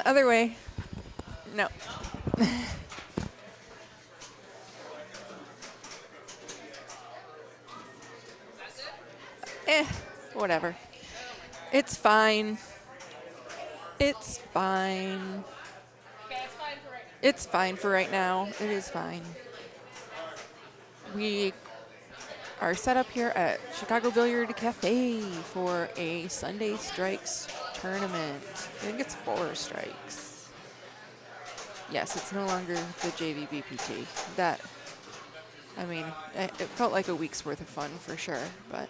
Other way. No. Whatever. It's fine. It's fine. It's fine for right now. It is fine. We are set up here at Chicago Billiard Cafe for a Sunday Strikes tournament. I think it's 4 strikes. Yes, it's no longer the JVBPT. That, I mean, it felt like a week's worth of fun for sure, but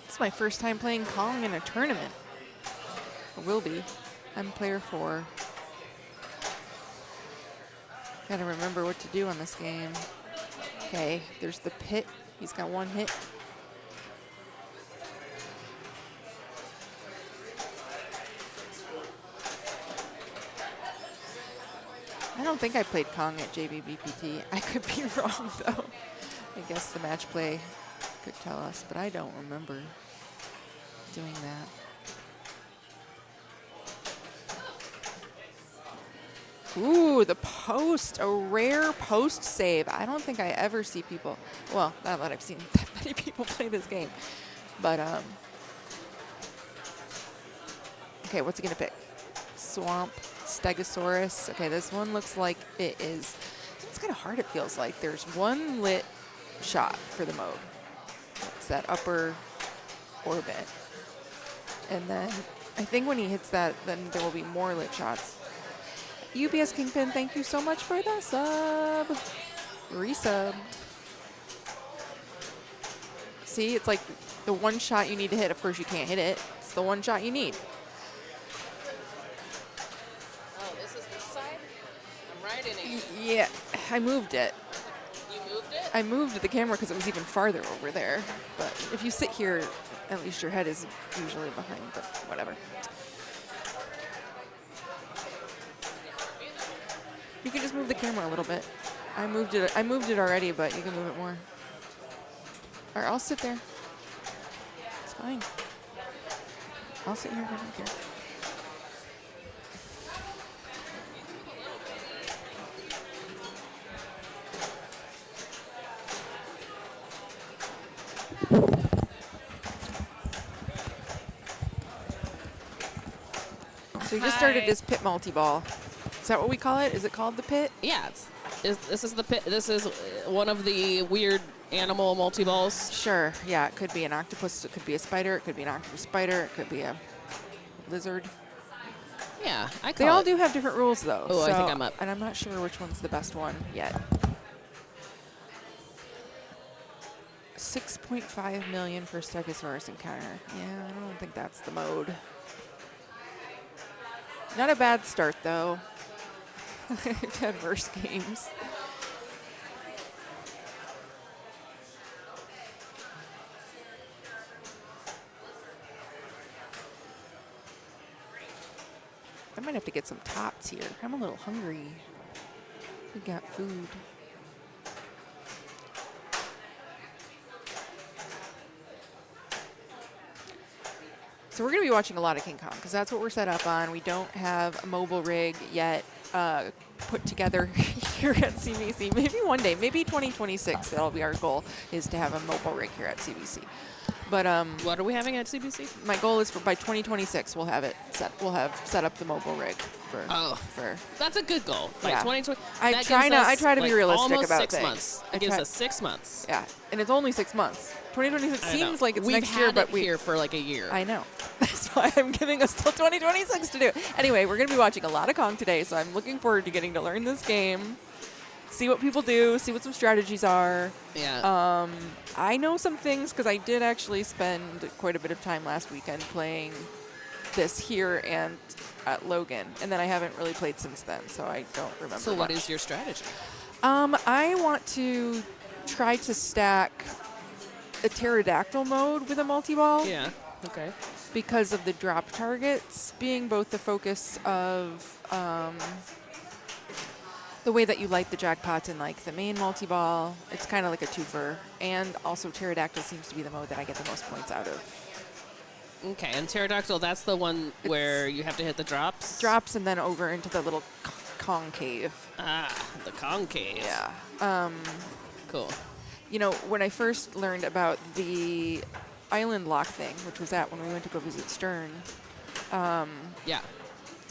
it's my first time playing Kong in a tournament. Or will be. I'm player 4. Gotta remember what to do on this game. Okay, there's the pit. He's got 1 hit. I don't think I played Kong at JVBPT. I could be wrong, though. I guess the match play could tell us, but I don't remember doing that. Ooh, the post, a rare post save. I don't think I ever see people, well, not that I've seen that many people play this game, but, okay, what's he gonna pick? Swamp, Stegosaurus. Okay, this one looks like it is, it's kind of hard, it feels like. There's 1 lit shot for the mode. It's that upper orbit. And then I think when he hits that, then there will be more lit shots. UBS Kingpin, thank you so much for the sub. Resub. See, it's like the 1 shot you need to hit. Of course, you can't hit it. It's the 1 shot you need. Oh, this is this side? I'm right in it. Yeah, I moved it. You moved it? I moved the camera because it was even farther over there. But if you sit here, at least your head is usually behind, but whatever. You can just move the camera a little bit. I moved it already, but you can move it more. Or I'll sit there. It's fine. I'll sit here. I don't care. So you just started this pit multi-ball. Is that what we call it? Is it called the pit? Yeah, this is the pit. This is one of the weird animal multi-balls. Sure, yeah, it could be an octopus, it could be a spider, it could be an octopus spider, it could be a lizard. Yeah, They all do have different rules, though. Oh, so, I think I'm up. And I'm not sure which one's the best one yet. 6.5 million for Stegosaurus encounter. Yeah, I don't think that's the mode. Not a bad start, though. I've had worse games. I might have to get some tots here. I'm a little hungry. We got food. So we're going to be watching a lot of King Kong because that's what we're set up on. We don't have a mobile rig yet put together here at CBC. Maybe one day, maybe 2026, that'll be our goal, is to have a mobile rig here at CBC. But what are we having at CBC? My goal is for by 2026 we'll have it set. We'll have set up the mobile rig for. For that's a good goal. By 2020, I try to be realistic almost about 6 things. months. It gives us 6 months. Yeah, and it's only 6 months. 2026 I know. seems like it's We've next had year, but it here for like a year. I know. That's why I'm giving us till 2026 to do it. Anyway, we're going to be watching a lot of Kong today, so I'm looking forward to getting to learn this game, see what people do, see what some strategies are. Yeah. I know some things because I did actually spend quite a bit of time last weekend playing this here and at Logan, and then I haven't really played since then, so I don't remember So what much. is your strategy? I want to try to stack a pterodactyl mode with a multi-ball. Yeah. Okay. Because of the drop targets being both the focus of the way that you light the jackpots in like the main multi-ball. It's kind of like a twofer. And also pterodactyl seems to be the mode that I get the most points out of. Okay, and pterodactyl, that's the one where you have to hit the drops? Drops and then over into the little concave. Ah, the concave. Yeah. Cool. You know, when I first learned about the island lock thing, which was that when we went to go visit Stern. Yeah.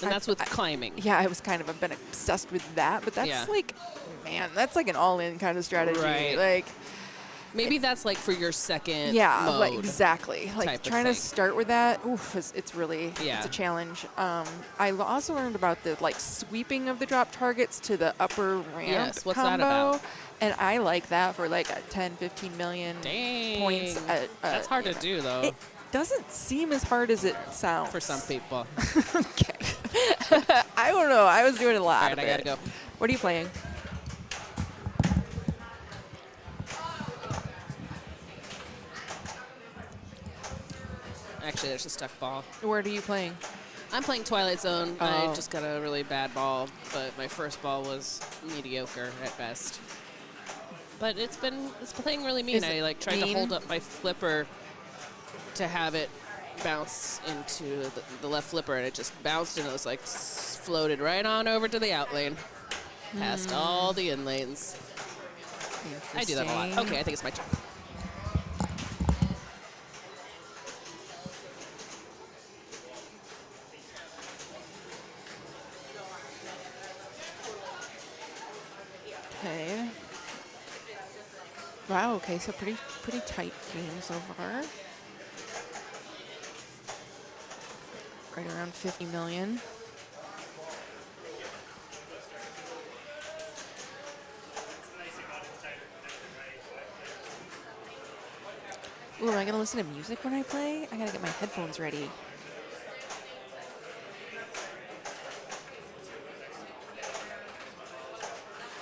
And that's with climbing. Yeah, I've been obsessed with that, but that's like, man, that's like an all-in kind of strategy. Right. Like, maybe that's like for your second yeah, mode like exactly. Like type of trying to thing. start with that, oof, it's really Yeah. it's a challenge. I also learned about the like sweeping of the drop targets to the upper ramp Yes, what's combo, that about? and I like that for like a 10, 15 million Dang. points. That's hard to do, though. It doesn't seem as hard as it sounds. For some people. Okay. I don't know. I was doing a lot. All right, of I gotta it. go. What are you playing? Actually, there's a stuck ball. Where are you playing? I'm playing Twilight Zone. Oh. I just got a really bad ball, but my first ball was mediocre at best. But it's playing really mean. Is it I like tried to mean? hold up my flipper to have it bounce into the left flipper, and it just bounced and it was like floated right on over to the out lane, past all the in lanes. I do that a lot. Okay, I think it's my turn. Okay. Wow. Okay. So pretty tight game so far. Right around 50 million. Ooh, am I gonna listen to music when I play? I gotta get my headphones ready.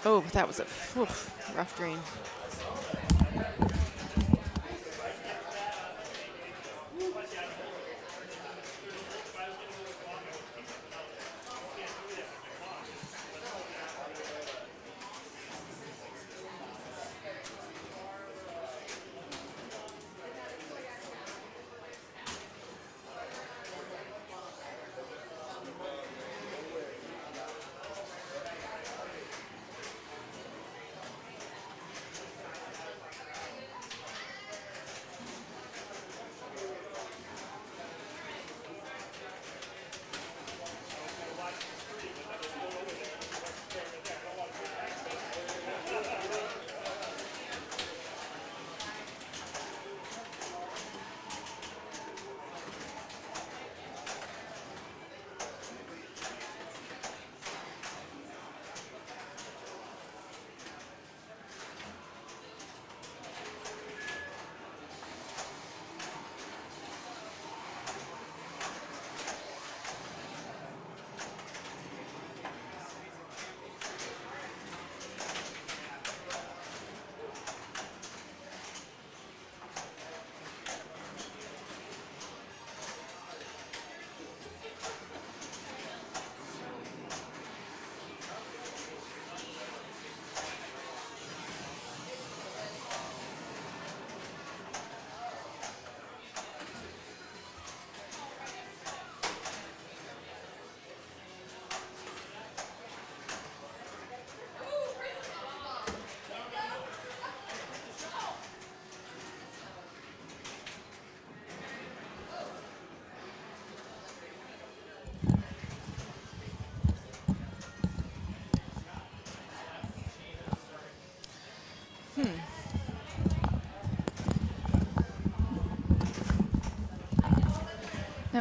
Oh, that was a rough drain.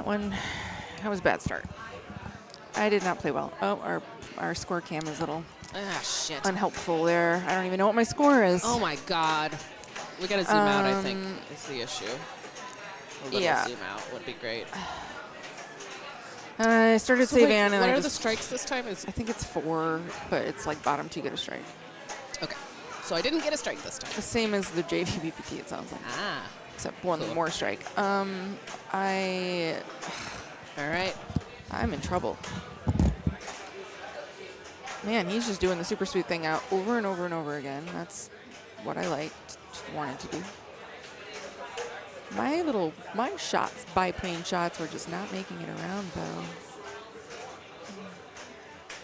That was a bad start. I did not play well. Oh, our score cam is a little Ah, shit. unhelpful there. I don't even know what my score is. Oh, my God. We got to zoom out, I think, is the issue. A little zoom out would be great. I started save and what I are the strikes this time? I think it's 4, but it's like bottom 2 get a strike. Okay. So I didn't get a strike this time. The same as the JVBPT, it sounds like. Ah. Except one Cool. more strike. All right. I'm in trouble. Man, he's just doing the super sweet thing out over and over and over again. That's what I wanted to do. My shots, biplane shots, were just not making it around, though.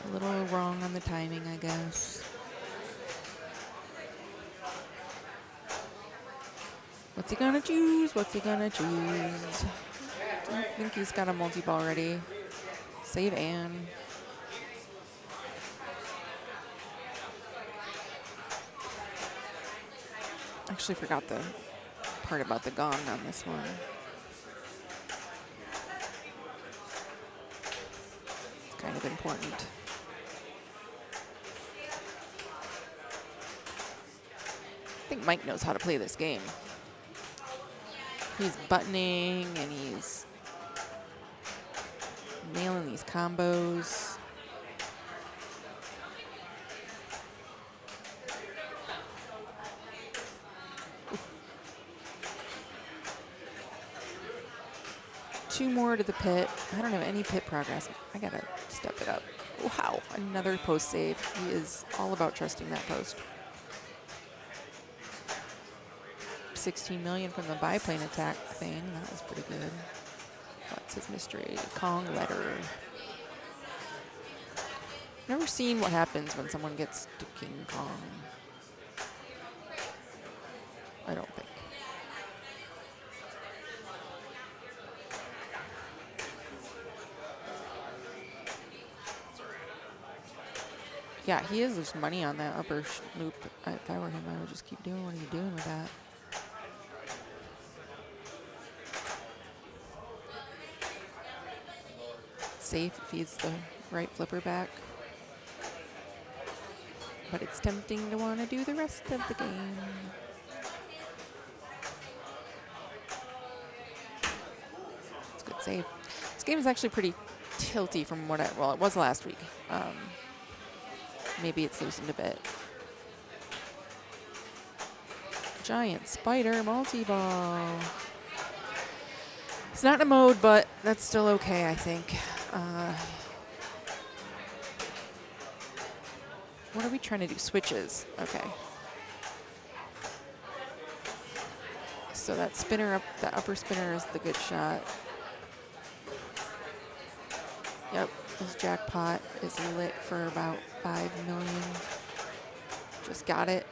A little wrong on the timing, I guess. What's he gonna choose? What's he gonna choose? I think he's got a multi-ball ready. Save and. Actually forgot the part about the gong on this one. It's kind of important. I think Mike knows how to play this game. He's buttoning and he's nailing these combos. Two more to the pit. I don't have any pit progress. I gotta step it up. Wow, another post save. He is all about trusting that post. 16 million from the biplane attack thing. That was pretty good. What's his mystery? Kong letter. Never seen what happens when someone gets to King Kong. I don't think. Yeah, he is. There's money on that upper loop. If I were him, I would just keep doing what he's doing with that. Safe if he's the right flipper back. But it's tempting to want to do the rest of the game. It's a good save. This game is actually pretty tilty from what it was last week. Maybe it's loosened a bit. Giant spider multi-ball. It's not in a mode, but that's still okay, I think. What are we trying to do? Switches. Okay. So that spinner up, the upper spinner is the good shot. Yep, his jackpot is lit for about 5 million. Just got it.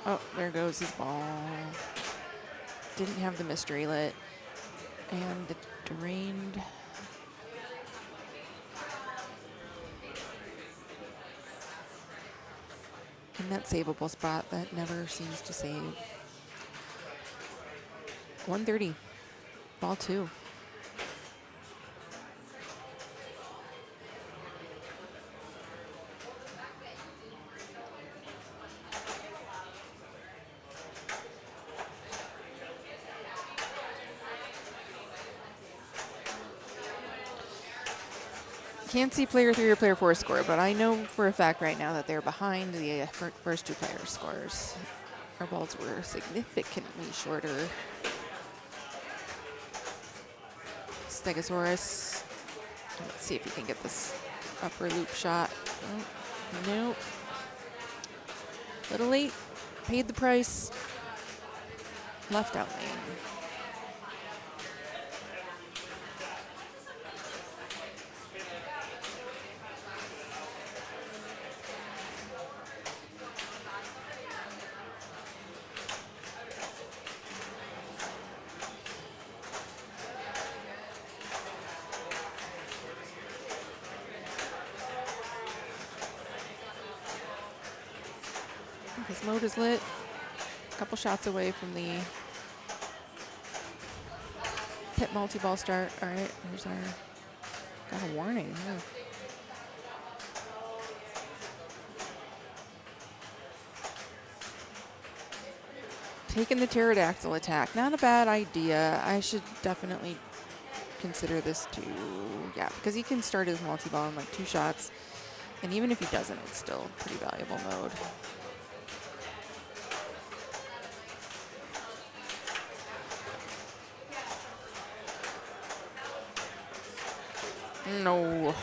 Oh, there goes his ball. Didn't have the mystery lit. And it drained. In that savable spot that never seems to save. 130. Ball 2. Can't see player 3 or player 4 score, but I know for a fact right now that they're behind the first 2 players' scores. Our balls were significantly shorter. Stegosaurus. Let's see if he can get this upper loop shot. Oh, nope. Little late. Paid the price. Left out lane. His mode is lit. A couple shots away from the Pit multi-ball start. All right, here's our, got a warning. Yeah. Taking the pterodactyl attack. Not a bad idea. I should definitely consider this too. Yeah, because he can start his multi-ball in like 2 shots. And even if he doesn't, it's still a pretty valuable mode. No.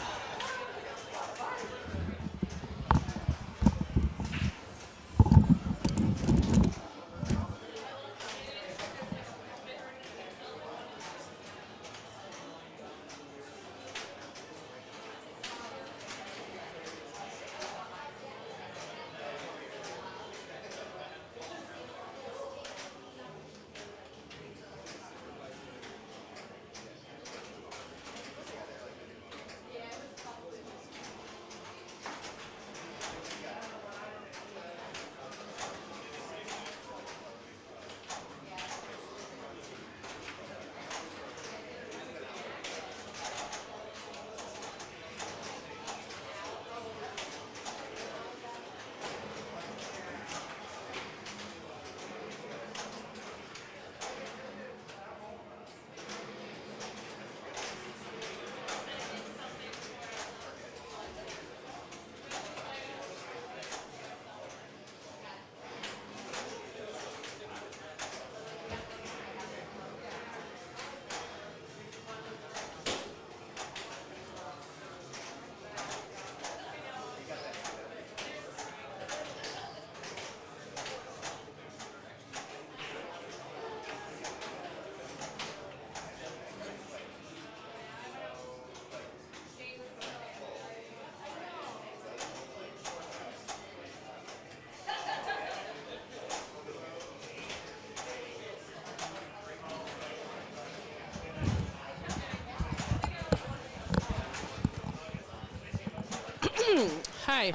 Hi.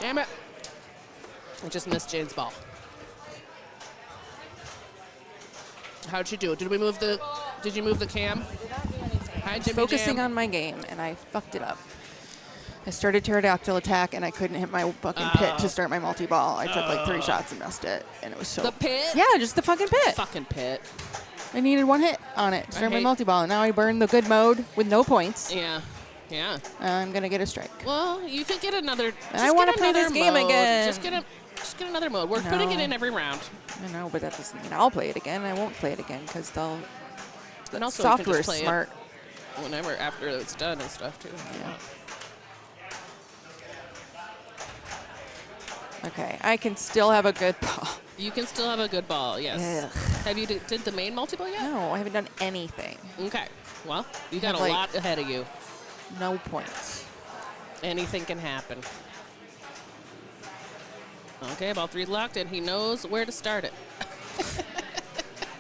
Damn it. I just missed Jane's ball. How'd you do? Did you move the cam? I did not do anything. Hi, I was Jimmy focusing Jam. on my game, and I fucked it up. I started pterodactyl attack, and I couldn't hit my fucking pit to start my multi-ball. I took like 3 shots and missed it, and it was so... The pit? Yeah, just the fucking pit. Fucking pit. I needed 1 hit on it to start my hate- multi-ball, and now I burned the good mode with no points. Yeah. Yeah. I'm going to get a strike. Well, you could get another. And I want to play this game again. Just get another mode. We're putting it in every round. I know, but that doesn't mean I'll play it again. I won't play it again because they'll... And also, we can software's just play smart. it whenever after it's done and stuff too. Yeah. Okay, I can still have a good ball. You can still have a good ball. Yes. Ugh. Have you did the main multi-ball yet? No, I haven't done anything. Okay. Well, you got a Like- lot ahead of you. No points. Anything can happen. Okay, ball 3 locked, and he knows where to start it.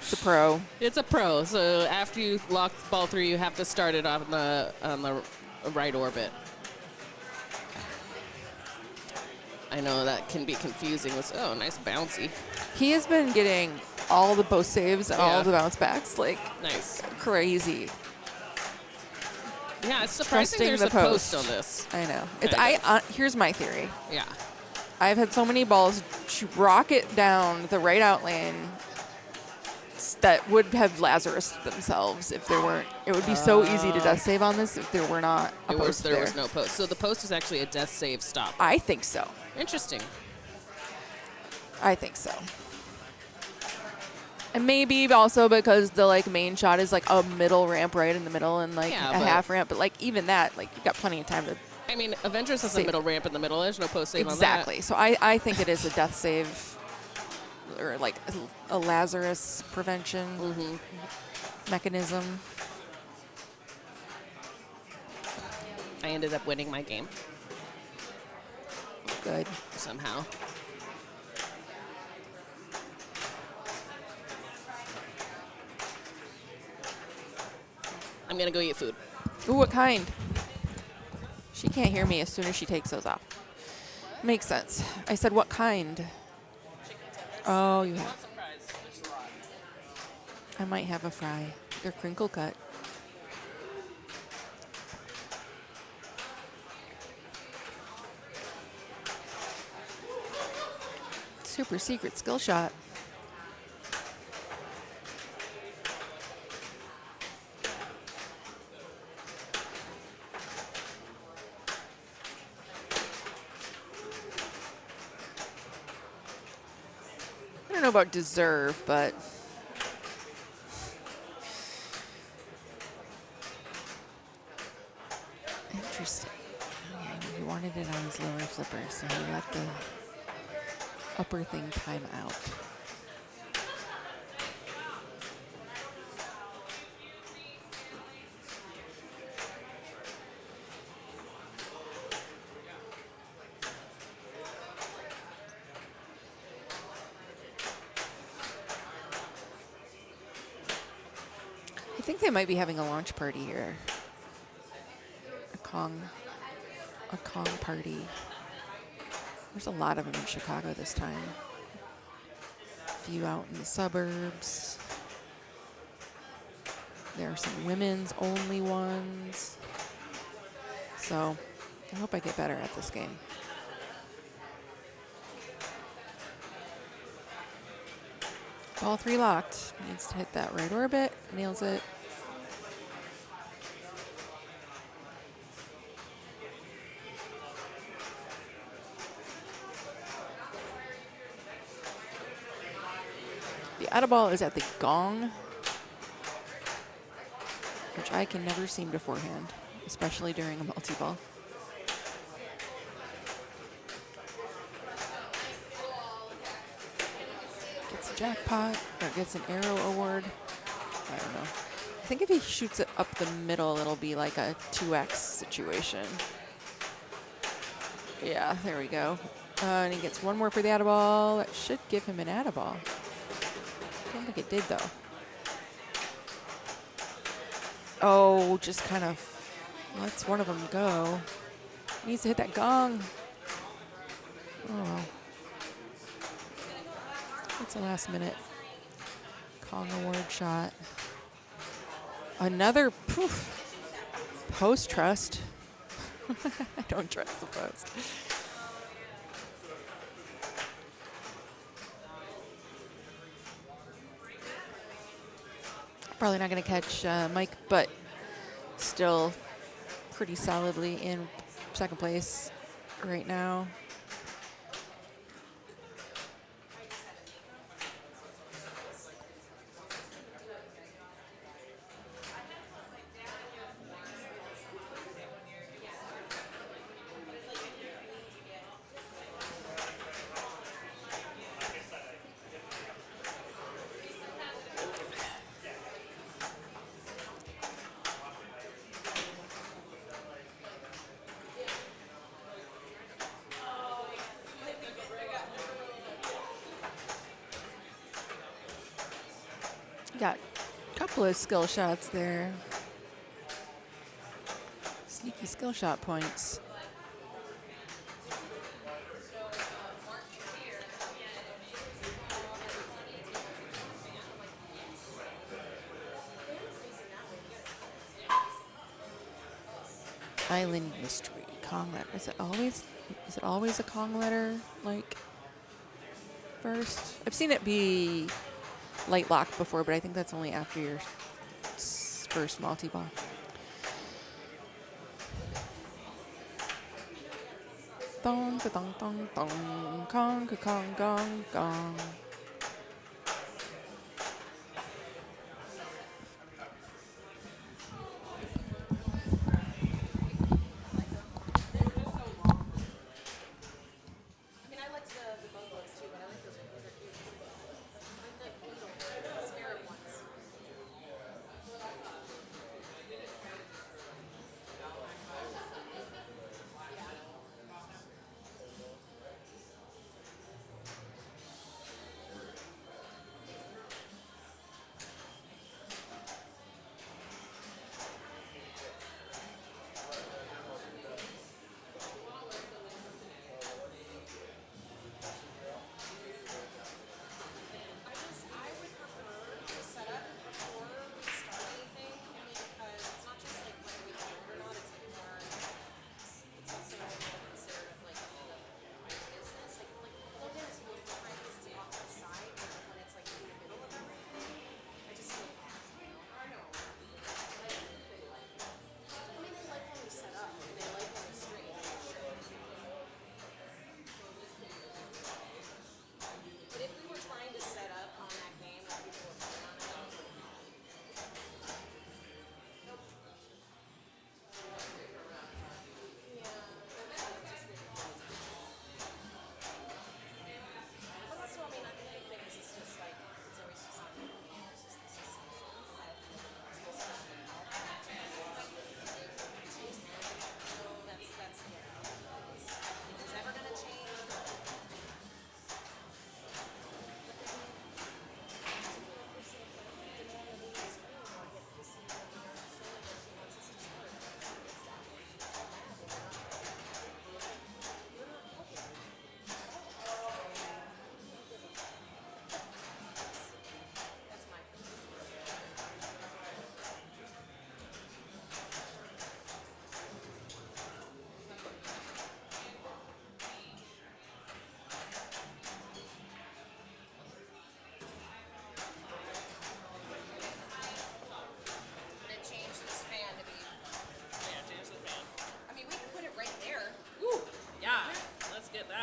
It's a pro. It's a pro, so after you lock ball 3, you have to start it on the right orbit. I know that can be confusing. Oh, nice bouncy. He has been getting all the post saves and all Yeah. the bounce backs, like Nice. crazy. Yeah, it's surprising there's Trusting a the post post. on this. I know. It's Kind here's my theory. Yeah. I've had so many balls rocket down the right out lane that would have Lazarus themselves if there weren't. It would be so easy to death save on this if there were not a post There there. was no post. So the post is actually a death save stop. I think so. Interesting. I think so. And maybe also because the like main shot is like a middle ramp right in the middle and like Yeah, a but- half ramp, but like even that, like you've got plenty of time to I mean, Avengers has a Save. middle ramp in the middle. There's no post save exactly. So I think it is a death save or like a Lazarus prevention mechanism. on that. I ended up winning my game Good. somehow. I'm gonna go eat food. Ooh, what kind? She can't hear me as soon as she takes those off. Makes sense. I said what kind? Oh, you have. I might have a fry. They're crinkle cut. Super secret skill shot. I don't know about deserve, but interesting. Okay, he wanted it on his lower flipper, so he let the upper thing time out. I think they might be having a launch party here. A Kong party. There's a lot of them in Chicago this time. A few out in the suburbs. There are some women's only ones. So I hope I get better at this game. Ball 3 locked. Needs to hit that right orbit. Nails it. The out of ball is at the gong, which I can never seem to forehand, especially during a multi-ball. Gets a jackpot, or gets an arrow award. I don't know. I think if he shoots it up the middle, it'll be like a 2x situation. Yeah, there we go. And he gets one more for the out of ball. That should give him an out of ball. I don't think it did, though. Oh, just kind of lets one of them go. Needs to hit that gong. Oh, well. It's a last minute Kong award shot. Another post trust. I don't trust the post. Probably not going to catch Mike, but still pretty solidly in second place right now. Got a couple of skill shots there. Sneaky skill shot points. Island mystery. Kong letter. Is it always a Kong letter, like, first? I've seen it be light lock before, but I think that's only after your first multi-ball. Dong, dong, dong, dong, Kong, Kong, gong, gong.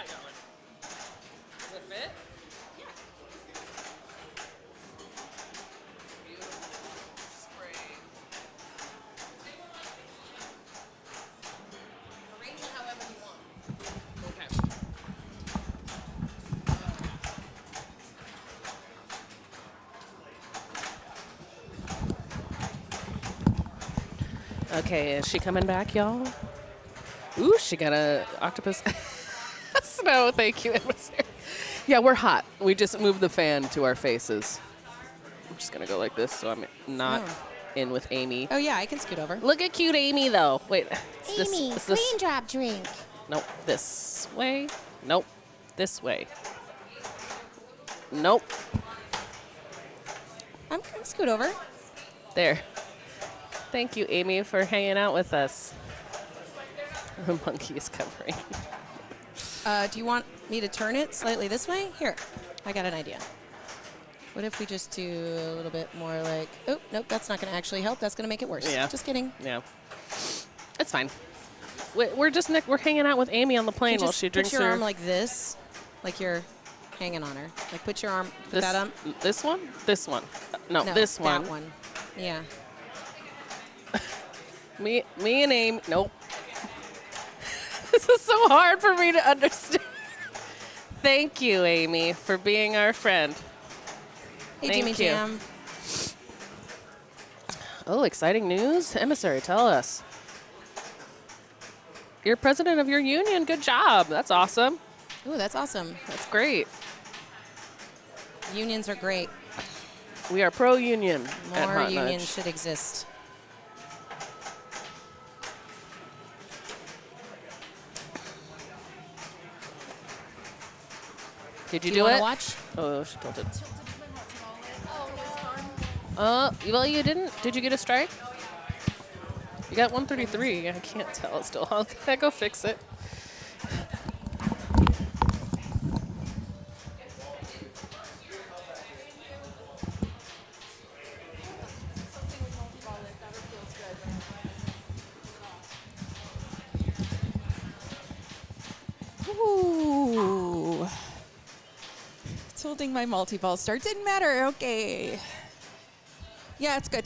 Does it fit? Yeah. Beautiful spray. Arrange it however you want. Okay. Okay, is she coming back, y'all? Ooh, she got a octopus. Snow, thank you, emissary. Yeah, we're hot. We just moved the fan to our faces. I'm just gonna go like this so I'm not in with Amy. Oh, yeah, I can scoot over. Look at cute Amy, though. Wait, Amy, raindrop drink. Nope, this way. Nope, this way. Nope, I'm going to scoot over. there. Thank you, Amy, for hanging out with us. The monkey is covering. Do you want me to turn it slightly this way? Here, I got an idea. What if we just do a little bit more like, oh, nope, that's not going to actually help. That's going to make it worse. Yeah. Just kidding. Yeah, it's fine. We're hanging out with Amy on the plane while she drinks put your her. arm like this, like you're hanging on her. Like put your arm, put that on. This one? This one. No, No, this one. that one. Yeah. Me and Amy. Nope. This is so hard for me to understand. Thank you, Amy, for being our friend. Hey, Thank Jimmy you. Jam. Oh, exciting news. Emissary, tell us. You're president of your union. Good job. That's awesome. Ooh, that's awesome. That's great. Unions are great. We are pro-union at More Hot unions Nudge. should exist. Did you Do do you want it? to watch? Oh, she tilted. Well, you didn't. Did you get a strike? You got 133. I can't tell still. I'll go fix it. Ooh. Tilting my multi-ball start. Didn't matter. Okay. Yeah, it's good.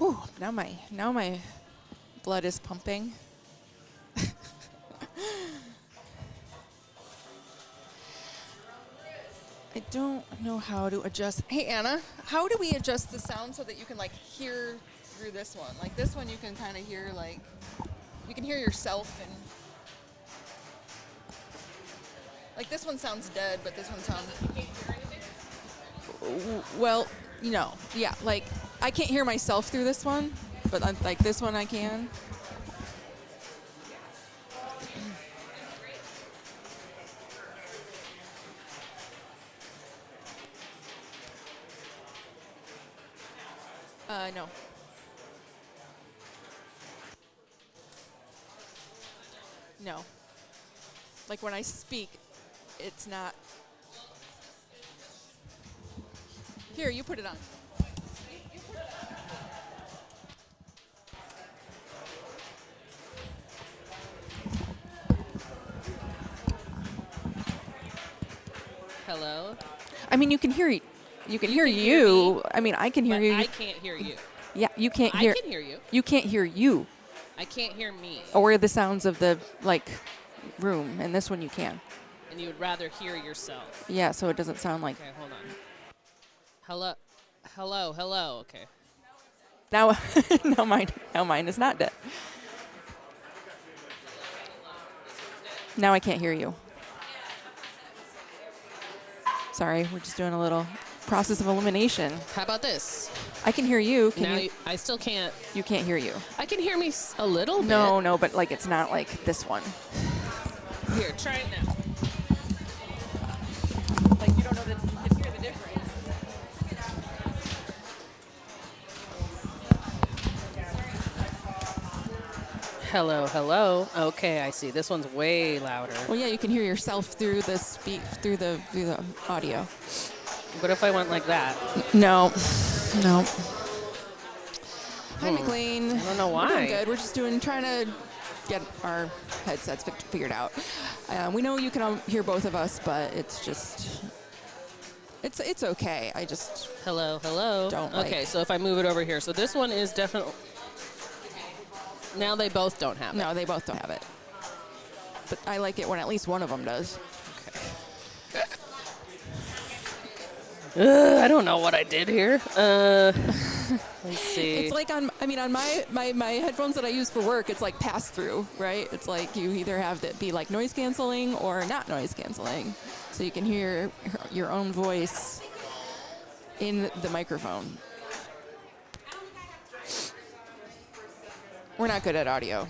Ooh, now my blood is pumping. I don't know how to adjust. Hey, Anna, how do we adjust the sound so that you can like hear through this one? Like this one you can kind of hear like, you can hear yourself and like this one sounds dead, but this one sounds. Well, you know, yeah, like I can't hear myself through this one, but like this one I can. No. No. Like when I speak, it's not. Here, you put it on. Hello? I mean, you can hear you can hear you. I mean, I can hear But you. I can't hear you. Yeah, you can't I hear. can hear you. You can't hear you I can't hear me. or the sounds of the like room, and this one you can. And you would rather hear yourself. Yeah, so it doesn't sound like. Okay, hold on. Hello. Hello, hello. Okay. Now, now mine is not dead. Now I can't hear you. Sorry, we're just doing a little process of elimination. How about this? I can hear you. Can Now you? I still can't. You can't hear you. I can hear me a little bit. No, but like it's not like this one. Here, try it now. Like you don't know that you can hear the difference. Hello, hello. Okay, I see. This one's way louder. Well, yeah, you can hear yourself through the through the audio. What if I went like that? No. Hi, McLean. I don't know We're doing why. good. We're just trying to get our headsets figured out. We know you can all hear both of us, but it's just, it's okay. I just Hello, hello. Don't Okay, like- so if I move it over here. So this one is definitely... Now they both don't have it. no, they both don't have it. But I like it when at least one of them does. I don't know what I did here. Let's see. It's like on my headphones that I use for work, it's like pass through, right? It's like you either have to be like noise canceling or not noise canceling. So you can hear your own voice in the microphone. We're not good at audio.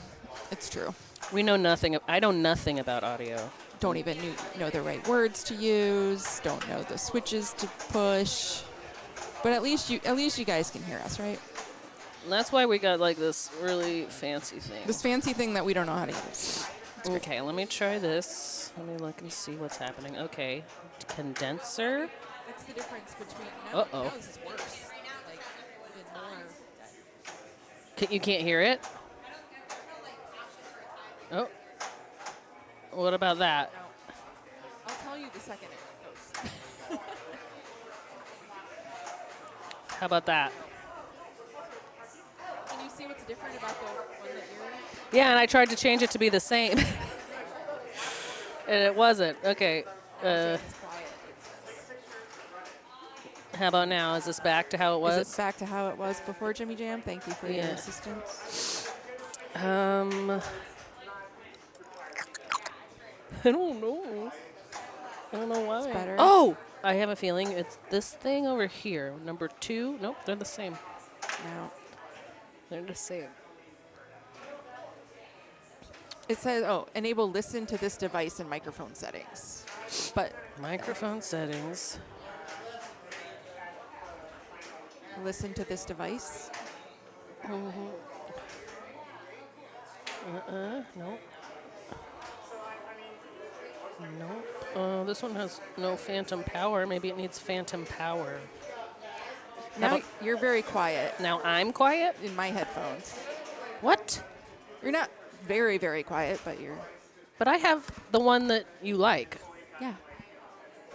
It's true. We know nothing. I know nothing about audio. Don't even know the right words to use. Don't know the switches to push. But at least you guys can hear us, right? And that's why we got like this really fancy thing. This fancy thing that we don't know how to use. Okay, let me try this. Let me look and see what's happening. Okay, condenser. That's the difference between. Uh-oh. Now this is worse. Like even more. You can't hear it? Oh. What about that? No. I'll tell you the second it goes. How about that? Can you see what's different about the one that you're? Yeah, and I tried to change it to be the same. And it wasn't. Okay. It's quiet. How about now? Is this back to how it was? Is it back to how it was before Jimmy Jam? Thank you for your Yeah. assistance. I don't know. I don't know why. It's better. Oh! I have a feeling it's this thing over here. Number 2. Nope, they're the same. No. They're the same. It says, enable listen to this device in microphone settings. But Microphone settings. listen to this device. Nope. Nope. This one has no phantom power. Maybe it needs phantom power. Now you're very quiet Now I'm quiet? in my headphones. What? You're not very, very quiet, but you're, But I have the one that you like. yeah.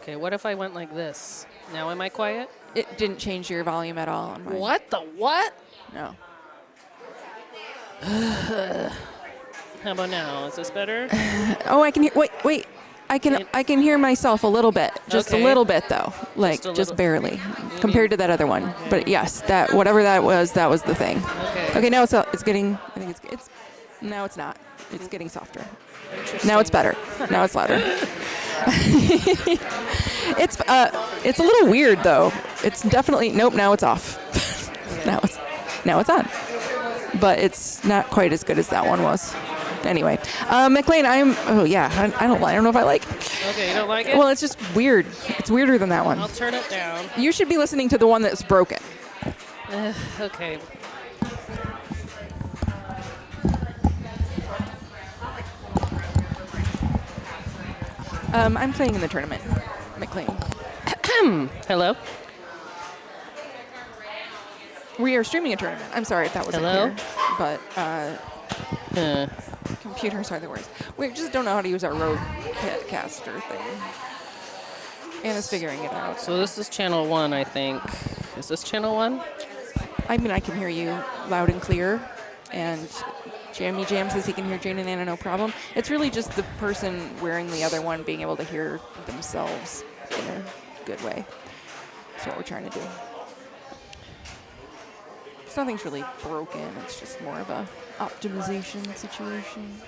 Okay, what if I went like this? Now am I quiet? It didn't change your volume at all on mine. What the what? No. How about now? Is this better? Oh, I can hear. Wait. I can hear myself a little bit, just Okay. a little bit though, like Just a just little. barely, compared to that other one. But yes, that whatever that was the thing. Okay. Okay, now it's getting. I think it's now it's not. It's getting softer. Interesting. Now it's better. Now it's louder. It's a little weird though. It's definitely nope. Now it's off. now it's on. But it's not quite as good as that one was. Anyway, McLean, I don't know if I like. Okay, you don't like it? Well, it's just weird. It's weirder than that one. I'll turn it down. You should be listening to the one that's broken. Okay. I'm playing in the tournament, McLean. Hello? We are streaming a tournament. I'm sorry if that wasn't Hello? clear, but computers are the worst. We just don't know how to use our roadcaster thing. Anna's figuring it out. So this is channel 1, I think. Is this channel 1? I mean, I can hear you loud and clear, and Jimmy Jam says he can hear Jane and Anna no problem. It's really just the person wearing the other one being able to hear themselves in a good way. That's what we're trying to do. So nothing's really broken. It's just more of a optimization situation.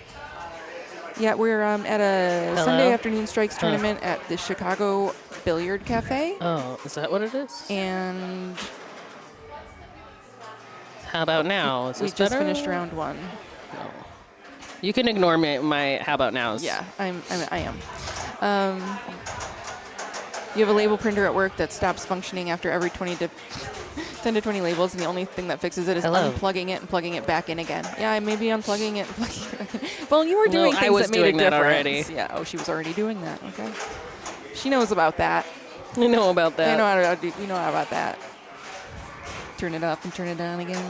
Yeah, we're at a Hello? Sunday afternoon strikes tournament at the Chicago Billiard Cafe. Oh, is that what it is? And How about now? Is we this just better? finished round 1. No. You can ignore my how about nows. Yeah, I am. You have a label printer at work that stops functioning after every 20 to 10 to 20 labels, and the only thing that fixes it is Hello. unplugging it and plugging it back in again. Yeah, maybe unplugging it and plugging it back in. Well, you were No, doing I things was that made doing a that difference. already. Yeah, oh, she was already doing that. Okay. She knows about that. I know about that. I know how to do, you know how about that. Turn it up and turn it down again.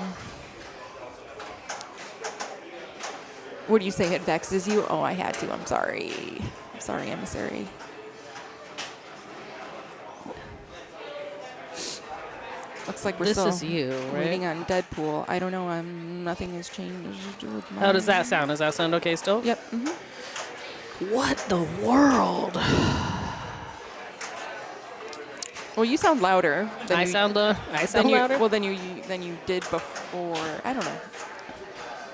What do you say? It vexes you? Oh, I had to. I'm sorry. I'm sorry, emissary. Looks like we're This still is you, right? waiting on Deadpool. I don't know. Nothing has changed with mine. How does that sound? Does that sound okay still? Yep. What the world? Well, you sound louder. I sound louder? Well, than you did before. I don't know.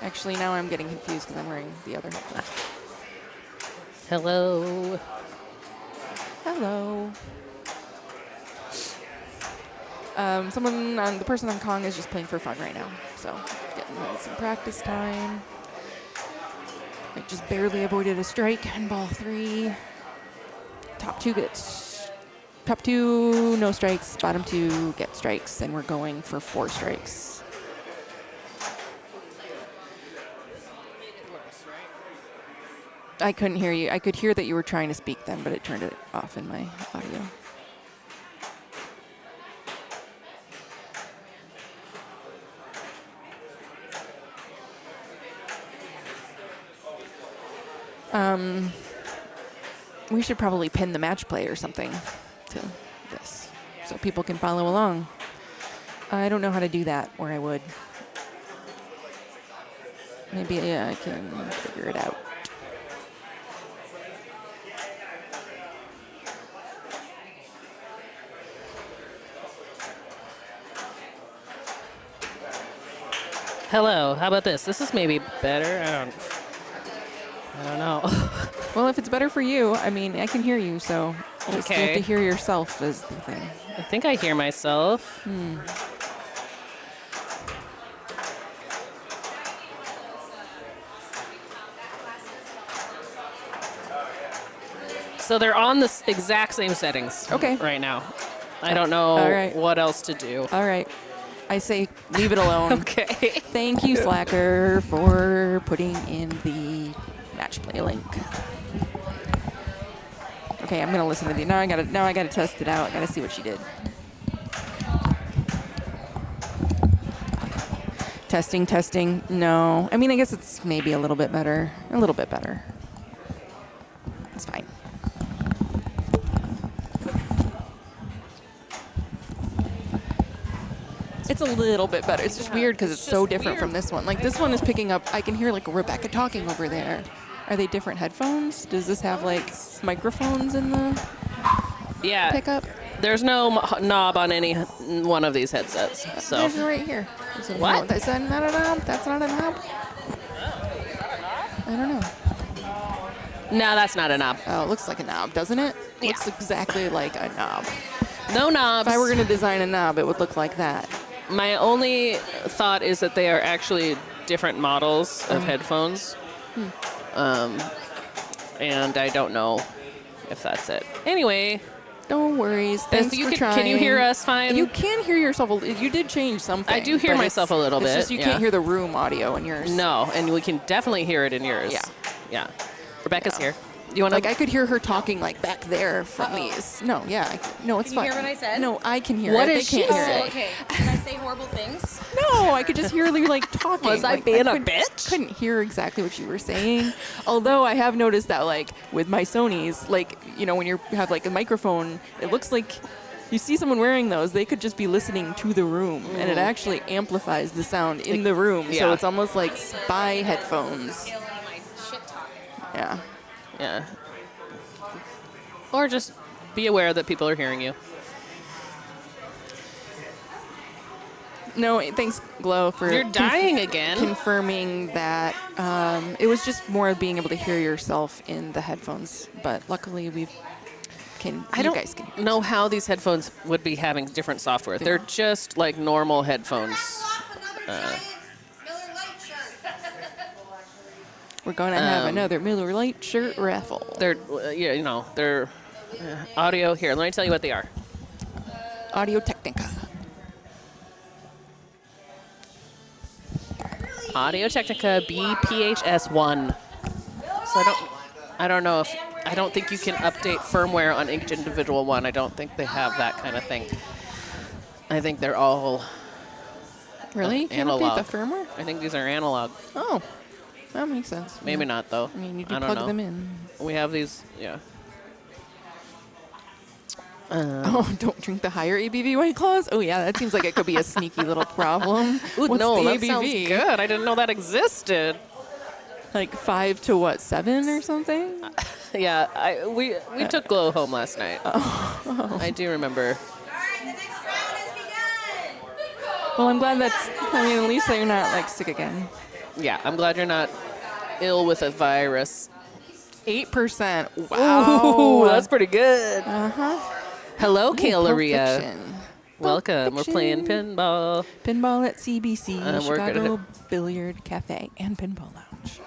Actually, now I'm getting confused because I'm wearing the other headphones. Hello. Hello. The person on Kong is just playing for fun right now. So, getting some practice time. I just barely avoided a strike on ball 3. Top 2, no strikes. Bottom 2 get strikes, and we're going for 4 strikes. I couldn't hear you. I could hear that you were trying to speak then, but it turned it off in my audio. We should probably pin the match play or something to this so people can follow along. I don't know how to do that, or I would. Maybe I can figure it out. Hello. How about this? This is maybe better. I don't know. Well, if it's better for you, I mean, I can hear you, so just you have Okay. to hear yourself is the thing. I think I hear myself. So they're on the exact same settings right now. I don't know All right. what else to do. All right. I say leave it alone. Okay. Thank you, Slacker, for putting in the match play link. Okay, I'm gonna listen to the. Now I gotta test it out. I gotta see what she did. Testing. No, I mean, I guess it's maybe a little bit better. A little bit better. It's fine. It's a little bit better. It's just weird because it's so different from this one. Like, this one is picking up, I can hear, like, Rebecca talking over there. Are they different headphones? Does this have, like, microphones in the Yeah. pickup? There's no knob on any one of these headsets. So There's right here. What? Is that not a knob? That's not a knob? I don't know. no, that's not a knob. Oh, it looks like a knob, doesn't it? Yeah. Looks exactly like a knob. No knobs. If I were going to design a knob, it would look like that. My only thought is that they are actually different models of headphones. And I don't know if that's it. Anyway, No worries. Thanks you for can, trying. can you hear us fine? You can hear yourself. You did change something. I do hear but myself a little it's bit, Just you yeah. can't hear the room audio in yours. No, and we can definitely hear it in yours. Yeah. Yeah. Rebecca's Yeah. here. You want to? Like, I could hear her talking, like, back there from these. No, yeah. No, it's Can you fine. hear what I said? No, I can hear What it. is They can't she hear saying? it. Okay. Can I say horrible things? No, I could just hear you, like, talking. Was I Like, being a couldn't- bitch? Couldn't hear exactly what you were saying. Although I have noticed that, like, with my Sonys, like, you know, when you have, like, a microphone, it looks like you see someone wearing those, they could just be listening to the room, and it actually amplifies the sound in the room. So yeah. it's almost like spy headphones. Killing my shit talk. Yeah. Yeah. Or just be aware that people are hearing you. No, thanks, Glow, for You're dying again. confirming that. It was just more of being able to hear yourself in the headphones, but luckily you guys can hear. know how these headphones would be having different software. They're just like normal headphones. We're going to have another Miller Lite shirt raffle. They're they're audio. Here, let me tell you what they are. Audio Technica. Audio Technica BPHS1. So I don't know if, I don't think you can update firmware on each individual one. I don't think they have that kind of thing. I think they're all Really? You can't analog. update the firmware? I think these are analog. Oh, that makes sense. Maybe Yeah. not though. I mean, you I do don't plug know. them in. We have these, yeah. Oh, don't drink the higher ABV White Claws? Oh, yeah, that seems like it could be a sneaky little problem. Ooh, What's no, the that ABV? sounds good. I didn't know that existed. Like 5 to what, 7 or something? Yeah, we took Glow home last night. Oh. I do remember. Well, I'm glad that's, I mean, at least that you're not like sick again. Yeah, I'm glad you're not ill with a virus. 8%. Wow. Ooh, that's pretty good. Uh-huh. Hello, Ooh, Kayla Pulp Ria. Fiction. Welcome. We're playing Fiction. pinball. Pinball at CBC, We're good at Chicago Billiard Cafe and Pinball Lounge.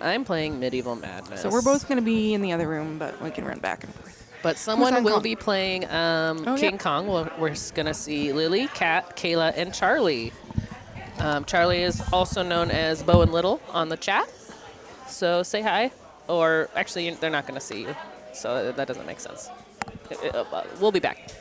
I'm playing Medieval Madness. So we're both going to be in the other room, but we can run back and forth. But someone on will Kong? be playing King yep. Kong. We're going to see Lily, Kat, Kayla, and Charlie. Charlie is also known as Bo and Little on the chat. So say hi. Or actually, they're not going to see you. So that doesn't make sense. We'll be back.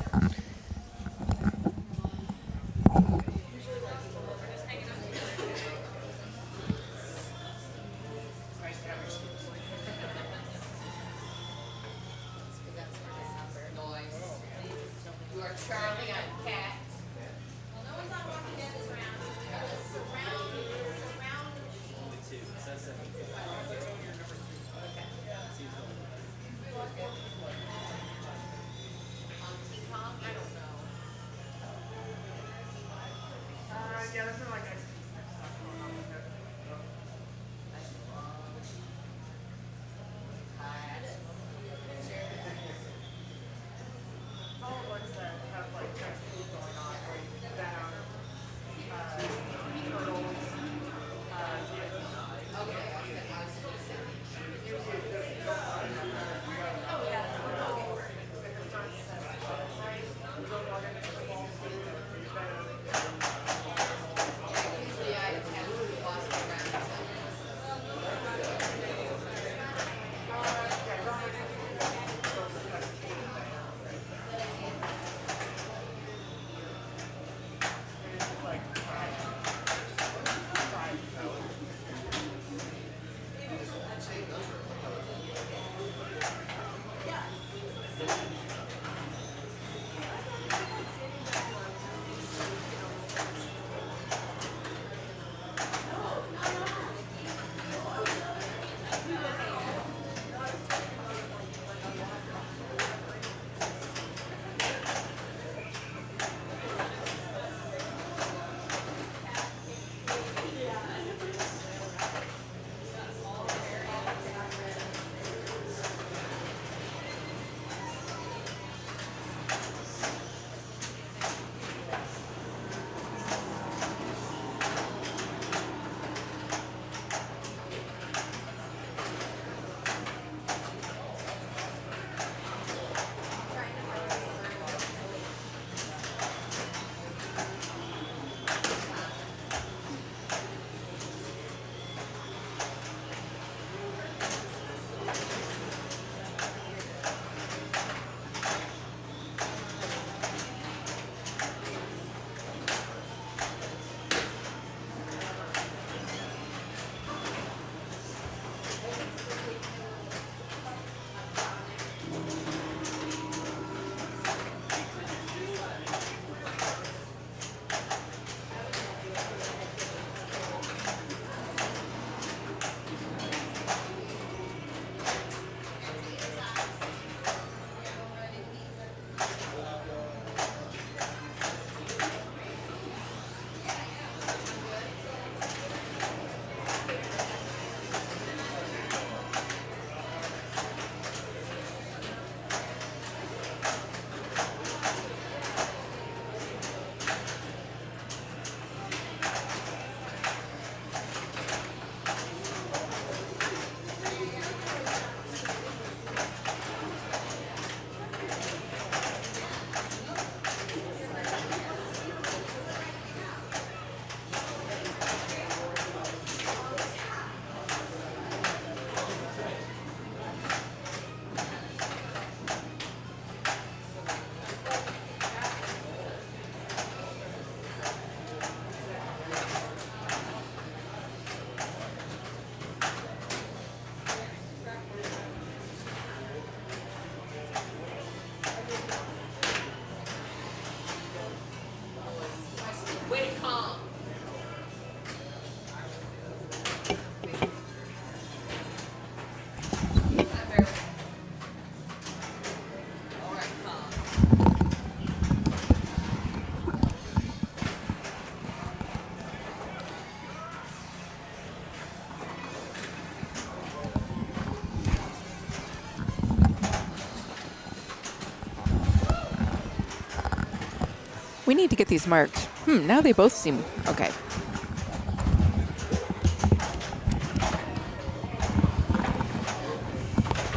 We need to get these marked. Now they both seem okay.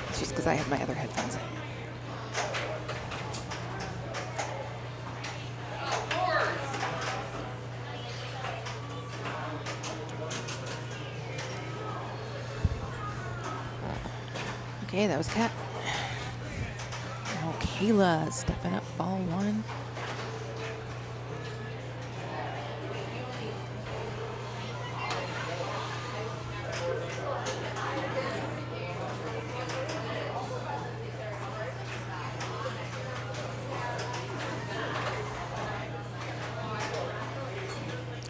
It's just because I have my other headphones in. Okay, that was Kat. Now Kayla stepping up, ball one.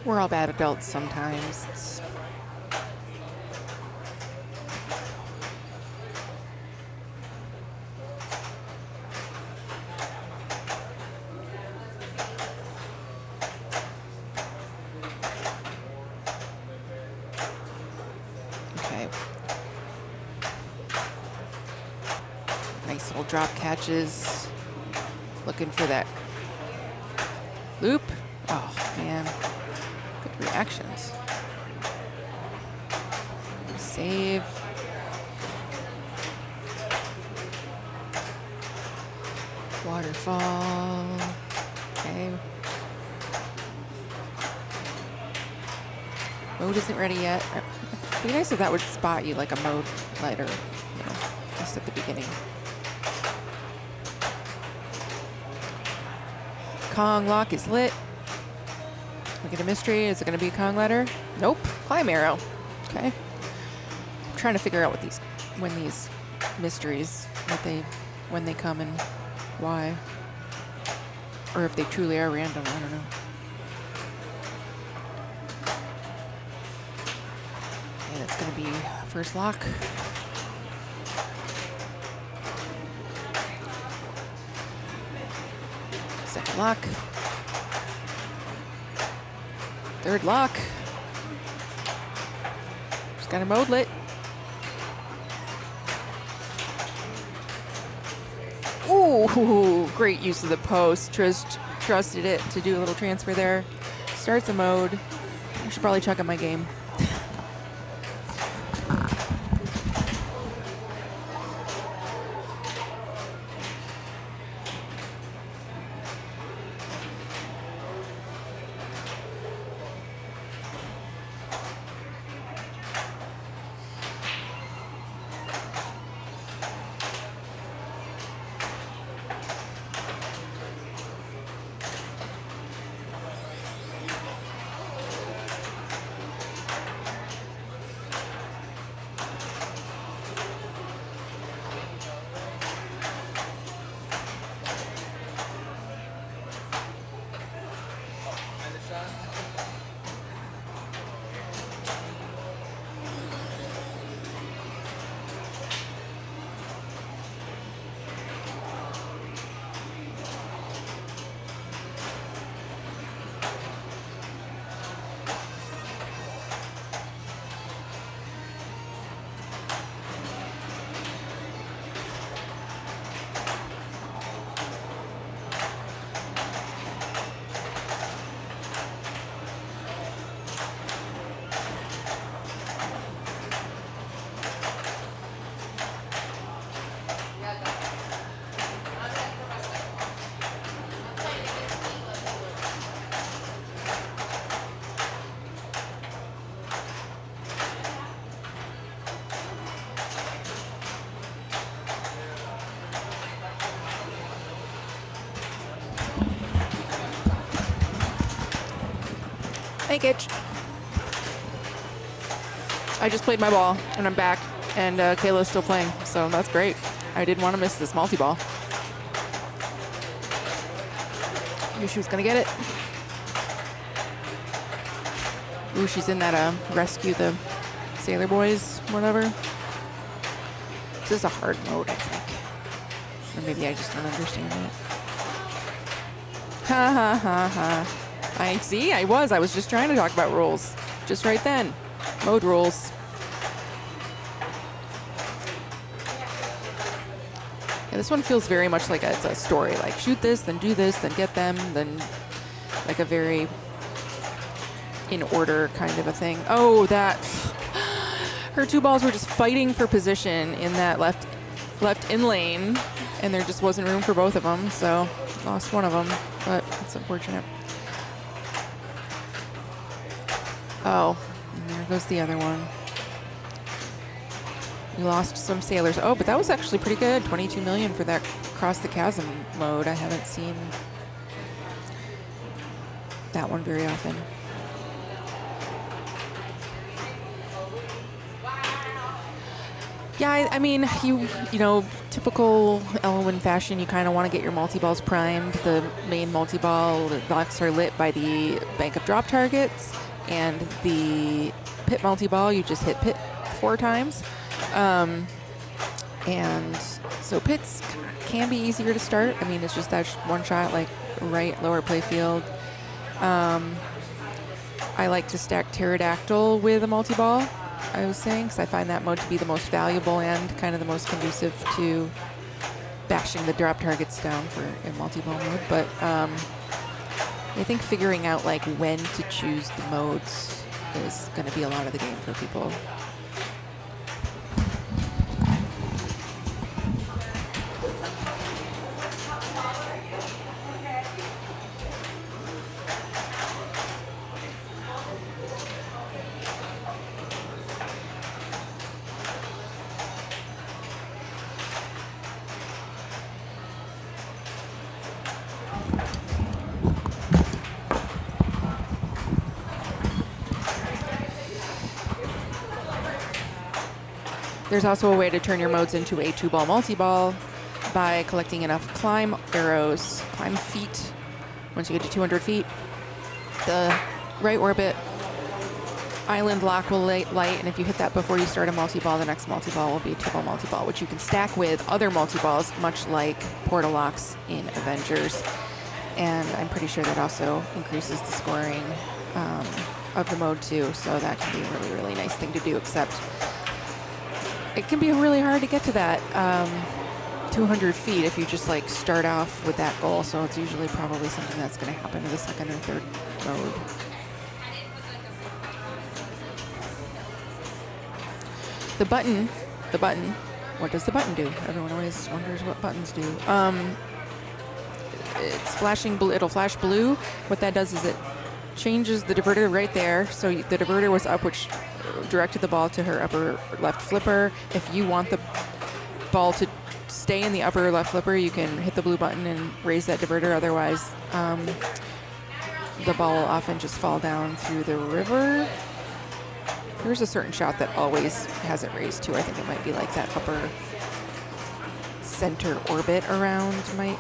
We're all bad adults sometimes. Okay. Nice little drop catches. Looking for that loop. Oh, man. Good reactions. Save. Waterfall. Okay. Mode isn't ready yet. It'd be nice if that would spot you like a mode lighter, just at the beginning. Kong lock is lit. We get a mystery. Is it going to be a Kong ladder? Nope. Climb arrow. Okay. I'm trying to figure out when these mysteries, when they come and why, or if they truly are random. I don't know. Okay, that's going to be first lock. Second lock. Third lock. Just got a mode lit. Ooh, great use of the post. Trusted it to do a little transfer there. Starts a mode. I should probably check on my game. Thank you. I just played my ball, and I'm back, and Kayla's still playing, so that's great. I didn't want to miss this multi-ball. Knew she was going to get it. Ooh, she's in that rescue the sailor boys, whatever. This is a hard mode, I think. Or maybe I just don't understand it. Ha ha ha ha. I see. I was just trying to talk about rules. Just right then. Mode rules. Yeah, this one feels very much like it's a story. Like shoot this, then do this, then get them, then like a very in order kind of a thing. Oh, that. Her two balls were just fighting for position in that left in lane, and there just wasn't room for both of them, so lost one of them, but it's unfortunate. Oh, and there goes the other one. We lost some sailors. Oh, but that was actually pretty good. 22 million for that Cross the Chasm mode. I haven't seen that one very often. Yeah, I mean, you know, typical Elwyn fashion, you kind of want to get your multi-balls primed. The main multi-ball locks are lit by the bank of drop targets, and the pit multi-ball, you just hit pit 4 times. And so pits can be easier to start. I mean, it's just that one shot, like right lower playfield. I like to stack pterodactyl with a multi-ball, I was saying, because I find that mode to be the most valuable and kind of the most conducive to bashing the drop targets down for a multi-ball mode. But I think figuring out like when to choose the modes is going to be a lot of the game for people. There's also a way to turn your modes into a 2-ball multi-ball by collecting enough climb arrows, climb feet. Once you get to 200 feet, the right orbit island lock will light, and if you hit that before you start a multi-ball, the next multi-ball will be a 2-ball multi-ball, which you can stack with other multi-balls, much like portal locks in Avengers. And I'm pretty sure that also increases the scoring of the mode too, so that can be a really, really nice thing to do, except it can be really hard to get to that 200 feet if you just like start off with that goal. So it's usually probably something that's going to happen in the second or third mode. The button, what does the button do? Everyone always wonders what buttons do. It's flashing blue, it'll flash blue. What that does is it changes the diverter right there. So the diverter was up, which directed the ball to her upper left flipper. If you want the ball to stay in the upper left flipper, you can hit the blue button and raise that diverter. Otherwise, the ball will often just fall down through the river. There's a certain shot that always has it raised too. I think it might be like that upper center orbit around might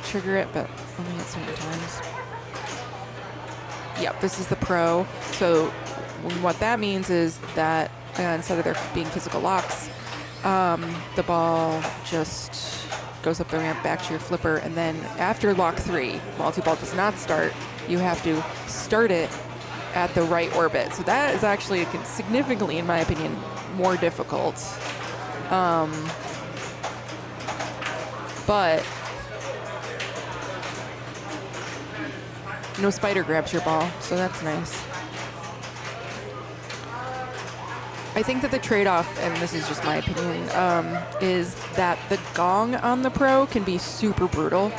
trigger it, but only at certain times. Yep, this is the pro. So what that means is that instead of there being physical locks, the ball just goes up the ramp back to your flipper, and then after lock 3, multi-ball does not start. You have to start it at the right orbit. So that is actually significantly, in my opinion, more difficult. But no spider grabs your ball, so that's nice. I think that the trade-off, and this is just my opinion, is that the gong on the pro can be super brutal.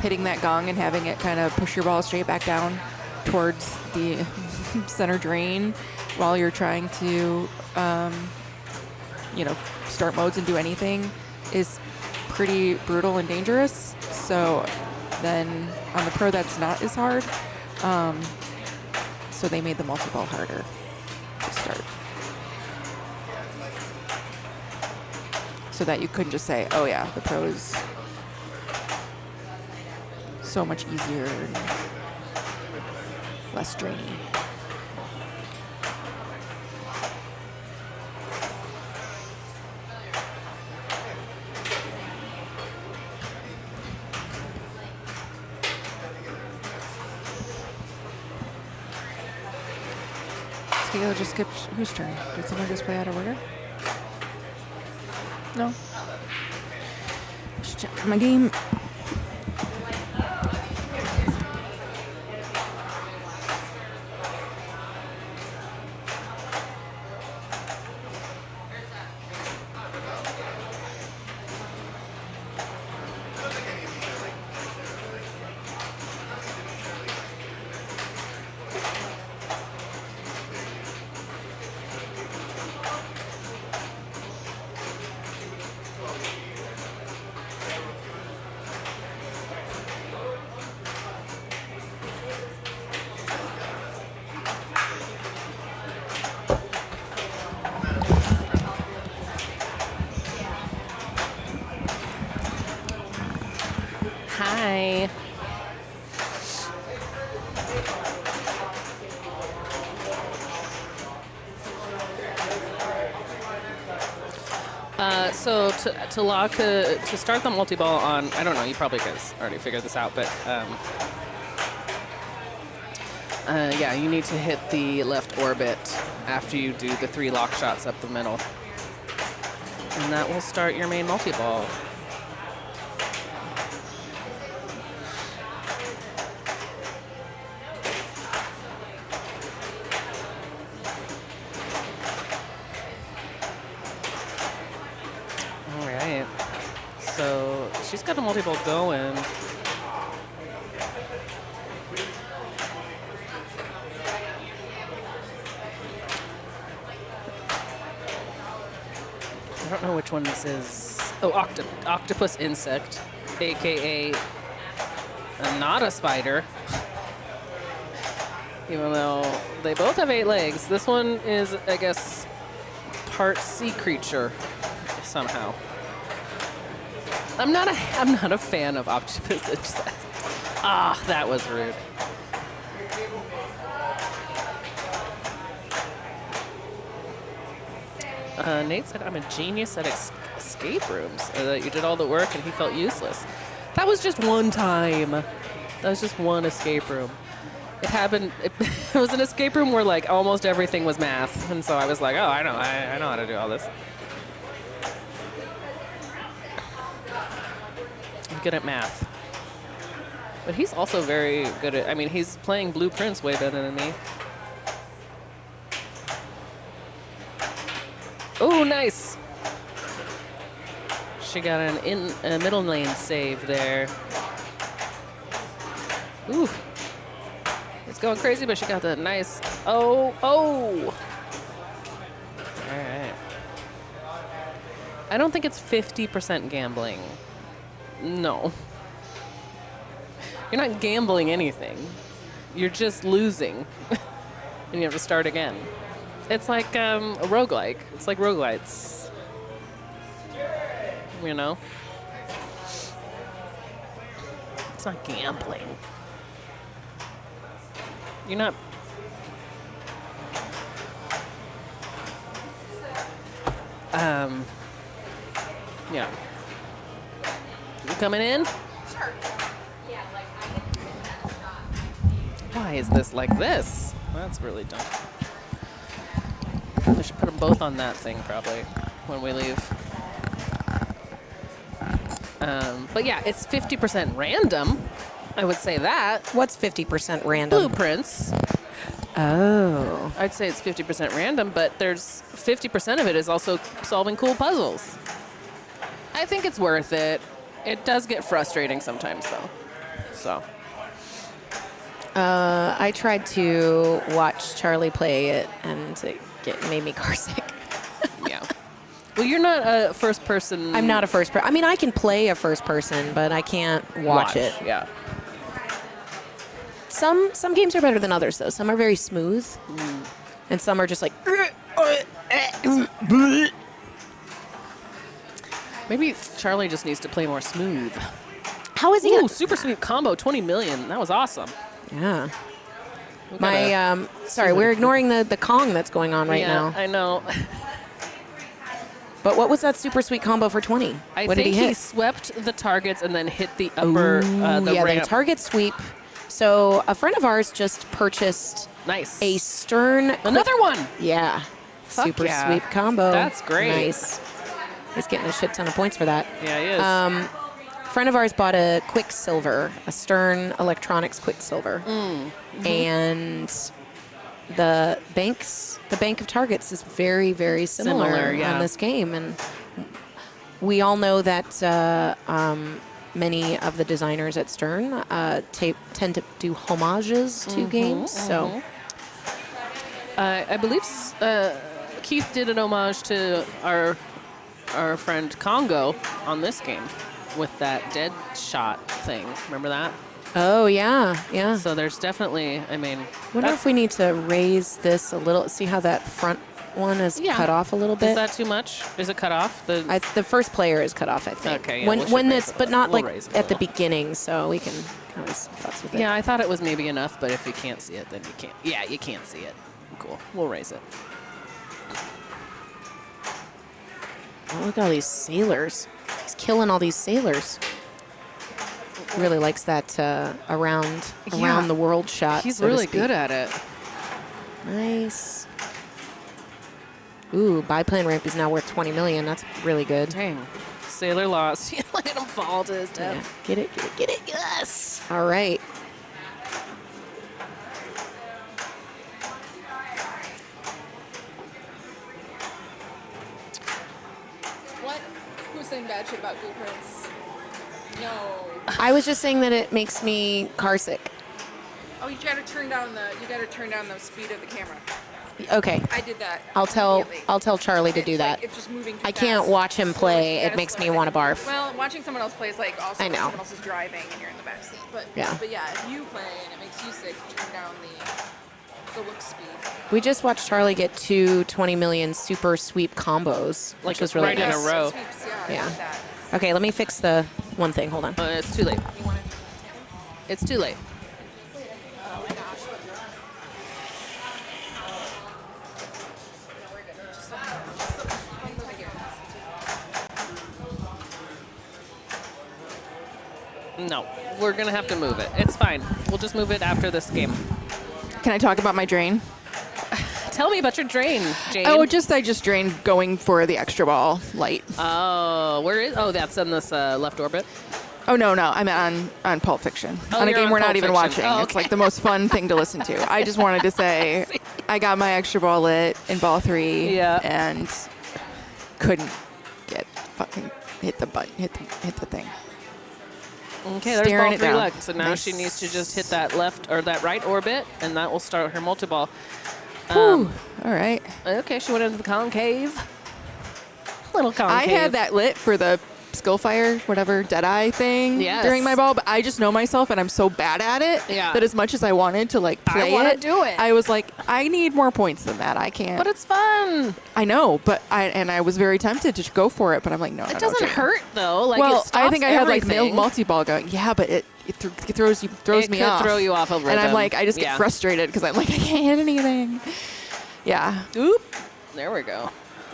Hitting that gong and having it kind of push your ball straight back down towards the center drain while you're trying to, start modes and do anything is pretty brutal and dangerous. So then on the pro, that's not as hard. So they made the multi-ball harder to start. So that you couldn't just say, oh yeah, the pro is so much easier and less drainy. Okay, I'll just skip. Whose turn? Did someone just play out of order? No. Just check my game. Hi. So to lock to start the multi-ball on, I don't know, you probably guys already figured this out, but yeah, you need to hit the left orbit after you do the 3 lock shots up the middle. And that will start your main multi-ball. So she's got a multi-ball going. I don't know which one this is. Oh, octopus insect, AKA not a spider. Even though they both have 8 legs. This one is, I guess, part sea creature somehow. I'm not a fan of octopus insect. Ah, that was rude. Nate said I'm a genius at escape rooms. That you did all the work and he felt useless. That was just one time. That was just one escape room. It happened. It was an escape room where like almost everything was math, and so I was like, oh, I know how to do all this. I'm good at math. But he's also very good at, I mean, he's playing Blueprints way better than me. Oh, nice. She got a middle lane save there. Ooh. It's going crazy, but she got the nice, oh. All right. I don't think it's 50% gambling. No. You're not gambling anything. You're just losing. And you have to start again. It's like a roguelike. It's like roguelites. You know? It's not gambling. You're not... Yeah. You coming in? Sure. Yeah, like I can do that shot. Why is this like this? That's really dumb. We should put them both on that thing probably when we leave. But yeah, it's 50% random. I would say that. What's 50% random? Blueprints. Oh. I'd say it's 50% random, but there's 50% of it is also solving cool puzzles. I think it's worth it. It does get frustrating sometimes, though. So. I tried to watch Charlie play it, and it made me car sick. Yeah. Well, you're not a first person. I'm not a first person. I mean, I can play a first person, but I can't watch it. Yeah. Some games are better than others, though. Some are very smooth, and some are just like. Maybe Charlie just needs to play more smooth. How is he? Ooh, super sweet combo, 20 million. That was awesome. Yeah. Sorry, we're ignoring the Kong that's going on right now. I know. But what was that super sweet combo for 20? I What think did he hit? he swept the targets and then hit the upper, the yeah, ramp. the target sweep So a friend of ours just purchased Nice. a Stern. Another one. Yeah. Fuck Super yeah. sweep combo. That's great. Nice. He's getting a shit ton of points for that. Yeah, he is. Friend of ours bought a Quicksilver, a Stern Electronics Quicksilver, and the bank of targets is very, very similar, yeah. on this game, and we all know that many of the designers at Stern tend to do homages to games, so. I believe Keith did an homage to our friend Congo on this game with that dead shot thing. Remember that? Oh yeah, yeah. So there's definitely, I mean, Wonder if we need to raise this a little. See how that front one is Yeah. cut off a little bit. is that too much? Is it cut off? The first player is cut off, I think. Okay, yeah, when we should when raise it's, it but a- not we'll like raise it a at the little. beginning, so we can always futz with it. Yeah, I thought it was maybe enough, but if you can't see it, then you can't. Yeah, you can't see it. Cool. We'll raise it. Oh, look at all these sailors. He's killing all these sailors. Really likes that around the world shot. He's so to really speak. good at it. Nice. Ooh, biplane ramp is now worth 20 million. That's really good. Dang. Sailor lost. Let him fall to his Yeah. death. Get it, get it, get it. Yes. All right. What? Who's saying bad shit about blueprints? No. I was just saying that it makes me car sick. Oh, you gotta turn down the speed of the camera. Okay. I did that. I'll tell immediately. Charlie to It's do like, that. it's just moving too I can't fast. watch him So, play. you It gotta makes slow me it want to down. barf. Well, watching someone else play is like also I know. someone else is driving and you're in the back seat. But Yeah. But yeah, if you play and it makes you sick, turn down the look speed. We just watched Charlie get two 20 million super sweep combos, Like which was really right in a nice. row. Sweeps, yeah. Yeah. I like that. Okay, let me fix the one thing. Hold on. It's too late. You wanna It's too late. Oh my gosh. No, we're good. Just move it here. No, we're gonna have to move it. It's fine. We'll just move it after this game. Can I talk about my drain? Tell me about your drain, Jane. Oh, I just drained going for the extra ball light. Oh, where is? Oh, that's in this left orbit. Oh no, I'm on Pulp Fiction. Oh, on a you're game on we're not Pulp even Fiction. watching. Oh, It's okay. like the most fun thing to listen to. I just wanted to say I got my extra ball lit in ball 3 Yeah. and couldn't get fucking hit the button, hit the thing. Okay, there's Staring ball it 3 down. left. So now she needs to just hit that left or that right orbit, and that will start her multi-ball. Whew. All right. Okay, she went into the concave. Little I concave. had that lit for the Skullfire, whatever, Deadeye thing Yes. during my ball, but I just know myself and I'm so bad at it Yeah. that as much as I wanted to like play wanna it, do it. I was like, I need more points than that. I can't. But it's fun. I know, but I was very tempted to go for it, but I'm like, no, It doesn't Jane. hurt though. Like Well, it stops I think I had like everything. multi-ball going. Yeah, but it throws It me could off. throw you off a And I'm rhythm. like, I just Yeah. get frustrated because I'm like, I can't hit anything. Yeah. Oop. There we go.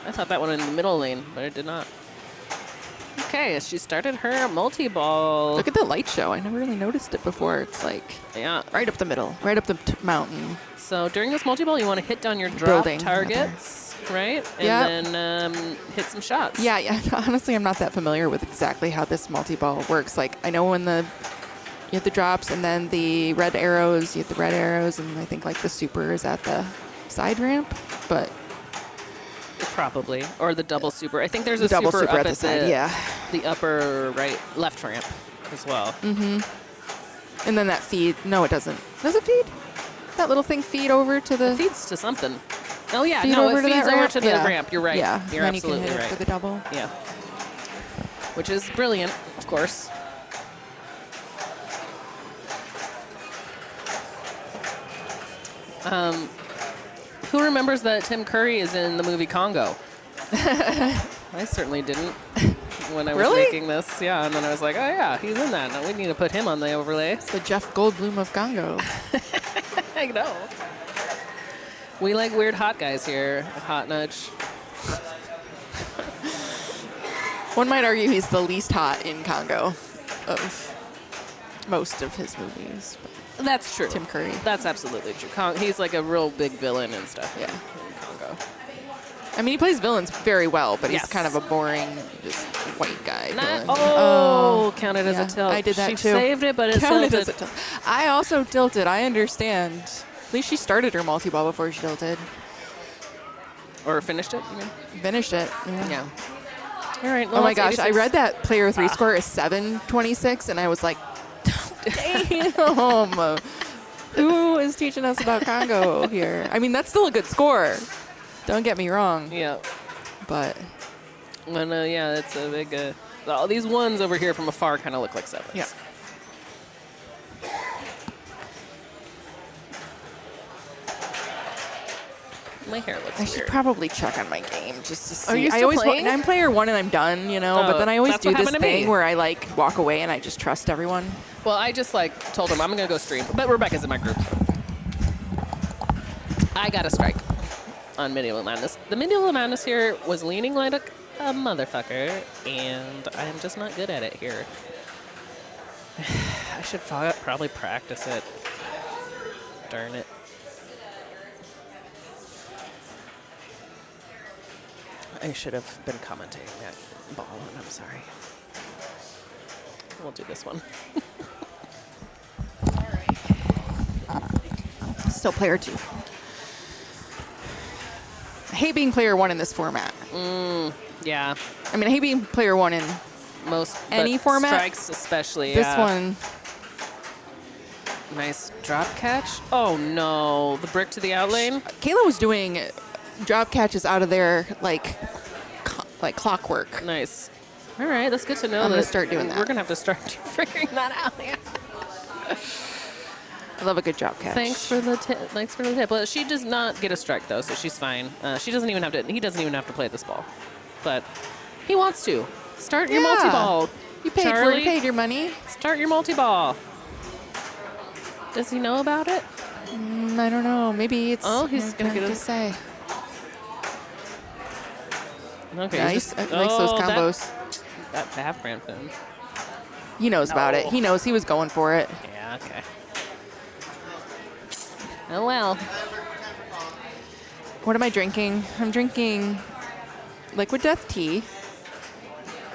I thought that one in the middle lane, but it did not. Okay, she started her multi-ball. Look at the light show. I never really noticed it before. It's like Yeah. right up the middle, right up the mountain. So during this multi-ball, you want to hit down your drop Building. targets, right? And Yep. then hit some shots. Yeah. Honestly, I'm not that familiar with exactly how this multi-ball works. Like, I know when you hit the drops and then the red arrows, you hit the red arrows, and I think like the super is at the side ramp, but Probably. Or the double super. I think there's a double super, super up at the side, yeah. the upper right, left ramp as well. And then that feed, no, it doesn't. Does it feed? That little thing feed over to the It feeds to something. Oh, yeah. feed No, over it to feeds that over ramp? to the Yeah. ramp. You're right. Yeah, You're then you can absolutely hit it right. for the double. Yeah. Which is brilliant, of course. Who remembers that Tim Curry is in the movie Congo? I certainly didn't when I was Really? making this. Yeah, and then I was like, oh yeah, he's in that. Now we need to put him on the overlay. The Jeff Goldblum of Congo. I know. We like weird hot guys here, Hot Nudge. One might argue he's the least hot in Congo of most of his movies. That's true. Tim Curry. That's absolutely true. He's like a real big villain and stuff. Yeah. In Congo. I mean, he plays villains very well, but Yes. he's kind of a boring, just white guy villain. Counted as yeah, a tilt. I did that she too. saved it, but it Counted tilted. as a tilt. I also tilted. I understand. At least she started her multi-ball before she tilted. Or finished it, you mean? Finished it. Yeah. Yeah. All right. Well, Oh my that's gosh, I 86. read that player 3 score is 726, and I was like, damn. Who is teaching us about Congo here? I mean, that's still a good score. Don't get me wrong. Yeah. But And, yeah, it's a big. All these ones over here from afar kind of look like sevens. yeah. My hair looks I should weird. probably check on my game just to see. Are you I still always playing? I'm player 1 and I'm done, you know. But Oh, then I always that's do what this happened to me. thing where I like walk away and I just trust everyone. Well, I just told him I'm gonna go stream, but Rebecca's in my group. I got a strike on Medieval Madness. The Medieval Madness here was leaning like a motherfucker, and I'm just not good at it here. I should probably practice it. Darn it. I should have been commentating that ball, and I'm sorry. We'll do this one. Still player 2. I hate being player 1 in this format. Yeah, I mean, I hate being player 1 in most Any but format? strikes especially. this yeah. one. Nice drop catch. Oh no, the brick to the out lane. Kayla was doing drop catches out of there like clockwork. Nice. All right, that's good to know. I'm gonna that start doing that. We're gonna have to start figuring that out. Yeah. I love a good drop catch. Thanks for the tip. Thanks for the tip. Well, she does not get a strike though, so she's fine. She doesn't even have to. He doesn't even have to play this ball, but he wants to. Start your Yeah. multi-ball. You paid Charlie, you paid your money. Start your multi-ball. Does he know about it? I don't know. Maybe it's. Oh, he's gonna get to a- say. Okay. Nice. I like those combos. That half grand pin. He knows about it. No. He knows he was going for it. Yeah. Okay. Oh well. What am I drinking? I'm drinking liquid death tea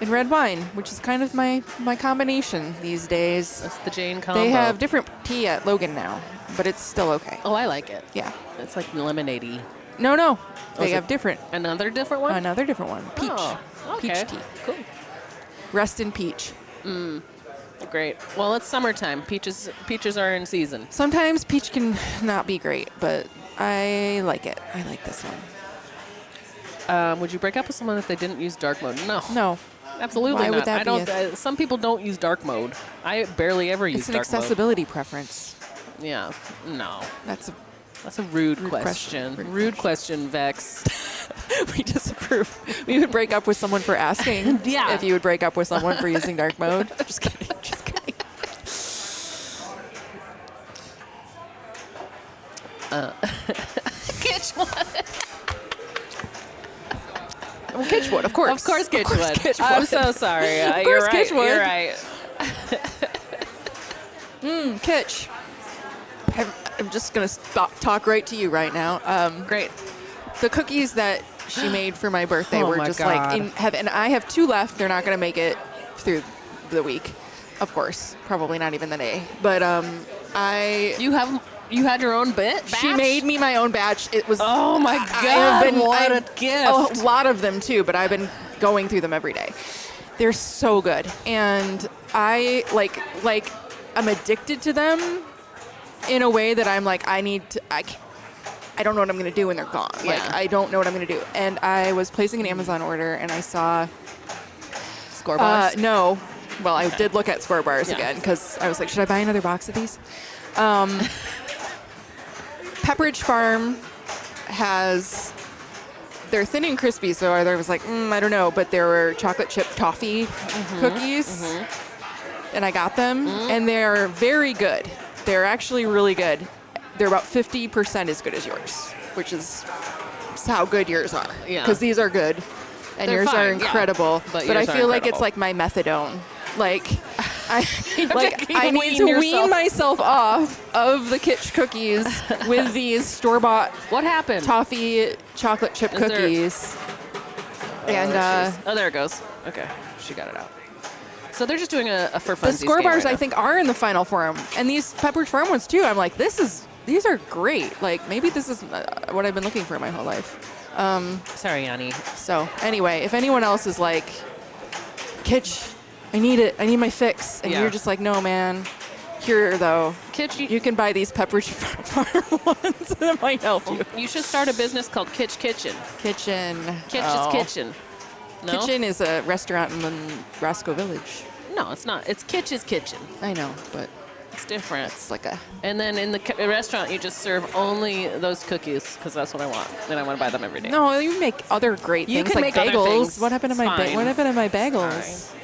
and red wine, which is kind of my combination these days. That's the Jane combo. They have different tea at Logan now, but it's still okay. Oh, I like it. Yeah. It's like lemonade-y. No. is They have it- different. Another different one? Another different one. Peach. Oh, okay. Peach tea. Cool. Rest in peach. Great. Well, it's summertime. Peaches are in season. Sometimes peach can not be great, but I like it. I like this one. Would you break up with someone if they didn't use dark mode? No. No. Absolutely Why not. would that I be don't. Some people don't use dark mode. I barely ever use It's an dark accessibility preference. mode. Yeah. No. That's That's a rude Rude question. question. Rude question, Vex. we disapprove. We would break up with someone for asking Yeah. if you would break up with someone for using dark mode. Just kidding. Just kidding. Kitch one. Well, Kitch would, of course. Of course, Kitch would. Kitch I'm would. so sorry. Of You're course right. Kitch would. You're right. Kitch. I'm just going to talk right to you right now. Great. The cookies that she made for my birthday Oh were my just God. like in heaven. And I have 2 left. They're not going to make it through the week. Of course. Probably not even the day. But You had your own bit? she batch? made me my own batch. It was Oh my I God! have been- what I've- a gift! a lot of them too, but I've been going through them every day. They're so good, and I like I'm addicted to them in a way that I'm like I don't know what I'm gonna do when they're gone. Like Yeah. I don't know what I'm gonna do. And I was placing an Amazon order, and I saw Score bars. no. Well, I did look at score bars Yeah. again because I was like, should I buy another box of these? Pepperidge Farm has, they're thin and crispy, so I was like, I don't know, but there were chocolate chip toffee cookies, and I got them, and they're very good. They're actually really good. They're about 50% as good as yours, which is how good yours are. Yeah. Because these are good, and They're yours fine, are yeah. incredible. But But I yours are feel like it's incredible. like my methadone. Like, I I need to wean myself off of the Kitsch cookies with these store-bought What happened? toffee chocolate chip Is there- cookies. And oh, there it goes. Okay, she got it out. So they're just doing a for the funsies score game bars, right I now. think, are in the final form, and these Pepperidge Farm ones too. I'm like, these are great. Like, maybe this is what I've been looking for my whole life. Sorry, Yanni. So anyway, if anyone else is like, Kitsch, I need it. I need my fix, and Yeah. you're just like, no, man. Here though, Kitsch, you can buy these Pepperidge Farm ones. That might help you. you should start a business called Kitsch Kitchen. Kitchen. Kitsch's Kitchen. No? Kitchen is a restaurant in Roscoe Village. No, it's not. It's Kitsch's Kitchen. I know, but It's different. it's like a. And then in the restaurant, you just serve only those cookies because that's what I want, and I want to buy them every day. No, you make other great You things can like make other bagels. things. What happened to It's my fine. what happened to my bagels?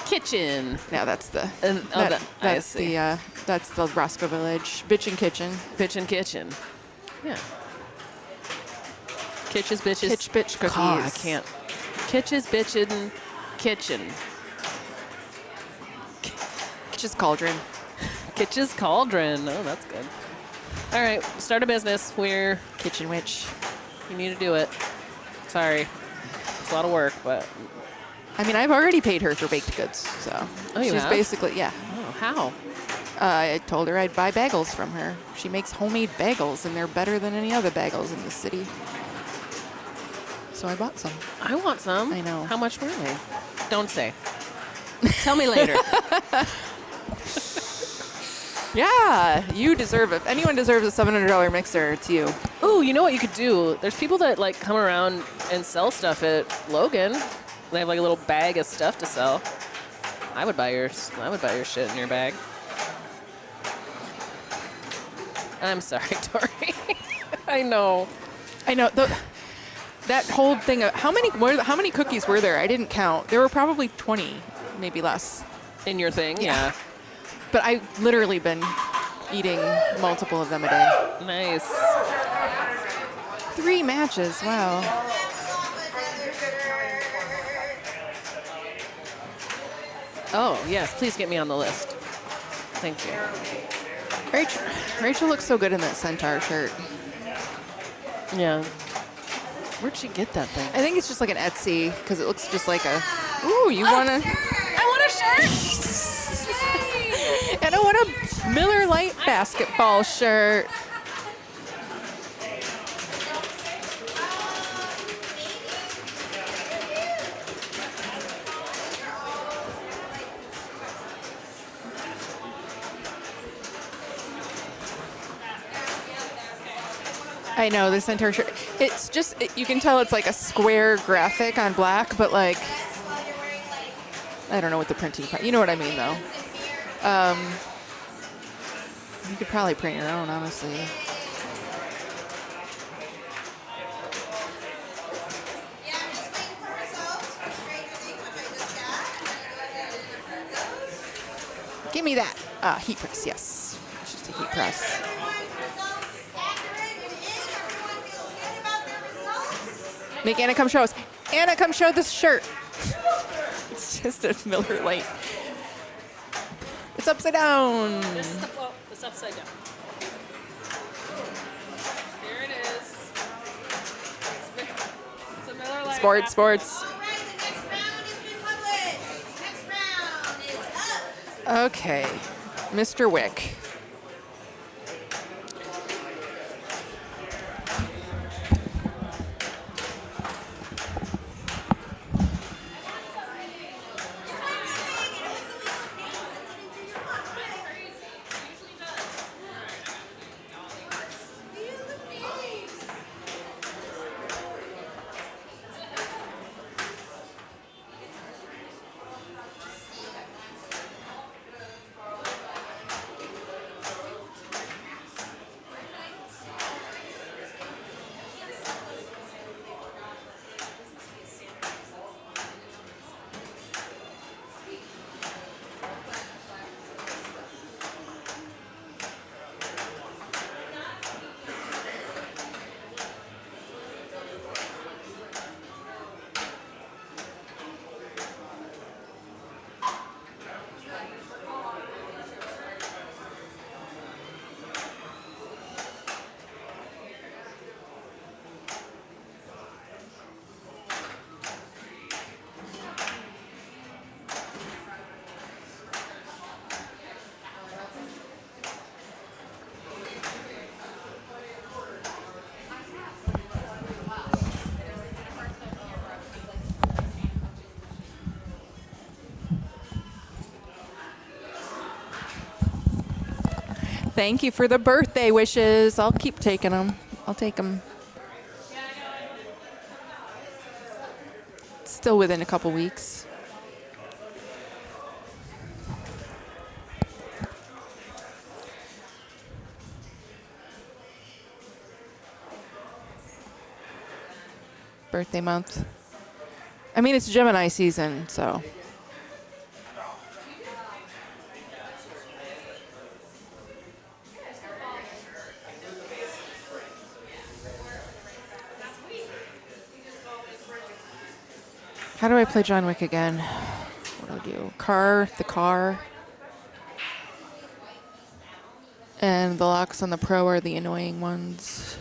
Kitchen. Yeah, that's the. I that's see. the. That's the Roscoe Village Bitchin' Kitchen. Bitchin' Kitchen. Yeah. Kitsch's bitches. Kitsch bitch cookies. God, I can't. Kitsch's bitchin' kitchen. Kitsch's cauldron. Kitsch's cauldron. Oh, that's good. All right, start a business. Kitchen witch. You need to do it. Sorry. It's a lot of work, but. I mean, I've already paid her for baked goods, so Oh, you she's have? basically Oh, how? I told her I'd buy bagels from her. She makes homemade bagels, and they're better than any other bagels in the city. So I bought some. I want some. I know. How much were they? Don't say. Tell me later. Yeah, you deserve it. If anyone deserves a $700 mixer, it's you. Ooh, you know what you could do? There's people that like come around and sell stuff at Logan. They have like a little bag of stuff to sell. I would buy your shit in your bag. I'm sorry, Tori. I know. I know. That whole thing of how many cookies were there? I didn't count. There were probably 20, maybe less. In your thing, yeah. But I've literally been eating multiple of them a day. Nice. 3 matches. Wow. Oh, yes, please get me on the list. Thank you. Rachel looks so good in that Centaur shirt. Yeah. Where'd she get that thing? I think it's just like an Etsy because it looks just like a. Ooh, you wanna? I want a shirt! And I want a Miller Lite basketball shirt. I know, the Centaur shirt. It's just, you can tell it's like a square graphic on black, but like, I don't know what the printing, you know what I mean though. You could probably print your own, honestly. Give me that. Heat press, yes. It's just a heat press. Make Anna come show us. Anna, come show this shirt. It's just a Miller Lite. It's upside down. This is it's upside down. Here it is. It's a Miller Lite. Sports. All right, the next round has been published. Next round is up. Okay, Mr. Wick. Thank you for the birthday wishes. I'll keep taking them. I'll take them. Still within a couple weeks. Birthday month. I mean, it's Gemini season, so. How do I play John Wick again? What do I do? The car. And the locks on the Pro are the annoying ones.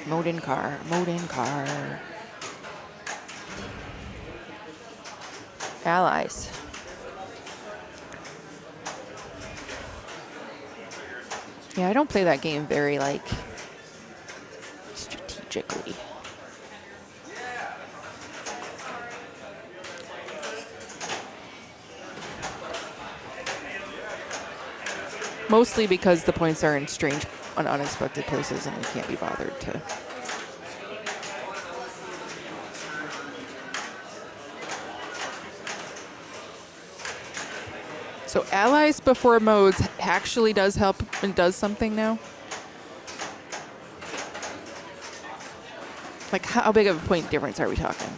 Mode in car, mode in car. Allies. Yeah, I don't play that game very, like, strategically. Mostly because the points are in strange and unexpected places and we can't be bothered to. So allies before modes actually does help and does something now? Like how big of a point difference are we talking?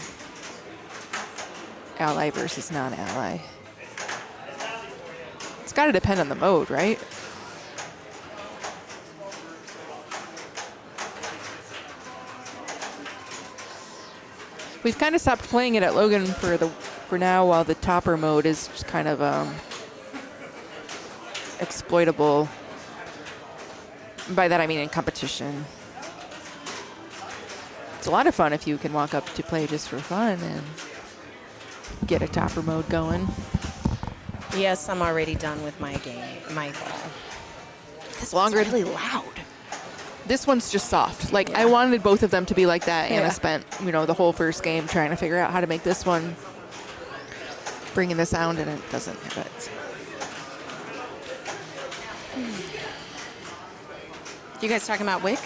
Ally versus non-ally. It's got to depend on the mode, right? We've kind of stopped playing it at Logan for now, while the topper mode is just kind of exploitable. By that I mean in competition. It's a lot of fun if you can walk up to play just for fun and get a topper mode going. Yes, I'm already done with my game, my ball. It's longer. It's really loud. This one's just soft. Like, Yeah. I wanted both of them to be like that. Anna Yeah. spent, the whole first game trying to figure out how to make this one bring in the sound, and it doesn't have it. You guys talking about Wick?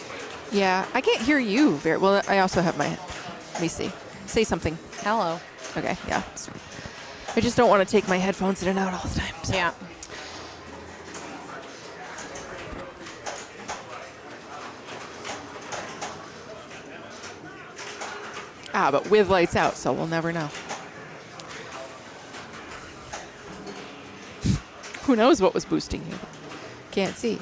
Yeah, I can't hear you very well. I also have my, let me see. Say something. Hello. Okay, yeah. I just don't want to take my headphones in and out all the time. So. Yeah. But with lights out, so we'll never know. Who knows what was boosting you? Can't see.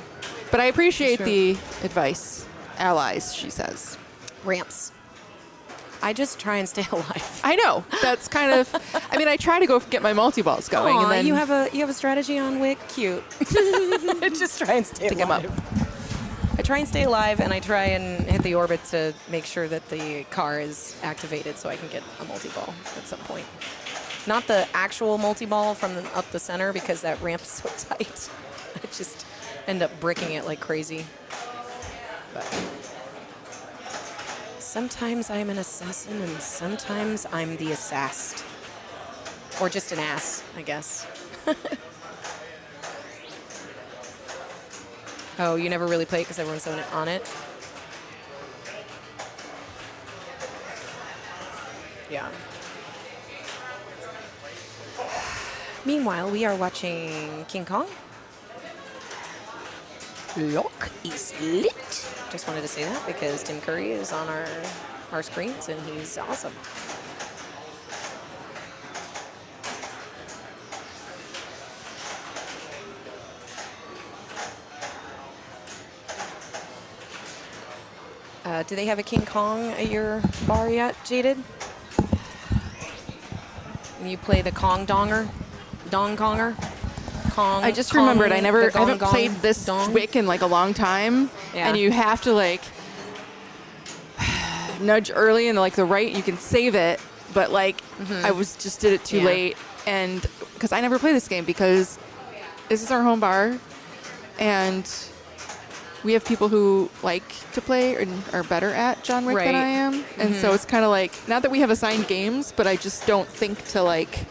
But I appreciate the advice. Allies, she says. Ramps. I just try and stay alive. I know. That's kind of. I mean, I try to go get my multi-balls going, Aw, and then you have a strategy on Wick? Cute. Just try and stay pick 'em up. I try and stay alive, and I try and hit the orbit to make sure that the car is activated so I can get a multi-ball at some point. Not the actual multi-ball from up the center, because that ramp's so tight. I just end up bricking it like crazy. But sometimes I'm an assassin, and sometimes I'm the assassed. Or just an ass, I guess. Oh, you never really play it because everyone's on it? Yeah. Meanwhile, we are watching King Kong. Lock is lit. Just wanted to say that because Tim Curry is on our screens and he's awesome. Do they have a King Kong at your bar yet, Jaded? You play the Kong Donger? Dong Konger? Kong. I just Kong, remembered I the haven't gong played gong this dong? Wick in like a long time, Yeah. and you have to like nudge early and like the right. You can save it, but like I did it too Yeah. late, and because I never play this game because this is our home bar, and we have people who like to play and are better at John Wick than Right. I am, and so it's kind of like not that we have assigned games, but I just don't think to like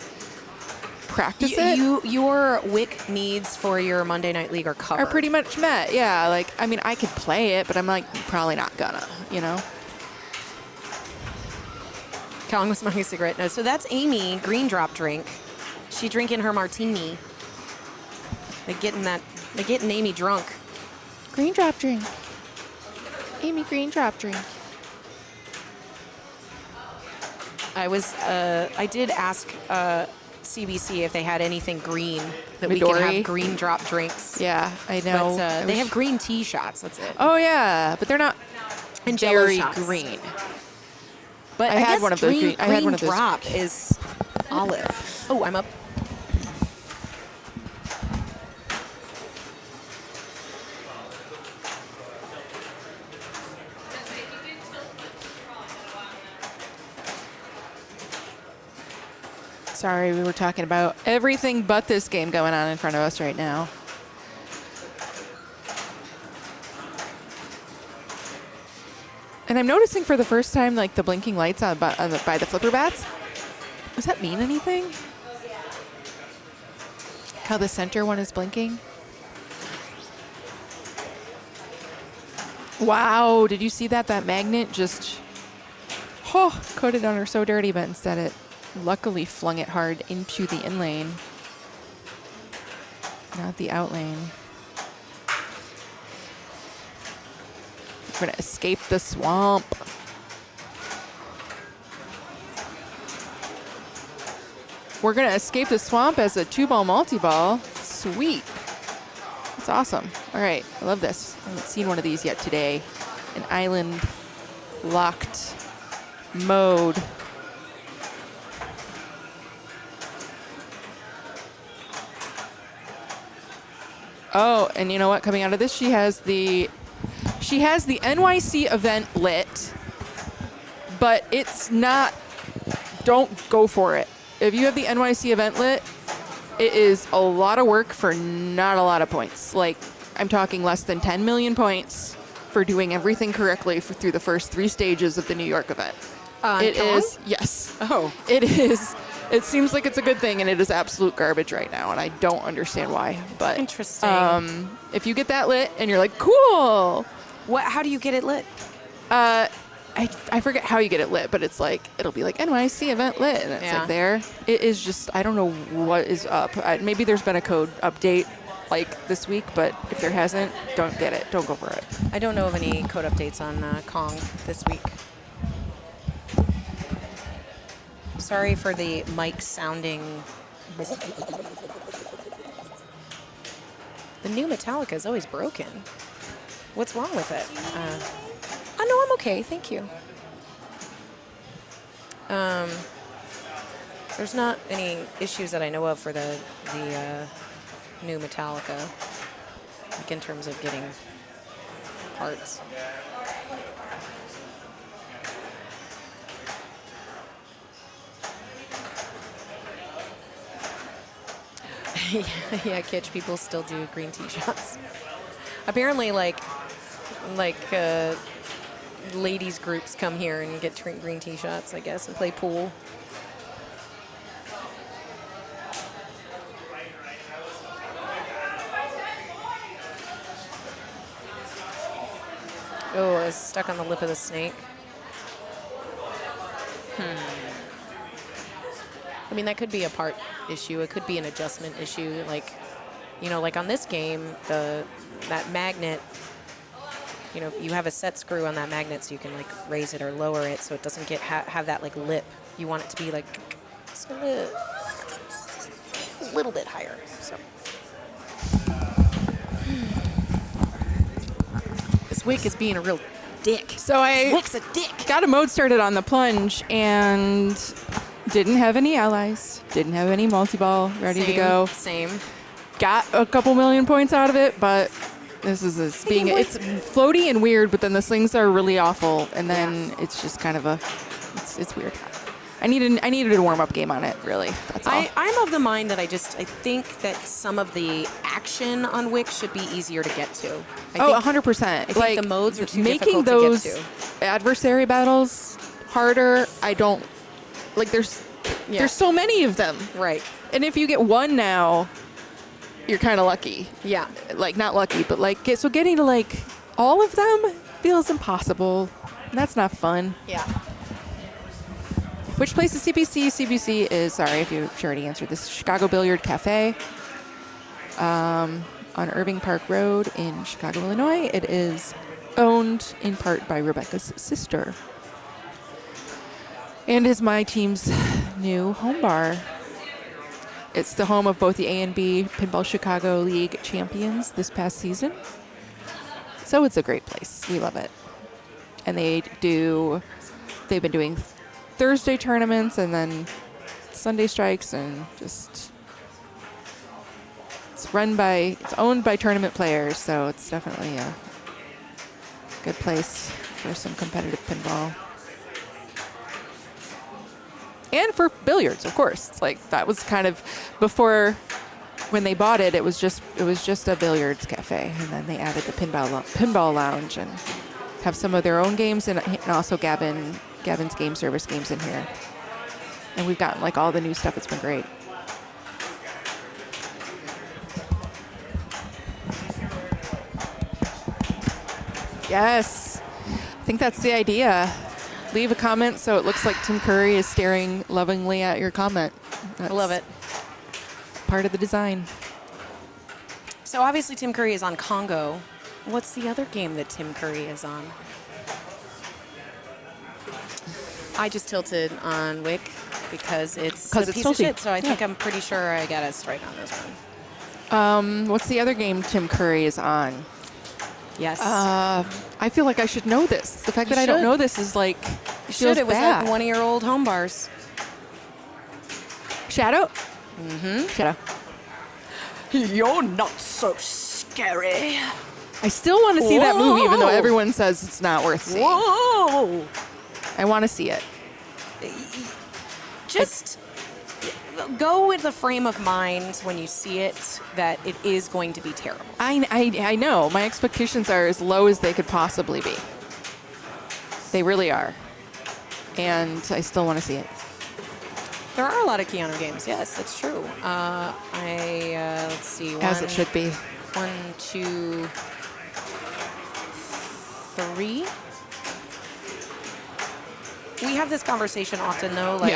practice it. Your Wick needs for your Monday Night League are covered. Are pretty much met, yeah. Like, I mean, I could play it, but I'm like probably not gonna, you know. Kong was smoking a cigarette. No, so that's Amy, green drop drink. She drinking her martini. They're getting Amy drunk. Green drop drink. Amy, green drop drink. I did ask CBC if they had anything green that we can Midori? have green drop drinks. Yeah, I know. But I they wish- have green tea shots. That's it. Oh yeah, but they're not And Jell-O very shots. green. But I I had guess one of those green, green- I had one of those- drop is olive. Oh, I'm up. Sorry, we were talking about everything but this game going on in front of us right now. And I'm noticing for the first time, like the blinking lights by the flipper bats. Does that mean anything? How the center one is blinking? Wow, did you see that? That magnet just coated on her so dirty, but instead it luckily flung it hard into the in lane, not the out lane. We're gonna escape the swamp. We're gonna escape the swamp as a 2-ball multi-ball. Sweet. That's awesome. All right, I love this. I haven't seen one of these yet today. An island locked mode. Oh, and you know what? Coming out of this, she has the NYC event lit, but it's not. Don't go for it. If you have the NYC event lit, it is a lot of work for not a lot of points. Like, I'm talking less than 10 million points for doing everything correctly through the first 3 stages of the New York event. It Kong? is, yes. Oh. It is. It seems like it's a good thing, and it is absolute garbage right now, and I don't understand why. But Interesting. if you get that lit and you're like, cool. How do you get it lit? I forget how you get it lit, but it's like, it'll be like NYC event lit, and it's Yeah. like there. It is just, I don't know what is up. Maybe there's been a code update like this week, but if there hasn't, don't get it. Don't go for it. I don't know of any code updates on Kong this week. Sorry for the mic sounding. The new Metallica is always broken. What's wrong with it? Oh, no, I'm okay. Thank you. There's not any issues that I know of for the new Metallica, like in terms of getting parts. Yeah, Kitsch, people still do green tea shots. Apparently, like ladies groups come here and get green tea shots, I guess, and play pool. Oh, I was stuck on the lip of the snake. I mean, that could be a part issue. It could be an adjustment issue. Like, you know, like on this game, that magnet, you know, you have a set screw on that magnet so you can like raise it or lower it so it doesn't get have that like lip. You want it to be like just a little bit higher. So this Wick is being a real dick. So I Wick's a dick. got a mode started on the plunge and didn't have any allies, didn't have any multi-ball ready to go. Same. Got a couple million points out of it, but this is it's floaty and weird, but then the slings are really awful, and then it's just kind of it's weird. I needed a warm-up game on it, really. That's all. I'm of the mind that I think that some of the action on Wick should be easier to get to. Oh, 100%. I think the modes are too making difficult those to get to. adversary battles harder. I don't like. There's so many of them, Right. and if you get one now, you're kind of lucky. Yeah. Like not lucky, but like so getting to like all of them feels impossible. That's not fun. Yeah. Which place is CBC? CBC is, sorry if you already answered this, Chicago Billiard Cafe on Irving Park Road in Chicago, Illinois. It is owned in part by Rebecca's sister and is my team's new home bar. It's the home of both the A and B Pinball Chicago League champions this past season. So it's a great place. We love it. And they've been doing Thursday tournaments and then Sunday strikes, and just it's owned by tournament players, so it's definitely a good place for some competitive pinball. And for billiards, of course. It's like that was kind of before when they bought it, it was just a billiards cafe, and then they added the pinball lounge and have some of their own games and also Gavin's game service games in here. And we've gotten like all the new stuff. It's been great. Yes. I think that's the idea. Leave a comment so it looks like Tim Curry is staring lovingly at your comment. I love it. Part of the design. So obviously Tim Curry is on Congo. What's the other game that Tim Curry is on? I just tilted on Wick because it's a piece of shit, so I think I'm pretty sure I got a strike on this one. What's the other game Tim Curry is on? Yes. I feel like I should know this. The fact that I don't know this is like feels It was bad. at one of your old home bars. Shadow? Mm-hmm. Shadow. You're not so scary. I still want to see that movie, even though everyone says it's not worth seeing. Whoa! I want to see it. Just go with the frame of mind when you see it that it is going to be terrible. I know. My expectations are as low as they could possibly be. They really are. And I still want to see it. There are a lot of Keanu games. Yes, that's true. Let's see. As it should be. 1, 2, 3. We have this conversation often, though, like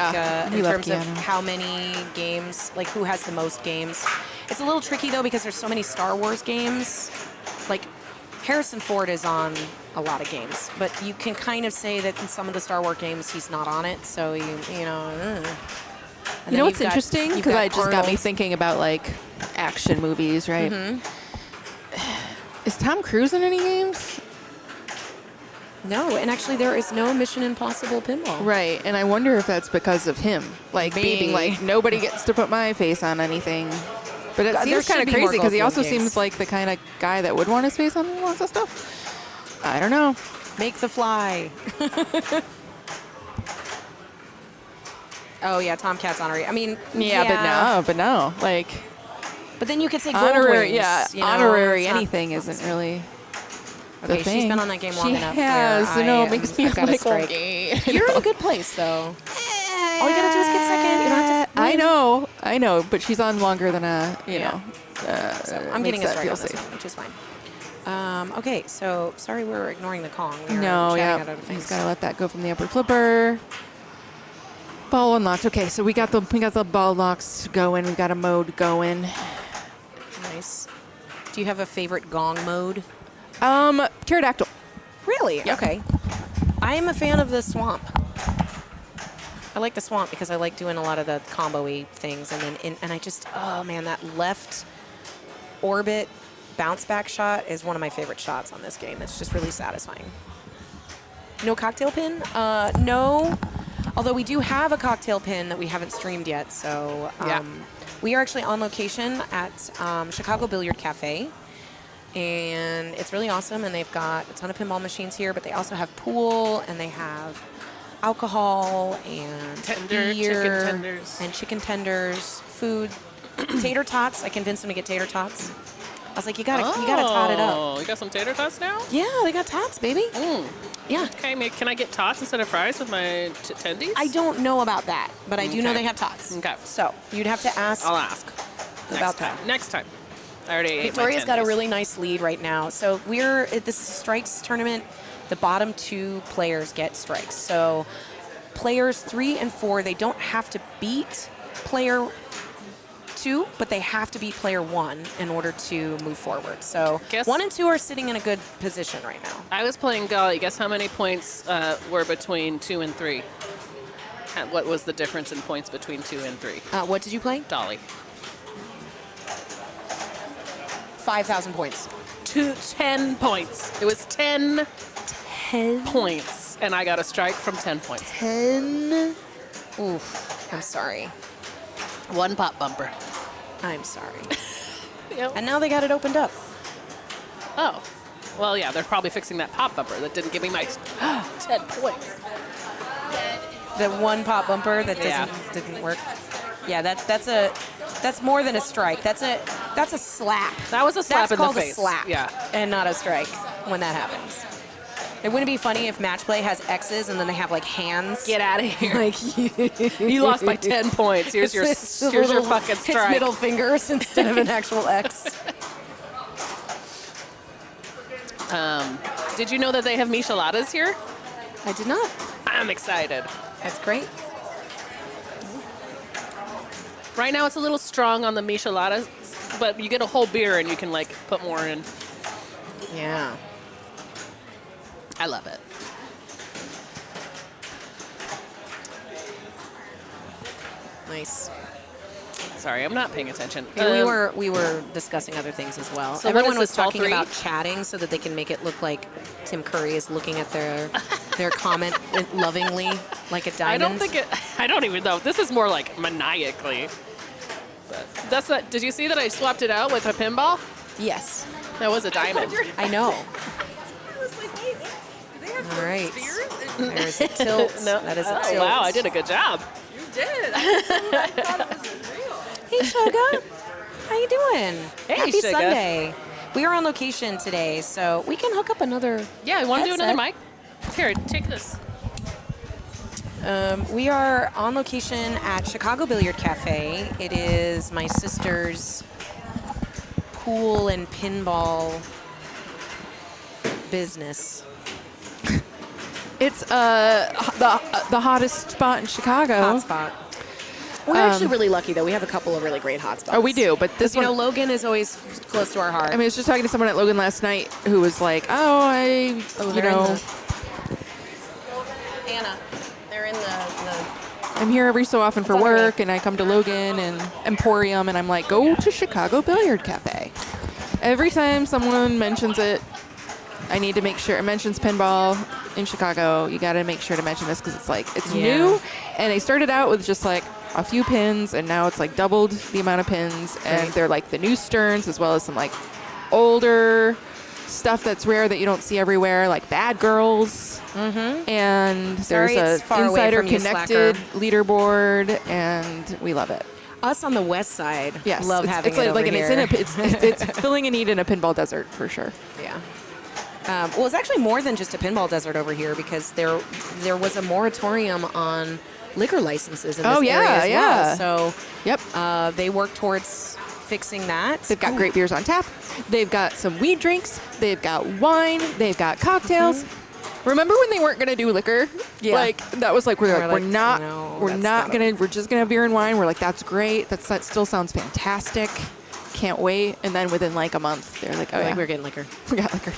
in terms of how many games, like who has the most games. It's a little tricky, though, because there's so many Star Wars games. Like, Harrison Ford is on a lot of games, but you can kind of say that in some of the Star Wars games, he's not on it, so you know. You know what's interesting? Because it just got me thinking about, like, action movies, right? Mm-hmm. Is Tom Cruise in any games? No, and actually there is no Mission Impossible pinball. Right, and I wonder if that's because of him, like being like, nobody gets to put my face on anything. But it seems kind of crazy because he also seems like the kind of guy that would want his face on lots of stuff. I don't know. Make the Fly. Oh yeah, Tomcat's honorary. I mean, but no, like. But then you could say Gold honorary, Wings, honorary anything isn't really. Okay, she's been on that game long enough. She has. It makes me like, okay. You're in a good place, though. All you gotta do is get second. You don't have to win. I know, but she's on longer than you know. So I'm getting a strike on this one, which is fine. Okay, so sorry we're ignoring the Kong. He's got to let that go from the upper flipper. Ball unlocked. Okay, so we got the ball locks going. We got a mode going. Nice. Do you have a favorite gong mode? Pterodactyl. Really? Yeah. Okay. I am a fan of the swamp. I like the swamp because I like doing a lot of the combo-y things, and then and I just that left orbit bounce back shot is one of my favorite shots on this game. It's just really satisfying. No cocktail pin? No. Although we do have a cocktail pin that we haven't streamed yet, so we are actually on location at Chicago Billiard Cafe. And it's really awesome, and they've got a ton of pinball machines here, but they also have pool, and they have alcohol and Tender, beer chicken tenders. and chicken tenders, food, tater tots. I convinced them to get tater tots. I was like, you gotta tot it up. Oh, you got some tater tots now? Yeah, they got tots, baby. Mm. Yeah. Okay, can I get tots instead of fries with my tendies? I don't know about that, but I do know Okay. they have tots. Okay. So you'd have to ask. I'll ask. About that. Next time. I already ate my Victoria's got a tendies. really nice lead right now. So this is a strikes tournament. The bottom 2 players get strikes. So players 3 and 4, they don't have to beat player 2, but they have to beat player 1 in order to move forward. So Guess- 1 and 2 are sitting in a good position right now. I was playing Golly. Guess how many points were between 2 and 3? What was the difference in points between 2 and 3? What did you play? Dolly. 5,000 points. 10 points. It was 10 points, and I got a strike from 10 points. 10. Oof. I'm sorry. 1 pop bumper. I'm sorry. Yep. And now they got it opened up. Oh. Well, yeah, they're probably fixing that pop bumper that didn't give me my 10 points. The 1 pop bumper that Yeah. didn't work. Yeah, that's more than a strike. That's a slap. That was a slap That's in the called face. a slap. Yeah. And not a strike when that happens. It wouldn't be funny if match play has X's and then they have like hands. Get out of here. Like You lost by 10 points. Here's your fucking It's strike. middle fingers instead of an actual X. Did you know that they have micheladas here? I did not. I'm excited. That's great. Right now it's a little strong on the micheladas, but you get a whole beer and you can like put more in. Yeah. I love it. Nice. Sorry, I'm not paying attention. We were discussing other things as well. So what Everyone is was this, all talking three? about chatting so that they can make it look like Tim Curry is looking at their comment lovingly like a diamond. I don't even know. This is more like maniacally. But that's not. Did you see that I swapped it out with a pinball? Yes, That was a diamond. I know. All right. There's a tilt. No. That is a Oh, tilt. wow, I did a good job. Hey, Suga. How you doing? Hey, Happy Suga. Sunday. We are on location today, so we can hook up another. Yeah, you want to do another headset. mic? Here, take this. We are on location at Chicago Billiard Cafe. It is my sister's pool and pinball business. It's the hottest spot in Chicago. Hotspot. We're actually really lucky, though. We have a couple of really great hotspots. Oh, we do, but this You one. know, Logan is always close to our heart. I mean, I was just talking to someone at Logan last night who was like, you they're in know, Anna, they're in the I'm here every so often for It's on the way. work, and I come to Logan and Emporium, and I'm like, go to Chicago Billiard Cafe. Every time someone mentions it, I need to make sure it mentions pinball in Chicago. You got to make sure to mention this because it's like it's Yeah. new, and they started out with just like a few pins, and now it's like doubled the amount of pins, and Right. they're like the new Stearns as well as some like older stuff that's rare that you don't see everywhere, like Bad Girls. Mm-hmm. And Sorry, there's it's a far away Insider from you, Connected slacker. leaderboard, and we love it. us on the west side. Yes, love having it's it over like and here. it's filling a need in a pinball desert for sure. Yeah. Well, it's actually more than just a pinball desert over here because there was a moratorium on liquor licenses in this Oh, yeah, area as yeah. well. So Yep. they work towards fixing that. They've got great beers on tap. They've got some weed drinks. They've got wine. They've got cocktails. Remember when they weren't going to do liquor? Yeah. Like that was like we're like, not no, we're that's not not going to we're just going to have beer and wine. We're like that still sounds fantastic. Can't wait. And then within like a month they're like, oh Like yeah, we're getting liquor. we got liquor.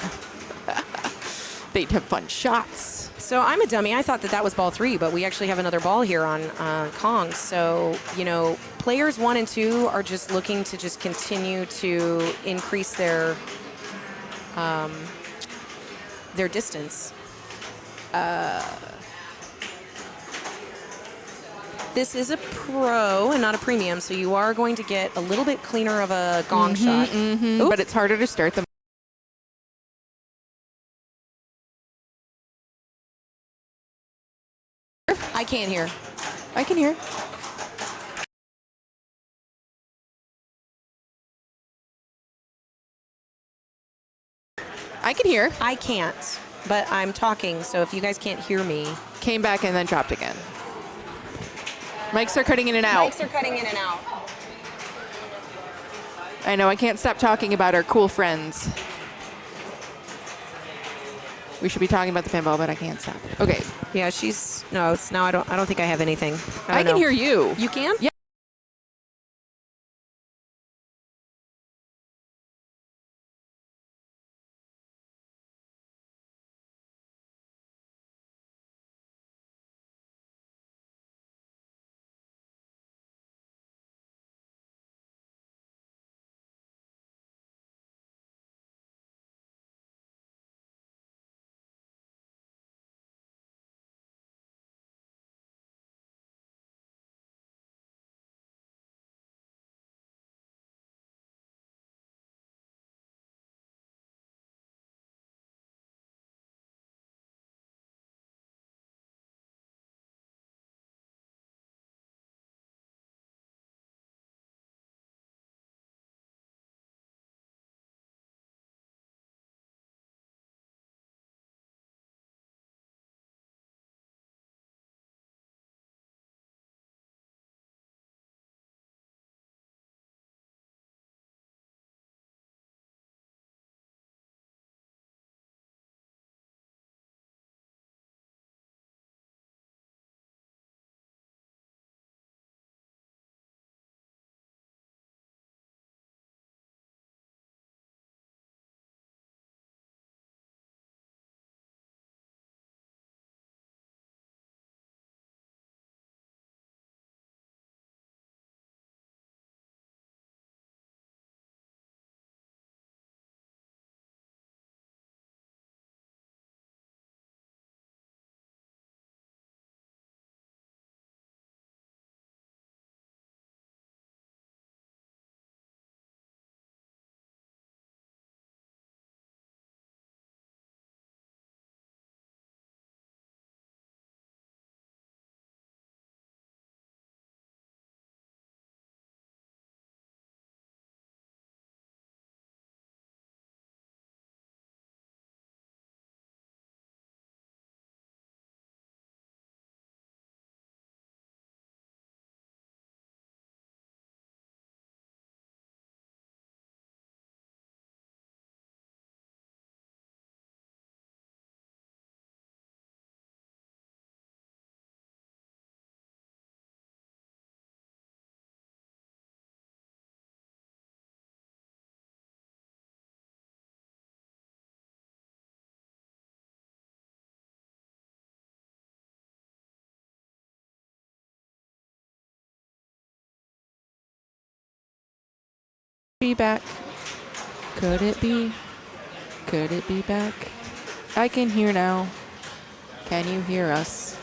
They'd have fun shots. So I'm a dummy. I thought that was ball 3, but we actually have another ball here on Kong. So, you know, players 1 and 2 are just looking to just continue to increase their distance. This is a pro and not a premium, so you are going to get a little bit cleaner of a gong shot. Oop. But it's harder to start them. can't hear. I can hear. I can hear. I can't, but I'm talking, so if you guys can't hear me. Came back and then dropped again. Mics are cutting in and out. Mics are cutting in and out. I know, I can't stop talking about our cool friends. We should be talking about the pinball, but I can't stop. Okay. Yeah, she's no. It's now. I don't think I have anything. I don't can know. hear you. You can? Yeah. Be back. Could it be? Could it be back? I can hear now. Can you hear us?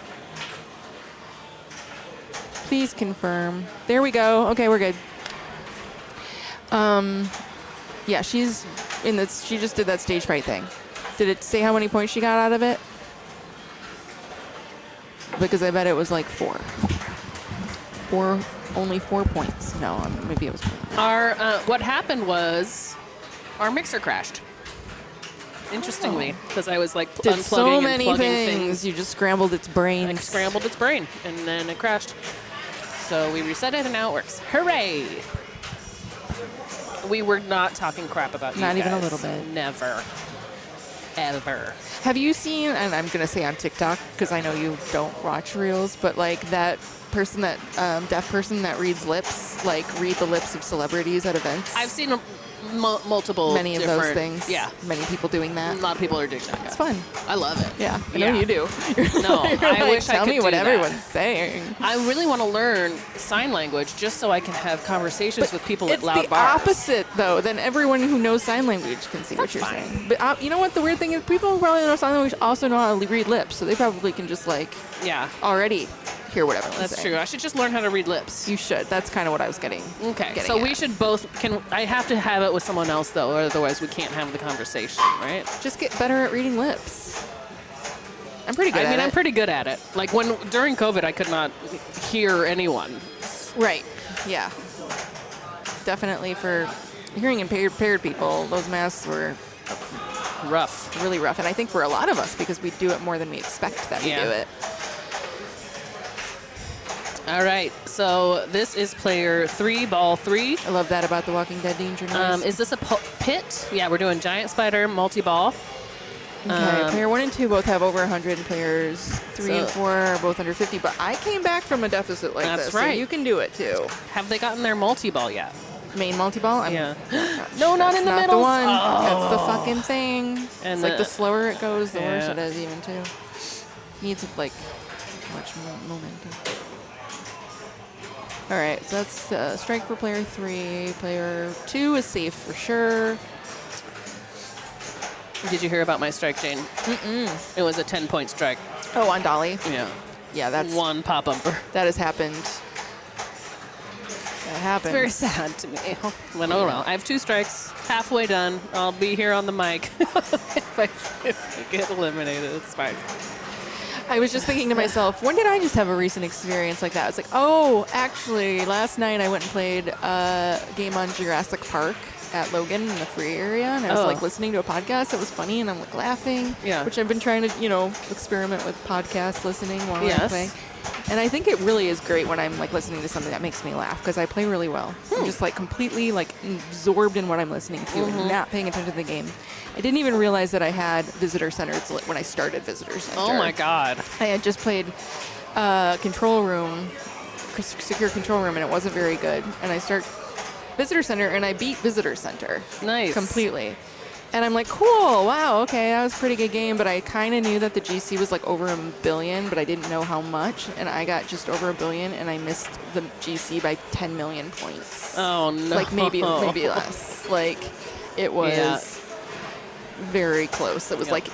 Please confirm. There we go. Okay, we're good. Yeah, she's in this. She just did that stage fright thing. Did it say how many points she got out of it? Because I bet it was like 4. Only 4 points. No, maybe it was more. Our what happened was our mixer crashed. Interestingly, because I was like Did unplugging so and many plugging things. You just scrambled its brain. I scrambled its brain, and then it crashed. So we reset it, and now it works. Hooray! We were not talking crap about you Not even a guys. little bit. Never. Ever. Have you seen, and I'm going to say on TikTok, because I know you don't watch Reels, but like that person, that deaf person that reads lips, like read the lips of celebrities at events? I've seen multiple many of those different- things. Yeah. Many people doing that. A lot of people are doing that. It's fun. I love it. Yeah, I know Yeah. you do. No, You're I like, wish I tell could me do what that. everyone's saying. I really want to learn sign language just so I can have conversations with people at It's loud the bars. opposite, though. Then everyone who knows sign language can see what That's you're fine. saying. But you know what? The weird thing is, people who probably know sign language also know how to read lips, so they probably can just like Yeah, already hear what everyone's that's saying. true. I should just learn how to read lips. You should. That's kind of what I was getting. Okay, getting so we at. should both. I have to have it with someone else though, or otherwise we can't have the conversation, right? Just get better at reading lips. I'm pretty good I mean, at I'm it. pretty good at it. Like during COVID, I could not hear anyone. Right. Yeah. Definitely for hearing impaired people, those masks were Rough. really rough. And I think for a lot of us, because we do it more than we expect that we Yeah. do it. All right. So this is player 3, ball 3. I love that about the Walking Dead danger noise. Is this a pit? Yeah, we're doing giant spider multi-ball. Okay, player 1 and 2 both have over 100, and players 3 and So- 4 are both under 50. But I came back from a deficit like That's this, right. so you can do it too. Have they gotten their multi-ball yet? Main multi-ball? Yeah. No, not That's in the not middle. the one. That's the fucking thing. And It's like the- the slower it goes, the worse Yeah. it is even too. Needs like much more momentum. All right, so that's strike for player 3. Player 2 is safe for sure. Did you hear about my strike, Jane? It was a 10-point strike. Oh, on Dolly. Yeah. Yeah, that's One pop bumper. that has happened. That happened. Very sad to me. Well, oh well. I have 2 strikes. Halfway done. I'll be here on the mic. if I get eliminated, it's fine. I was just thinking to myself, when did I just have a recent experience like that? It's like, oh, actually, last night I went and played a game on Jurassic Park at Logan in the free area, and I was like listening to a podcast. It was funny, and I'm like laughing. Yeah. Which I've been trying to, experiment with podcast listening while I Yes. play. And I think it really is great when I'm like listening to something that makes me laugh, because I play really well. I'm just like completely like absorbed in what I'm listening to and not paying attention to the game. I didn't even realize that I had Visitor Center when I started Visitor Center. Oh my God. I had just played Control Room, Secure Control Room, and it wasn't very good. And I start Visitor Center, and I beat Visitor Center. Nice. Completely. And I'm like, cool, wow, okay, that was a pretty good game, but I kind of knew that the GC was like over 1 billion, but I didn't know how much, and I got just over 1 billion, and I missed the GC by 10 million points. Oh no. Like maybe less. Like it was Yeah. very close. It was like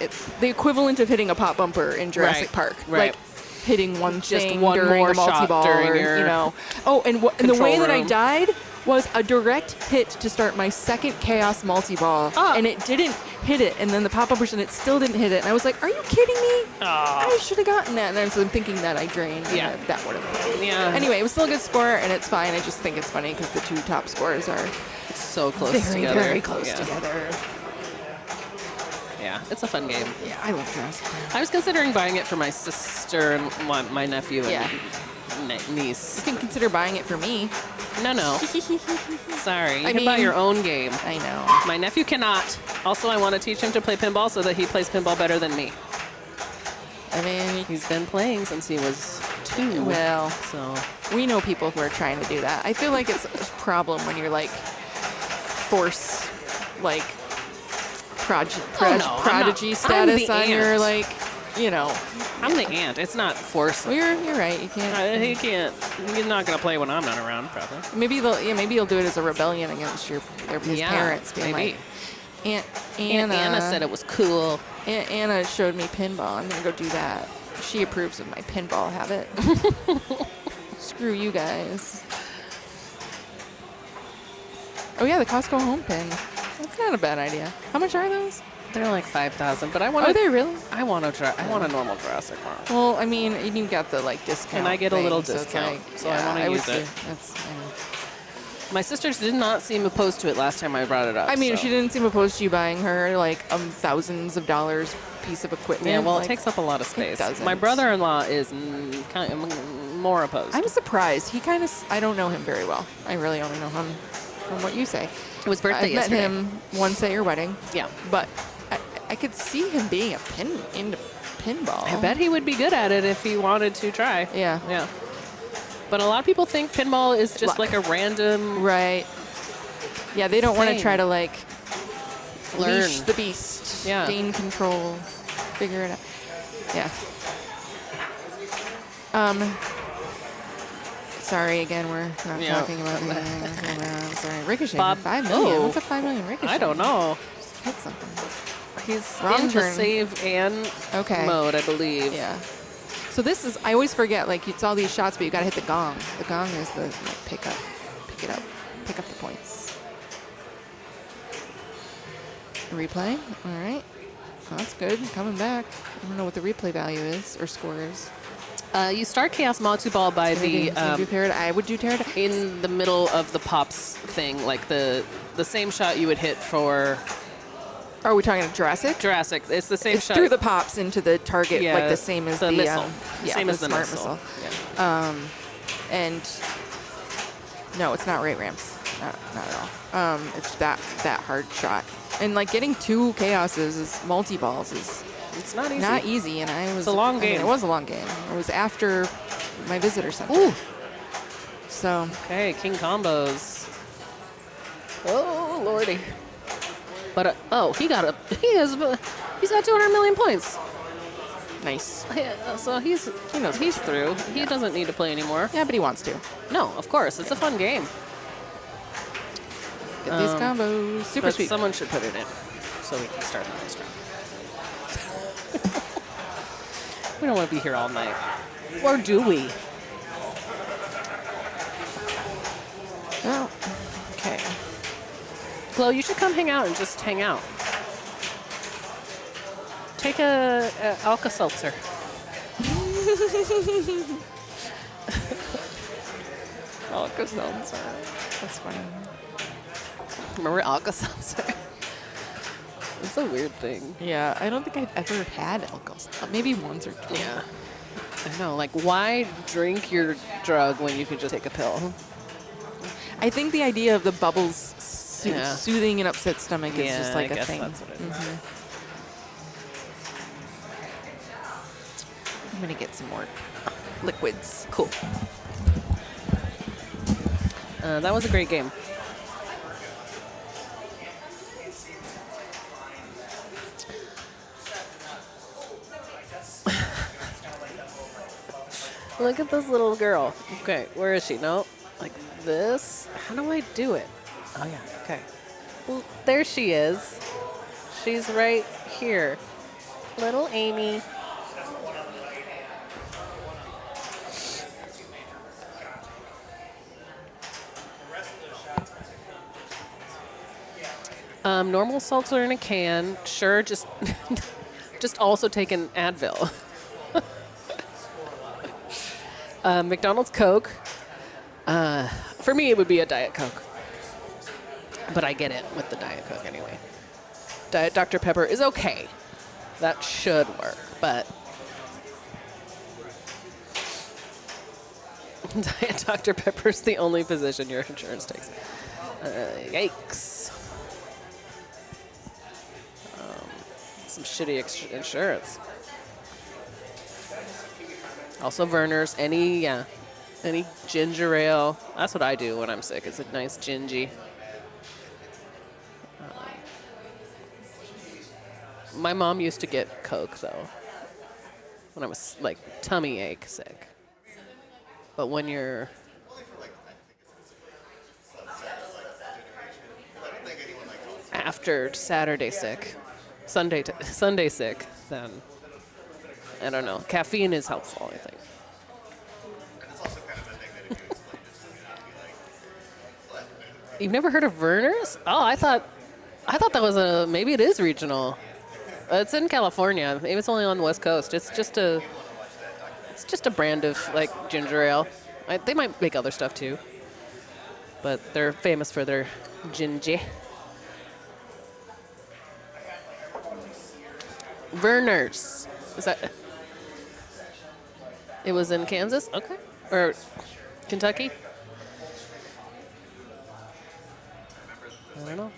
the equivalent of hitting a pop bumper in Jurassic Right, Park. right. Like hitting one Just thing one during more a multi-ball, shot during or, your Oh, and the control way that I room. died was a direct hit to start my second Chaos multi-ball, and it didn't hit it, and then the pop bumpers, and it still didn't hit it, and I was like, are you kidding me? I should have gotten that, and so I'm thinking that I drained, and Yeah. that would have. Yeah. Anyway, it was still a good score, and it's fine. I just think it's funny because the 2 top scores are So close very, together. very close Yeah. together. Yeah, it's a fun game. Yeah, I love Jurassic Park. I was considering buying it for my sister and my nephew and Yeah. niece. You can consider buying it for me. No. Sorry. You I can buy mean- your own game. I know. My nephew cannot. Also, I want to teach him to play pinball so that he plays pinball better than me. I mean, He's been playing since he was 2. well, So, we know people who are trying to do that. I feel like it's a problem when you're like force, like prodigy I'm not. prodigy I'm status the on your aunt. like, I'm the aunt. It's not forced. Well, you're right. You can't. He can't. He's not going to play when I'm not around, probably. Maybe you'll do it as a rebellion against his parents, being maybe. like, Aunt Anna said it was cool. Aunt Anna showed me pinball. I'm gonna go do that. She approves of my pinball habit. Screw you guys. Oh yeah, the Costco home pin. That's not a bad idea. How much are those? They're like 5,000, but I want Are to. they really? I want to try. I want a normal Jurassic Park. Well, I mean, you got the like discount. And I get a little thing, so it's discount, like, so I yeah, wanna would use it. do- That's. My sisters did not seem opposed to it last time I brought it up. I mean, so. she didn't seem opposed to you buying her like thousands of dollars piece of equipment. Yeah, well, like, it takes up a lot of space. doesn't. My brother-in-law is kind of more opposed. I'm surprised. He kind of. I don't know him very well. I really only know him from what you say. It was birthday I've met yesterday. him once at your wedding, Yeah. but I could see him being into pinball. I bet he would be good at it if he wanted to try. Yeah. Yeah. But a lot of people think pinball is just Luck. like a random Right. Yeah, they don't want to Thing. try to like learn. leash the beast, Yeah. gain control, figure it out. Yeah. Sorry again, we're not Yeah. talking about. I'm sorry, Ricochet. Bob- 5 million. oh. What's a 5 million Ricochet? I don't know. Just hit something. He's Wrong in the turn. save and Okay. mode, I believe. Yeah. So this is, I always forget, like, it's all these shots, but you got to hit the gong. The gong is the like, pick it up, pick up the points. Replay. All right. That's good. Coming back. I don't know what the replay value is or score is. You start Chaos Multi-Ball by the I would do Pterodactyl. in the middle of the pops thing, like the same shot you would hit for Are we talking Jurassic? Jurassic. It's the same It's shot. through the pops into the target, Yeah, like the same as the missile. yeah, Same the as the smart missile. missile. Yeah. And no, it's not rate ramps. Not at all. It's that hard shot. And like getting 2 chaoses is multi-balls is It's not easy. not easy. And I was a long I mean, game. it was a long game. It was after my visitor center. Ooh. So Okay, king combos. Oh lordy. But he's got 200 million points. nice. Yeah, so he's through. He doesn't need to play anymore. Yeah, but he wants to. No, of course. It's a fun game. Get these combos. Super But sweet. someone should put it in so we can start the next round. We don't want to be here all night. Or do we? Oh, okay. Flo, you should come hang out and just hang out. Take a Alka-Seltzer. Alka-Seltzer. That's funny. Remember Alka-Seltzer? It's a weird thing. Yeah, I don't think I've ever had Alka-Seltzer. Maybe once or twice. Yeah. I know. Like, why drink your drug when you could just take a pill? I think the idea of the bubbles Yeah. soothing an upset stomach is just like I a guess thing. that's what it is. I'm gonna get some more liquids. Cool. That was a great game. Look at this little girl. Okay, where is she? No, like this. How do I do it? Oh yeah, okay. Well, there she is. She's right here. Little Amy. Normal seltzer in a can. Sure, just also take an Advil. McDonald's Coke. For me, it would be a Diet Coke. But I get it with the Diet Coke anyway. Diet Dr. Pepper is okay. That should work, but Diet Dr. Pepper is the only position your insurance takes. Yikes. Some shitty insurance. Also, Werner's, any ginger ale. That's what I do when I'm sick. It's a nice gingy. My mom used to get Coke, though, when I was, like, tummy ache sick. But when you're... after Saturday sick, Sunday sick, then... I don't know. Caffeine is helpful, I think. You've never heard of Werner's? Oh, I thought that was maybe it is regional. It's in California. Maybe it's only on the West Coast. It's just a brand of like ginger ale. They might make other stuff too, but they're famous for their ginger. Werner's. Is that? It was in Kansas? Okay. Or Kentucky? I don't know.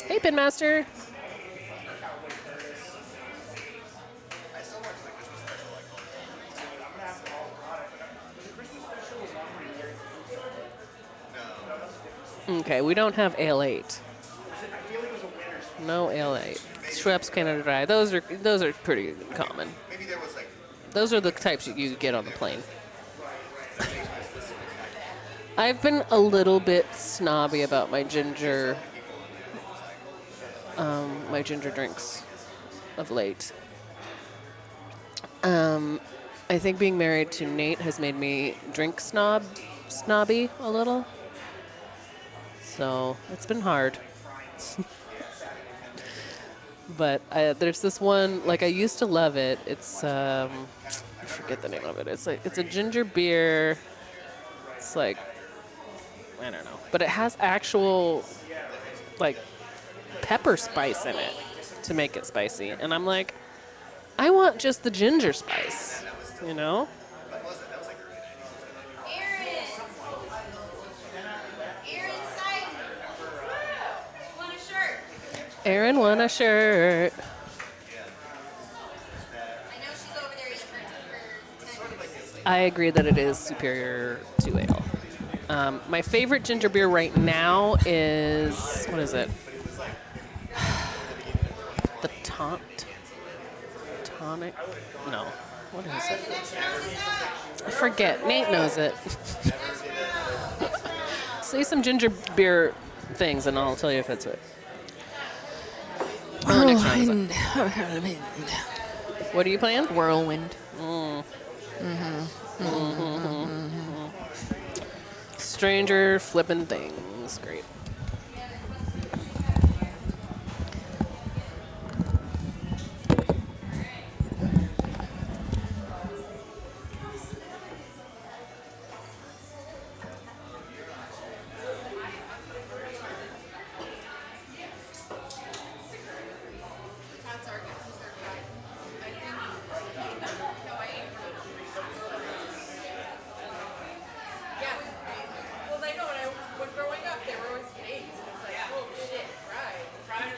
Hey, Pinmaster. Okay, we don't have Ale 8. No Ale 8. Schweppes Canada Dry. Those are pretty common. Those are the types you get on the plane. I've been a little bit snobby about my ginger drinks of late. I think being married to Nate has made me drink snobby a little. So it's been hard. But there's this one, like I used to love it. It's I forget the name of it. It's a ginger beer. It's like I don't know, but it has actual like pepper spice in it to make it spicy. And I'm like, I want just the ginger spice, you know? Aaron. Aaron Seiden. Want a shirt? Aaron won a shirt. I know she's over there eating her. I agree that it is superior to ale. My favorite ginger beer right now is, what is it? The tonic? No. What is it? I forget. Nate knows it. Say some ginger beer things and I'll tell you if it's it. Oh, next round is it. What are you playing? Whirlwind. Stranger flipping things. Great. Well, they know when growing up, they were always eggs. It's like, oh, shit, right.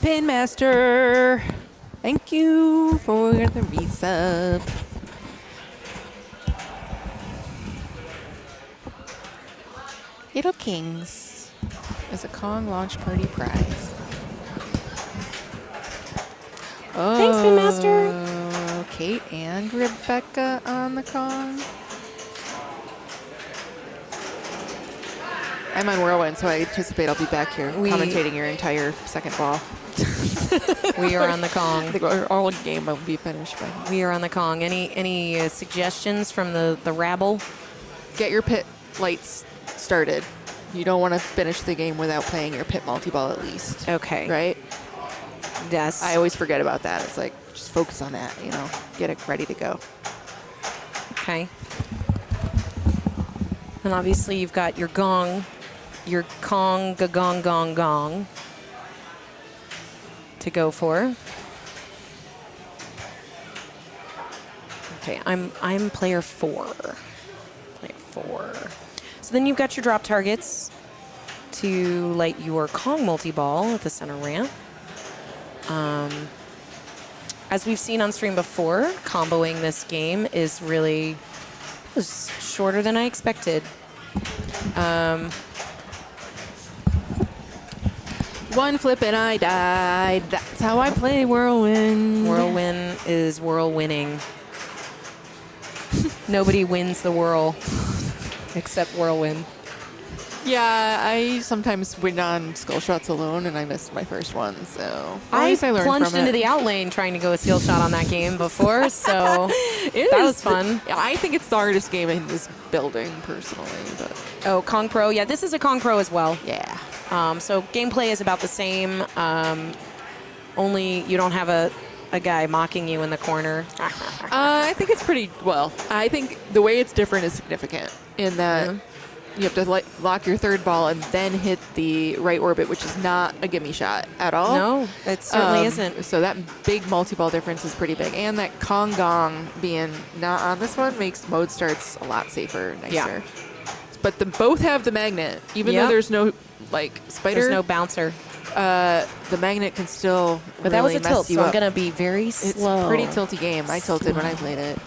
Pin Master, thank you for the resub. Little Kings is a Kong launch party prize. Oh, Thanks, Pin Master. Kate and Rebecca on the Kong. I'm on Whirlwind, so I anticipate I'll be back here commentating your entire second ball. We are on the Kong. I think all game will be finished by now. We are on the Kong. Any suggestions from the rabble? Get your pit lights started. You don't want to finish the game without playing your pit multi-ball at least. Okay. Right? Yes. I always forget about that. It's like, just focus on that, you know, get it ready to go. Okay. And obviously you've got your gong, your Kong, gong, gong, gong to go for. Okay, I'm player 4. Player 4. So then you've got your drop targets to light your Kong multi-ball at the center ramp. As we've seen on stream before, comboing this game is really was shorter than I expected. One flip and I died. That's how I play Whirlwind. Whirlwind is whirlwinning. Nobody wins the whirl except Whirlwind. Yeah, I sometimes win on skill shots alone, and I missed my first one. So at I least I learned plunged from into it. the out lane trying to go a skill shot on that game before, so It that is was fun. I think it's the hardest game in this building, personally. But Oh, Kong Pro. Yeah, this is a Kong Pro as well. yeah, So gameplay is about the same, only you don't have a guy mocking you in the corner. I think it's pretty well. I think the way it's different is significant in that you have to lock your third ball and then hit the right orbit, which is not a gimme shot at all. No, it certainly isn't. So that big multi-ball difference is pretty big. And that Kong Gong being not on this one makes mode starts a lot safer, nicer. Yeah. But both have the magnet. Even though Yep. there's no, like, spider, There's no bouncer. the magnet can still But that was really a tilt, mess you so I'm up. going to be very slow. It's a pretty tilty game. I tilted when I played it.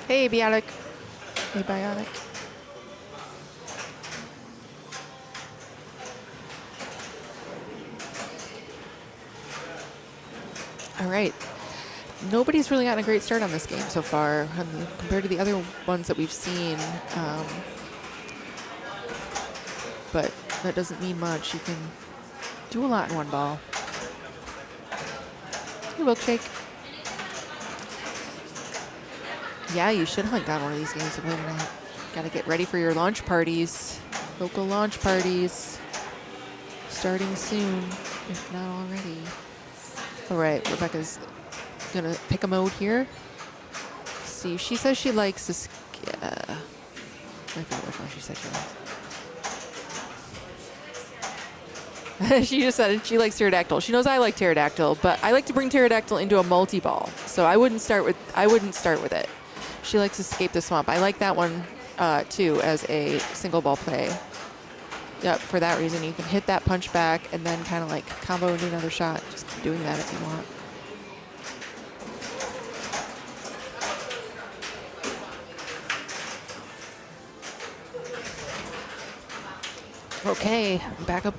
Hey, Biotic. Hey, Biotic. All right. Nobody's really gotten a great start on this game so far compared to the other ones that we've seen. But that doesn't mean much. You can do a lot in one ball. Hey, Milkshake. Yeah, you should hunt down one of these games to play tonight. Got to get ready for your launch parties. Local launch parties. Starting soon, if not already. All right, Rebecca's gonna pick a mode here. See, she says she likes this. I forgot which one she said she likes. She just said she likes pterodactyl. She knows I like pterodactyl, but I like to bring pterodactyl into a multi-ball, so I wouldn't start with it. She likes Escape the Swamp. I like that one too as a single ball play. Yep, for that reason, you can hit that punch back and then kind of like combo into another shot. Just keep doing that if you want. Okay, back up.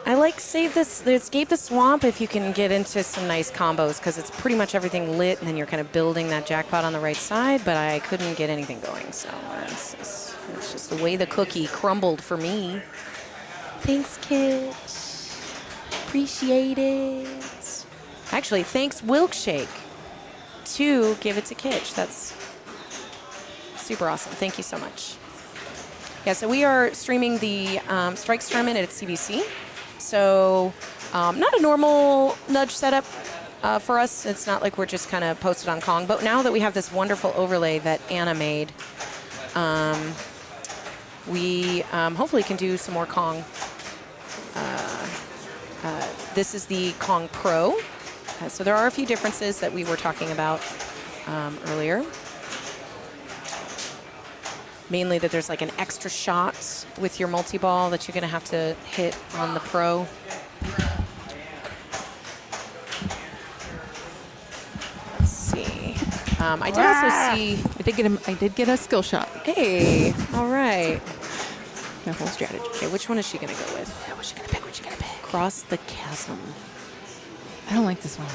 I like Escape the Swamp if you can get into some nice combos because it's pretty much everything lit and then you're kind of building that jackpot on the right side, but I couldn't get anything going, so it's just the way the cookie crumbled for me. Thanks, Kit. Appreciate it. Actually, thanks, Wilkshake, to give it to Kitch. That's super awesome. Thank you so much. Yeah, so we are streaming the Strikes tournament at CBC. So not a normal nudge setup for us. It's not like we're just kind of posted on Kong. But now that we have this wonderful overlay that Anna made, we hopefully can do some more Kong. This is the Kong Pro. So there are a few differences that we were talking about earlier. Mainly that there's like an extra shot with your multi-ball that you're going to have to hit on the Pro. Let's see. I did also see... I did get a skill shot. Hey, all right. My whole strategy. Okay, which one is she going to go with? What's she gonna pick? What's she gonna pick? Cross the Chasm. I don't like this one.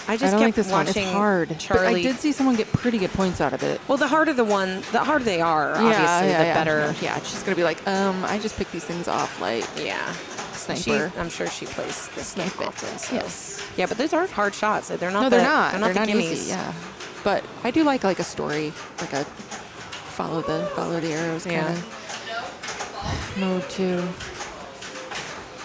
I just I don't like kept this one. watching It's hard. But Charlie. I did see someone get pretty good points out of it. Well, the harder the they are, obviously, the better. Yeah, she's gonna be like, I just pick these things off like Yeah. sniper. I'm sure she plays this game Snipe it. often. So. Yes. Yeah, but those are hard shots. They're not. No, they're not. They're not the gimmies. easy. Yeah. But I do like a story, like a follow the arrows kind of mode too.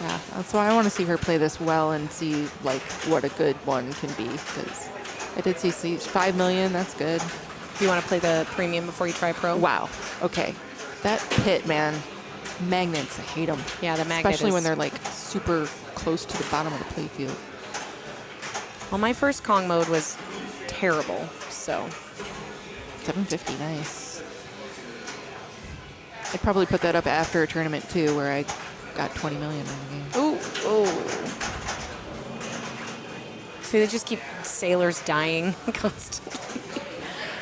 Yeah, that's why I want to see her play this well and see like what a good one can be, because I did see 5 million. That's good. Do you want to play the premium before you try pro? Wow. Okay. That pit, man. Magnets. I hate them. Yeah, the magnet Especially when is- they're like super close to the bottom of the playfield. Well, my first Kong mode was terrible, so 750. Nice. I'd probably put that up after a tournament too, where I got 20 million in the game. ooh. So they just keep sailors dying constantly.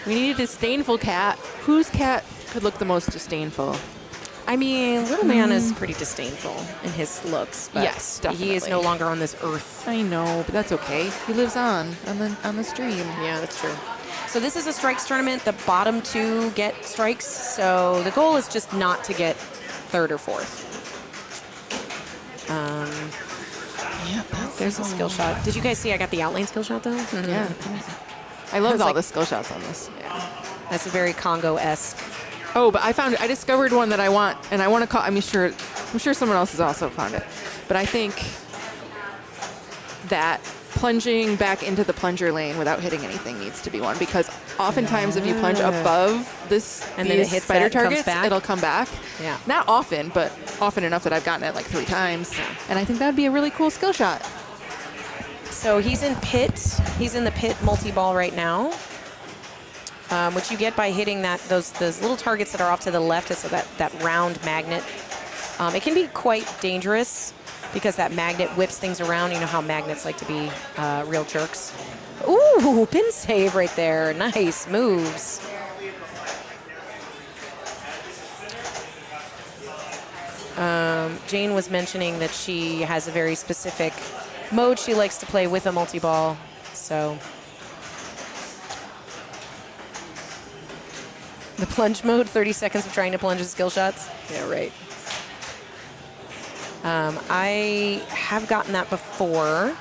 We need a disdainful cat. Whose cat could look the most disdainful? I mean, little man is pretty disdainful in his looks. But Yes, he is definitely. no longer on this earth. I know, but that's okay. He lives on the stream. Yeah, that's true. So this is a strikes tournament. The bottom 2 get strikes. So the goal is just not to get 3rd or 4th. Yeah, There's a skill shot. Did you guys see I got the outlane skill shot though? Yeah. I loved was all like- the skill shots on this. That's a very Congo-esque. Oh, but I discovered one that I want, and I want to call. I'm sure someone else has also found it, but I think that plunging back into the plunger lane without hitting anything needs to be one, because oftentimes if you plunge above this And then it these hits spider that, comes targets, back. it'll come back. Yeah. Not often, but often enough that I've gotten it like 3 times, and I think that'd be a really cool skill shot. So he's in pit. He's in the pit multi-ball right now, which you get by hitting those little targets that are off to the left. So that round magnet. It can be quite dangerous because that magnet whips things around. You know how magnets like to be real jerks. Ooh, pin save right there. Nice moves. Jane was mentioning that she has a very specific mode she likes to play with a multi-ball. So the plunge mode, 30 seconds of trying to plunge his skill shots. Yeah, right. I have gotten that before,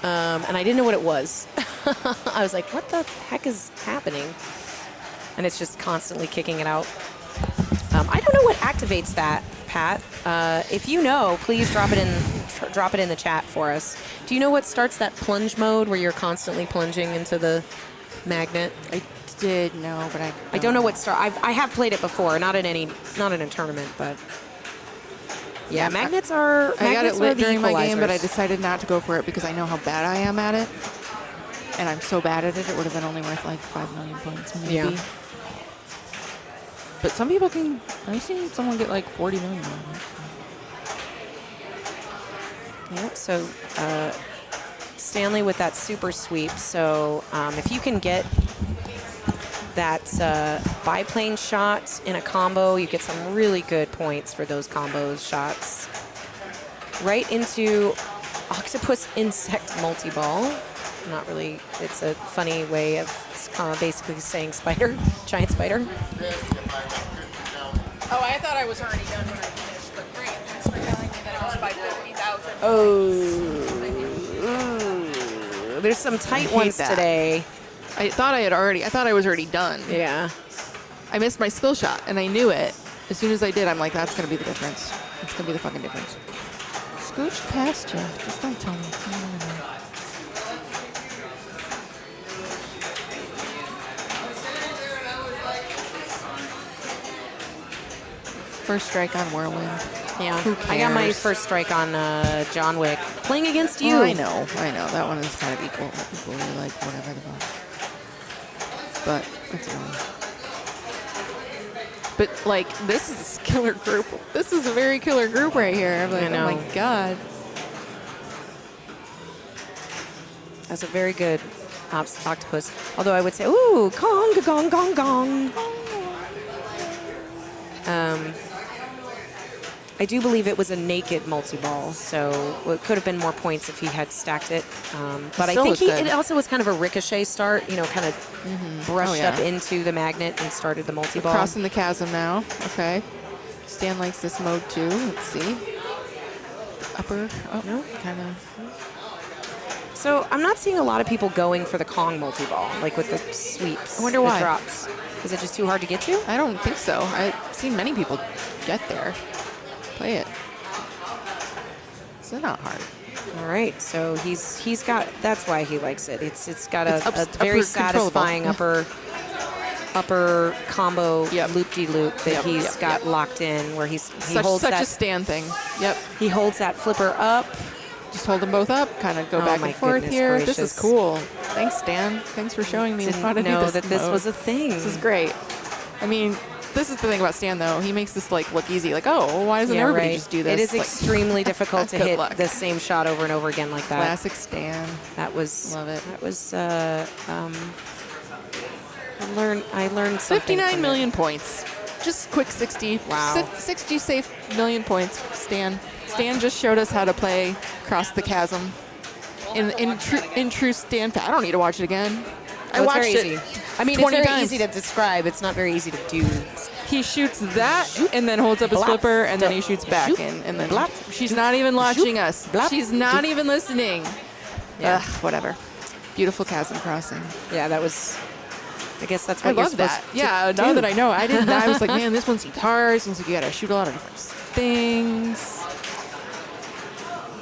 and I didn't know what it was. I was like, what the heck is happening? And it's just constantly kicking it out. I don't know what activates that, Pat. If you know, please drop it in the chat for us. Do you know what starts that plunge mode where you're constantly plunging into the magnet? I did know, but I don't know what I have played it before, not in a tournament, but yeah, magnets are. I got it magnets are lit the during my game, but I equalizers. decided not to go for it because I know how bad I am at it. And I'm so bad at it, it would have been only worth like 5 million points, maybe. Yeah. But some people can, I've seen someone get like 40 million on it. Yep. So Stanley with that super sweep. So if you can get that biplane shot in a combo, you get some really good points for those combos shots. Right into octopus insect multi-ball. Not really, it's a funny way of basically saying spider, giant spider. Oh, I thought I was already done when I finished, but great. Thanks for telling me that it was by 50,000. Oh, there's some tight hate ones that. today. I thought I was already done. Yeah. I missed my skill shot, and I knew it. As soon as I did, I'm like, that's going to be the difference. It's going to be the fucking difference. Scooched past you. Just don't tell me. First strike on Whirlwind. Yeah. Who I got my cares? first strike on John Wick. Playing against you. Oh, I know. That one is kind of equally like whatever the fuck. But it's annoying. But like, this is a killer group. This is a very killer group right here. I'm like, I know. oh my god. That's a very good octopus. Although I would say, ooh, gong, gong, gong, gong. I do believe it was a naked multi-ball, so it could have been more points if he had stacked it. But I Still think was good. it also was kind of a ricochet start, kind of brushed Oh, yeah. up into the magnet and started the multi-ball. Crossing the chasm now. Okay. Stan likes this mode too. Let's see. Upper. Oh, No. kind of. So I'm not seeing a lot of people going for the Kong multi-ball, like with the sweeps. I wonder the why. drops. Is it just too hard to get to? I don't think so. I've seen many people get there. Play it. It's not hard. All right, so he's got. That's why he likes it. It's got a It's very upper satisfying upper combo Yep. loop-de-loop that Yep, he's yep, got yep. locked in, where he Such holds a that Stan thing. Yep. he holds that flipper up. Just hold them both up. Kind of go Oh back my and forth goodness here. This gracious. is cool. Thanks, Stan. Thanks for showing me Didn't how to do know this that this mode. was a thing. This is great. I mean, This is the thing about Stan, though. He makes this like look easy. Like, oh, why doesn't everybody just do this? It is Like, extremely difficult to good hit luck. the same shot over and over again like that. Classic Stan. That was Love it. That was I learned something. 59 from million points. Just quick 60. Wow. 60 safe million points. Stan. Stan just showed us how to play Cross the Chasm. In true Stan. I don't need to watch it again. I It's watched very it. easy. I mean, it's 20 very times. easy to describe. It's not very easy to do. He shoots that and then holds up his Blop. flipper and then he shoots back Zoop. and then Blop. she's not even watching us. Blop. She's not Zoop. even listening. Yeah. Ugh, whatever. Beautiful chasm crossing. Yeah, that was. I guess that's I what you're love supposed that. to Yeah, do. now that I know, I didn't. I was like, man, this one's guitars. This one's like you gotta shoot a lot of different things.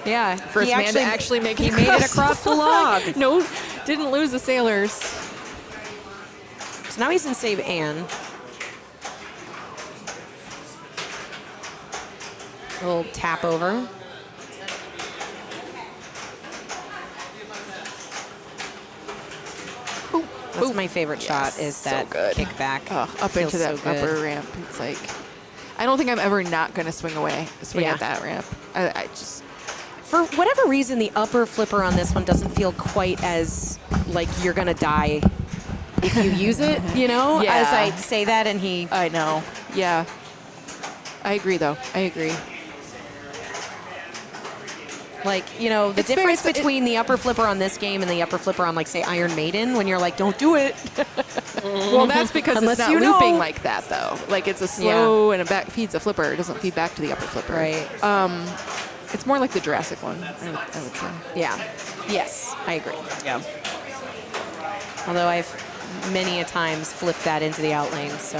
Yeah, First he man to actually make he it made it across the log. No, didn't lose the sailors. So now he's in save Anne. A little tap over. That's my favorite shot is so that good. kickback. Up Feels into that so good. upper ramp. It's like, I don't think I'm ever not gonna swing Yeah. at that ramp. I just. For whatever reason, the upper flipper on this one doesn't feel quite as like you're gonna die if you use it, you know? Yeah. As I say that and he I know. Yeah. I agree, though. I agree. like, you know, the It's very- difference it- between the upper flipper on this game and the upper flipper on like say Iron Maiden when you're like, don't do it. Well, that's because Unless it's not you know. looping like that, though. Like, it's a slow and a back feeds a flipper. It doesn't feed back to the upper flipper. Right. It's more like the Jurassic one, I would say. Yeah. Yes, I agree. Yeah. Although I've many a times flipped that into the outlane, so.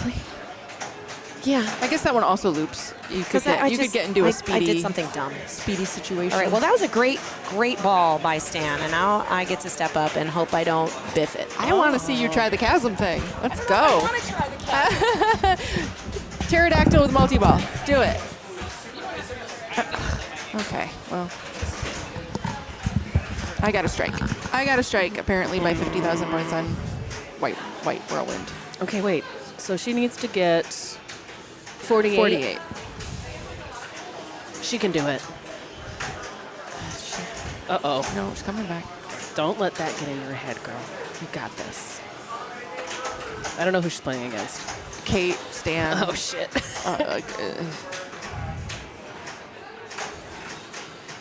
Really? Yeah. I guess that one also loops. You could get into a speedy, I did something dumb. speedy situation. All right, well, that was a great ball by Stan, and now I get to step up and hope I don't biff it. I want to see you try the chasm thing. Let's go. Pterodactyl with multi-ball. Do it. Okay, well. I got a strike. Apparently, by 50,000 points on White Whirlwind. Okay, wait. So she needs to get 48. 48. She can do it. Uh-oh. No, it's coming back. Don't let that get in your head, girl. You got this. I don't know who she's playing against. Kate, Stan. Oh, shit.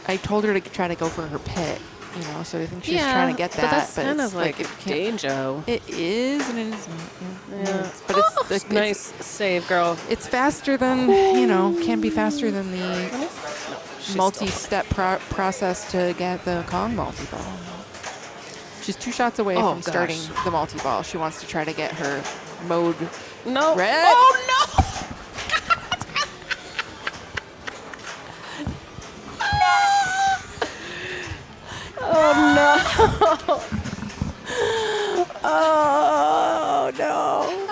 I told her to try to go for her pit, you know, so I think she's Yeah, trying to get that. But that's kind it's of like it can't- Danjo. It is, and it isn't. Yeah. But it's Nice save, girl. It's faster than, you know, can be faster than the She's multi-step process to get the Kong multi-ball. She's 2 shots away Oh, from starting gosh. the multi-ball. She wants to try to get her mode No. red. Oh, no. Oh, no.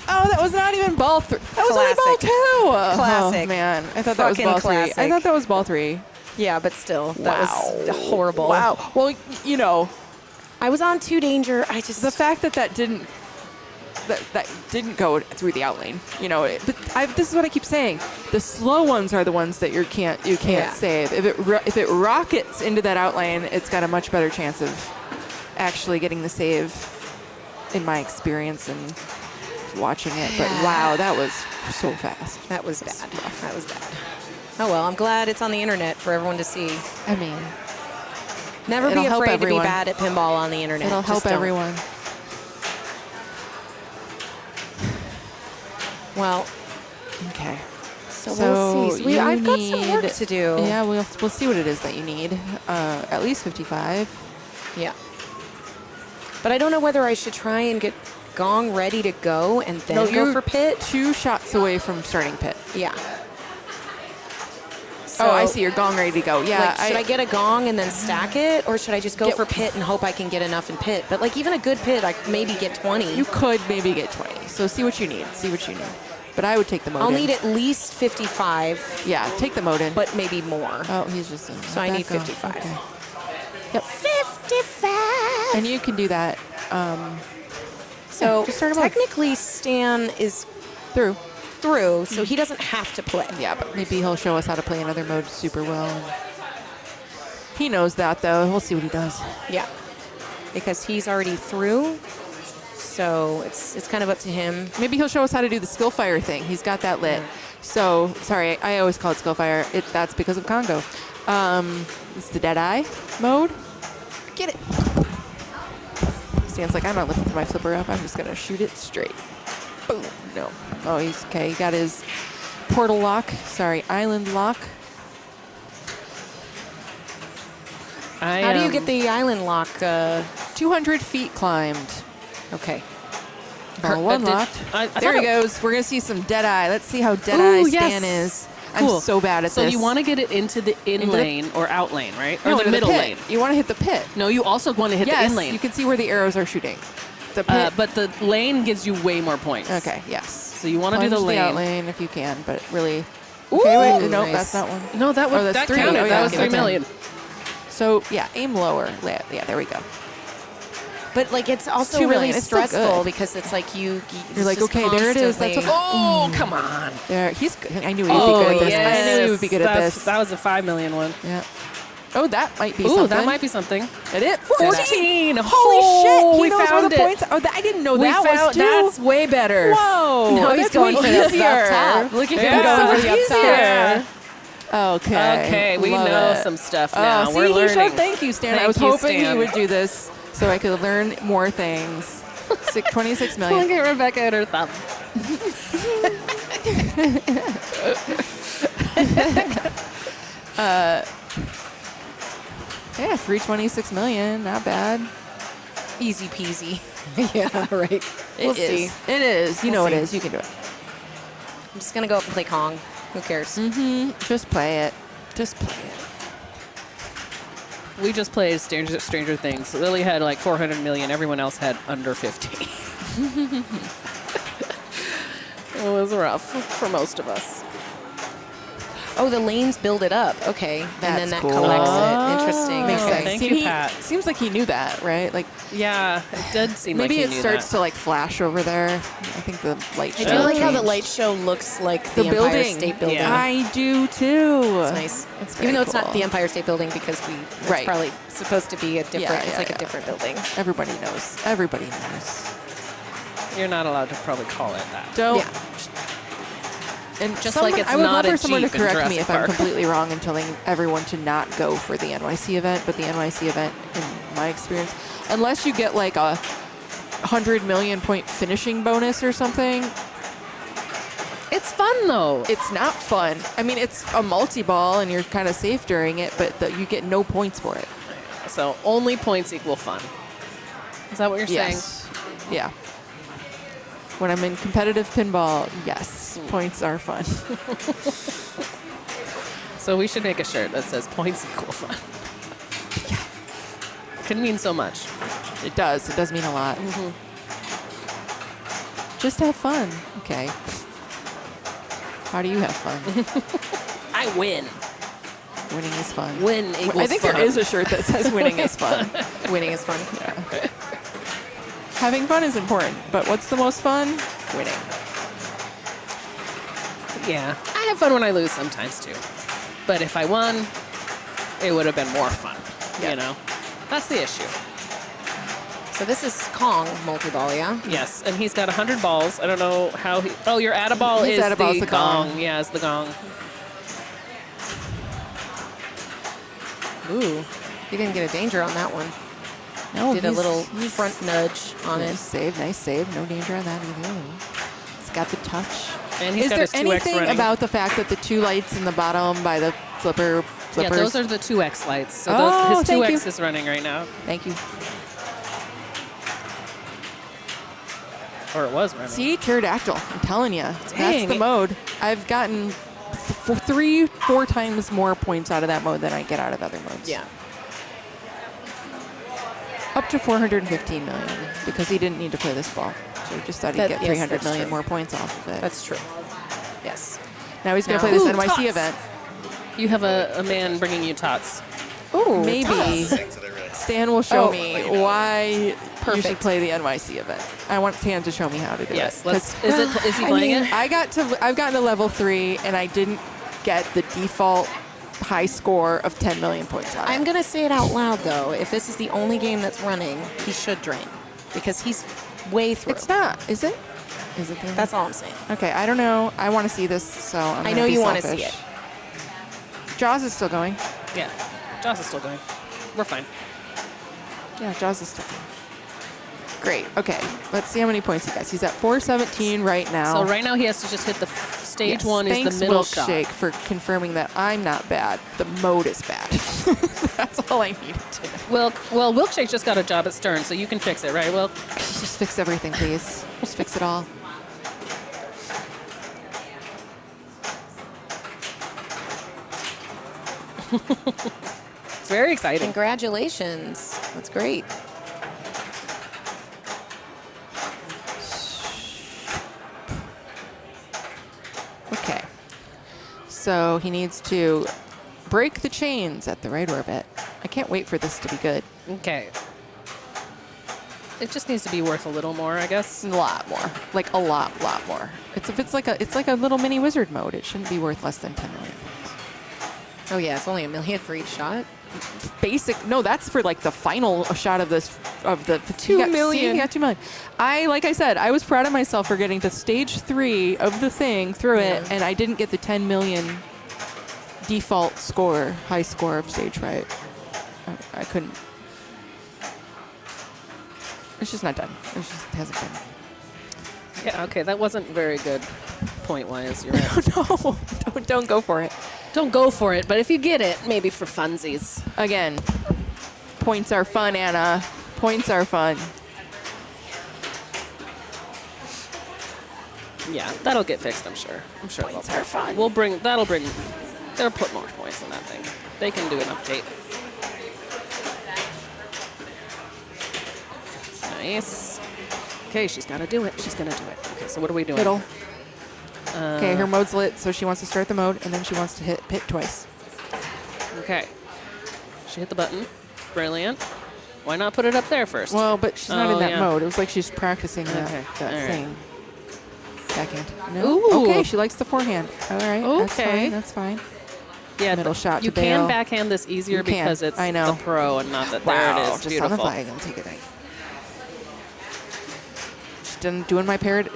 Oh, that was not even ball 3. That was only ball 2. Classic. Oh, man. I thought that was Fucking ball 3. I classic. thought that was ball 3. Yeah, but still, that was horrible. Wow. Well, you know, I was on 2 danger. I just the fact that didn't go through the outlane, you know. But this is what I keep saying: the slow ones are the ones that you can't Yeah. save. If it rockets into that outlane, it's got a much better chance of actually getting the save, in my experience and watching it. But wow, that was so fast. that was bad. That was bad. Oh well, I'm glad it's on the internet for everyone to see. I mean, Never It'll be help afraid to be everyone. bad at pinball on the internet. it'll Just help don't. everyone. Well, Okay. so we'll see. So I've got some work to do. Yeah, we'll see what it is that you need. At least 55. Yeah. But I don't know whether I should try and get Gong ready to go and then go you're for pit. 2 shots away from starting pit. Yeah. Oh, I So, see. You're gong ready to go. Yeah. Like, should I get a gong and then stack it, or should I just go Get- for pit and hope I can get enough in pit? But like even a good pit, I maybe get 20. You could maybe get 20. So see what you need. But I would take the mode I'll in. need at least 55, Yeah, take the mode in. but maybe more. Oh, he's just in. So I need 55. Okay. Yep. 55. And you can do that. So just start him off. technically, Stan is Through. through, so he doesn't have to play. Yeah, but maybe he'll show us how to play another mode super well. He knows that, though. We'll see what he does. Yeah, because he's already through, so it's kind of up to him. Maybe he'll show us how to do the skill fire thing. He's got that lit. So, sorry, I always call it skill fire. That's because of Congo. It's the Deadeye mode. Get it. Stan's like, I'm not lifting my flipper up. I'm just going to shoot it straight. Boom. No. Oh, he's okay. He got his portal lock. Sorry, island lock. How do you get the island lock? 200 feet climbed. Okay. Ball one did- locked. I There thought he it- goes. We're going to see some Deadeye. Let's see how Deadeye Ooh, yes. Stan is. Cool. I'm so bad at So this. you want to get it into the in Into the- lane or out lane, right? No, Or the into middle pit. lane. You want to hit the pit. No, you also want to hit Yes, the in lane. you can see where the arrows are shooting. The pit. But the lane gives you way more points. Okay, yes. So you want to do the Plunge lane. out lane if you can, but really. Ooh, Okay, wait. No, nice. that's not one. No, that was Oh, that's that 3. counted. Oh, yeah, that was okay, 3 that's million. So, yeah, aim lower. Yeah, there we go. But like it's also 2 really million. It's still stressful good. because it's like you're like, okay, there it is. That's what- Oh, come on. There, he's good. I knew he'd Oh, be good at this. yes. I knew he would be good at That's- this. That was a 5 million one. Yeah. Oh, that might be Ooh, something. that might be something. It is. 14. Holy shit. He we knows where found the it. points. Oh, I didn't know We that found was too. That's way better. Whoa. No, he's that's going way for the up easier. top. Look at him Yeah. going for So the up top. easier. Okay. Okay, we Love know it. some stuff now. Oh, We're see, he learning. showed thank you, Stan. I Thank was you, hoping he Stan. would do this so I could learn more things. 26 Look million. at Rebecca and her thumb. Yeah, 326 million. Not bad. Easy peasy. Yeah, right. We'll It is. see. It is. You We'll know it see. is. You can do it. I'm just gonna go up and play Kong. Who cares? Just play it. Just play it. We just played Stranger Things. Lily had like 400 million. Everyone else had under 50. It was rough for most of us. Oh, the lanes build it up. Okay, and then That's that cool. collects it. Interesting. Makes Okay. sense. Thank See, you, he- Pat. Seems like he knew that, right? Like Yeah, it did seem maybe like it he knew starts that. to like flash over there. I think the light I show. do like how the changed. light show looks like The the, Empire building. State Building. Yeah. I do too. It's nice. It's Even though it's very not cool. the Empire State Building because it's Right. probably supposed to be a different. Yeah, it's yeah, like yeah. a different building. Everybody knows. Everybody knows. You're not allowed to probably call it that. Don't. Yeah. And Just someone, like it's I would not love a for someone to Jeep in correct me Jurassic if I'm Park. completely wrong and telling everyone to not go for the NYC event. But the NYC event, in my experience, unless you get like a 100 million point finishing bonus or something, It's fun though. it's not fun. I mean, it's a multi-ball and you're kind of safe during it, but you get no points for it. So only points equal fun. Is that what you're saying? Yes. Yeah. When I'm in competitive pinball, yes, points are fun. So we should make a shirt that says points equal fun. Could mean so much. It does. It does mean a lot. Just have fun. Okay. How do you have fun? I win. Winning is fun. Win equals I think fun. there is a shirt that says winning is fun. Winning is fun. Having fun is important, but what's the most fun? Winning. Yeah. I have fun when I lose sometimes too. But if I won, it would have been more fun. Yeah. You know? That's the issue. So this is Kong multi-ball, yeah? Yes, and he's got 100 balls. I don't know how he... Oh, your add a ball His is add a ball is the the gong. gong. Yeah, it's the gong. Ooh, he didn't get a danger on that one. No, Did a little front nudge on nice it. save, nice save. No danger on that either. He's got the touch. And he's Is got there his 2X anything running. about the fact that the two lights in the bottom by the flippers? Yeah, those are the 2X lights. So Oh, his thank 2X you. is running right now. Thank you. Or it was running. See, pterodactyl. I'm telling you, that's Dang. the mode. I've gotten 3-4 times more points out of that mode than I get out of other modes. Yeah. Up to 415 million because he didn't need to play this ball. So he just thought he'd That- get yes, 300 that's million true. more points off of it. That's true. Yes. Now he's going to Now- play this Ooh, NYC tots. event. You have a man bringing you tots. Ooh, Maybe. toss. Stan will show Oh, me you know. why you should Perfect. play the NYC event. I want Stan to show me how to do Yes. it. 'Cause Is he playing it? I've gotten to level 3 and I didn't get the default high score of 10 million points on I'm it. going to say it out loud, though. If this is the only game that's running, he should drain because he's way through. It's not, is it? Is it? That's all I'm saying. Okay, I don't know. I want to see this, so I'm I gonna know be you want to see selfish. it. Jaws is still going. Yeah. Joss is still going. We're fine. Yeah, Jaws is still going. Great. Okay, let's see how many points he gets. He's at 417 right now. So right now he has to just hit the stage Yes, one is thanks, the middle shot. Milkshake, for confirming that I'm not bad. The mode is bad. That's all I needed to know. Well, Wilkshake just got a job at Stern, so you can fix it, right, Wilk? Just fix everything, please. Just fix it all. It's very exciting. Congratulations. That's great. Okay. So he needs to break the chains at the right orbit. I can't wait for this to be good. Okay. It just needs to be worth a little more, I guess. A lot more. Like a lot more. It's like a little mini wizard mode. It shouldn't be worth less than 10 million. Oh, yeah. It's only $1 million for each shot. No, that's for like the final shot of this of the 2 million. He got 2 million. Like I said, I was proud of myself for getting to stage 3 of the thing through it, and I didn't get the 10 million default high score of stage right. I couldn't. It's just not done. It just hasn't been. Yeah, okay, that wasn't very good point-wise. You're right. No, don't go for it. Don't go for it, but if you get it, maybe for funsies. Again, points are fun, Anna. Points are fun. Yeah, that'll get fixed, I'm sure. Points are fun. They'll put more points in that thing. They can do an update. Nice. Okay, she's got to do it. She's going to do it. Okay, so what are we doing? Middle. Okay, her mode's lit, so she wants to start the mode, and then she wants to hit pit twice. Okay. She hit the button. Brilliant. Why not put it up there first? Well, but she's not in Oh, that yeah. mode. It was like she's practicing Okay, that all right. thing. Backhand. No. Ooh. Okay, she likes the forehand. All right. Okay. That's fine. yeah, middle shot You to can bail. backhand this easier You can. because it's I know. the pro and not that. Wow. There it is. Just on the Beautiful. flag. I'll take it.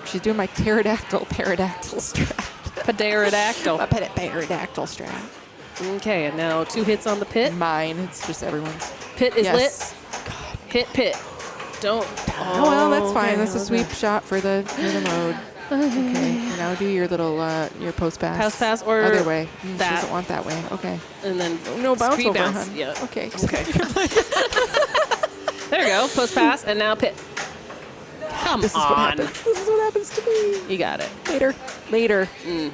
She's doing my pterodactyl strat. Pterodactyl. My pterodactyl strat. Okay, and now 2 hits on the pit. Mine. It's just everyone's. Pit is Yes. lit. Hit pit. Don't. Oh, well, that's fine. okay, That's a okay. sweep shot for the mode. Okay. Now do your little your post pass. Post pass or other way. She that. doesn't want that way. Okay. And then No bounce scree over, bounce. hun. Yeah. Okay. Okay. There we go. Post pass and now pit. Come This is what on. happens. This is what happens to me. You got it. Later.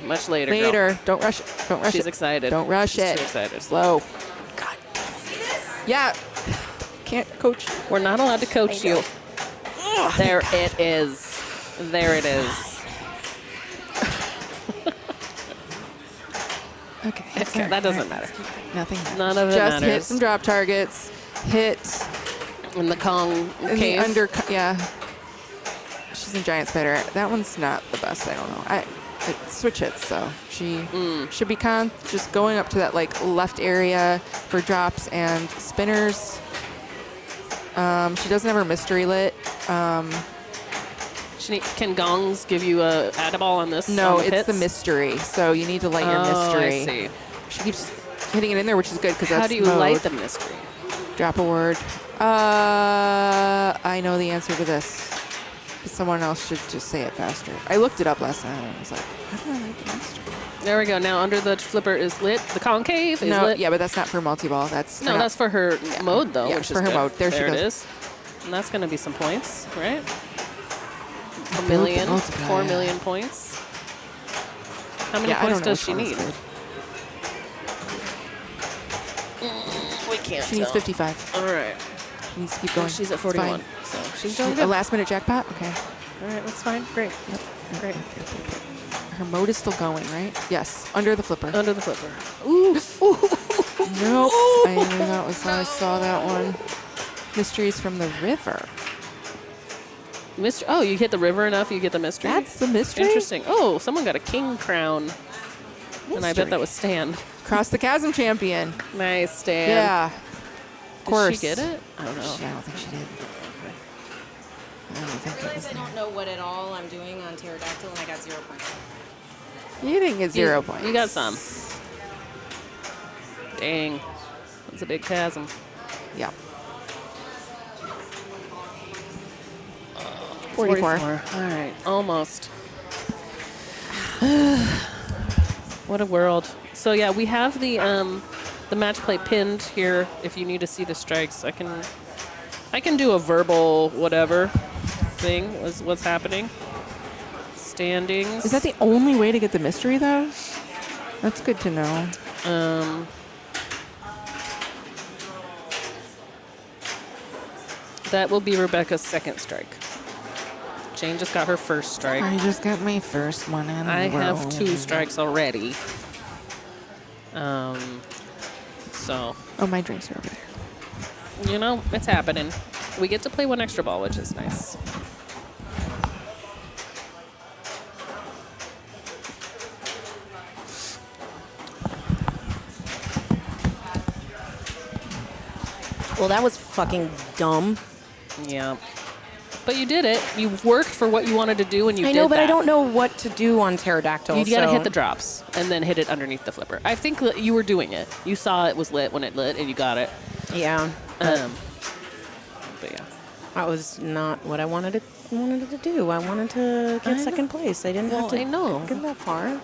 Much later. Girl. Later. Don't rush it. Don't rush She's it. excited. Don't rush She's it. too excited. Slow. God. Yeah. Can't coach. We're not allowed to coach I know. you. There it is. There it is. Okay. Okay, that doesn't matter. Nothing matters. None of it Just hit matters. some drop targets. Hit In the Kong in the cave. yeah. She's in Giant Spider. That one's not the best. I don't know. It switch hits, so she should be just going up to that like left area for drops and spinners. She doesn't have her mystery lit. Can gongs give you a add ball on this? No, on the it's the pits? mystery. So you need to light your Oh, mystery. I see. She keeps hitting it in there, which is good because that's How do you mode. light the mystery? Drop a word. I know the answer to this. Someone else should just say it faster. I looked it up last night and I was like, how do I light the mystery? There we go. Now under the flipper is lit. The concave is No, lit. yeah, but that's not for multi-ball. That's No, that's for her mode though, Yeah, which for is her good. mode. There she it goes. is. And that's going to be some points, right? A the million, multiplier. 4 million points. How many Yeah, I points don't know does which she one is need? good. We can't. She needs 55. All right. She needs to keep going. She's at It's 41. fine. So she's doing A good. last-minute jackpot? Okay. All right, that's fine. Great. Great. Her mode is still going, right? Yes. Under the flipper. Under the flipper. Ooh. Nope. I knew that was how I saw that one. Mysteries from the river. Oh, you hit the river enough, you get the mystery? That's the mystery? Interesting. Oh, someone got a king crown. And I bet that was Stan. Cross the Chasm champion. Nice, Stan. Yeah. Of course. Did she get it? I don't know. I don't think she did. I don't think it was I don't know what at all I'm doing on pterodactyl, and I got 0 points. You didn't get 0 points. You got some. Dang. That's a big chasm. Yeah. 44. All right. Almost. What a world. So, yeah, we have the match play pinned here. If you need to see the strikes, I can do a verbal whatever thing is what's happening. Standings. Is that the only way to get the mystery, though? That's good to know. That will be Rebecca's second strike. Jane just got her first strike. I just got my first one in I a row. have 2 strikes already. So. Oh, my drinks are over there. You know, it's happening. We get to play 1 extra ball, which is nice. Well, that was fucking dumb. Yeah. But you did it. You worked for what you wanted to do, and you did I know, but that. I don't know what to do on pterodactyl. You gotta so- hit the drops and then hit it underneath the flipper. I think that you were doing it. You saw it was lit when it lit, and you got it. Yeah. But yeah. That was not what I wanted it to do. I wanted to get second place. I didn't have to I know. get that far.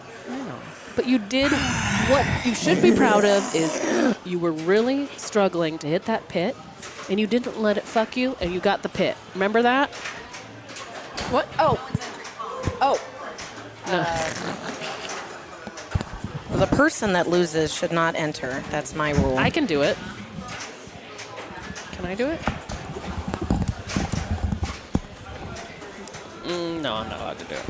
But you did what you should be proud of is you were really struggling to hit that pit, and you didn't let it fuck you, and you got the pit. Remember that? What? Oh. Oh. The person that loses should not enter. That's my rule. I can do it. Can I do it? No, I'm not allowed to do it.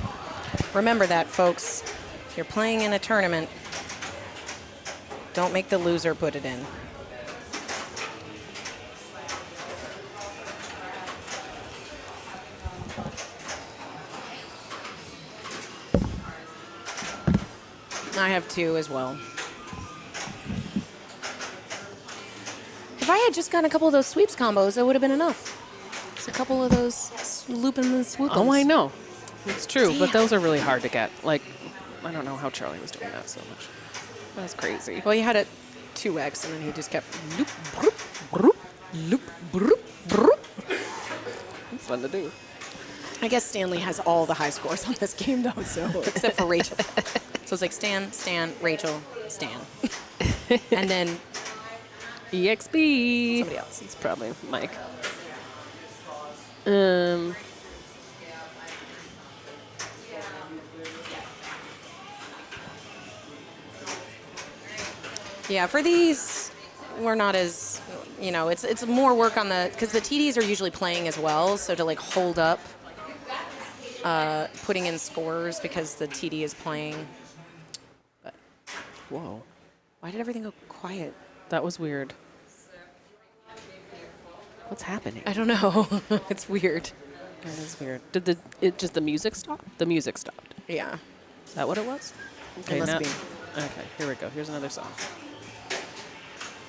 Remember that, folks. If you're playing in a tournament, don't make the loser put it in. I have 2 as well. If I had just gotten a couple of those sweeps combos, that would have been enough. Just a couple of those looping and swooping. Oh, I know. It's true, but Damn. those are really hard to get. Like, I don't know how Charlie was doing that so much. That's crazy. Well, you had a 2x, and then he just kept loop, broop, broop, loop, broop, broop. It's fun to do. I guess Stanley has all the high scores on this game, though, so except for Rachel. So it's like Stan, Rachel, Stan. And then EXP. somebody else. It's probably Mike. Yeah, for these, we're not as, it's more work on because the TDs are usually playing as well, so to like hold up putting in scores because the TD is playing. But Whoa. why did everything go quiet? That was weird. What's happening? I don't know. It's weird. That is weird. Did the music stop? The music stopped. Yeah. Is that what it was? It must now- be. Okay, here we go. Here's another song.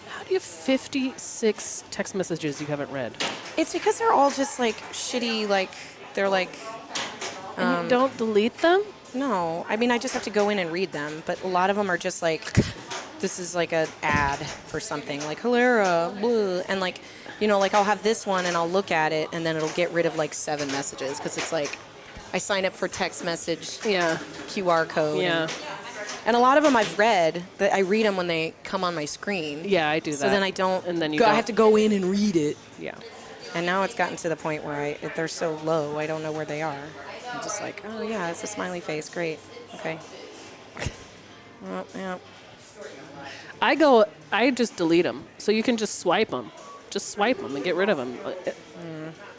How do you have 56 text messages you haven't read? It's because they're all just like shitty, like they're like. And you don't delete them? No, I mean I just have to go in and read them, but a lot of them are just like, this is like an ad for something, like Hilera, blah, and like, like I'll have this one and I'll look at it and then it'll get rid of like 7 messages because it's like, I sign up for text message, Yeah. QR code. Yeah. And a lot of them I've read, that I read them when they come on my screen. Yeah, I do that. So then I don't, And then you I don't. have to go in and read it. Yeah. And now it's gotten to the point where they're so low, I don't know where they are. I'm just like, oh yeah, it's a smiley face, great, okay. Well, yeah. I just delete them. So you can just swipe them. Just swipe them and get rid of them.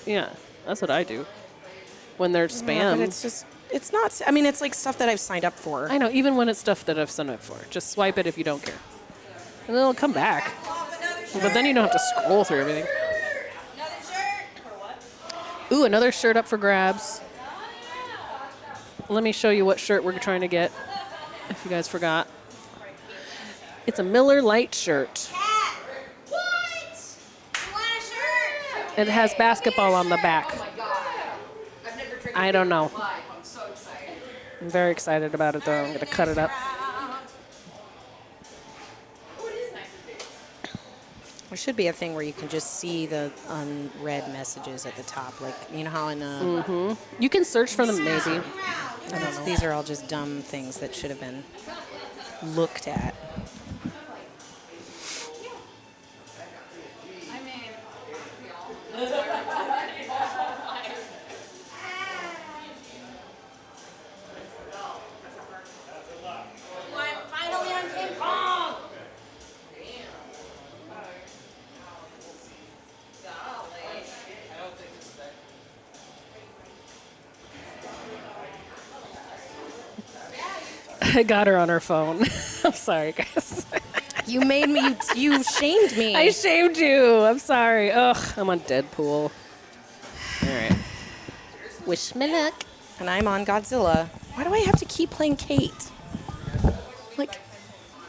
Yeah, that's what I do. When they're Yeah, spam. but it's just, it's not, I mean, it's like stuff that I've signed up for. I know, even when it's stuff that I've signed up for. Just swipe it if you don't care. And then it'll come back. But then you don't have to scroll through everything. Another Ooh, another shirt up for grabs. Let me show you what shirt we're trying to get, if you guys forgot. It's a Miller Lite shirt. Cat. What? You want a shirt? It has basketball on the back. I don't know. I'm very excited about it, though. I'm going to cut it up. There should be a thing where you can just see the unread messages at the top. Like, you know how in You can search for them, maybe. I don't know. These are all just dumb things that should have been looked at. I'm finally on King Kong. I got her on her phone. I'm sorry, guys. You made me, you shamed me. I shamed you. I'm sorry. Ugh, I'm on Deadpool. All right. Wish me luck. And I'm on Godzilla. Why do I have to keep playing Kate? Like,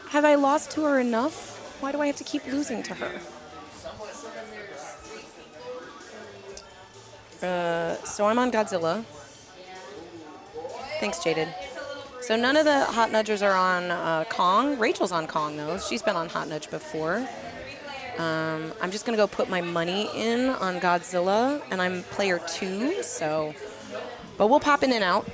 have I lost to her enough? Why do I have to keep losing to her? So I'm on Godzilla. Thanks, Jaded. So none of the Hot Nudgers are on Kong. Rachel's on Kong, though. She's been on Hot Nudge before. I'm just going to go put my money in on Godzilla, and I'm player 2, so... But we'll pop in and out.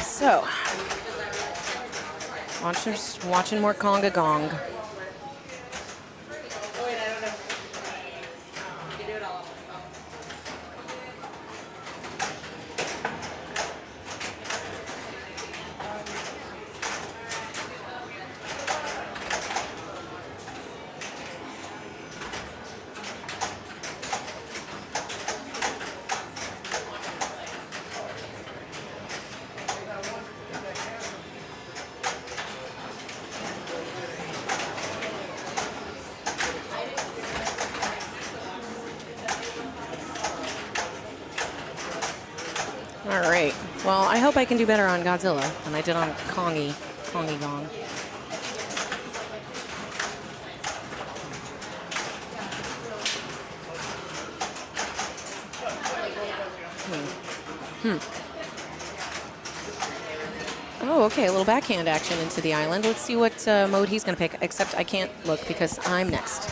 So, watching more Conga Gong. All right. Well, I hope I can do better on Godzilla than I did on Kongy Gong. Oh, okay, a little backhand action into the island. Let's see what mode he's going to pick, except I can't look because I'm next.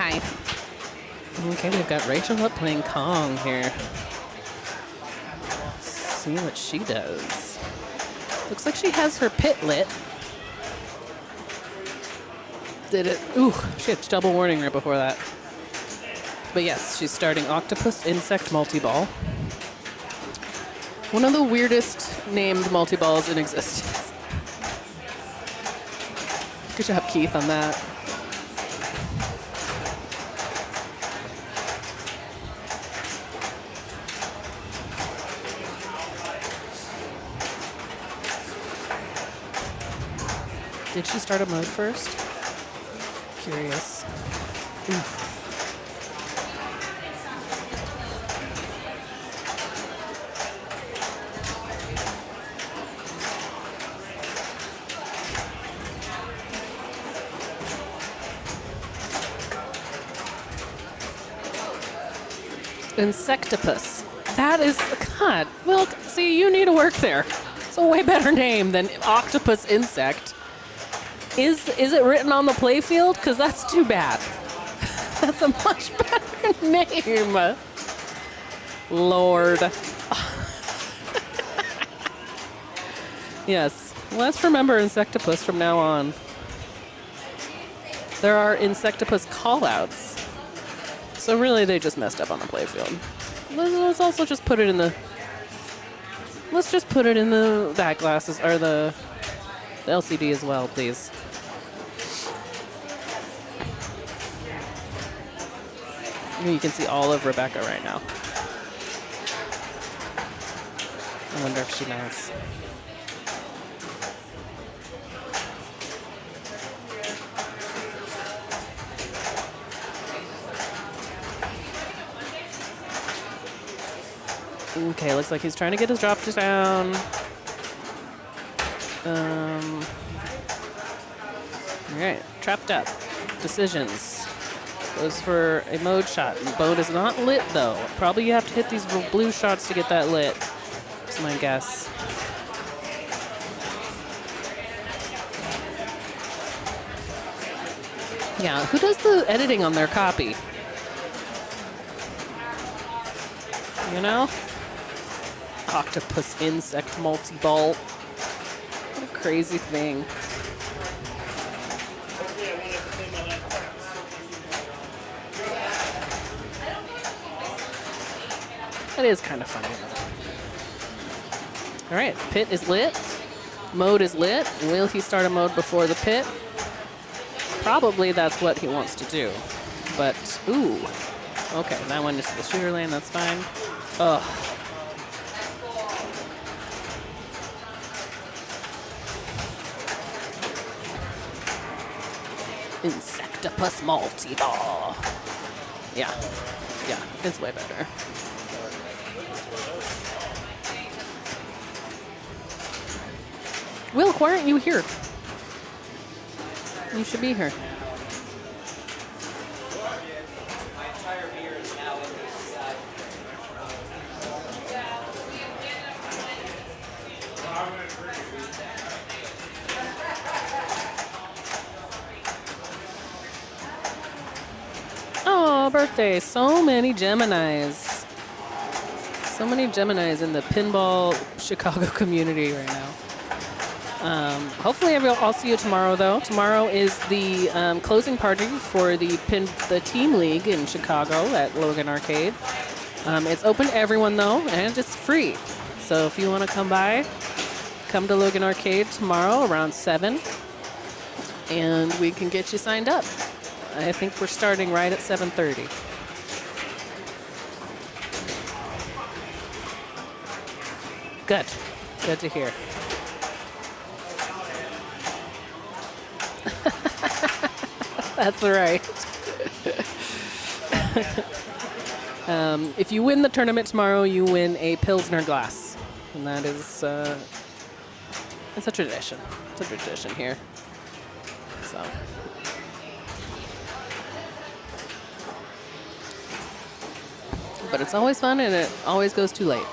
Hi. Okay, we've got Rachel up playing Kong here. Let's see what she does. Looks like she has her pit lit. Did it? Ooh, she had double warning right before that. But yes, she's starting Octopus Insect Multi-Ball. One of the weirdest named multi-balls in existence. Good job, Keith, on that. Did she start a mode first? Curious. Oof. Insectopus. That is, God, well, see, you need to work there. It's a way better name than Octopus Insect. Is it written on the playfield? Because that's too bad. That's a much better name. Lord. Yes, let's remember Insectopus from now on. There are Insectopus callouts. So really, they just messed up on the playfield. Let's also just put it in the. Let's just put it in the back glasses or the LCD as well, please. You can see all of Rebecca right now. I wonder if she knows. Okay, looks like he's trying to get his drop down. All right, trapped up. Decisions. Goes for a mode shot. The boat is not lit, though. Probably you have to hit these blue shots to get that lit. That's my guess. Yeah, who does the editing on their copy? You know? Octopus Insect Multi-Ball. What a crazy thing. That is kind of funny. All right, pit is lit. Mode is lit. Will he start a mode before the pit? Probably that's what he wants to do. But, ooh. Okay, that one is the shooter lane. That's fine. Ugh. Insectopus multi-ball. Yeah, it's way better. Will, why aren't you here? You should be here. Oh, birthday. So many Geminis. So many Geminis in the pinball Chicago community right now. Hopefully I'll see you tomorrow, though. Tomorrow is the closing party for the team league in Chicago at Logan Arcade. It's open to everyone, though, and it's free. So if you want to come by, come to Logan Arcade tomorrow around 7, and we can get you signed up. I think we're starting right at 7:30. Good. Good to hear. That's right. If you win the tournament tomorrow, you win a Pilsner glass. And that is, it's a tradition. It's a tradition here. So. But it's always fun and it always goes too late.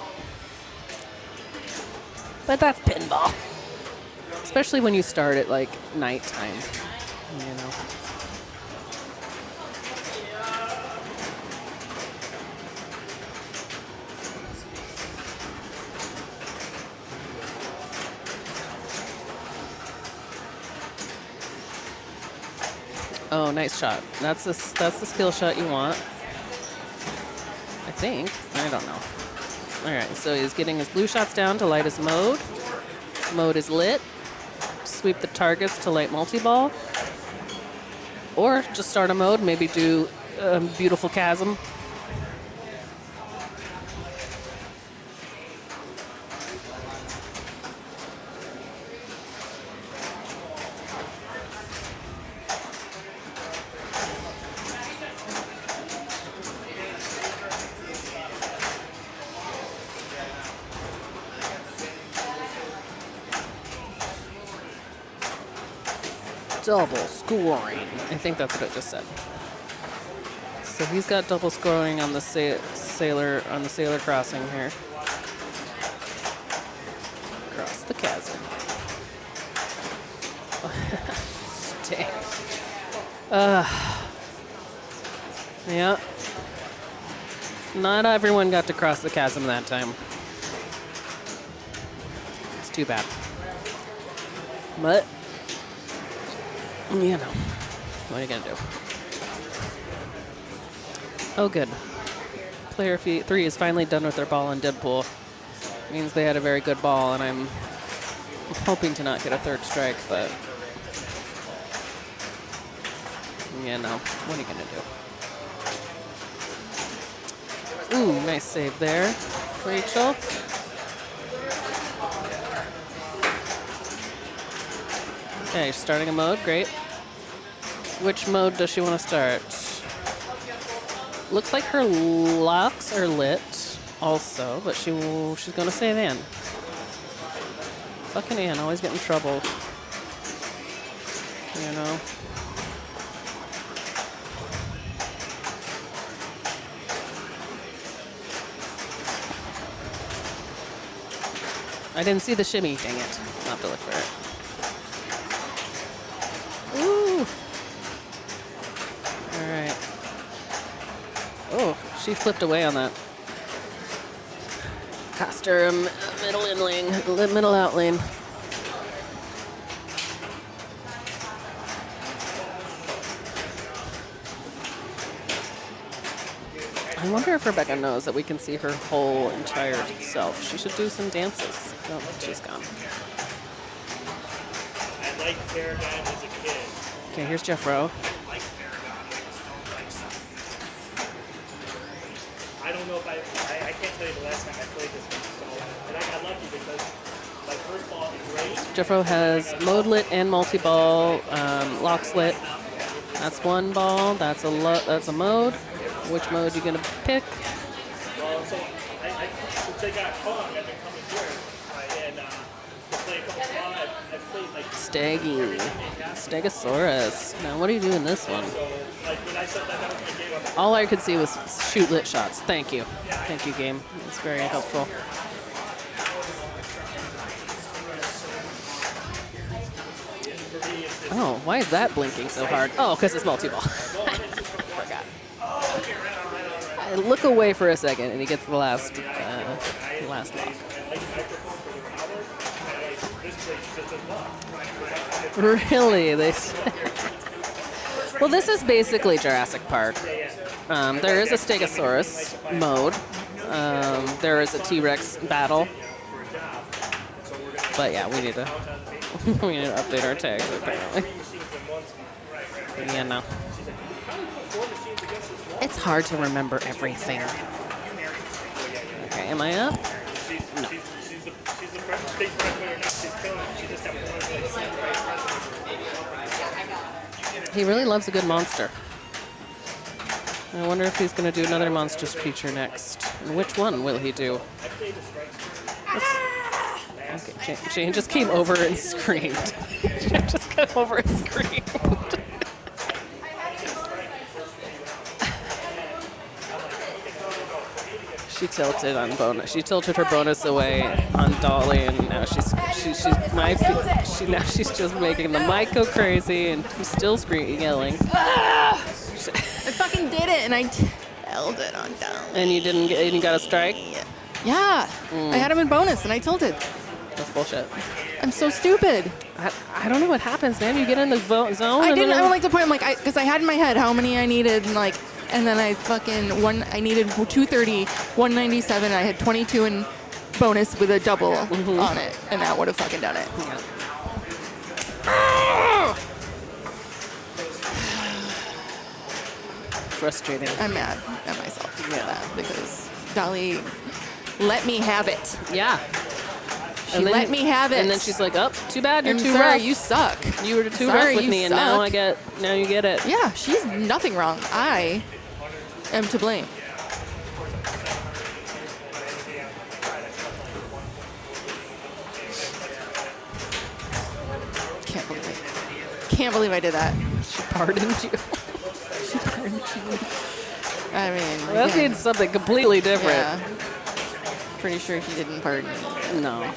But that's pinball. Especially when you start at like nighttime, you know. Oh, nice shot. That's the skill shot you want. I think. I don't know. All right, so he's getting his blue shots down to light his mode. Mode is lit. Sweep the targets to light multi-ball. Or just start a mode, maybe do Beautiful Chasm. Double scoring. I think that's what it just said. So he's got double scoring on the sailor crossing here. Cross the chasm. Dang. Yeah. Not everyone got to cross the chasm that time. It's too bad. But you know, what are you gonna do? Oh, good. Player 3 is finally done with their ball in Deadpool. Means they had a very good ball, and I'm hoping to not get a third strike, but yeah, no. What are you gonna do? Ooh, nice save there, Rachel. Okay, starting a mode, great. Which mode does she want to start? Looks like her locks are lit also, but she's going to save Anne. Fucking Anne, always get in trouble. You know? I didn't see the shimmy, dang it. I'll have to look for it. Ooh. All right. Oh, she flipped away on that. Cost her a middle in lane, middle out lane. I wonder if Rebecca knows that we can see her whole entire self. She should do some dances. Oh, she's gone. I liked Paragon as a kid. Okay, here's Jeff Rowe. I don't know if I can't tell you the last time I played this one. So, and I got lucky because my first ball is great. Jeff Rowe has mode lit and multi-ball, locks lit. That's one ball. That's a mode. Which mode you gonna pick? Well, so since I got Kong, I've been coming here and to play a couple of I've played like Steggy. Stegosaurus. Now, what do you do in this one? so like when I said that was my game, I'm All I could see was shoot lit shots. Thank you. Thank you, game. It's very helpful. Oh, why is that blinking so hard? Oh, because it's multi-ball. Forgot. I look away for a second, and he gets the last lock. Really? Well, this is basically Jurassic Park. There is a Stegosaurus mode. There is a T-Rex battle. But yeah, we need to update our tags apparently. Yeah, no. It's hard to remember everything. Okay, am I up? No. she's the big breadwinner now. She's killing it. She just had one. He really loves a good monster. I wonder if he's going to do another monstrous creature next. And which one will he do? Okay, Jane just came over and screamed. Jane just came over and screamed. She tilted on bonus. She tilted her bonus away on Dolly, and now she's just making the mic go crazy, and she's still screaming, yelling. I fucking did it, and I held it on down. And you got a strike? Yeah. I had him in bonus, and I tilted. That's bullshit. I'm so stupid. I don't know what happens, man. You get in the zone. I and didn't. then- I don't like the point. I'm like, because I had in my head how many I needed, and then I I needed 230, 197. I had 22 in bonus with a double on it, and that would have fucking done it. Yeah. Frustrating. I'm mad at myself for Yeah. that because Dolly let me have it. Yeah. She let me have it. And then she's like, "Oh, too bad. You're I'm too sorry, rough. you suck. You were too Sorry, rough with you me, and now suck." now you get it." Yeah, she's nothing wrong. I am to blame. Can't believe I did that. She pardoned you. She pardoned you. I mean, That again, means something completely different. yeah. Pretty sure he didn't pardon me. No.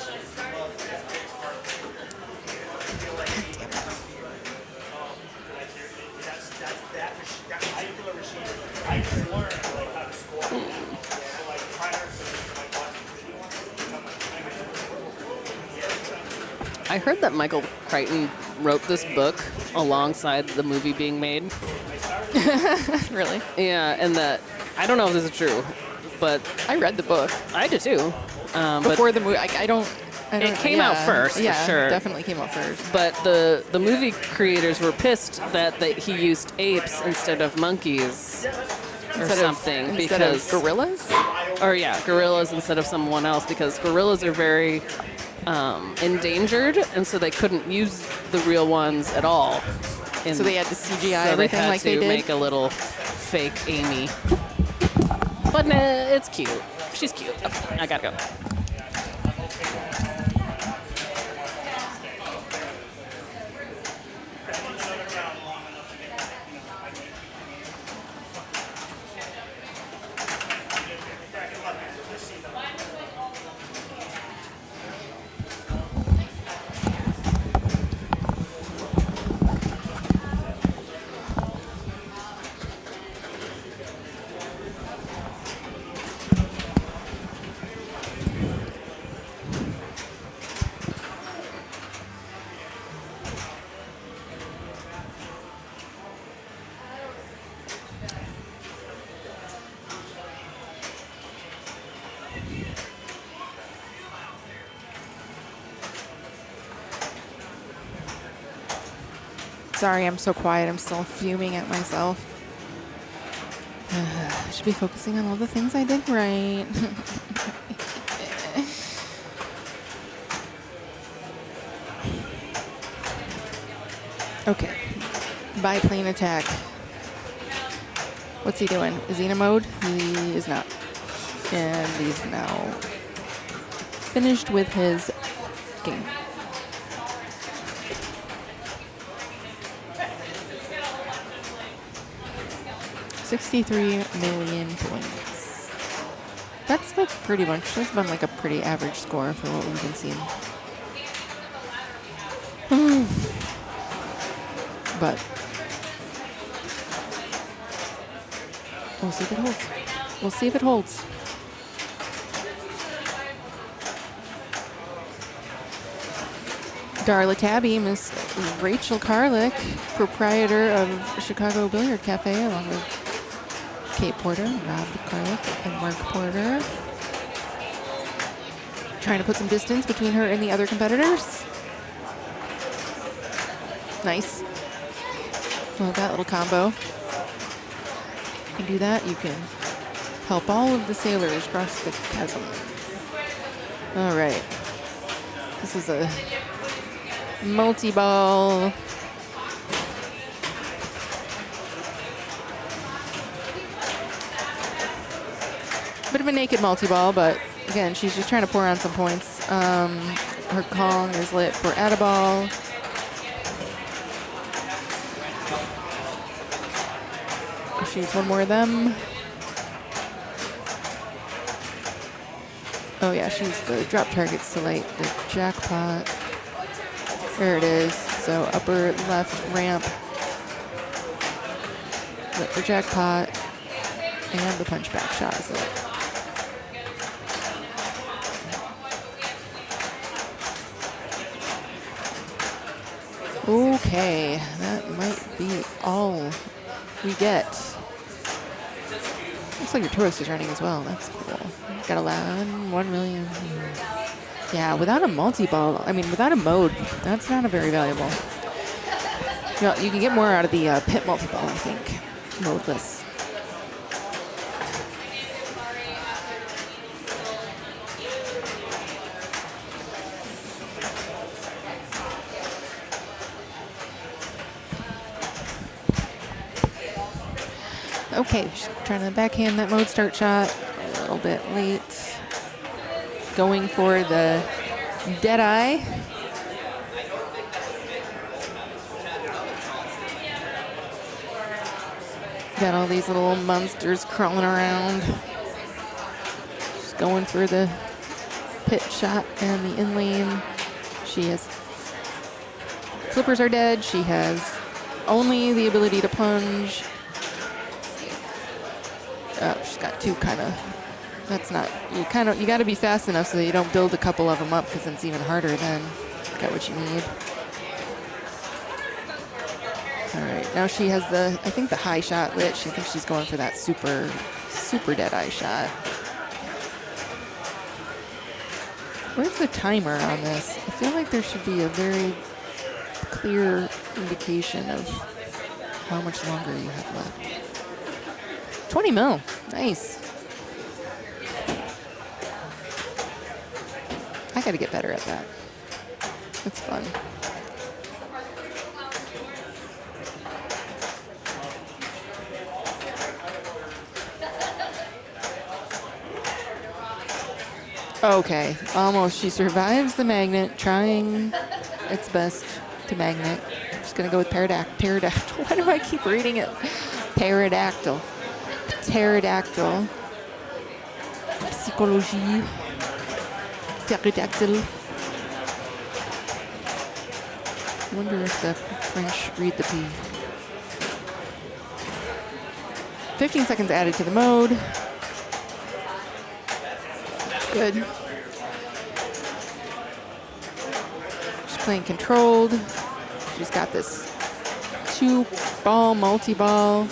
I heard that Michael Crichton wrote this book alongside the movie being made. Really? Yeah, and that I don't know if this is true, but I read the book I did too. But before the movie. I don't. It came out first, for Yeah, sure. definitely came out first. but the movie creators were pissed that he used apes instead of monkeys or something Instead because of gorillas? gorillas instead of someone else because gorillas are very endangered, and so they couldn't use the real ones at all. So they had to CGI so everything they had like to they did? make a little fake Amy. But it's cute. She's cute. Oh, I gotta go. Sorry, I'm so quiet. I'm still fuming at myself. I should be focusing on all the things I did right. Okay. Biplane attack. What's he doing? Xena mode? He is not. And he's now finished with his game. $63 million points. That's like pretty much, that's been like a pretty average score for what we've been seeing. But we'll see if it holds. We'll see if it holds. Darla Tabby, Miss Rachel Carlick, proprietor of Chicago Billiard Cafe, along with Kate Porter, Rob Carlick, and Mark Porter. Trying to put some distance between her and the other competitors. Nice. Love that little combo. You can do that. You can help all of the sailors cross the chasm. All right. This is a multi-ball. Bit of a naked multi-ball, but again, she's just trying to pour on some points. Her Kong is lit for Add-a-Ball. Shoots one more of them. Oh yeah, she's the drop targets to light the jackpot. There it is. So upper left ramp. Lit for jackpot. And the punchback shot is lit. Okay, that might be all we get. Looks like your tourist is running as well. That's cool. Got a lot, 1 million. Yeah, without a multi-ball, I mean, without a mode, that's not a very valuable. You can get more out of the pit multi-ball, I think, modeless. Okay, trying to backhand that mode start shot. A little bit late. Going for the dead eye. Got all these little monsters crawling around. Just going for the pit shot and the in lane. She has flippers are dead. She has only the ability to plunge. She's got two kind of. That's not. You got to be fast enough so that you don't build a couple of them up because it's even harder then. Got what you need. All right, now she has I think the high shot lit. She thinks she's going for that super dead eye shot. Where's the timer on this? I feel like there should be a very clear indication of how much longer you have left. 20 mil, nice. I gotta get better at that. It's fun. Okay, almost. She survives the magnet, trying its best to magnet. Just gonna go with pterodactyl. Why do I keep reading it? Pterodactyl. Pterodactyl. Psychologie. Pterodactyl. I wonder if the French read the P. 15 seconds added to the mode. Good. She's playing controlled. She's got this 2-ball multi-ball.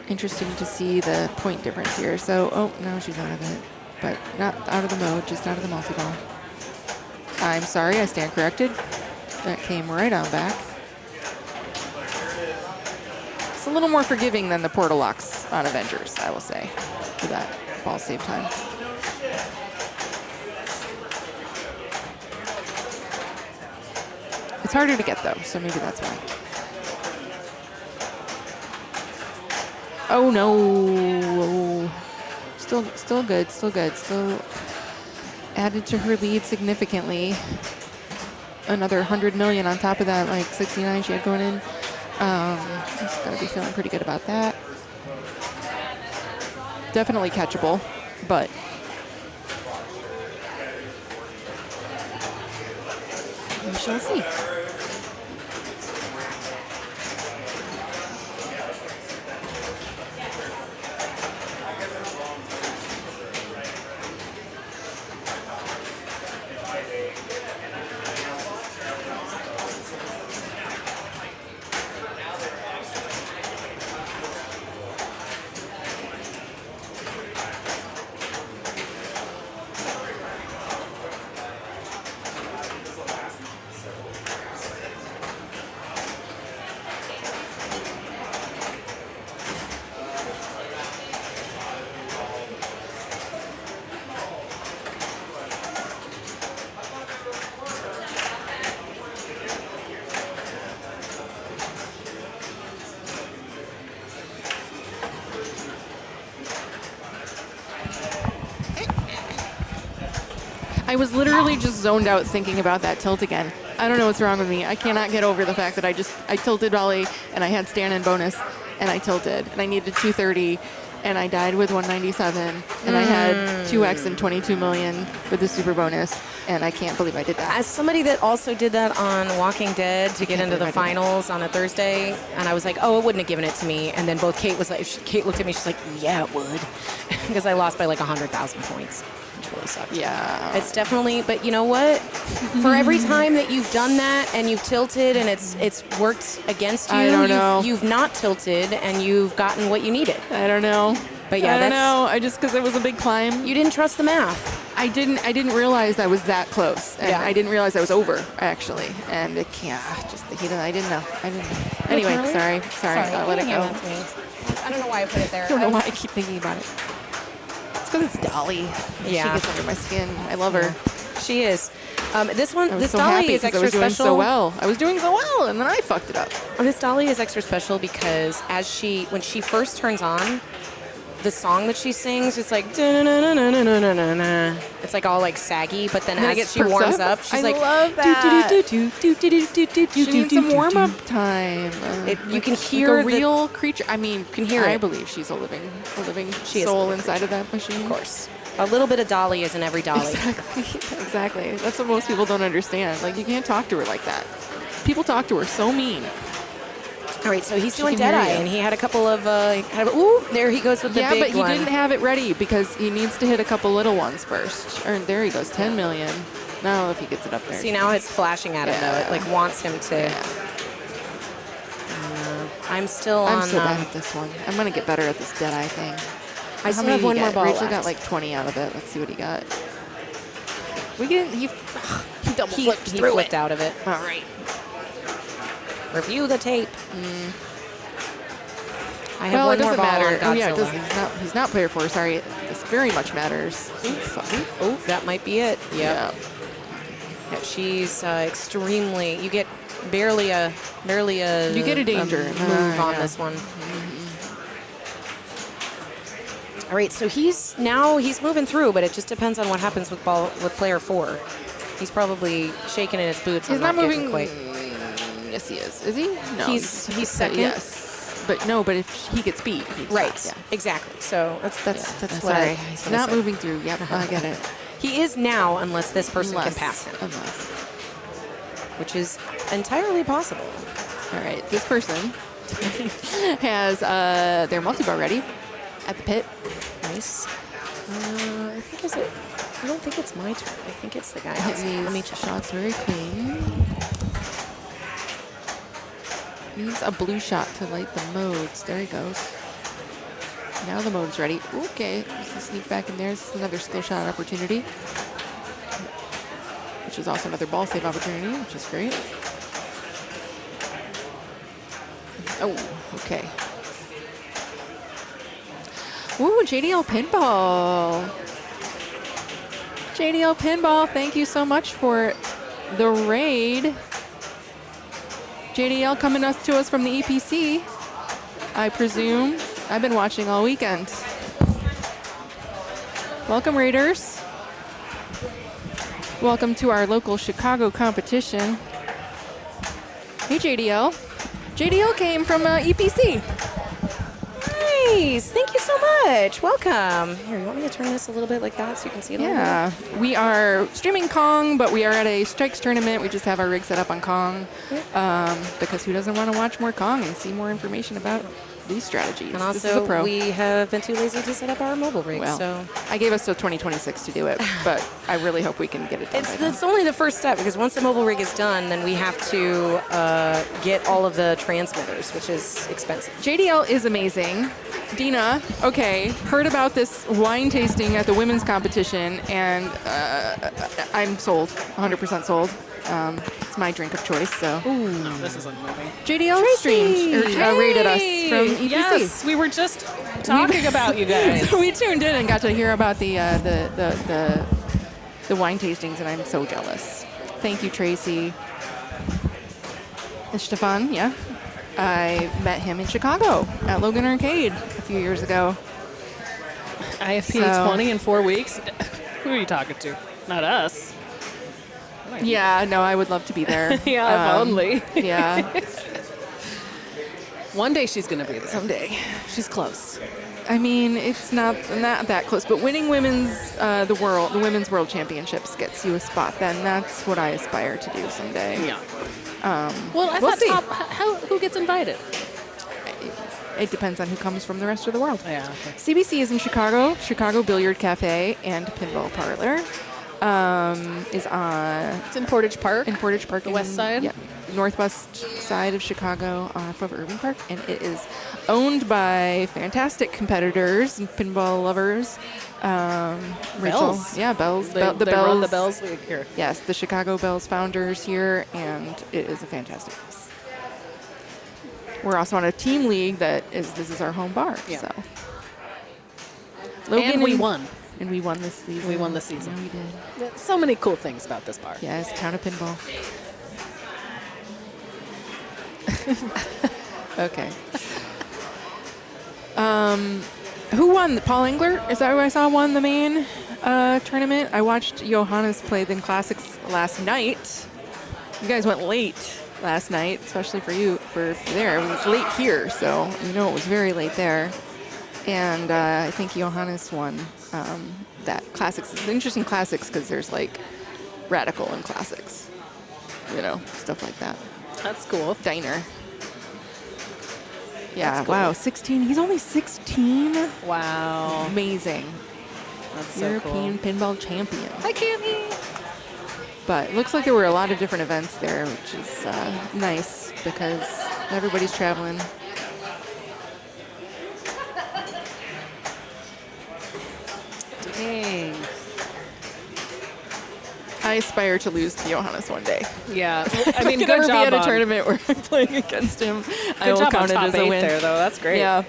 Interesting to see the point difference here. So, oh, no, she's out of it. But not out of the mode, just out of the multi-ball. I'm sorry, I stand corrected. That came right on back. It's a little more forgiving than the portal locks on Avengers, I will say, for that ball save time. It's harder to get, though, so maybe that's why. Oh, no. Still good, still good. Still added to her lead significantly. Another 100 million on top of that, like 69 she had going in. Just gonna be feeling pretty good about that. Definitely catchable, but we shall see. I was literally just zoned out thinking about that tilt again. I don't know what's wrong with me. I cannot get over the fact that I tilted volley and I had stand-in bonus and I tilted and I needed 230 and I died with 197 and I had 2x and 22 million with the super bonus and I can't believe I did that. As somebody that also did that on Walking Dead to get into the finals on a Thursday, and I was like, oh, it wouldn't have given it to me. And then Kate looked at me, she's like, yeah, it would. Because I lost by like 100,000 points, which really sucked. Yeah. It's definitely, but you know what? For every time that you've done that and you've tilted and it's worked against you, I don't know. you've not tilted and you've gotten what you needed. I don't know. But yeah, I don't that's- know. I just because it was a big climb. You didn't trust the math. I didn't realize I was that close, and Yeah. I didn't realize I was over actually. And it can't just the heat of I didn't know. Anyway, Charlie? sorry. I'll let it go. I don't know why I put it there. I don't know why I keep thinking about it. It's because it's Dolly. Yeah. She gets under my skin. I love her. She is. This I was this so dolly happy is 'cause extra I was doing special. so well. I was doing so well, and then I fucked it up. This dolly is extra special because when she first turns on, the song that she sings, it's like da-na-na-na-na-na-na-na. It's like all like saggy, but then And then as it she perks warms up. up, she's I like love that. do-do-do-do-do-do-do-do-do-do-do-do-do-do. She needs some warm up time. You can like hear a the- real creature. I mean, can hear I it. believe she's a living She is a soul living inside of that machine. Of course. A little bit of dolly is in every dolly. Exactly. That's what most people don't understand. Like, you can't talk to her like that. People talk to her so mean. All right, so he's She doing can hear Deadeye, you. and he had a couple of, ooh, there he goes with the Yeah, big but he one. didn't have it ready because he needs to hit a couple little ones first. Or there he goes, 10 million. No, if he gets it up there. See, now it's flashing at him, though. It, Yeah. like, wants him to... I'm still on... I'm so bad at this one. I'm gonna get better at this Deadeye thing. I still have one more ball Rachel left. got like 20 out of it. Let's see what he got. He double He flipped through flipped it. out of it. All right. Review the tape. I have Well, one it more doesn't ball matter. on Oh yeah, it Godzilla. doesn't. He's not player 4. Sorry. This very much matters. Oh, that might be it. Yeah. Yeah, she's extremely. You get barely a. You get a danger. move on Yeah. this one. All right, so he's moving through, but it just depends on what happens with player 4. He's probably shaking in his boots. He's I'm not getting moving. quite. Yes, he is. Is he? No. He's second. Yes. But no. But if he gets beat, he's Right. not, yeah. Exactly. So that's what Sorry. I He's gonna not say. moving through. Yep. I get it. He is now, unless this person can pass him, Unless. which is entirely possible. All right. This person has their multi-bar ready at the pit. Nice. I think I don't think it's my turn. I think it's the guy. Hitting Let me these check. shots very clean. Needs a blue shot to light the modes. There he goes. Now the mode's ready. Okay, there's a sneak back in there. This is another skill shot opportunity, which is also another ball save opportunity, which is great. Oh, okay. Ooh, JDL Pinball. JDL Pinball, thank you so much for the raid. JDL coming to us from the EPC, I presume. I've been watching all weekend. Welcome, Raiders. Welcome to our local Chicago competition. Hey, JDL. JDL came from EPC. Nice. Thank you so much. Welcome. Here, you want me to turn this a little bit like that so you can see it a little Yeah, we are streaming Kong, but we are at a strikes tournament. We just have our rig set up on Kong because who doesn't want to watch more Kong and see more information about these strategies? And This is a also, pro. we have been too lazy to set up our mobile rig, Well, so I gave us till 2026 to do it, but I really hope we can get it done. by then. it's only the first step because once the mobile rig is done, then we have to get all of the transmitters, which is expensive. JDL is amazing. Dina, okay, heard about this wine tasting at the women's competition, and I'm sold, 100% sold. It's my drink of choice, so. No, this isn't moving. JDL streamed, or rated us from EPC. Yes, we were just talking about you guys. So we tuned in and got to hear about the wine tastings, and I'm so jealous. Thank you, Tracy. And Stefan, yeah. I met him in Chicago at Logan Arcade a few years ago. IFP So- 20 in 4 weeks? Who are you talking to? Not us. Yeah, no, I would love to be there. Yeah, if only. Yeah, One day she's going to be there. someday. She's close. I mean, it's not that close, but winning the women's world championships gets you a spot. Then that's what I aspire to do someday. Yeah. Well, I we'll thought see. who gets invited? it depends on who comes from the rest of the world. Yeah. Okay. CBC is in Chicago. Chicago Billiard Cafe and Pinball Parlor is on It's in Portage Park. in Portage Park, The west side? Yeah, northwest side of Chicago, off of Irving Park, and it is owned by fantastic competitors and pinball lovers. Rachel, Bells. yeah, Bells, They, the they Bells, run the Bells League here. Yes, the Chicago Bells founders here, and it is a fantastic place. We're also on a team league this is our home bar. Yeah. So. Logan And we won. And we won this season. We won this season. Yeah, we did. So many cool things about this bar. Yes, Town of Pinball. Okay. Who won? Paul Engler? Is that who I saw won the main tournament? I watched Johannes play the Classics last night. You guys went late last night, especially for you for there. It was late here, so you know it was very late there. And I think Johannes won that Classics. It's interesting Classics because there's like Radical and Classics, you know, stuff like that. That's cool. Diner. Yeah, That's cool. wow, 16. He's only 16. Wow. Amazing. That's so European cool. pinball champion. Hi, Cammy. But it looks like there were a lot of different events there, which is nice because everybody's traveling. Dang. I aspire to lose to Johannes one day. Yeah. I mean, could good ever job be at a on, tournament where I'm playing against him. I good will job on count it top as a 8 win. there, though. That's great. Yeah.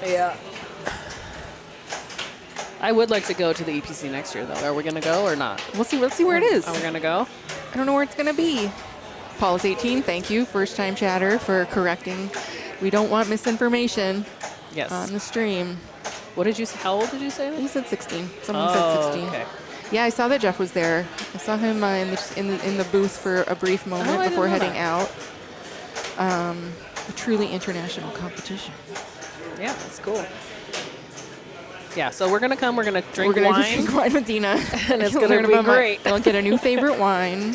Yeah. I would like to go to the EPC next year, though. Are we going to go or not? Let's see where it is. Are we going to go? I don't know where it's going to be. Paul is 18. Thank you, first time chatter, for correcting. We don't want misinformation Yes. on the stream. What did you say? How old did you say? He said 16. Someone Oh, said 16. okay. Yeah, I saw that Jeff was there. I saw him in the booth for a brief moment I didn't before know heading that. out. A truly international competition. Yeah, that's cool. Yeah, so we're going to come. We're going to drink We're gonna wine. drink wine with Dina, And it's You'll gonna learn be about great. I'll get a new favorite wine.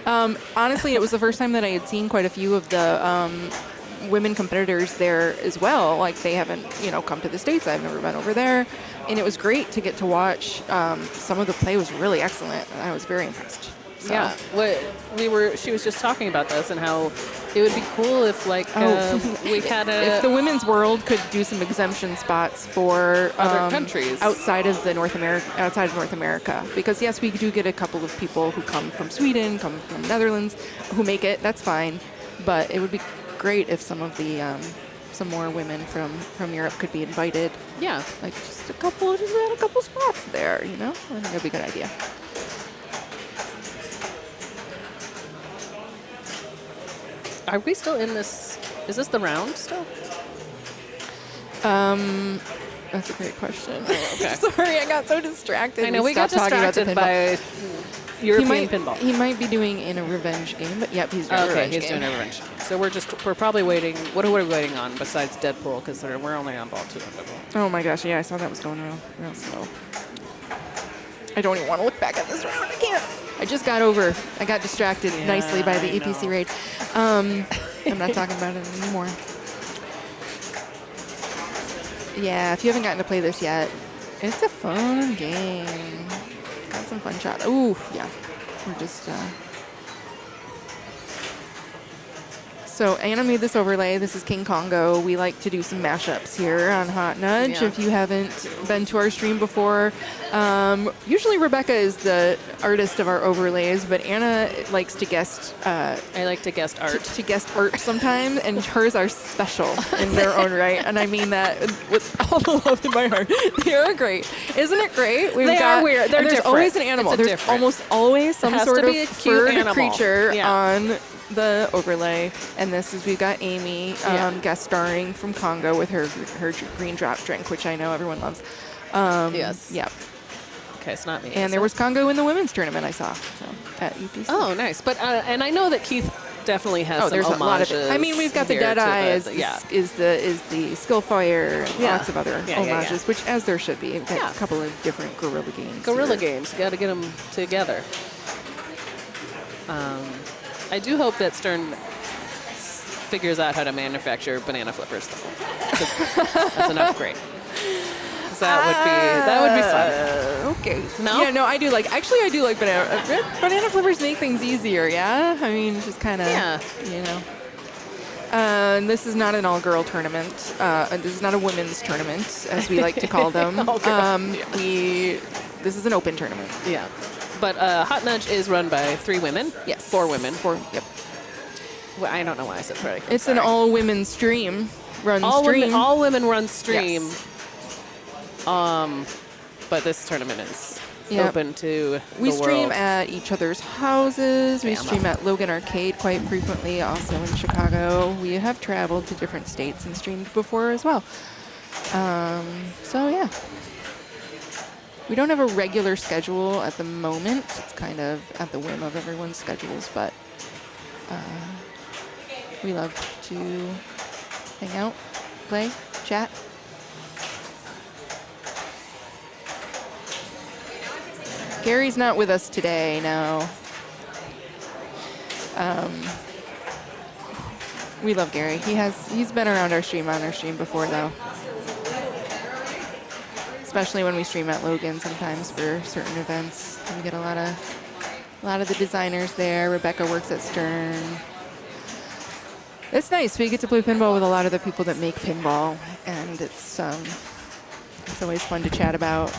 Honestly, it was the first time that I had seen quite a few of the women competitors there as well. Like they haven't, come to the States. I've never been over there, and it was great to get to watch. Some of the play was really excellent, and I was very impressed. So. Yeah, she was just talking about this and how it would be cool if we had If the women's world could do some exemption spots for Other countries. outside of North America, because yes, we do get a couple of people who come from Sweden, come from Netherlands, who make it. That's fine, but it would be great if some of the some more women from Europe could be invited. Yeah. Like just add a couple spots there. I think that'd be a good idea. Are we still in this? Is this the round still? That's a great question. okay. Sorry, I got so distracted. I know we got stopped talking about the distracted pinball. by European pinball. He might be doing in a revenge game, but yep, he's doing a Okay, revenge he's game. doing a revenge. So we're probably waiting. What are we waiting on besides Deadpool? Because we're only on ball 2 on Deadpool. Oh my gosh, yeah, I saw that was going real slow. I don't even want to look back at this round. I can't. I just got over. I got distracted nicely by the I EPC know. raid. I'm not talking about it anymore. Yeah, if you haven't gotten to play this yet, it's a fun game. Got some fun shots. Ooh, yeah. We're just. So Anna made this overlay. This is King Kongo. We like to do some mashups here on Hot Nudge. Yeah. If you haven't been to our stream before, usually Rebecca is the artist of our overlays, but Anna likes to guest. I like to guest art. To guest art sometimes, and hers are special in their own right. And I mean that with all the love in my heart. They are great. Isn't it great? They are weird. They're and there's different. always an animal. It's a There's different. almost always some Has sort to of be a cute furred animal. creature Yeah. on the overlay. And this is, we've got Amy Yeah. guest starring from Congo with her green drop drink, which I know everyone loves. Yes. Yeah. Okay, it's not me. And is there it? was Congo in the women's tournament I saw at EPC. Oh, nice. But and I know that Keith definitely has some there's a lot of it. I mean, we've got the here Dead to Eye yeah. is the Skill Fire, and Yeah. lots of other Yeah, yeah, homages, yeah. which as there should be. We've got Yeah. a couple of different Guerrilla games. Guerrilla here. games. Got to get them together. I do hope that Stern figures out how to manufacture banana flippers, though. That's an upgrade. So that would be fun. Okay. No? Yeah, no, I do like banana flippers make things easier, yeah? I mean, it's just kind of, Yeah. you know. This is not an all-girl tournament. This is not a women's tournament, as we like to call them. This is an open tournament. Yeah. But Hot Nudge is run by 3 women. Yes. 4 women. 4, yep. Well, I don't know why I said 3. It's an all-women stream. All women run stream. Yes. But this tournament is Yep. open to We the stream world. at each other's houses. We stream at Logan Arcade quite frequently, also in Chicago. We have traveled to different states and streamed before as well. So yeah. We don't have a regular schedule at the moment. It's kind of at the whim of everyone's schedules, but we love to hang out, play, chat. Gary's not with us today, no. We love Gary. He's been around on our stream before though. Especially when we stream at Logan sometimes for certain events. We get a lot of the designers there. Rebecca works at Stern. It's nice. We get to play pinball with a lot of the people that make pinball, and it's always fun to chat about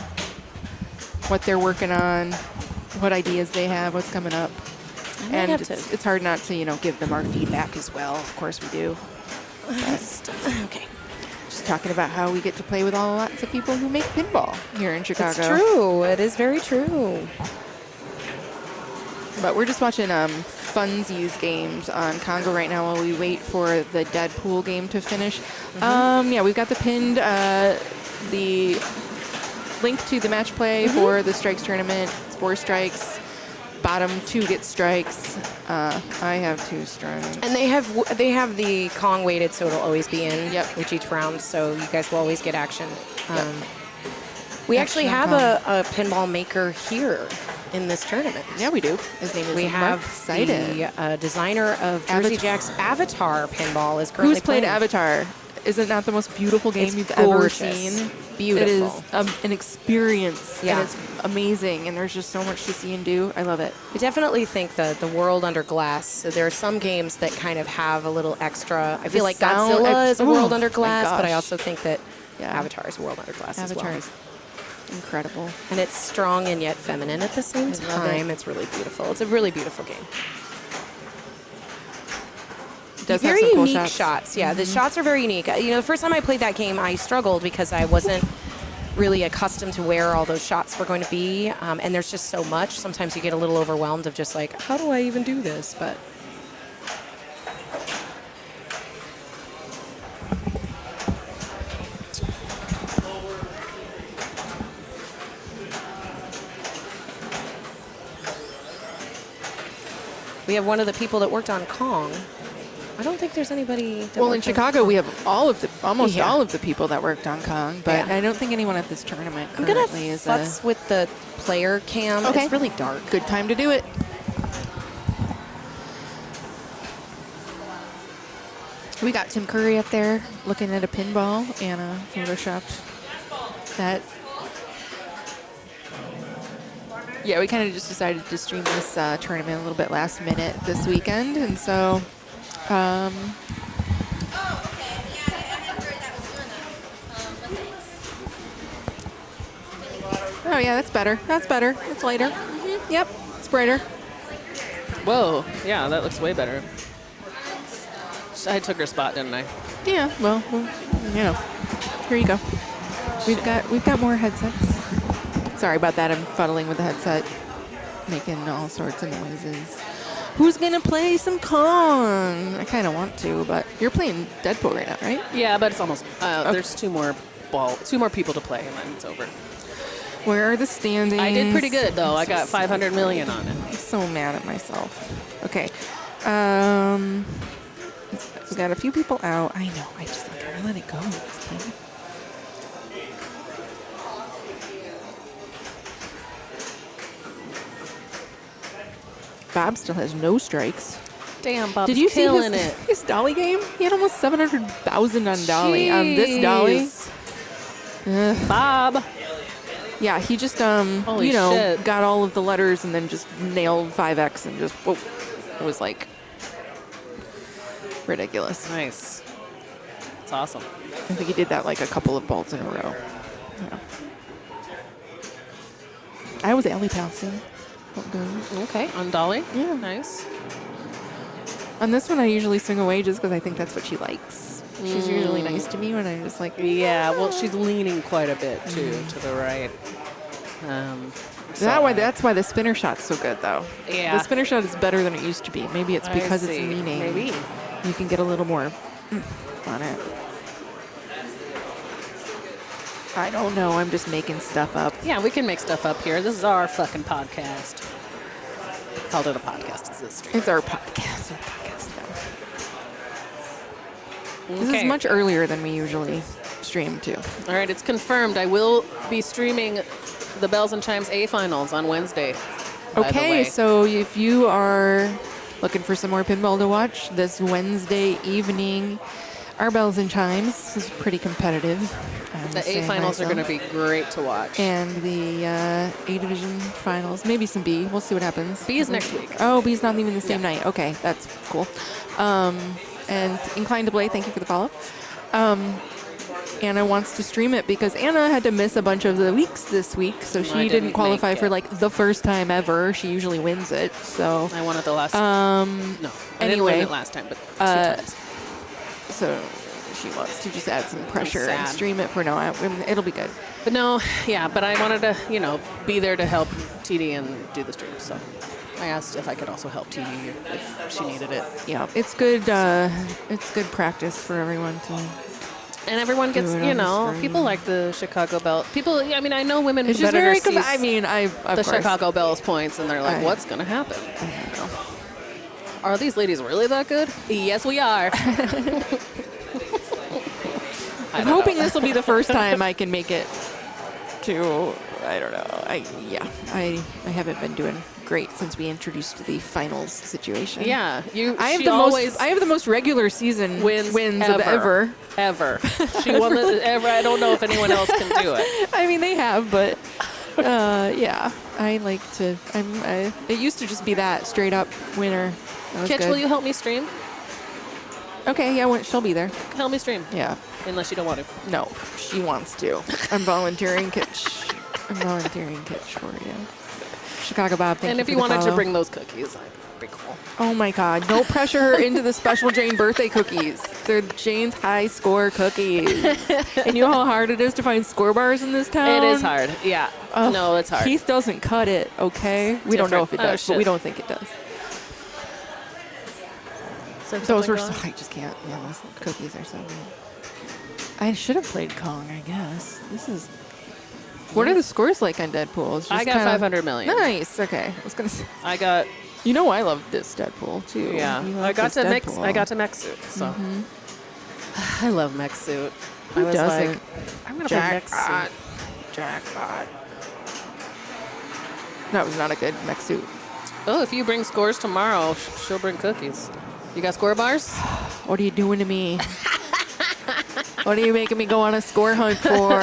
what they're working on, what ideas they have, what's coming up. And it's hard not to, give them our feedback as well. Of course we do. Okay. Just talking about how we get to play with lots of people who make pinball here in Chicago. It's true. It is very true. But we're just watching Funsies games on Congo right now while we wait for the Deadpool game to finish. Yeah, we've got the pinned, the link to the match play for the strikes tournament. It's 4 strikes. Bottom 2 get strikes. I have 2 strikes. And they have the Kong weighted, so it'll always be in with each round, so you guys will always get action. We actually have a pinball maker here in this tournament. Yeah, we do. His name is We have the designer of Jersey Jack's Avatar pinball is currently Who's played playing. Avatar? Is it not the most beautiful game It's you've gorgeous. ever seen? Beautiful. It is an experience, Yeah. and it's amazing, and there's just so much to see and do. I love it. I definitely think that the world under glass, so there are some games that kind of have a little extra. I feel like sound- Godzilla is a world oh under my glass, but I gosh. also think that Yeah. Avatar is a world under glass as Avatar well. is incredible. And it's strong and yet feminine at the same love it. time. It's really beautiful. It's a really beautiful game. Does have Very some cool unique shots. Yeah, the shots are very unique. The first time I played that game, I struggled because I wasn't really accustomed to where all those shots were going to be. And there's just so much. Sometimes you get a little overwhelmed of just like, how do I even do this? But we have one of the people that worked on Kong. I don't think there's anybody. That Well, in worked on Chicago, we have almost Yeah. all of the people that worked on Kong, but Yeah. I don't think anyone at this tournament I'm gonna currently is futz with the player cam. Okay. It's really dark. good time to do it. We got Tim Curry up there looking at a pinball. Anna photoshopped that. Yeah, we kind of just decided to stream this tournament a little bit last minute this weekend, and so. Oh, okay. Yeah, I hadn't heard that was doing that. But thanks. Oh yeah, that's better. That's better. It's lighter. Yep, it's brighter. Whoa, yeah, that looks way better. I took her spot, didn't I? Yeah. Well, here you go. We've got more headsets. Sorry about that. I'm fuddling with the headset, making all sorts of noises. Who's gonna play some Kong? I kind of want to, but you're playing Deadpool right now, right? Yeah, but it's almost. There's 2 more people to play, and then it's over. Where are the standings? I did pretty good though. I got 500 million on it. I'm so mad at myself. Okay. We got a few people out. I know. I just gotta let it go. Just play. Bob still has no strikes. Damn, Bob's Did you see killing his, it. his dolly game? He had almost 700,000 on dolly. On this dolly. Jeez. Bob. Yeah, he just, Holy you know, shit. got all of the letters and then just nailed 5X and just, whoa. It was like ridiculous. Nice. That's awesome. I think he did that like a couple of balls in a row. Yeah. I was alley passing. Felt good. Okay, on dolly. Yeah. Nice. On this one, I usually swing away just because I think that's what she likes. She's usually nice to me when I'm just like, Yeah, well, she's leaning quite a bit, too, to the right. That's why the spinner shot's so good, though. Yeah. The spinner shot is better than it used to be. Maybe it's I because it's see. leaning. Maybe. You can get a little more on it. I don't know. I'm just making stuff up. Yeah, we can make stuff up here. This is our fucking podcast. Called it a podcast. Is this stream? It's our podcast. Our podcast now. This Okay. is much earlier than we usually stream, too. All right, it's confirmed. I will be streaming the Bells and Chimes A finals on Wednesday. by the Okay, way. so if you are looking for some more pinball to watch this Wednesday evening, our Bells and Chimes is pretty competitive. The A finals are going to be great to watch. And the A division finals, maybe some B. We'll see what happens. B is next week. Oh, B's not even the same night. Okay, that's cool. And Inclined to Play, thank you for the follow. Anna wants to stream it because Anna had to miss a bunch of the weeks this week, so she didn't didn't qualify make for it. like the first time ever. She usually wins it, so I won it the last No, I didn't anyway, win it last time, but 2 times. so she wants to just add some pressure and sad. stream it for now. It'll be good. But no, yeah, but I wanted to, be there to help TD and do the stream, so I asked if I could also help TD if she needed it. Yeah, it's good. It's good practice for everyone to. And everyone gets, Do it on the stream. people like the Chicago Bell. People, I mean, I know women It's just very. competitors I mean, of the course. Chicago Bells points, and they're like, what's going to happen? I don't know. Are these ladies really that good? Yes, we are. I'm hoping this will be the first time I can make it to. I don't know. I haven't been doing great since we introduced the finals situation. Yeah, I have she the always most. I have the most regular season wins of ever. Ever. She won the ever. I don't know if anyone else can do it. I mean, they have, but yeah, I like to. It used to just be that straight up winner. That was Kitch, good. will you help me stream? Okay, yeah, she'll be there. Help me stream. Yeah. Unless you don't want to. No, she wants to. I'm volunteering Kitch. I'm volunteering Kitch for you. Chicago Bob, thank And you if for you the wanted to follow. bring those cookies, that'd be cool. Oh my God! Don't pressure her into the special Jane birthday cookies. They're Jane's high score cookies. And you know how hard it is to find score bars in this town. It is hard. Yeah. Oh, No, it's hard. Keith doesn't cut it. Okay, we don't know if it Different. Oh, does, but we shit. don't think it does. So Those were. something I just can't. Yeah, those cookies are so good. I should have played Kong. I guess this is. What are the scores like on Deadpool? It's I just got kinda- 500 million. Nice. Okay, I was gonna say. I got. You know I love this Deadpool too. Yeah. You I like got this to mech. Deadpool. I got to mech suit. So. I love mech suit. Who I was doesn't? like, I'm gonna play mech Jackpot. suit. Jackpot. That was not a good mech suit. Oh, if you bring scores tomorrow, she'll bring cookies. You got score bars? What are you doing to me? What are you making me go on a score hunt for?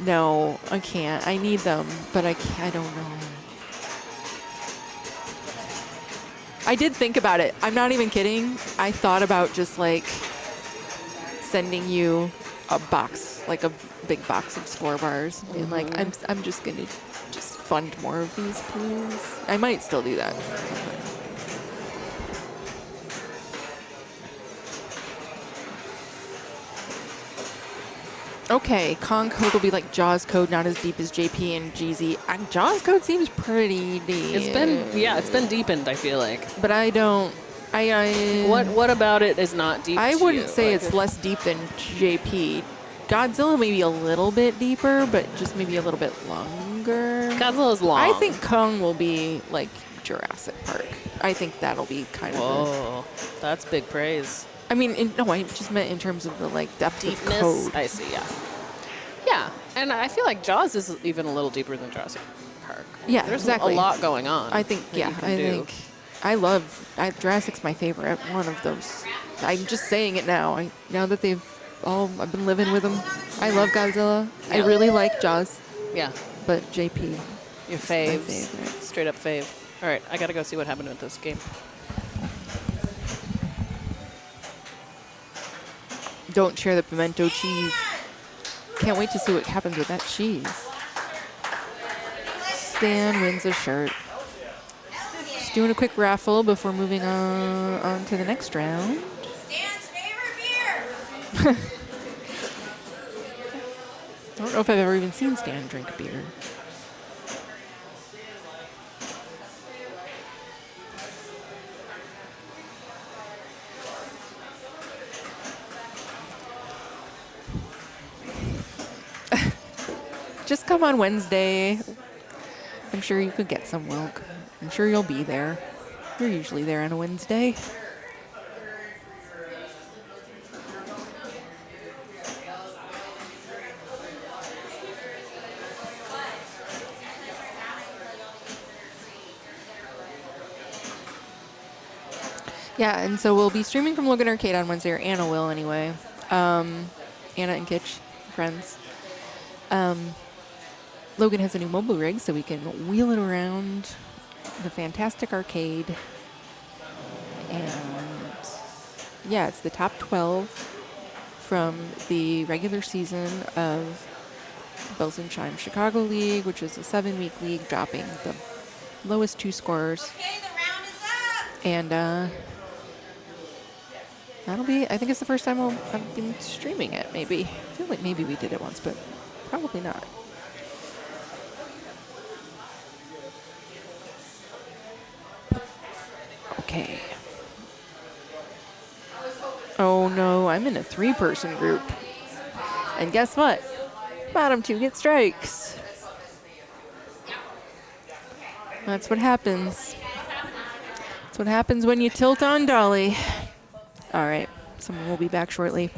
No, I can't. I need them, but I can't. I don't know. I did think about it. I'm not even kidding. I thought about just like sending you a box, like a big box of score bars, and like I'm just gonna just fund more of these, please. I might still do that. Okay, Kong code will be like Jaws code, not as deep as JP and GZ. Jaws code seems pretty deep. It's been deepened, I feel like. But I don't. I What about it is not deep? I to wouldn't you? say Like, it's less deep than JP. Godzilla maybe a little bit deeper, but just maybe a little bit longer. Godzilla's long. I think Kong will be like Jurassic Park. I think that'll be kind of. Whoa, that's big praise. I mean, no, I just meant in terms of the like depth Deepness. of code. I see. Yeah. Yeah, and I feel like Jaws is even a little deeper than Jurassic park. Yeah, There's exactly. a lot going on. I think, that yeah, you can I do. think Jurassic's my favorite. One of those. I'm just saying it now. Now that I've been living with them. I love Godzilla. I Yeah. really like Jaws, Yeah, but JP your is my faves. favorite. Straight up fave. All right, I got to go see what happened with this game. Don't share the pimento cheese. Can't wait to see what happens with that cheese. Stan wins a shirt. Just doing a quick raffle before moving on to the next round. Stan's favorite beer. I don't know if I've ever even seen Stan drink beer. Just come on Wednesday. I'm sure you could get some milk. I'm sure you'll be there. You're usually there on a Wednesday. Yeah, and so we'll be streaming from Logan Arcade on Wednesday, or Anna will anyway. Anna and Kitch, friends. Logan has a new mobile rig, so we can wheel it around the fantastic arcade. And yeah, it's the top 12 from the regular season of Bells and Chimes Chicago League, which is a 7-week league, dropping the lowest 2 scorers. Okay, the round is up. And I think it's the first time I've been streaming it, maybe. I feel like maybe we did it once, but probably not. Okay. Oh no, I'm in a 3-person group. And guess what? Bottom 2 get strikes. That's what happens. That's what happens when you tilt on Dolly. All right, someone will be back shortly.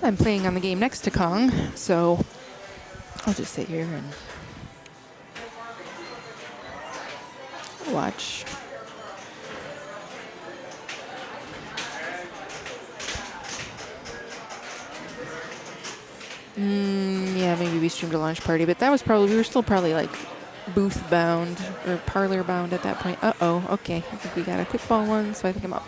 I'm playing on the game next to Kong, so I'll just sit here and watch. Yeah, maybe we streamed a launch party, but that was we were still probably like booth bound or parlor bound at that point. Uh-oh, okay. I think we got a quick ball one, so I think I'm up.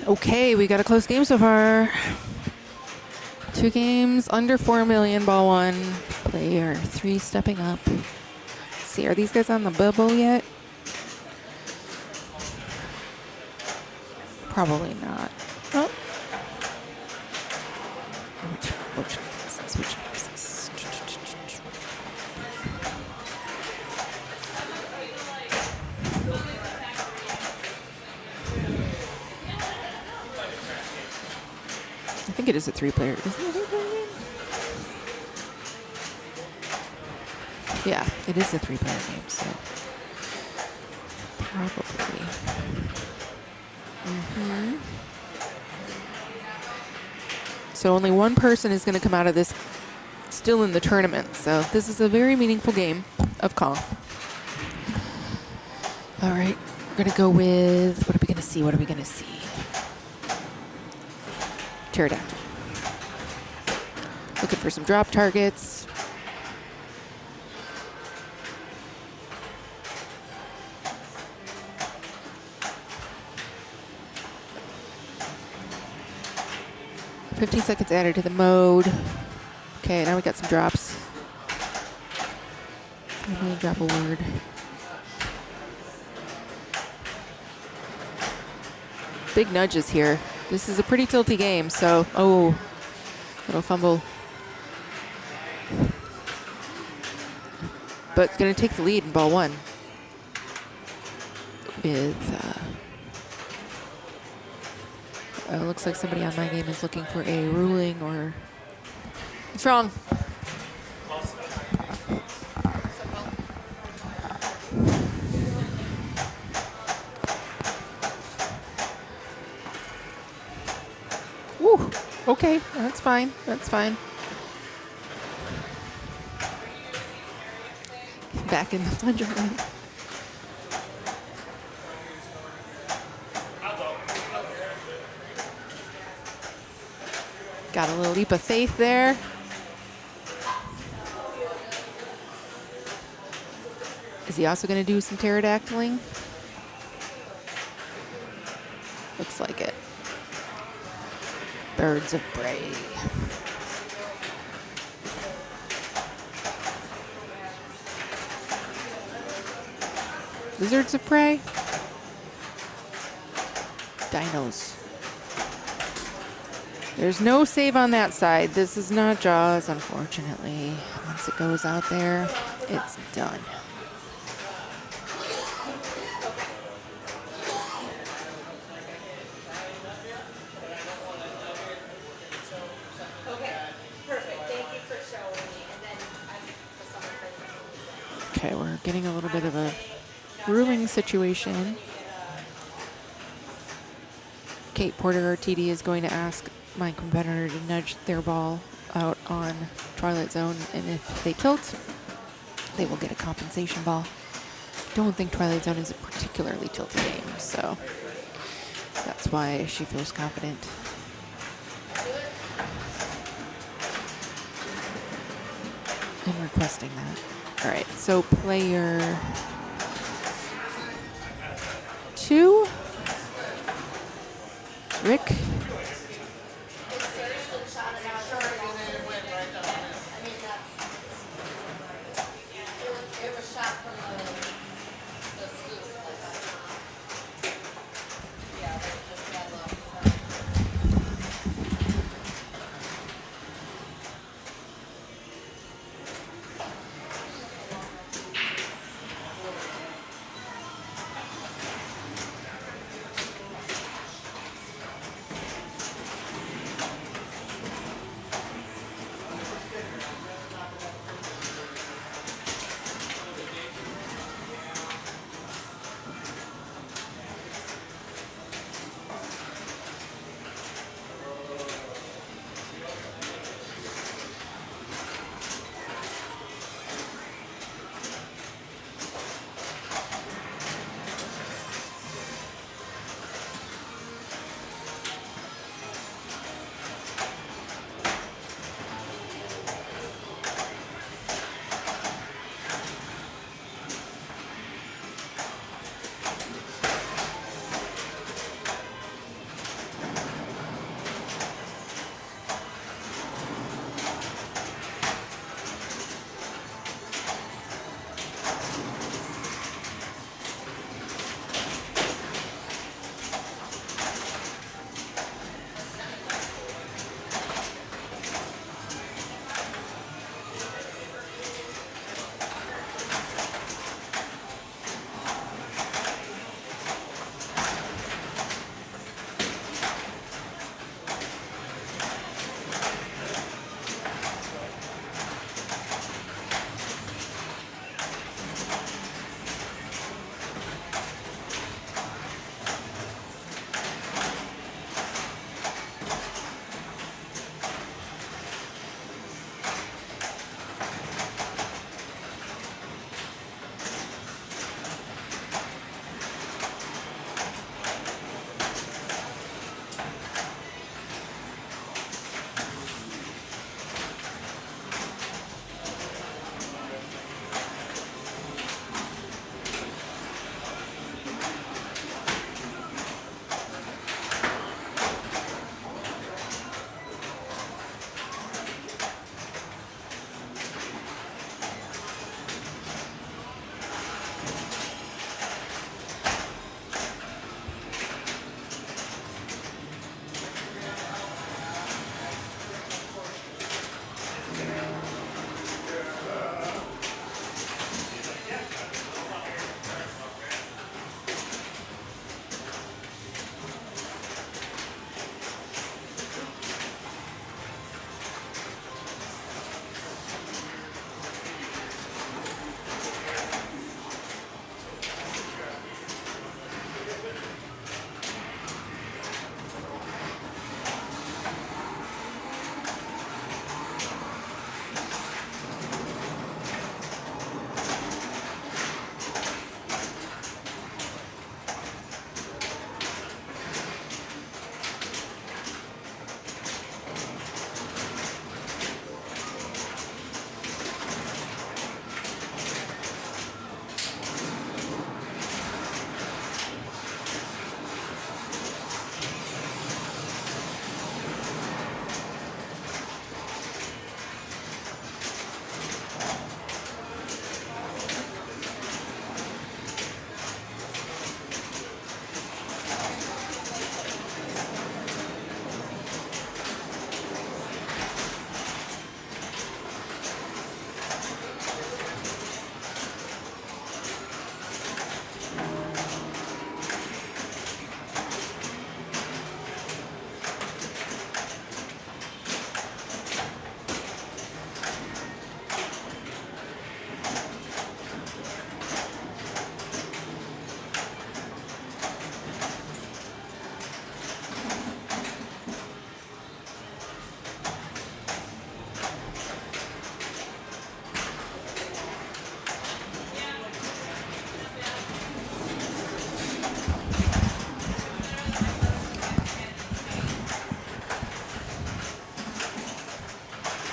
Okay, we got a close game so far. 2 games under 4 million, ball 1. Player 3 stepping up. Let's see, are these guys on the bubble yet? Probably not. Oh. Which name is this? Which name is this? I think it is a 3-player. Isn't it a 3-player game? Yeah, it is a 3-player game, so probably. So only one person is going to come out of this still in the tournament. So this is a very meaningful game of Kong. All right, we're going to go with, what are we going to see? What are we going to see? Pterodactyl. Looking for some drop targets. $15 seconds added to the mode. Okay, now we got some drops. I'm gonna drop a word. Big nudges here. This is a pretty tilty game, so, oh, little fumble. But it's gonna take the lead in ball 1 with, looks like somebody on my game is looking for a ruling or... It's wrong. Woo, okay, that's fine, that's fine. Back in the plunger lane. Got a little leap of faith there. Is he also going to do some pterodactyling? Looks like it. Birds of prey. Lizards of prey? Dinos. There's no save on that side. This is not Jaws, unfortunately. Once it goes out there, it's done. Okay, we're getting a little bit of a ruling situation. Kate Porter, our TD, is going to ask my competitor to nudge their ball out on Twilight Zone, and if they tilt, they will get a compensation ball. Don't think Twilight Zone is a particularly tilted game, so that's why she feels confident. In requesting that. All right, so player 2, Rick.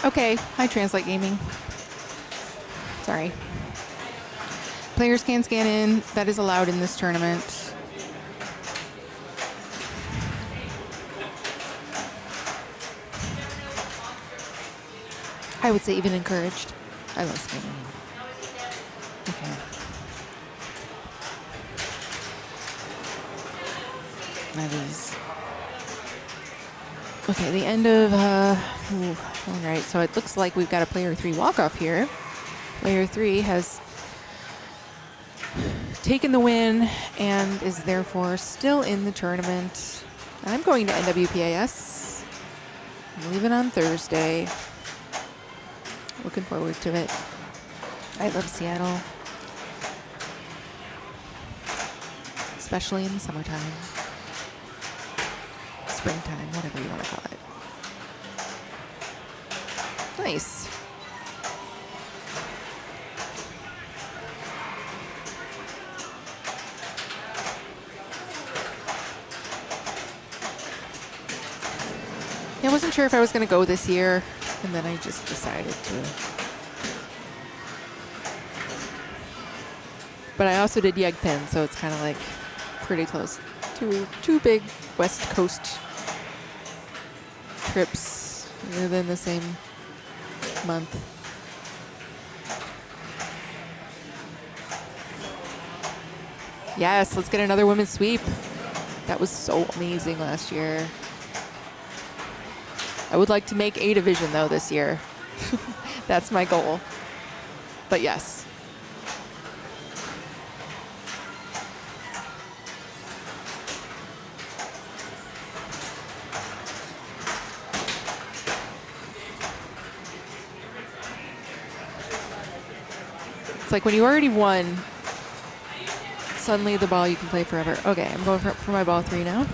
Okay, hi Translate Gaming. Sorry. Players can scan in. That is allowed in this tournament. I would say even encouraged. I love scanning in. Okay. That is... Okay, the end of... all right, so it looks like we've got a player 3 walk-off here. Player 3 has taken the win and is therefore still in the tournament. I'm going to NWPAS. I'm leaving on Thursday. Looking forward to it. I love Seattle. Especially in the summertime. Springtime, whatever you want to call it. Nice. Yeah, I wasn't sure if I was going to go this year, and then I just decided to. But I also did Yegpen, so it's kind of like pretty close. Two big West Coast trips within the same month. Yes, let's get another women's sweep. That was so amazing last year. I would like to make A division though this year. That's my goal. But yes. It's like when you already won, suddenly the ball you can play forever. Okay, I'm going for my ball 3 now.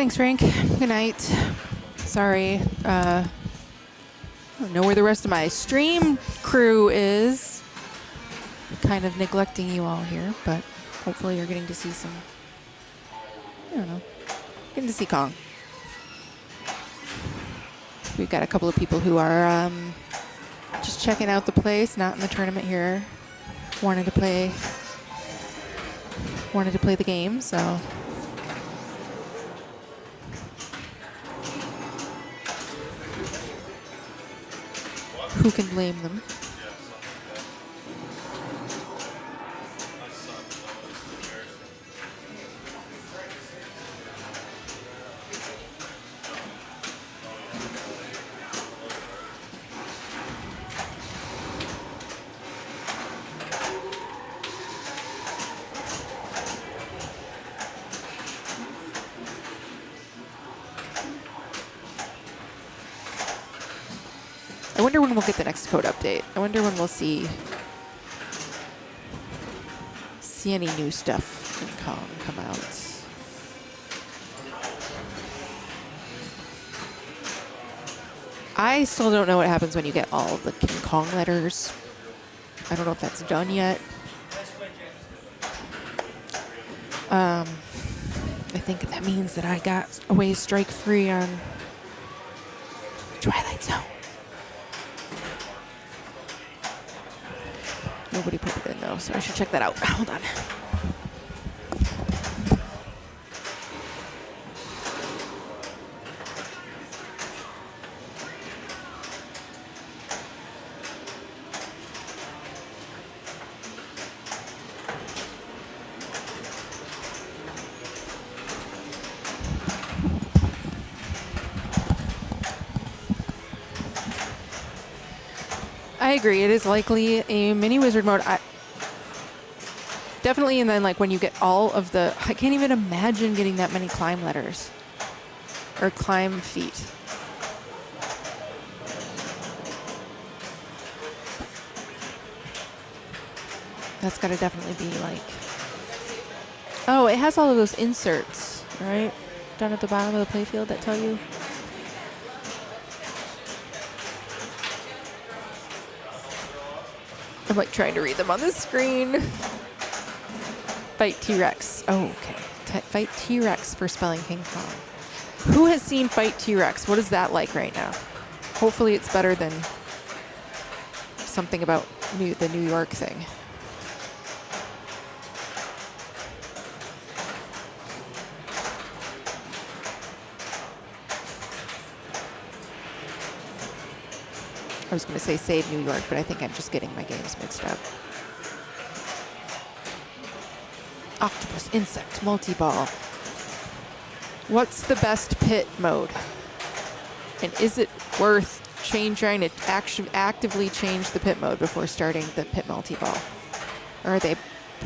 Thanks, Frank. Good night. Sorry. I don't know where the rest of my stream crew is. Kind of neglecting you all here, but hopefully you're getting to see some, I don't know, getting to see Kong. We've got a couple of people who are just checking out the place, not in the tournament here. Wanted to play the game, so. Who can blame them? I wonder when we'll get the next code update. I wonder when we'll see any new stuff in Kong come out. I still don't know what happens when you get all of the King Kong letters. I don't know if that's done yet. I think that means that I got away strike-free on Twilight Zone. Nobody put it in though, so I should check that out. Hold on. I agree. It is likely a mini wizard mode. Definitely, and then like when you get all of the, I can't even imagine getting that many climb letters or climb feet. That's got to definitely be like, oh, it has all of those inserts, right? Down at the bottom of the playfield that tell you. I'm like trying to read them on the screen. Fight T-Rex. Oh, okay. Fight T-Rex for spelling King Kong. Who has seen Fight T-Rex? What is that like right now? Hopefully it's better than something about the New York thing. I was going to say Save New York, but I think I'm just getting my games mixed up. Octopus, insect, multi-ball. What's the best pit mode? And is it worth trying to actively change the pit mode before starting the pit multi-ball? Or are they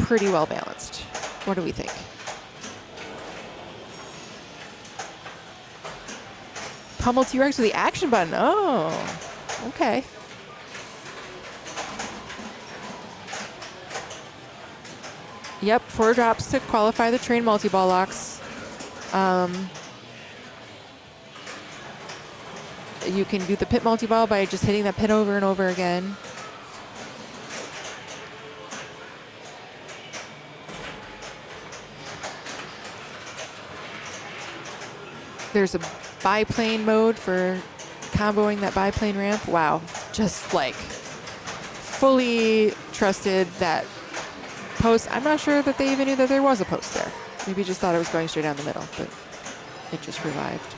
pretty well balanced? What do we think? Pummel T-Rex with the action button. Oh, okay. Yep, 4 drops to qualify the train multi-ball locks. You can do the pit multi-ball by just hitting that pit over and over again. There's a biplane mode for comboing that biplane ramp. Wow, just like fully trusted that post. I'm not sure that they even knew that there was a post there. Maybe just thought it was going straight down the middle, but it just revived.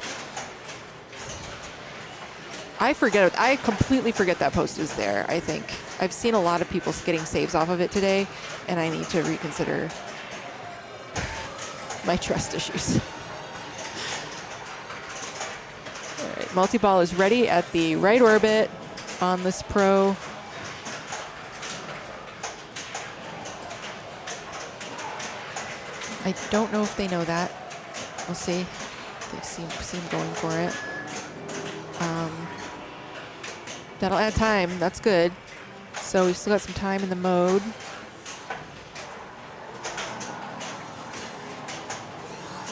I completely forget that post is there, I think. I've seen a lot of people getting saves off of it today, and I need to reconsider my trust issues. All right, multi-ball is ready at the right orbit on this pro. I don't know if they know that. We'll see. They seem going for it. That'll add time. That's good. So we've still got some time in the mode.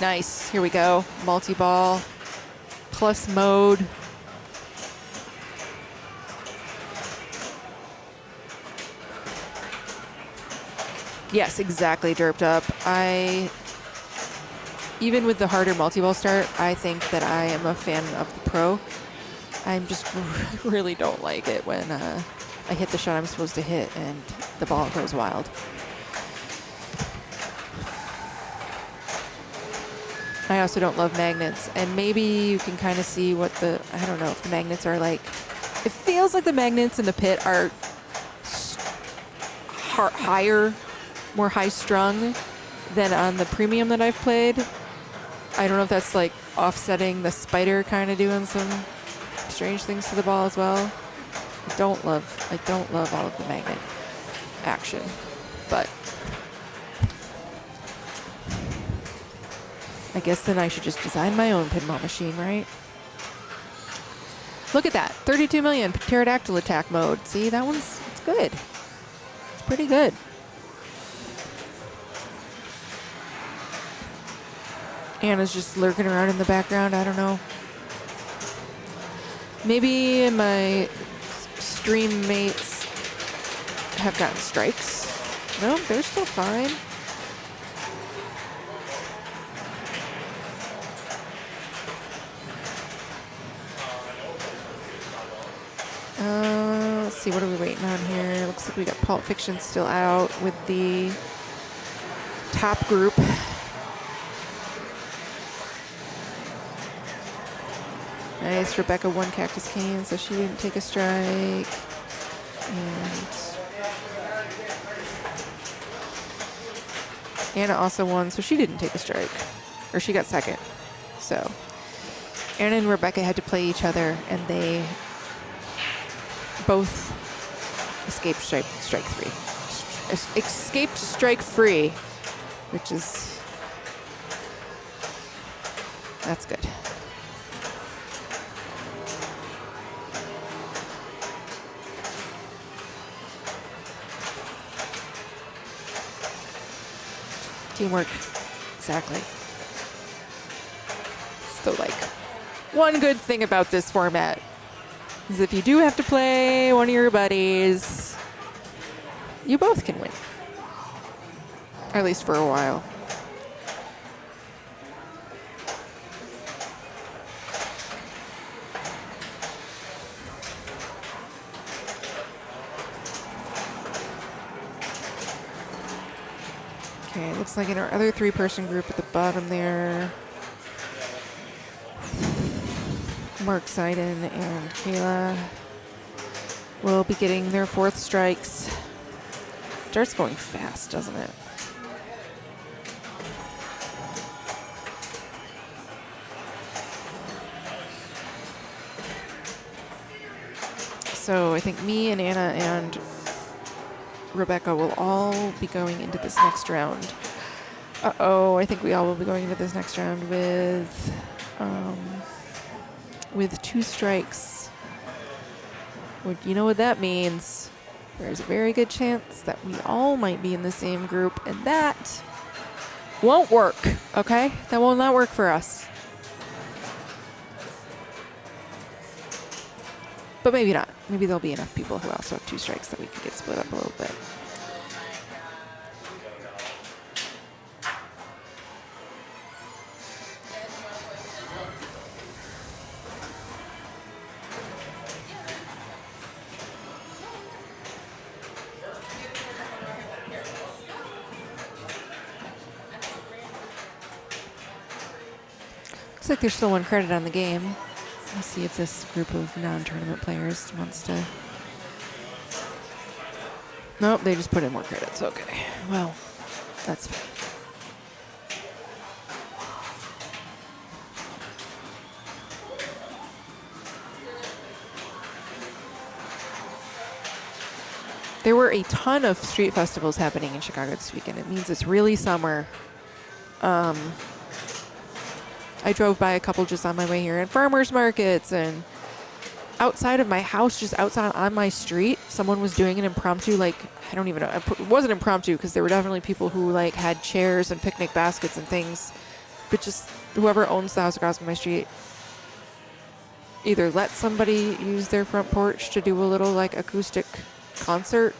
Nice. Here we go. Multi-ball plus mode. Yes, exactly, derped up. Even with the harder multi-ball start, I think that I am a fan of the pro. I just really don't like it when I hit the shot I'm supposed to hit and the ball goes wild. I also don't love magnets, and maybe you can kind of see what I don't know if the magnets are like. It feels like the magnets in the pit are higher, more high-strung than on the premium that I've played. I don't know if that's like offsetting the spider kind of doing some strange things to the ball as well. I don't love all of the magnet action, but I guess then I should just design my own pinball machine, right? Look at that, 32 million pterodactyl attack mode. See, that it's good. It's pretty good. Anna's just lurking around in the background. I don't know. Maybe my stream mates have gotten strikes. No, they're still fine. Let's see, what are we waiting on here? Looks like we got Pulp Fiction still out with the top group. Nice, Rebecca won Cactus Cane, so she didn't take a strike. And Anna also won, so she didn't take a strike. Or she got second. So Anna and Rebecca had to play each other, and they both escaped strike three. Escaped strike free, which is, that's good. Teamwork, exactly. So like, one good thing about this format is if you do have to play one of your buddies, you both can win. Or at least for a while. Okay, looks like in our other three-person group at the bottom there, Mark Seiden and Kayla will be getting their fourth strikes. Starts going fast, doesn't it? So I think me and Anna and Rebecca will all be going into this next round. Uh-oh, I think we all will be going into this next round with 2 strikes. Well, you know what that means. There's a very good chance that we all might be in the same group, and that won't work, okay? That will not work for us. But maybe not. Maybe there'll be enough people who also have 2 strikes that we can get split up a little bit. Looks like there's still 1 credit on the game. Let's see if this group of non-tournament players wants to... Nope, they just put in more credits. Okay, well, that's fine. There were a ton of street festivals happening in Chicago this weekend. It means it's really summer. I drove by a couple just on my way here, and farmers markets, and outside of my house, just outside on my street, someone was doing an impromptu, like, I don't even know, it wasn't impromptu because there were definitely people who like had chairs and picnic baskets and things but just whoever owns the house across my street either let somebody use their front porch to do a little like acoustic concert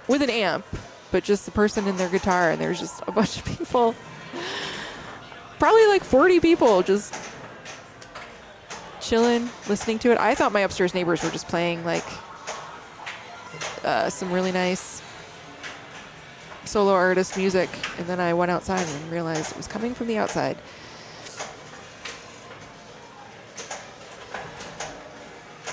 with an amp, but just the person and their guitar, and there's just a bunch of people, probably like 40 people just chilling, listening to it. I thought my upstairs neighbors were just playing like some really nice solo artist music, and then I went outside and realized it was coming from the outside.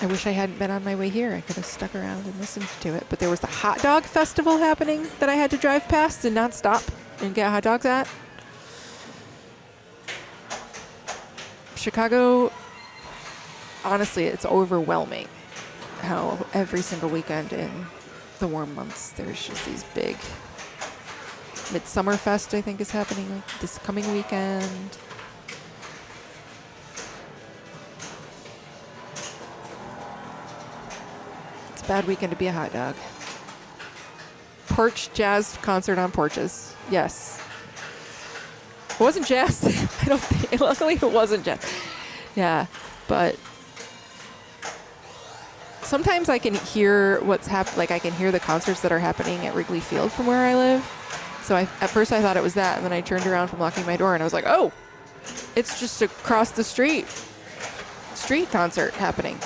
I wish I hadn't been on my way here. I could have stuck around and listened to it. But there was the hot dog festival happening that I had to drive past and not stop and get hot dogs at. Chicago, honestly, it's overwhelming how every single weekend in the warm months there's just these big Midsummer Fest, I think, is happening like this coming weekend. Bad weekend to be a hot dog. Porch jazz concert on porches. Yes. It wasn't jazz. I don't think. Luckily, it wasn't jazz. Yeah, but sometimes I can hear what's happening. Like I can hear the concerts that are happening at Wrigley Field from where I live. So at first I thought it was that, and then I turned around from locking my door, and I was like, oh, it's just across the street. Street concert happening.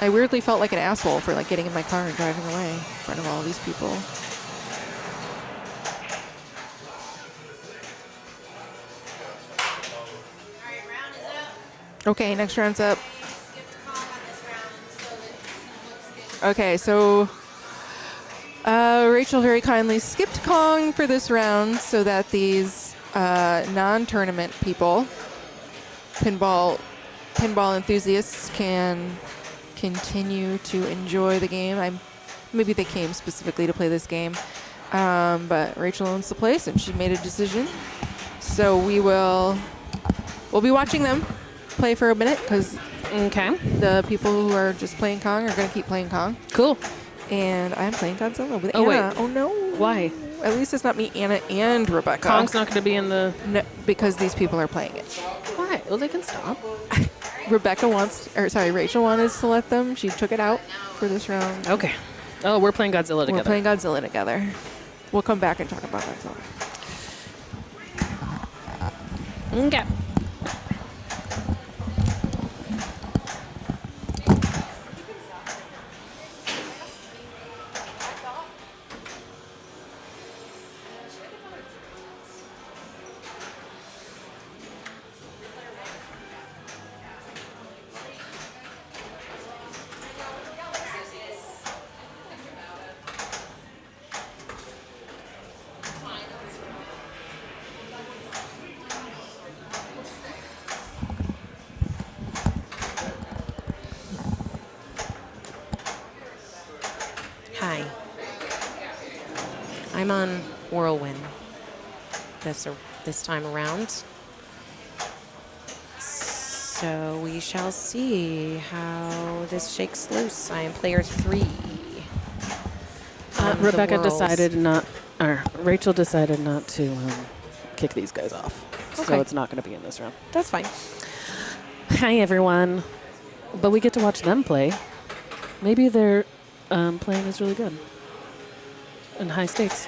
I weirdly felt like an asshole for like getting in my car and driving away in front of all these people. All right, round is up. Okay, next round's up. Skip to call on this round so that it looks good. Okay, so Rachel very kindly skipped Kong for this round so that these non-tournament people, pinball enthusiasts, can continue to enjoy the game. Maybe they came specifically to play this game, but Rachel owns the place and she made a decision. So we'll be watching them play for a minute because the people who are just playing Kong are going to keep playing Kong. Cool. And I'm playing Godzilla with Oh, Anna. wait. Oh no! Why? At least it's not me, Anna, and Rebecca. Kong's not going to be in the... No, because these people are playing it. Why? Well, they can stop. Rachel wanted us to let them. She took it out for this round. Okay. Oh, we're playing Godzilla together. We're playing Godzilla together. We'll come back and talk about Godzilla. Okay. Hi. I'm on Whirlwind this time around. So we shall see how this shakes loose. I am player 3. on the Rebecca Whirls. decided not, or Rachel decided not to kick these guys off. Okay. So it's not going to be in this round. That's fine. Hi, everyone. But we get to watch them play. Maybe their playing is really good. And high stakes.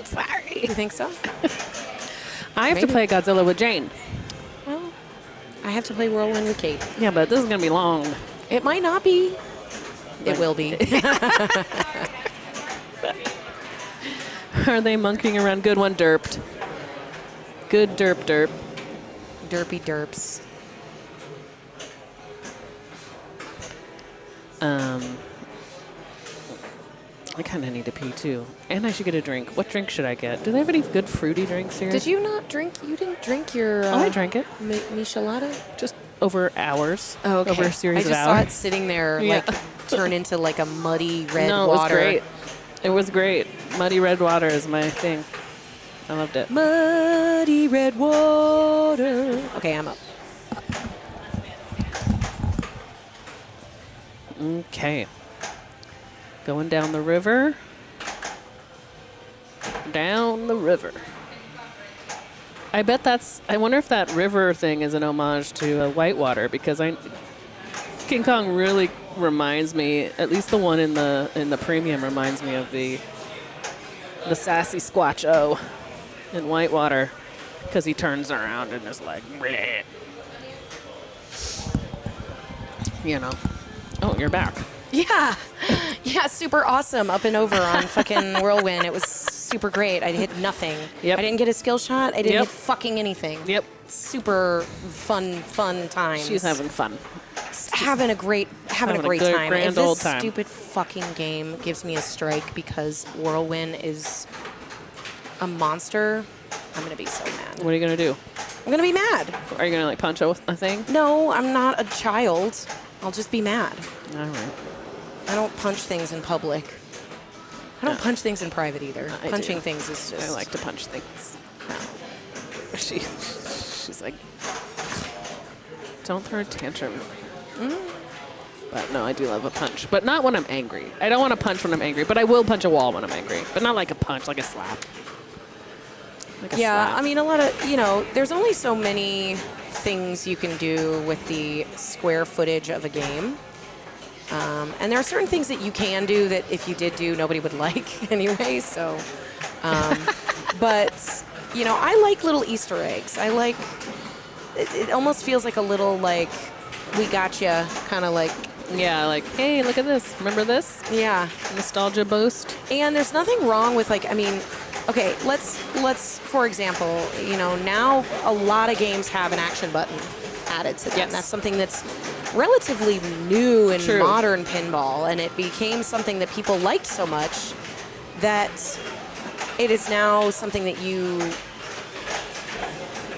Sorry. You think so? I have to Maybe. play Godzilla with Jane. Well, I have to play Whirlwind with Kate. Yeah, but this is going to be long. It might not be. It will be. Are they monkeying around? Good one, derped. Good derp derp. Derpy derps. I kind of need to pee too. And I should get a drink. What drink should I get? Do they have any good fruity drinks here? Did you not drink? You didn't drink your. Oh, I drank it. Michelada? Just over hours. Oh, okay. Over a series I of just saw hours. it sitting there, Yeah. like, turn into like a muddy red No, water. it was great. It was great. Muddy red water is my thing. I loved it. Muddy red water. Okay, I'm up. Okay. Going down the river. Down the river. I bet that's. I wonder if that river thing is an homage to Whitewater, because King Kong really reminds me. At least the one in the premium reminds me of the sassy Squatch O in Whitewater, because he turns around and is like, bleh. You know. Oh, you're back. Yeah. Yeah, super awesome. Up and over on fucking Whirlwind. It was super great. I hit nothing. Yep. I didn't get a skill shot. I didn't Yep. hit fucking anything. Yep. Super fun times. She's having fun. having a great Having a great good, time. grand If this old time. stupid fucking game gives me a strike because Whirlwind is a monster, I'm gonna be so mad. What are you gonna do? I'm gonna be mad. Are you gonna like punch a thing? No, I'm not a child. I'll just be mad. All right. I don't punch things in public. I don't punch things in private either. I Punching do. things is just. I like to punch things. She's like, don't throw a tantrum. But no, I do love a punch, but not when I'm angry. I don't want to punch when I'm angry, but I will punch a wall when I'm angry, but not like a punch, like a slap. Like a Yeah, slap. I mean, a lot of, there's only so many things you can do with the square footage of a game. And there are certain things that you can do that if you did do, nobody would like anyway. So, but, I like little Easter eggs. I like, it almost feels like a little, like, we gotcha, kind of like. Yeah, like, hey, look at this. Remember this? Yeah. Nostalgia boost. And there's nothing wrong with, like, I mean, okay, let's for example, now a lot of games have an action button added to them. Yes. That's something that's relatively new in True. modern pinball, and it became something that people liked so much that it is now something that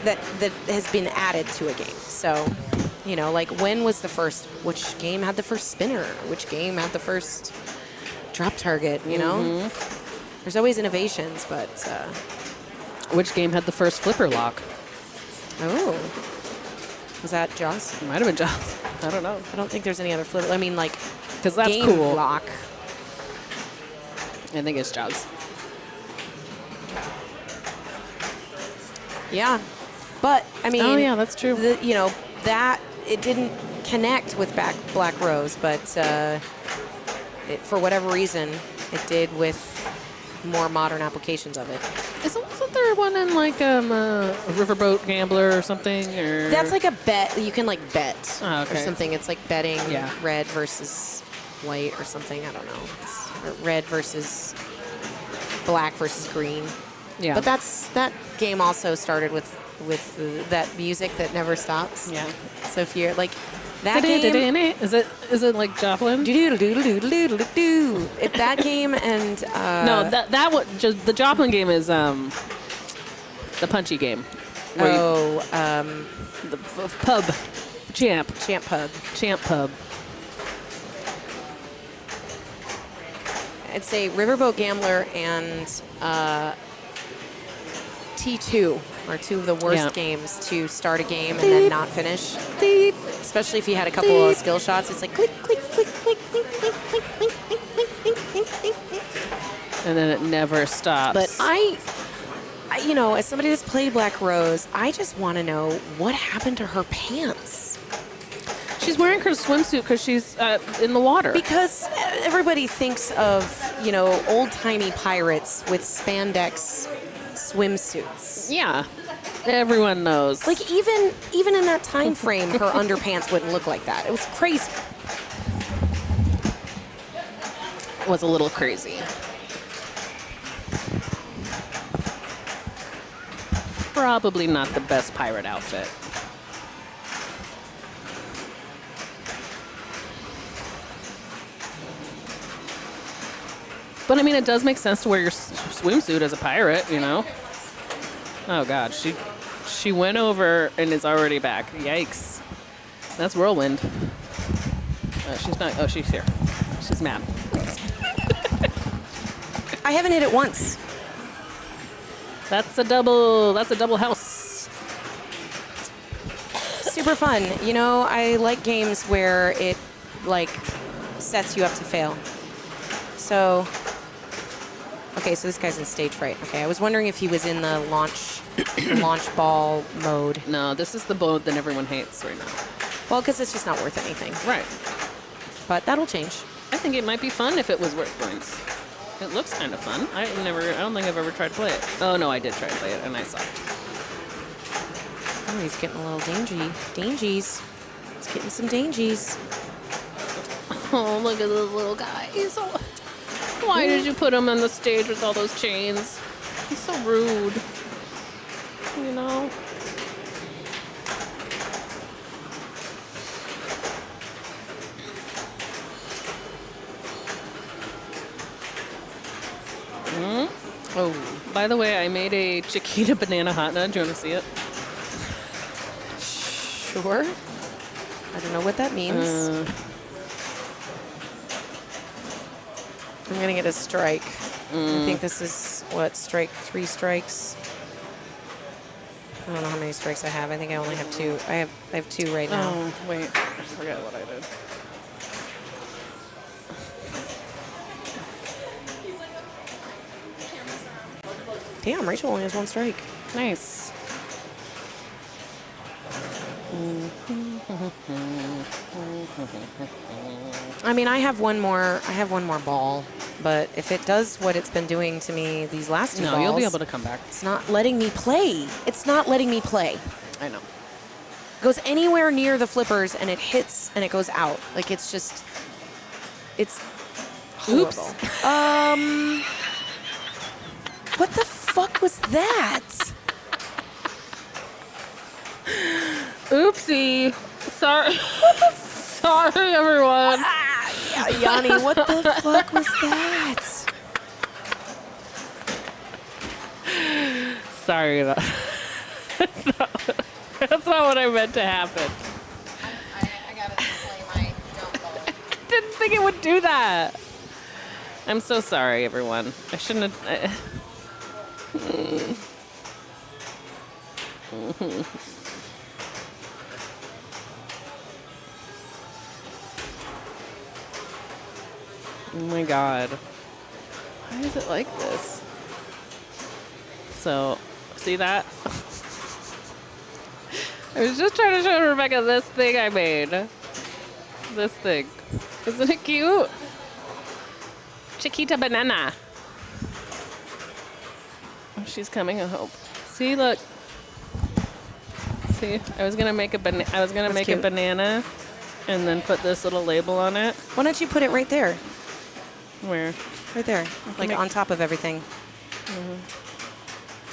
that has been added to a game. So, like, when was which game had the first spinner? Which game had the first drop target, There's always innovations, but... Which game had the first flipper lock? Oh. Was that Jaws? It might have been Jaws. I don't know. I don't think there's any other flipper. I mean, like, Because that's game cool. lock. I think it's Jaws. Yeah. But, I mean... Oh, yeah, that's true. That... It didn't connect with Black Rose, but for whatever reason, it did with more modern applications of it. Wasn't there one in like a Riverboat Gambler or something? Or That's like a bet. You can like bet Oh, okay. or something. It's like betting Yeah. red versus white or something. I don't know. Or red versus black versus green. yeah. But that game also started with that music that never stops. yeah. So if you're like that game, Is it like Joplin? do that game and No, that one. Just the Joplin game is the punchy game. where you- the pub champ pub. I'd say Riverboat Gambler and T2 are two of the worst Yeah. games to start a game and then not finish. Especially if you had a couple of skill shots. It's like click, click, click, click, click, click, click, click, click, click, click, click, click, click. And then it never stops. But I, as somebody that's played Black Rose, I just want to know what happened to her pants. she's wearing her swimsuit because she's in the water. Because everybody thinks of, old-timey pirates with spandex swimsuits. Yeah, everyone knows. Like, even in that time frame, her underpants wouldn't look like that. It was crazy. was a little crazy. Probably not the best pirate outfit. But I mean, it does make sense to wear your swimsuit as a pirate, Oh God, she went over and is already back. Yikes. That's Whirlwind. She's not. Oh, she's here. She's mad. I haven't hit it once. That's a double house. Super fun. I like games where it, like, sets you up to fail. So, okay, so this guy's in stage fright. Okay, I was wondering if he was in the launch ball mode. No, this is the mode that everyone hates right now. Well, because it's just not worth anything. Right. But that'll change. I think it might be fun if it was worth points. It looks kind of fun. I don't think I've ever tried to play it. Oh no, I did try to play it and I sucked. Oh, he's getting a little dangies. He's getting some dangies. Oh, look at this little guy. He's so... Why did you put him on the stage with all those chains? He's so rude. You know? Oh, by the way, I made a Chiquita banana hot dog. Do you want to see it? Sure. I don't know what that means. I'm going to get a strike. I think this is, what, strike 3 strikes? I don't know how many strikes I have. I think I only have 2. I have 2 right now. Oh, wait. I forgot what I did. Damn, Rachel only has 1 strike. Nice. I mean, I have one more ball, but if it does what it's been doing to me these last 2 balls, you'll be able to come back. it's not letting me play. It's not letting me play. I know. Goes anywhere near the flippers and it hits and it goes out. Like it's just, it's horrible. Oops. What the fuck was that? Oopsie. Sorry. Sorry, everyone. Yeah, Yanni, what the fuck was that? Sorry about That's not what I meant to happen. I gotta play my jump ball. Didn't think it would do that. I'm so sorry, everyone. I shouldn't have. Oh my god. Why is it like this? So, see that? I was just trying to show Rebecca this thing I made. This thing. Isn't it cute? Chiquita banana. Oh, she's coming, I hope. See, look. See, I was gonna make a cute. banana and then put this little label on it. Why don't you put it right there? Where? Right there. Like make- on top of everything.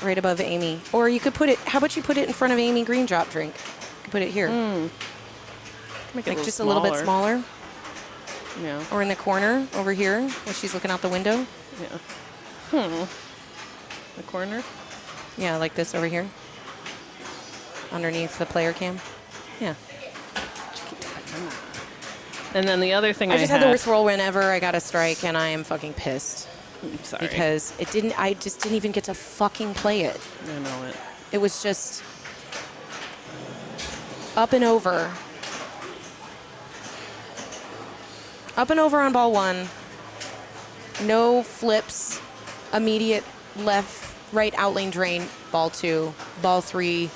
Right above Amy. Or you could put it, how about you put it in front of Amy Green Drop Drink? You could put it here. Make it Like just a little bit smaller. Yeah. Or in the corner over here where she's looking out the window. Yeah. The corner? Yeah, like this over here. Underneath the player cam. Yeah. And then the other thing I just had the worst roll whenever I got a strike, and I am fucking pissed. Sorry. Because I just didn't even get to fucking play it. I know it. It was just up and over. Up and over on ball 1. No flips. Immediate left, right out lane drain. Ball 2. Ball 3.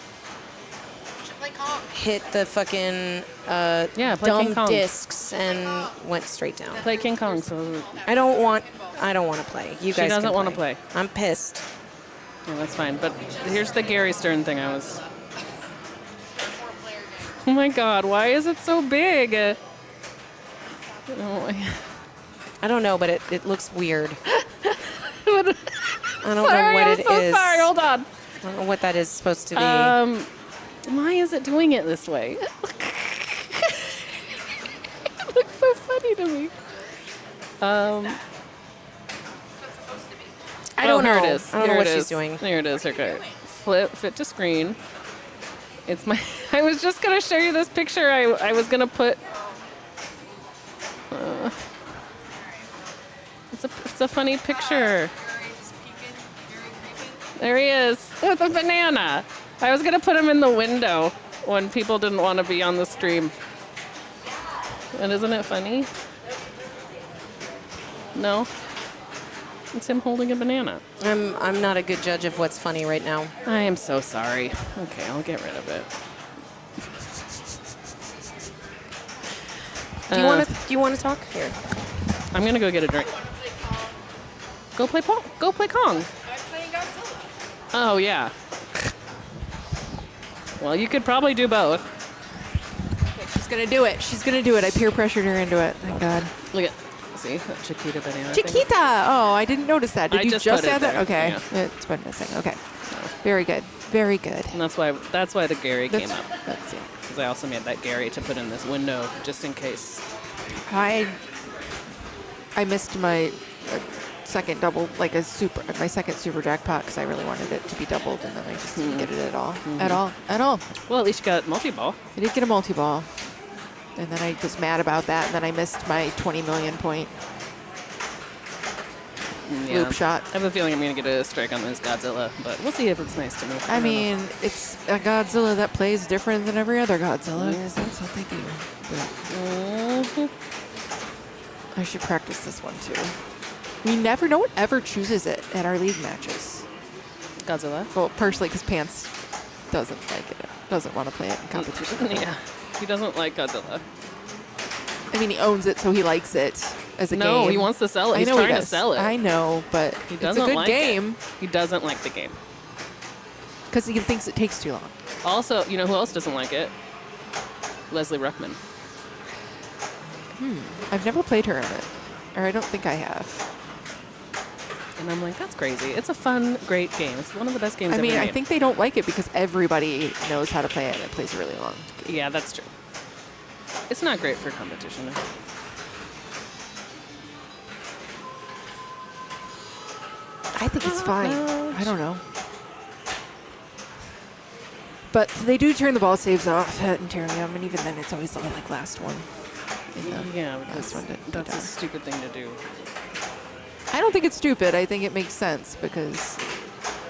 Play Kong. Hit the fucking Play King dumb Kong. discs and went straight down. Play King Kong. So I don't want to play. You guys doesn't can wanna play. I'm pissed. yeah, that's fine. But here's the Gary Stern thing. Oh my God! Why is it so big? Oh, I don't know, but it looks weird. I don't know sorry, what I'm it so is. sorry. Hold on. I don't know what that is supposed to be. Why is it doing it this way? It looks so funny to me. I don't know. Here it is. I don't know Here what it she's is. doing. Here it is. Okay. Flip, fit to screen. It's my. I was just gonna show you this picture. I was gonna put. It's a funny picture. There he is with a banana. I was gonna put him in the window when people didn't want to be on the stream. And isn't it funny? No? It's him holding a banana. I'm not a good judge of what's funny right now. I am so sorry. Okay, I'll get rid of it. Do you want to talk here? I'm gonna go get a drink. Go play Pong. Go play Kong. I'm playing Godzilla. Oh yeah. Well, you could probably do both. Okay, she's gonna do it. She's gonna do it. I peer pressured her into it. Thank God. Look at, see that Chiquita banana. thing? Chiquita. Oh, I didn't notice that. Did I you just just put it add that? there, Okay, yeah. it's been missing. Okay, very good. Very good. And that's why the Gary came up. Let's see. Because I also made that Gary to put in this window just in case. I missed my second double, like my second super jackpot because I really wanted it to be doubled, and then I just didn't get it at all. At all. Well, at least you got multi-ball. I did get a multi-ball, and then I was mad about that, and then I missed my 20 million point loop shot. I have a feeling I'm going to get a strike on this Godzilla, but we'll see if it's nice to me. I mean, it's a Godzilla that plays different than every other Godzilla, because that's what they do. But I should practice this one too. No one ever chooses it at our league matches. Godzilla? Well, partially because Pants doesn't like it, doesn't want to play it in competition. Yeah. He doesn't like Godzilla. I mean, he owns it, so he likes it as a game. No, he wants to sell it. I He's know he trying to does. sell it. I know, but He it's doesn't a good like game It. He doesn't like the game. because he thinks it takes too long. Also, you know who else doesn't like it? Leslie Ruckman. I've never played her in it, or I don't think I have. And I'm like, that's crazy. It's a fun, great game. It's one of the best games I ever mean, I made. think they don't like it because everybody knows how to play it, and it plays really long. Yeah, that's true. It's not great for competition. I think it's fine. I don't know. But they do turn the ball saves off at Interium, and even then it's always the like last one. Yeah, Last one that's a stupid thing to do. I don't think it's stupid. I think it makes sense because,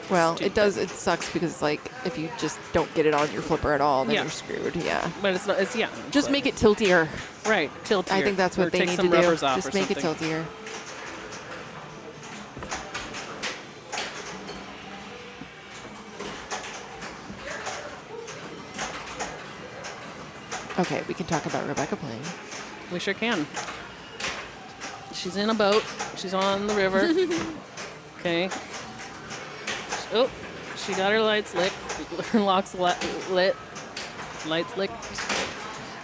well, it does. It sucks because like if you just don't get it on your flipper at all, then Yeah. you're screwed. Yeah. But it's not. It's yeah. Just make it tiltier. right. Tilt. I think that's what they take need some to do. rubbers off Just or make it something. tiltier. Okay, we can talk about Rebecca playing. We sure can. She's in a boat. She's on the river. Okay. Oh, she got her lights lit. Her locks lit. Lights lit.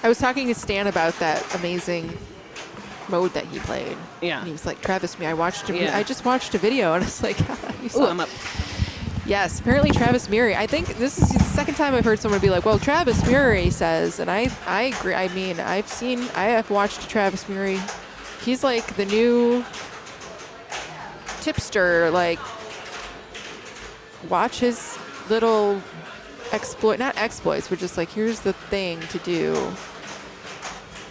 I was talking to Stan about that amazing mode that he played. Yeah. And he was like, Travis, I watched him. Yeah. I just watched a video, and it's like, you Ooh, saw. I'm up. Yes, apparently Travis Murray. I think this is the second time I've heard someone be like, well, Travis Murray says, and I agree. I mean, I have watched Travis Murray. He's like the new tipster. Like, watch his little not exploits, but just like, here's the thing to do.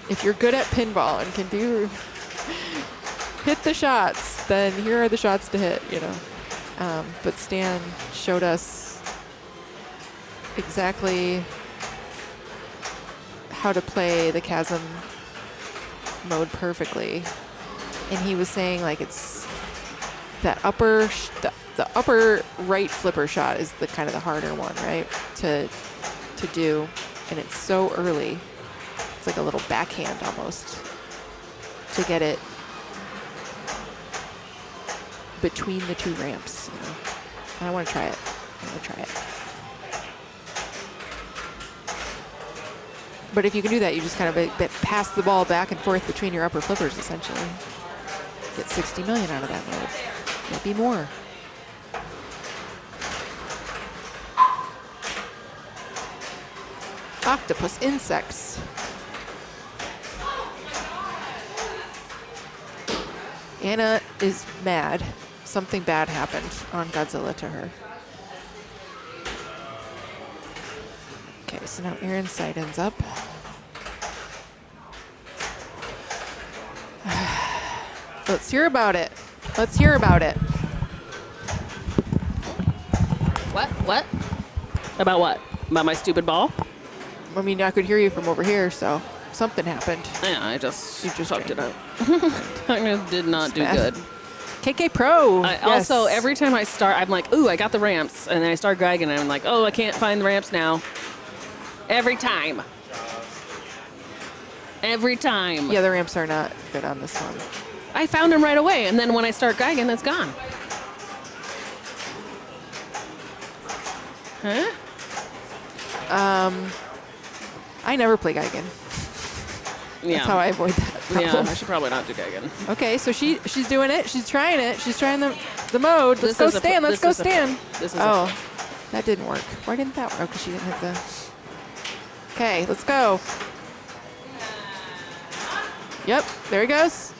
If you're good at pinball and can hit the shots, then here are the shots to hit, you know. But Stan showed us exactly how to play the chasm mode perfectly. And he was saying like it's that upper, the upper right flipper shot is the kind of the harder one, right? To do. And it's so early. It's like a little backhand almost to get it between the two ramps, you know. I want to try it. But if you can do that, you just kind of pass the ball back and forth between your upper flippers, essentially. Get 60 million out of that mode. Maybe more. Octopus insects. Anna is mad. Something bad happened on Godzilla to her. Okay, so now Aaron's side ends up. Let's hear about it. Let's hear about it. What? About what? About my stupid ball? I mean, I could hear you from over here, so something happened. Yeah, I just You just fucked it drank. up. I did not do Smash. good. KK Pro. Also, yes. every time I start, I'm like, ooh, I got the ramps. And then I start gagging, and I'm like, oh, I can't find the ramps now. Every time. Every time. Yeah, the ramps are not good on this one. I found them right away, and then when I start gagging, it's gone. Huh? I never play Geigen. Yeah. That's how I avoid that Yeah, problem. I should probably not do gagging. Okay, so she's doing it. She's trying it. She's trying the mode. Let's go stand. Let's go stand. This is Oh, that didn't work. Why didn't that work? Oh, because she didn't hit the... Okay, let's go. Yep, there he goes.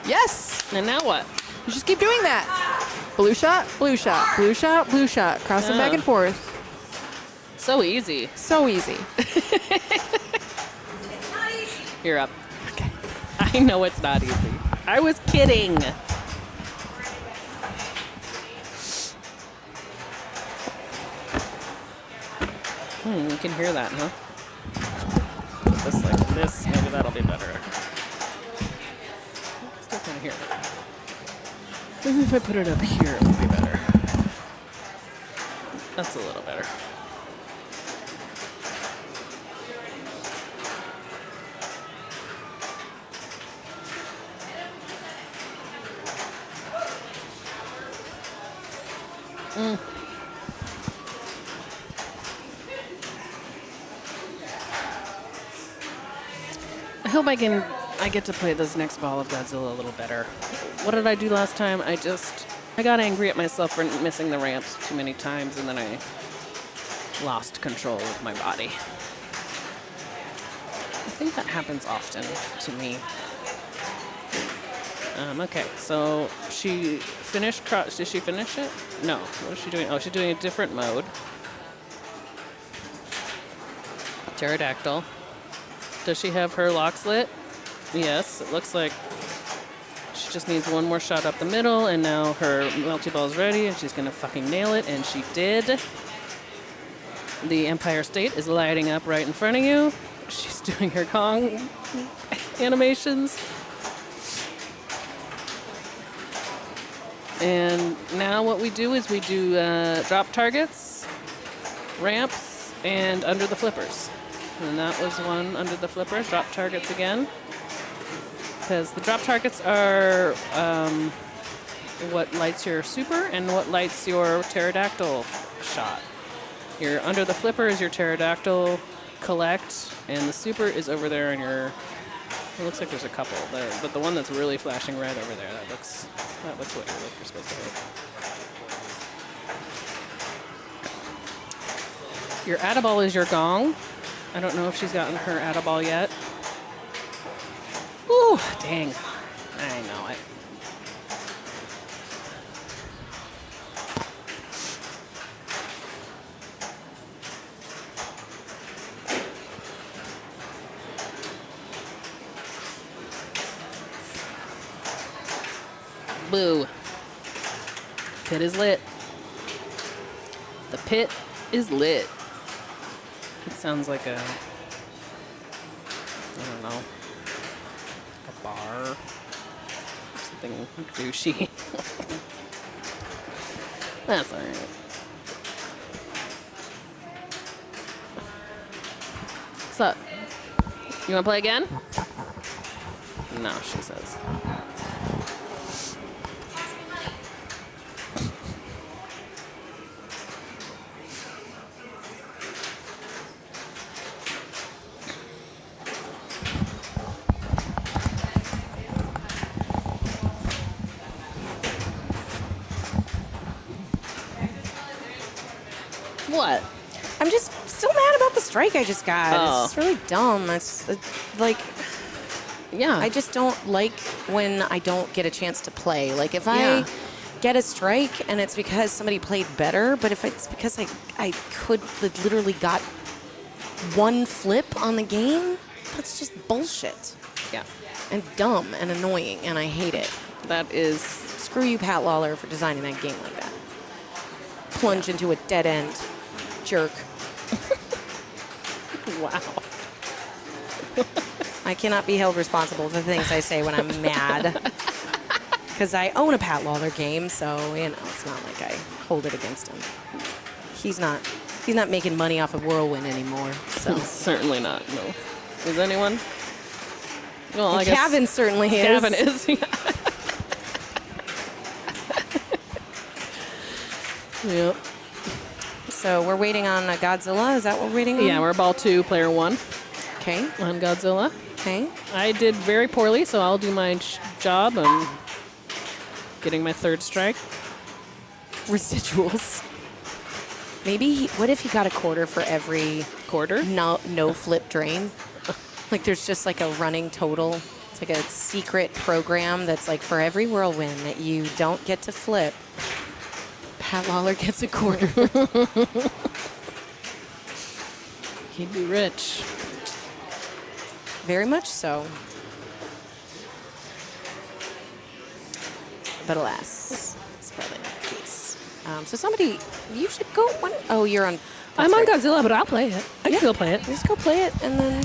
Yes! And now what? You just keep doing that. Blue shot, blue shot, blue shot, blue shot. Crossing back and forth. So easy. So easy. You're up. Okay. I know it's not easy. I was kidding. You can hear that, huh? Just like this, maybe that'll be better. Still can't hear it. Maybe if I put it up here, it'll be better. That's a little better. I hope I get to play this next Ball of Godzilla a little better. What did I do last time? I got angry at myself for missing the ramps too many times, and then I lost control of my body. I think that happens often to me. Okay, so she finished. Did she finish it? No. What is she doing? Oh, she's doing a different mode. Pterodactyl. Does she have her locks lit? Yes, it looks like she just needs one more shot up the middle, and now her multi-ball is ready, and she's gonna fucking nail it, and she did. The Empire State is lighting up right in front of you. She's doing her Kong animations. And now what we do is we do drop targets, ramps, and under the flippers. And that was one under the flippers, drop targets again. Because the drop targets are what lights your super and what lights your pterodactyl shot. Your under the flipper is your pterodactyl collect, and the super is over there in your... It looks like there's a couple there, but the one that's really flashing red over there, that looks what you're supposed to hit. Your Add-a-ball is your gong. I don't know if she's gotten her Add-a-ball yet. Ooh, dang. I know it. Boo. Pit is lit. The pit is lit. It sounds like a, I don't know, a bar. Something douchey. That's all right. What's up? You want to play again? No, she says. What? I'm just still mad about the strike I just got. Oh. It's really dumb. It's like, Yeah. I just don't like when I don't get a chance to play. Like if Yeah. I get a strike and it's because somebody played better, but if it's because I could literally got one flip on the game, that's just bullshit Yeah. and dumb and annoying, and I hate it. That is. Screw you, Pat Lawler, for designing that game like that. Plunge into a dead end. Jerk. Wow. I cannot be held responsible for the things I say when I'm mad. because I own a Pat Lawler game, so it's not like I hold it against him. He's not making money off of Whirlwind anymore. So Certainly not. No. Is anyone? Well, I and guess Kevin certainly is. Gavin is. Yep. So we're waiting on Godzilla. Is that what we're waiting on? Yeah, we're ball 2, player 1 Okay. on Godzilla. Okay. I did very poorly, so I'll do my job. I'm getting my 3rd strike. Residuals. Maybe. What if he got a quarter for every Quarter. no flip drain? Like there's just like a running total. It's like a secret program that's like for every Whirlwind that you don't get to flip, Pat Lawler gets a quarter. He'd be rich. Very much so. But alas, it's probably not the case. So somebody, you should go. Oh, you're on. I'm that's on right. Godzilla, but I'll play it. I can still play it. Just go play it, and then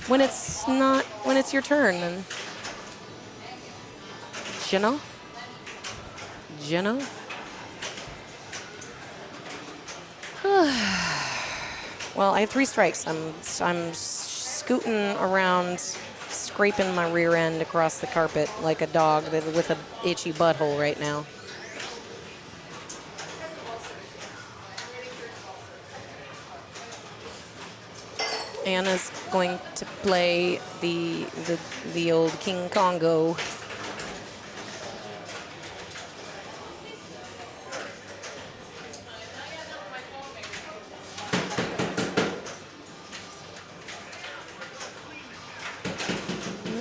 when it's your turn, then Jenna. Well, I have 3 strikes. I'm scooting around, scraping my rear end across the carpet like a dog with a itchy butthole right now. Anna's going to play the old King Congo.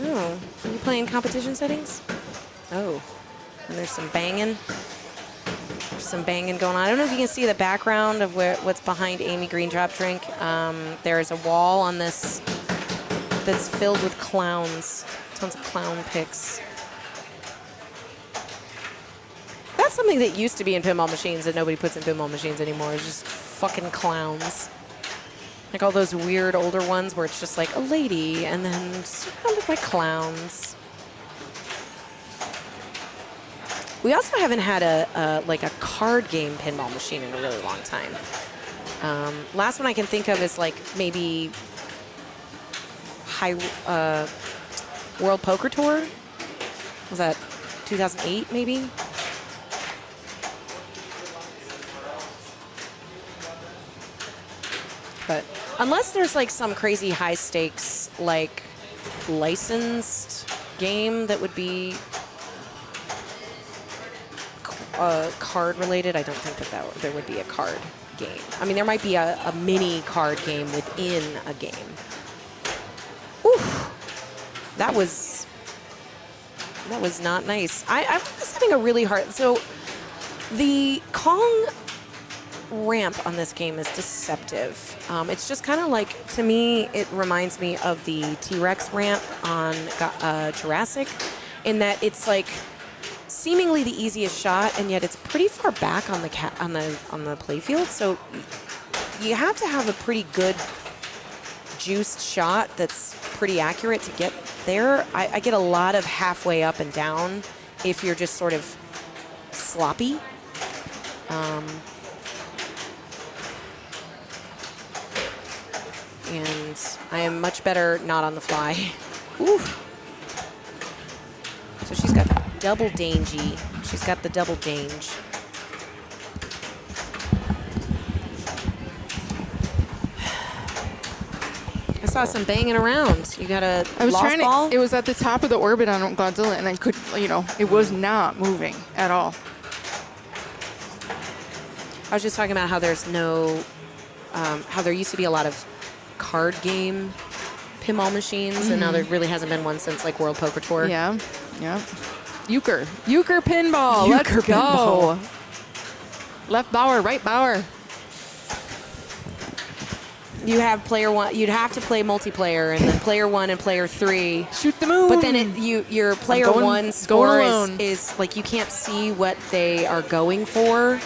Oh, are you playing competition settings? Oh, and there's some banging. Going on. I don't know if you can see the background of what's behind Amy Green Drop Drink. There's a wall on this that's filled with clowns. Tons of clown pics. That's something that used to be in pinball machines that nobody puts in pinball machines anymore. It's just fucking clowns. Like all those weird older ones where it's just like a lady and then surrounded by clowns. We also haven't had a card game pinball machine in a really long time. Last one I can think of is like maybe World Poker Tour. Was that 2008 maybe? But unless there's like some crazy high stakes like licensed game that would be card related, I don't think that there would be a card game. I mean, there might be a mini card game within a game. Oof. That was not nice. I was having a really hard. So the Kong ramp on this game is deceptive. It's just kind of like, to me, it reminds me of the T-Rex ramp on Jurassic, in that it's like seemingly the easiest shot, and yet it's pretty far back on the playfield. So you have to have a pretty good juiced shot that's pretty accurate to get there. I get a lot of halfway up and down if you're just sort of sloppy. And I am much better not on the fly. Ooh. So she's got double dangy. She's got the double dange. I saw some banging around. You got a I was lost trying ball? to. It was at the top of the orbit on Godzilla, and I could, it was not moving at all. I was just talking about how there's no, how there used to be a lot of card game pinball machines, and now there really hasn't been one since like World Poker Tour. Yeah. Euchre pinball. Let's Euchre go. pinball. Left bower, right bower. You have player one. You'd have to play multiplayer, and then player 1 and player 3. Shoot the moon. But then your player going- 1 going score alone. is like you can't see what they are going for.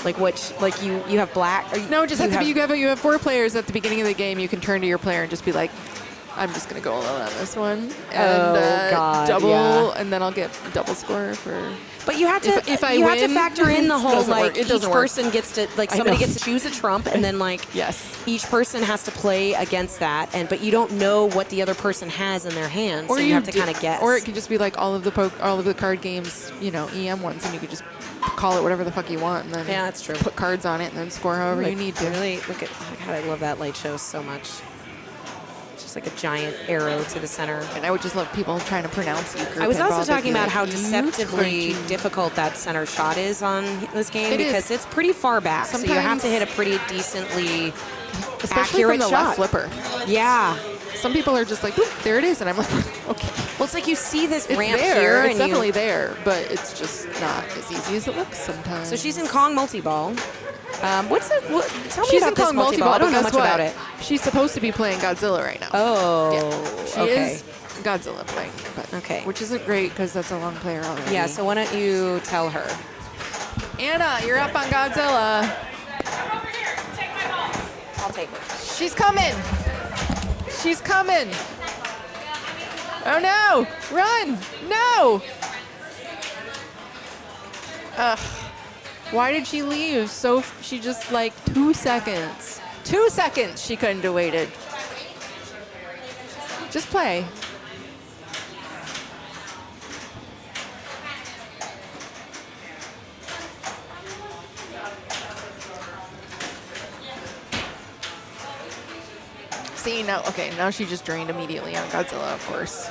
Like you have black. Or No, it just you have to be. You have 4 players at the beginning of the game. You can turn to your player and just be like, I'm just gonna go alone on this one. And, God, double, yeah. and then I'll get double score for. But you have to If I you have to win, factor in the it whole doesn't like work. It each doesn't work. person gets to like I somebody know. gets to choose a trump and then like Yes. each person has to play against that but you don't know what the other person has in their hands, so you have to kind of guess. Or it could just be like all of the card games, EM ones, and you could just call it whatever the fuck you want, and then Yeah, that's true. put cards on it and then score however you need to. Really look at God, I love that light show so much. Just like a giant arrow to the center. And I would just love people trying to pronounce euchre. I was also pinball. They'd talking be about like, how deceptively euchre. difficult that center shot is on this game It is. because it's pretty far back. So you have Sometimes- to hit a pretty decently Especially accurate from the shot. left flipper. Yeah. Some people are just like, "Boop, there it is," and I'm like, okay. Well, it's like you see this It's ramp there. here, It's and definitely there, but it's just not as easy as it looks sometimes. So she's in Kong multi-ball. Tell me She's about in this Kong multi-ball. I don't know but much guess what? about it. She's supposed to be playing Godzilla right now. Oh, Yeah. She okay. is Godzilla playing, but Okay. which isn't great because that's a long player already. Yeah, so why don't you tell her? Anna, you're up on Godzilla. I'll take her. She's coming. She's coming. Oh no! Run! No! Ugh. Why did she leave? So she just like 2 seconds. 2 seconds she couldn't have waited. Just play. See, now she just drained immediately on Godzilla, of course.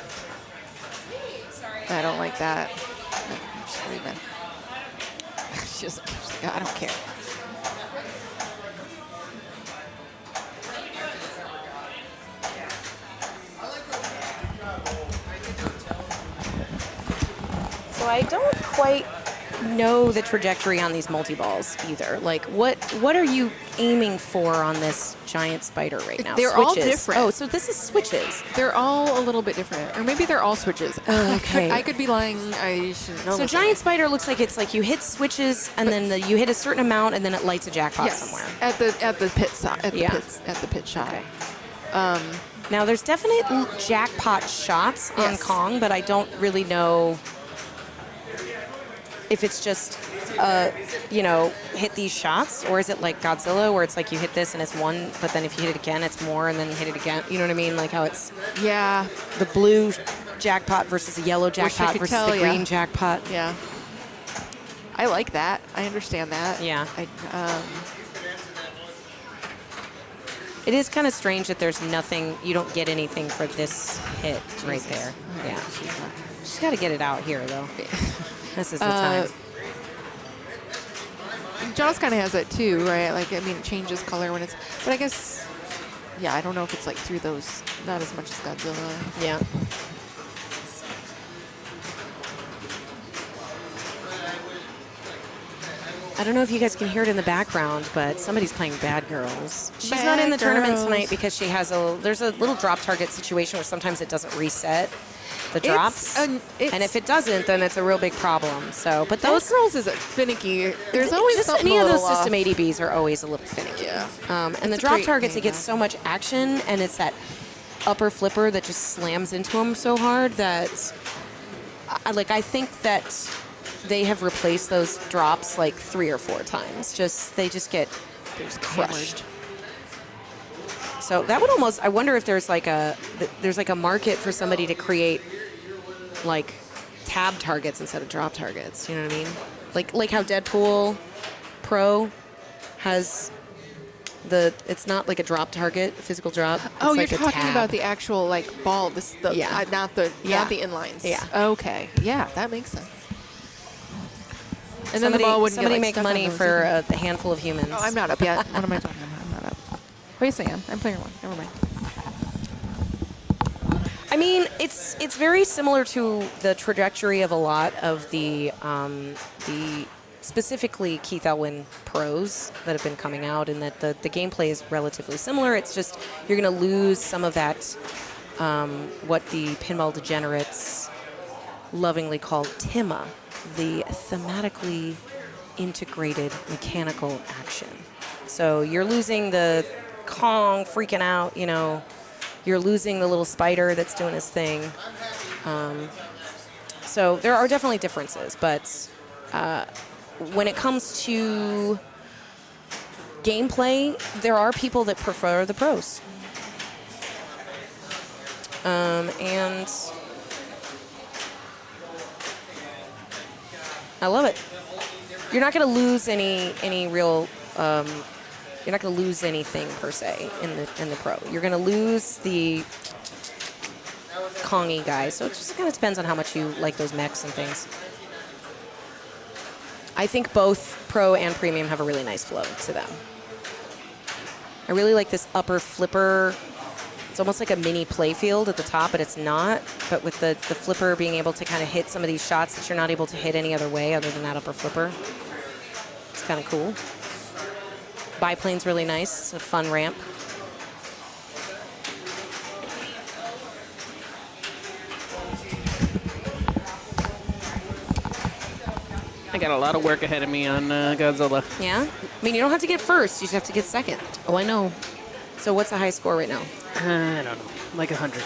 I don't like that. She's leaving. She's like, I don't care. So I don't quite know the trajectory on these multi-balls either. Like, what are you aiming for on this giant spider right now? They're all Switches. different. Oh, so this is switches. They're all a little bit different. Or maybe they're all switches. Okay. I could be lying. I shouldn't know. So this. giant spider looks like it's like you hit switches and then you hit a certain amount and then it lights a jackpot Yes, somewhere. at the pit stop. At the Yeah. pits, at the pit shot. Okay. Now there's definite jackpot shots on Yes. Kong, but I don't really know if it's just hit these shots, or is it like Godzilla where it's like you hit this and it's one, but then if you hit it again it's more, and then you hit it again. You know what I mean? Like how it's Yeah. the blue jackpot versus the yellow I jackpot could versus tell the ya. green jackpot. Yeah. I like that. I understand that. Yeah. I, It is kind of strange that there's nothing, you don't get anything for this hit right there. Yeah. She's got to get it out here though. This is the time. Jaws kind of has that too, right? Like, I mean, it changes color when it's, but I guess, yeah, I don't know if it's like through those, not as much as Godzilla. Yeah. I don't know if you guys can hear it in the background, but somebody's playing Bad Girls. She's not in the Bad tournament Girls. tonight because she has there's a little drop target situation where sometimes it doesn't reset the drops. and if it doesn't, then it's a real big problem. So, but Those those girls is finicky. There's always just something any a of those little System off. 80Bs are always a little finicky. Yeah. And the It's a drop great targets, game, it gets though. so much action, and it's that upper flipper that just slams into them so hard that, I think that they have replaced those drops like 3 or 4 times. They just get crushed. So that would almost, I wonder if there's like a market for somebody to create like tab targets instead of drop targets. You know what I mean? Like how Deadpool Pro has it's not like a drop target, physical drop. It's Oh, like you're a talking tab. about the actual like ball, Yeah. not the Yeah. inlines. Yeah. Okay. Yeah, that makes sense. And then Somebody, the ball wouldn't somebody get, like, make stuck on money those for either. a handful of humans. Oh, I'm not up yet. What am I talking about? I'm not up. Oh, yes, I am. I'm player 1. Never mind. I mean, it's very similar to the trajectory of a lot of the specifically Keith Elwin pros that have been coming out, and that the gameplay is relatively similar. It's just you're going to lose some of that, what the pinball degenerates lovingly call TIMA, the thematically integrated mechanical action. So you're losing the Kong freaking out, You're losing the little spider that's doing his thing. So there are definitely differences, but when it comes to gameplay, there are people that prefer the pros. And I love it. You're not going to lose any real. You're not going to lose anything per se in the pro. You're going to lose the Kongi guys. So it just kind of depends on how much you like those mechs and things. I think both pro and premium have a really nice flow to them. I really like this upper flipper. It's almost like a mini playfield at the top, but it's not. But with the flipper being able to kind of hit some of these shots that you're not able to hit any other way other than that upper flipper. It's kind of cool. Biplane's really nice. It's a fun ramp. I got a lot of work ahead of me on Godzilla. Yeah? I mean, you don't have to get first. You just have to get second. Oh, I know. So what's the high score right now? I don't know. Like 100.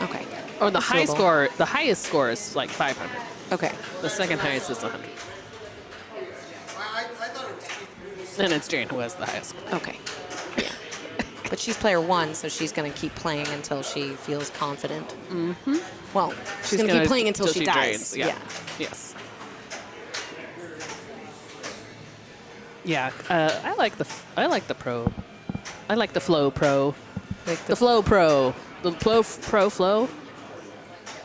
Okay. Or the That's high doable. score, the highest score is like 500. Okay. The second highest is 100. And it's Jane who has the highest score. Okay. Yeah. But she's player 1, so she's going to keep playing until she feels confident. Mm-hmm. Well, she's going to keep playing until she dies. drains. Yeah. Yes. Yeah. I like the pro. I like the flow pro. Like The flow pro. The pro flow.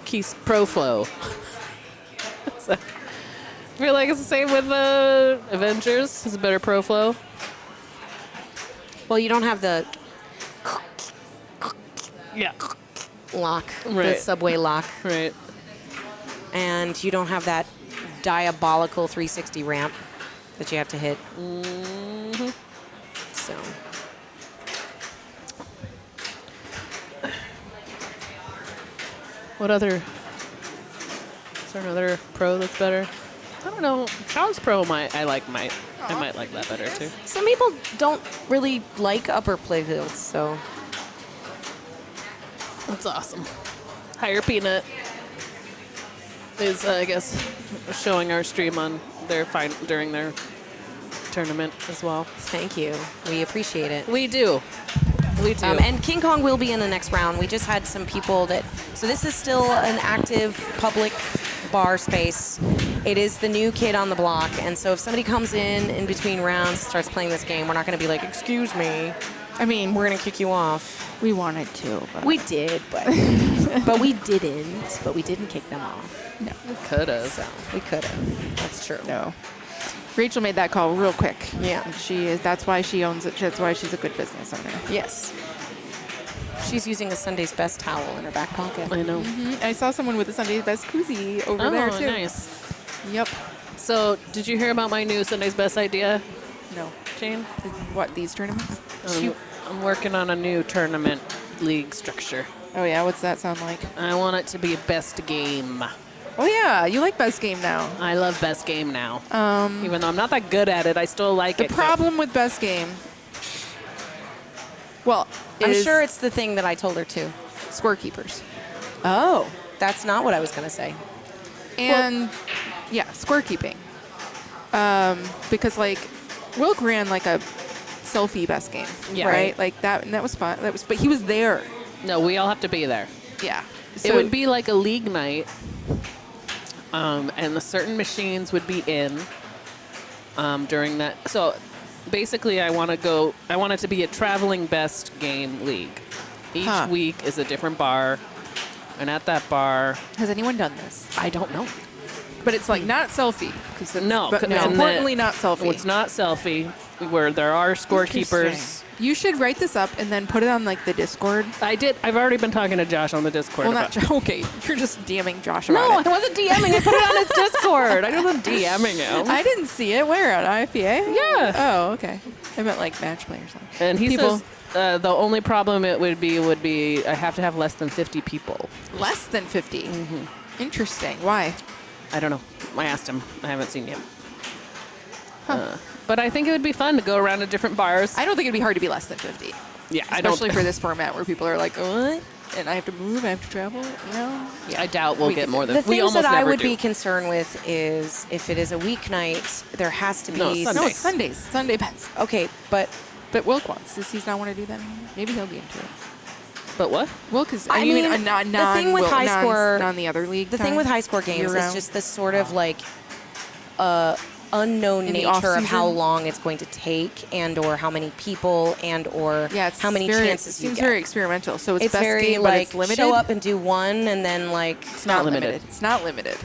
Keys pro flow. So, I feel like it's the same with Avengers. It's a better pro flow. Well, you don't have the Yeah. lock, the Right. subway lock, Right. and you don't have that diabolical 360 ramp that you have to hit. Mm-hmm. So, What other? Is there another pro that's better? I don't know. Child's Pro I might like that better too. some people don't really like upper playfields, so That's awesome. Higher Peanut is, I guess, showing our stream on their during their tournament as well. thank you. We appreciate it. We do. We do. And King Kong will be in the next round. We just had some people that. So this is still an active public bar space. It is the new kid on the block, and so if somebody comes in between rounds and starts playing this game, we're not going to be like, "Excuse me," I mean, we're going to kick you off. we wanted to, but We did, but but we didn't. But we didn't kick them off. no. Could have. So we could have. That's true. No. Rachel made that call real quick. Yeah. And that's why she owns it. That's why she's a good business owner. Yes. She's using a Sunday's Best towel in her back pocket. I know. I saw someone with a Sunday's Best koozie over there too. Nice. Yep. So, did you hear about my new Sunday's Best idea, No. Jane? What, these tournaments? I'm working on a new tournament league structure. Oh yeah, what's that sound like? I want it to be best game. Oh yeah, you like best game now. I love best game now. Even though I'm not that good at it, I still like The it. problem with best game, well, I'm is sure it's the thing that I told her to. scorekeepers. Oh, that's not what I was going to say. And yeah, scorekeeping. Because like Wilk ran like a selfie best game, Yeah. right? Like that, and that was fun. But he was there. No, we all have to be there. Yeah. It would be like a league night, and the certain machines would be in during that. So basically, I want it to be a traveling best game league. Each week is a different bar, and at that bar, Has anyone done this? I don't know. But it's like not selfie. No, But and importantly, not selfie. It's not selfie, where there are scorekeepers. Interesting. You should write this up and then put it on like the Discord. I've already been talking to Josh on the Discord. Well, about not okay. You're just DMing Josh No, about I wasn't DMing. I put it on his Discord. I wasn't DMing him. I didn't see it. Where on IFPA? Yeah. Oh, okay. I meant like match play or something. And he People- says the only problem it would be I have to have less than 50 people. Less than 50. Mm-hmm. Interesting. Why? I don't know. I asked him. I haven't seen yet. But I think it would be fun to go around to different bars. I don't think it'd be hard to be less than 50. Yeah, Especially for this format where people are like, what? and I have to move, I have to travel, you know? Yeah. I doubt we'll We get can- more than The we things almost that I never would do. be concerned with is if it is a weeknight, there has to be No, Sunday. No, it's Sundays. Sunday pass. Okay, but But Wilk wants. Does he not want to do that anymore? Maybe he'll be into it. But what? Wilk is. I mean, the thing with high score, non the other league. the thing with high score games is year-round. just this sort of like unknown In the nature of how off-season? long it's going to take, and or how many people, and or Yeah, it's how many very, chances it you seems get. very experimental. So it's, It's best very game, but like it's limited. show up and do one, and then like It's not limited. It's not limited.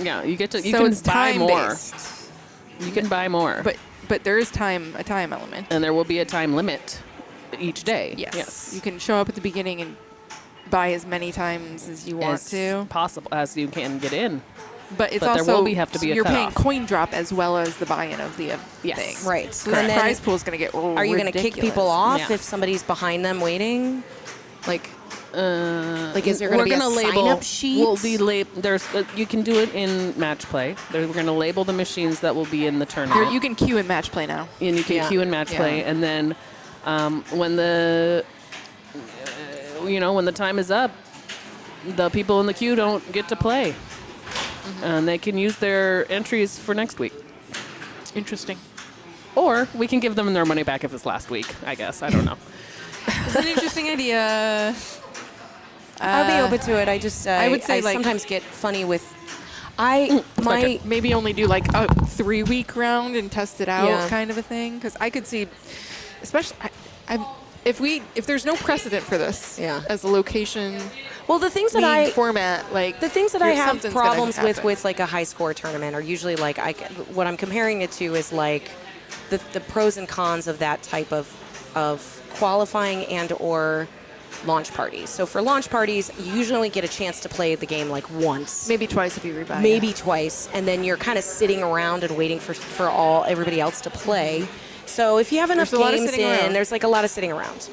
Yeah, you get to. You So can it's buy more. time-based. You can buy more. But there is a time element. and there will be a time limit each day. Yes. You can show up at the beginning and buy as many times as you want as to. possible as you can get in. But it's but there also will have to be a you're paying cutoff. coin drop as well as the buy-in of the Yes. thing. Right. So the And then prize pool is going to get are you going to kick people off Yeah. if somebody's behind them waiting? Like, Like is there gonna be a sign-up sheet? We'll be there's you can do it in match play. We're going to label the machines that will be in the tournament. You can queue and match play now. and you can Yeah. queue and match Yeah. play, and then when the when the time is up, the people in the queue don't get to play, and they can use their entries for next week, Interesting. or we can give them their money back if it's last week. I guess I don't know. It's an interesting idea. I'll be open to it. I just I would say, I like- sometimes get funny with Maybe only do like a 3-week round and test it out, Yeah. kind of a thing. Because I could see, especially, if there's no precedent for this, Yeah. as a location well, the things that league I format, like the things that I have something's gonna problems happen. with like a high score tournament are usually like what I'm comparing it to is like the pros and cons of that type of qualifying and or launch parties. So for launch parties, you usually get a chance to play the game like once. maybe twice if you rebuy. Maybe twice, and then you're kind of sitting around and waiting for everybody else to play. So if you have enough There's a lot of games sitting in, around. there's like a lot of sitting around.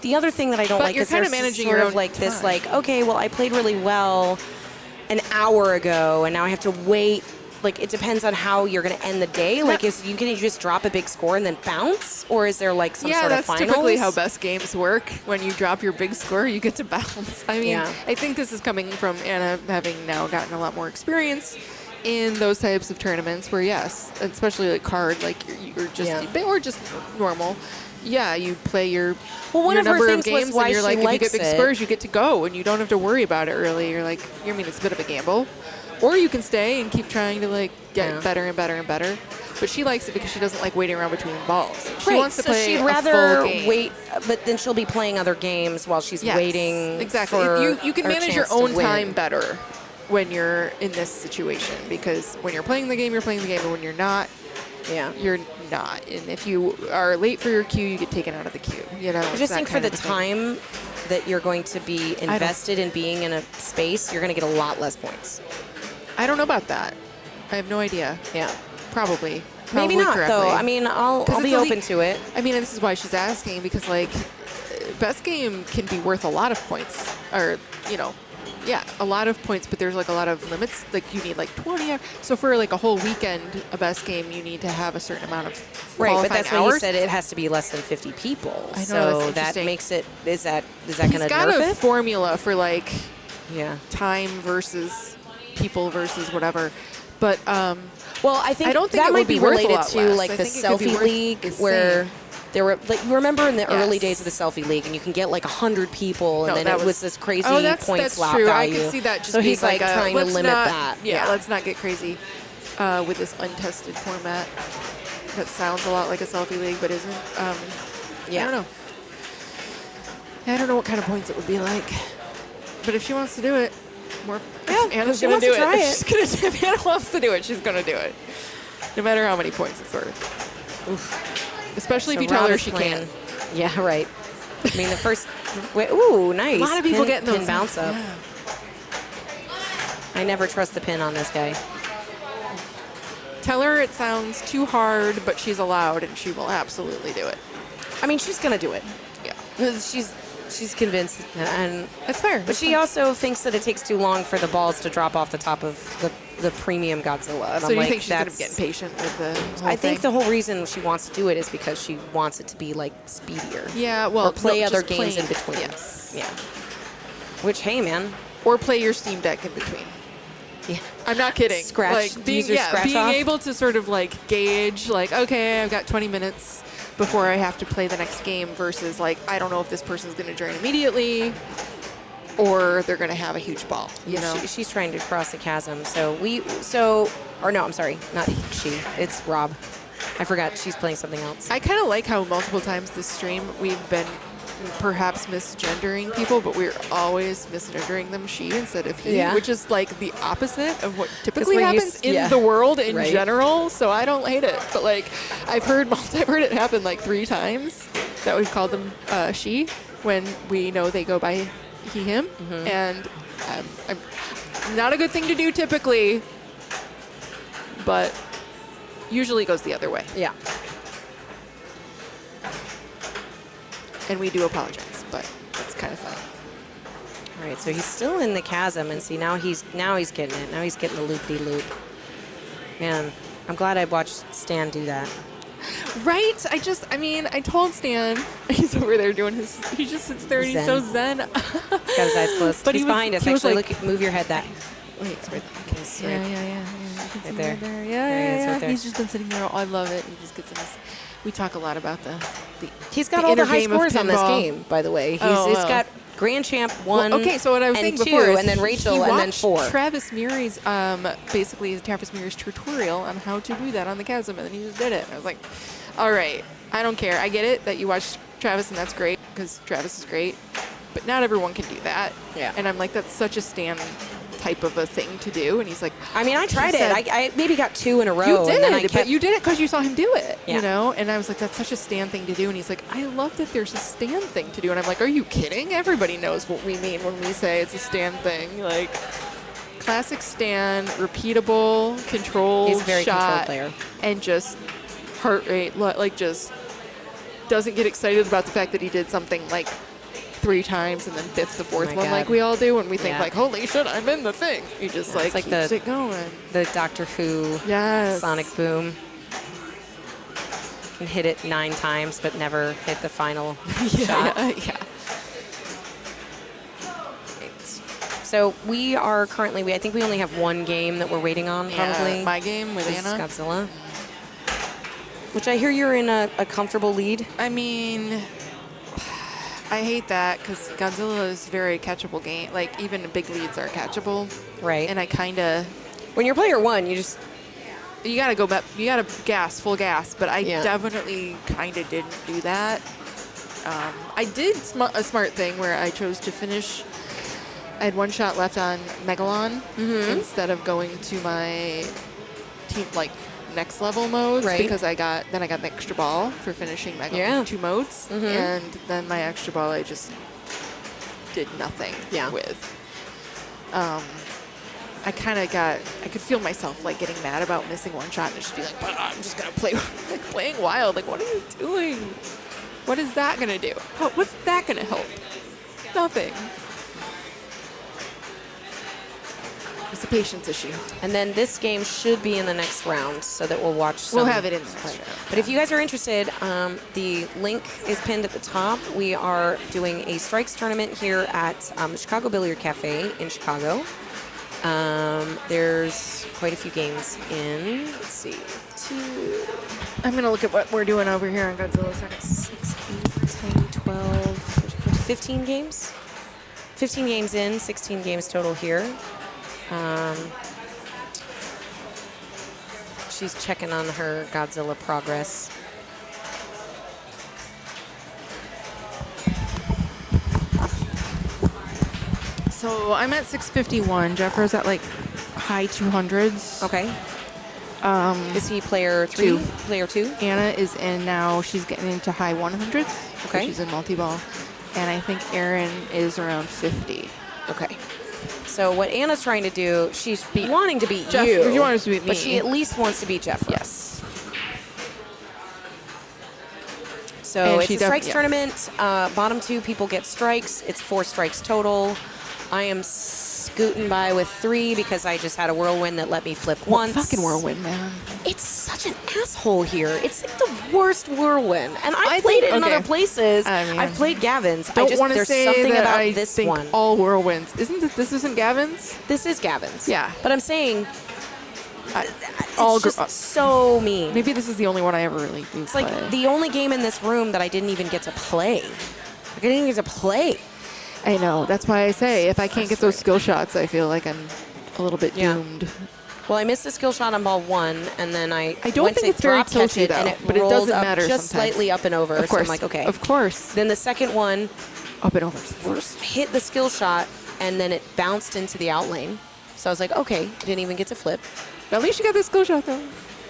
The other thing that I don't But like you're is kinda there's managing sort your of own like this time. like, okay, well I played really well an hour ago, and now I have to wait. Like it depends on how you're going to end the day. Like can you just drop a big score and then bounce, or is there like some Yeah, sort of that's finals? typically how best games work. When you drop your big score, you get to bounce. I mean, Yeah. I think this is coming from Anna having now gotten a lot more experience in those types of tournaments where, yes, especially like card, like you're just, or just normal. Yeah, you play your, Well, one your of her number of things was games, why and you're she like, if you likes get big it. scores, you get to go, and you don't have to worry about it early. You're like, I mean, it's a bit of a gamble. Or you can stay and keep trying to like get better and better and better. But she likes it because she doesn't like waiting around between balls. She Right, wants to so play she'd a rather full game. wait, but then she'll be playing other games while she's Yes, waiting. exactly. For You can her manage your chance to own win. time better when you're in this situation, because when you're playing the game, you're playing the game, and when you're not, Yeah. you're not. And if you are late for your queue, you get taken out of the queue. You know, I it's just that think for kind the of a thing. time that you're going to be invested in being in a space, you're going to get a lot less points. I don't know about that. I have no idea. Yeah. Probably Maybe not correctly. though. I mean, I'll 'Cause be it's a open league- to it. I mean, and this is why she's asking, because like best game can be worth a lot of points, or a lot of points, but there's like a lot of limits. Like you need like 20 hours. So for like a whole weekend, a best game, you need to have a certain amount of Right, but qualifying that's why hours. he said it has to be less than 50 people. I know, so that's that interesting. makes it. Is that going He's to got nerf a it? formula for like Yeah. time versus people versus whatever, but Well, I think I don't think that it might would be be worth a related lot to less. like I the think it could be selfie worth league the where same. there were like remember in the early Yes. days of the selfie league, and you can get like 100 people, and No, then that it was was- this crazy oh, that's points true. value. I can see that. Just so he's being like a, trying to let's limit not- that. Yeah, let's not get crazy with this untested format. That sounds a lot like a selfie league, but isn't. I don't know. I don't know what kind of points it would be like, but if she wants to do it, Yeah, Anna's if she gonna wants do to try it. it. If Anna wants to do it, she's gonna do it, no matter how many points it's worth. Especially So if you tell Rob her is she playing- can't. Yeah, right. I mean, the first. Ooh, nice. A lot of people pin, getting those pin bounce up. Yeah. I never trust the pin on this guy. Tell her it sounds too hard, but she's allowed, and she will absolutely do it. I mean, she's gonna do it. Yeah, She's convinced, and that's fair. but she also thinks that it takes too long for the balls to drop off the top of the premium Godzilla. And So I'm you like, think she's going to that's- be getting patient with the whole I think thing? the whole reason she wants to do it is because she wants it to be like speedier. Yeah, well, or play no, other just games plain- in between. Yes. Yeah. Which, hey, man. Or play your Steam Deck in between. Yeah. I'm not kidding. Scratch, like being, use your scratch being off. able to sort of like gauge, like, okay, I've got 20 minutes before I have to play the next game versus like, I don't know if this person's going to join immediately or they're going to have a huge ball, you know? She's trying to cross the chasm. Or no, I'm sorry, not she. It's Rob. I forgot she's playing something else. I kind of like how multiple times this stream we've been perhaps misgendering people, but we're always misgendering them she instead of he, Yeah. which is like the opposite of what typically we're happens used- in yeah. the world in Right. general. So I don't hate it, but like I've heard it happen like 3 times that we've called them she when we know they go by he him, Mm-hmm. and I'm not a good thing to do typically, but usually goes the other way. Yeah. And we do apologize, but it's kind of funny. All right, so he's still in the chasm, and see now he's getting it. Now he's getting the loop-de-loop. Man, I'm glad I watched Stan do that. Right? I told Stan, he's over there doing he just sits there and he's so zen. He's got his eyes closed. But he's he was- behind us. he was Actually, like- look, move your head that. Wait, It's right, okay, it's yeah. right. You can see there. him there. There he is, Yeah. right there. He's just been sitting there. I love it. He just gets in his. We talk a lot about the He's got the all the inner high game of scores on this pinball. game, by the way. He's Oh, it's wow. got Grand Champ 1 Well, okay, so what I was and saying 2, before is and then Rachel, he and then watched 4. Travis Murray's, basically Travis Murray's tutorial on how to do that on the chasm, and then he just did it. And I was like, all right, I don't care. I get it that you watched Travis, and that's great because Travis is great, but not everyone can do that. Yeah. And I'm like, that's such a Stan type of a thing to do. And he's like, I mean, I tried said- it. I maybe got 2 in a row. you and then I did, kept, but you did it because you saw him do it, Yeah. you know? And I was like, that's such a Stan thing to do. And he's like, I love that there's a Stan thing to do. And I'm like, are you kidding? Everybody knows what we mean when we say it's a Stan thing. Like, classic Stan, repeatable, controlled He's a very shot, controlled player. and just heart rate, like just doesn't get excited about the fact that he did something like 3 times and then biffs the 4th my one God. like we all do when we think Yeah. like, holy shit, I'm in the thing. He just like, It's like keeps the- it going. the Doctor Who Yes. Sonic Boom. Can hit it 9 times, but never hit the final shot. Yeah. So we are currently, I think we only have 1 game that we're waiting on, probably. My game with This is Anna. Godzilla. Which I hear you're in a comfortable lead. I mean, I hate that because Godzilla is very catchable game. Like, even big leads are catchable. Right. And I kind of, When you're player 1, you just, you got to go back, you got to gas, full gas. But I Yeah. definitely kind of didn't do that. I did a smart thing where I chose to finish. I had 1 shot left on Megalon instead of going to my team, like, next level modes, Right. because I got an extra ball for finishing Megalon Yeah. 2 modes, and then my extra ball I just did nothing Yeah. with. I could feel myself like getting mad about missing 1 shot and just be like, but I'm just gonna play, like playing wild. Like, what are you doing? What is that gonna do? What's that gonna help? Nothing. It's a patience issue. and then this game should be in the next round so that we'll watch some. We'll have it in the next round. But if you guys are interested, the link is pinned at the top. We are doing a strikes tournament here at the Chicago Billiard Cafe in Chicago. There's quite a few games in, let's see, 2, I'm gonna look at what we're doing over here on Godzilla second. 6, 8, 10, 12, 15 games. 15 games in, 16 games total here. She's checking on her Godzilla progress. So I'm at 651. Jeffro's at like high 200s. Okay. Is he player 3? 2. Player 2? Anna is in now. She's getting into high 100s. so Okay. she's in multi-ball. And I think Erin is around 50. Okay. So what Anna's trying to do, she's wanting to beat Jeff- you. she wants to beat But me. she at least wants to beat Jeffrey. Yes. So And it's she a strikes yeah. tournament. Bottom 2 people get strikes. It's 4 strikes total. I am scooting by with 3 because I just had a whirlwind that let me flip What once. fucking whirlwind, man. It's such an asshole here. It's like the worst whirlwind. And I I've played think- it in okay. other places. I mean, I've played Gavin's. Don't want to there's say something that about I this think one. all whirlwinds. This isn't Gavin's? This is Gavin's. Yeah. But I'm saying All it's just so mean. Maybe this is the only one I ever really do It's play. like the only game in this room that I didn't even get to play. I didn't even get to play. I know. That's why I say if I can't get those skill shots, I feel like I'm a little bit Yeah. doomed. Well, I missed the skill shot on ball 1, and then I don't went think to it's very drop catch tilty, it, and though, it but it rolled doesn't up matter just sometimes. slightly up and over. Of course. So I'm like, okay. Of course. Then the second one Up and over first. hit the skill shot, and then it bounced into the out lane. So I was like, okay, didn't even get to flip. At least you got the skill shot, though.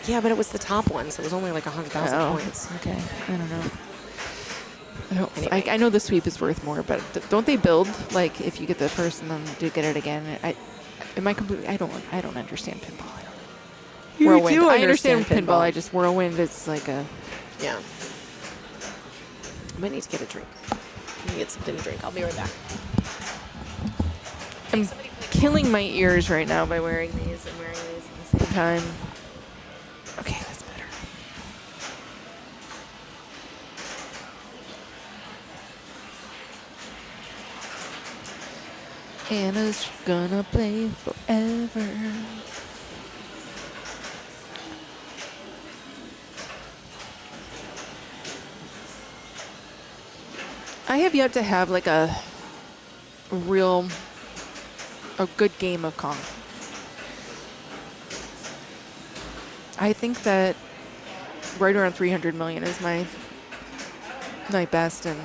Yeah, but it was the top one, so it was only like 100,000 points. Okay. I don't know. Anyway. I know the sweep is worth more, but don't they build like if you get the first and then do get it again? Am I completely? I don't understand pinball. Whirlwind. I understand pinball. I just whirlwind is like a. Yeah. I might need to get a drink. Let me get something to drink. I'll be right back. I'm killing my ears right now by wearing these and wearing these at the same time. Okay, that's better. Anna's gonna play forever. I have yet to have like a good game of Kong. I think that right around 300 million is my best, and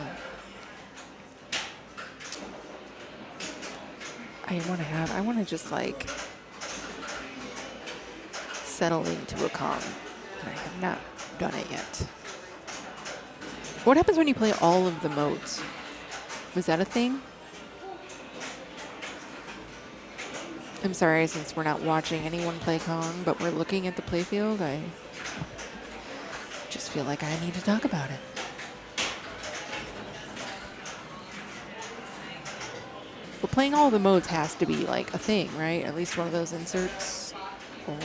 I want to just like settle into a Kong, and I have not done it yet. What happens when you play all of the modes? Was that a thing? I'm sorry, since we're not watching anyone play Kong, but we're looking at the playfield, I just feel like I need to talk about it. But playing all the modes has to be like a thing, right? At least one of those inserts. Or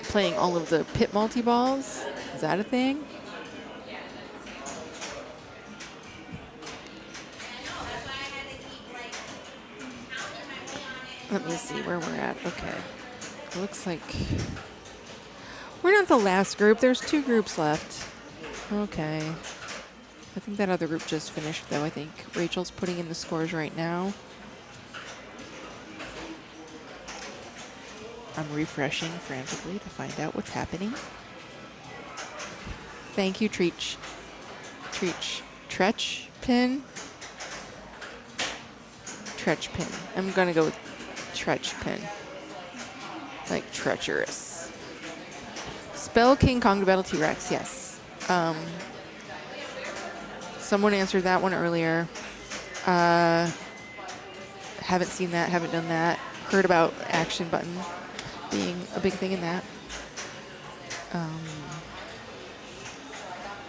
playing all of the pit multi-balls. Is that a thing? Let me see where we're at. Okay. It looks like we're not the last group. There's 2 groups left. Okay. I think that other group just finished, though. I think Rachel's putting in the scores right now. I'm refreshing frantically to find out what's happening. Thank you, Treach. Tretch pin? Tretch pin. I'm going to go with Tretch pin. Like treacherous. Spell King Kong to battle T-Rex, yes. Someone answered that one earlier. Haven't seen that, haven't done that. Heard about action button being a big thing in that.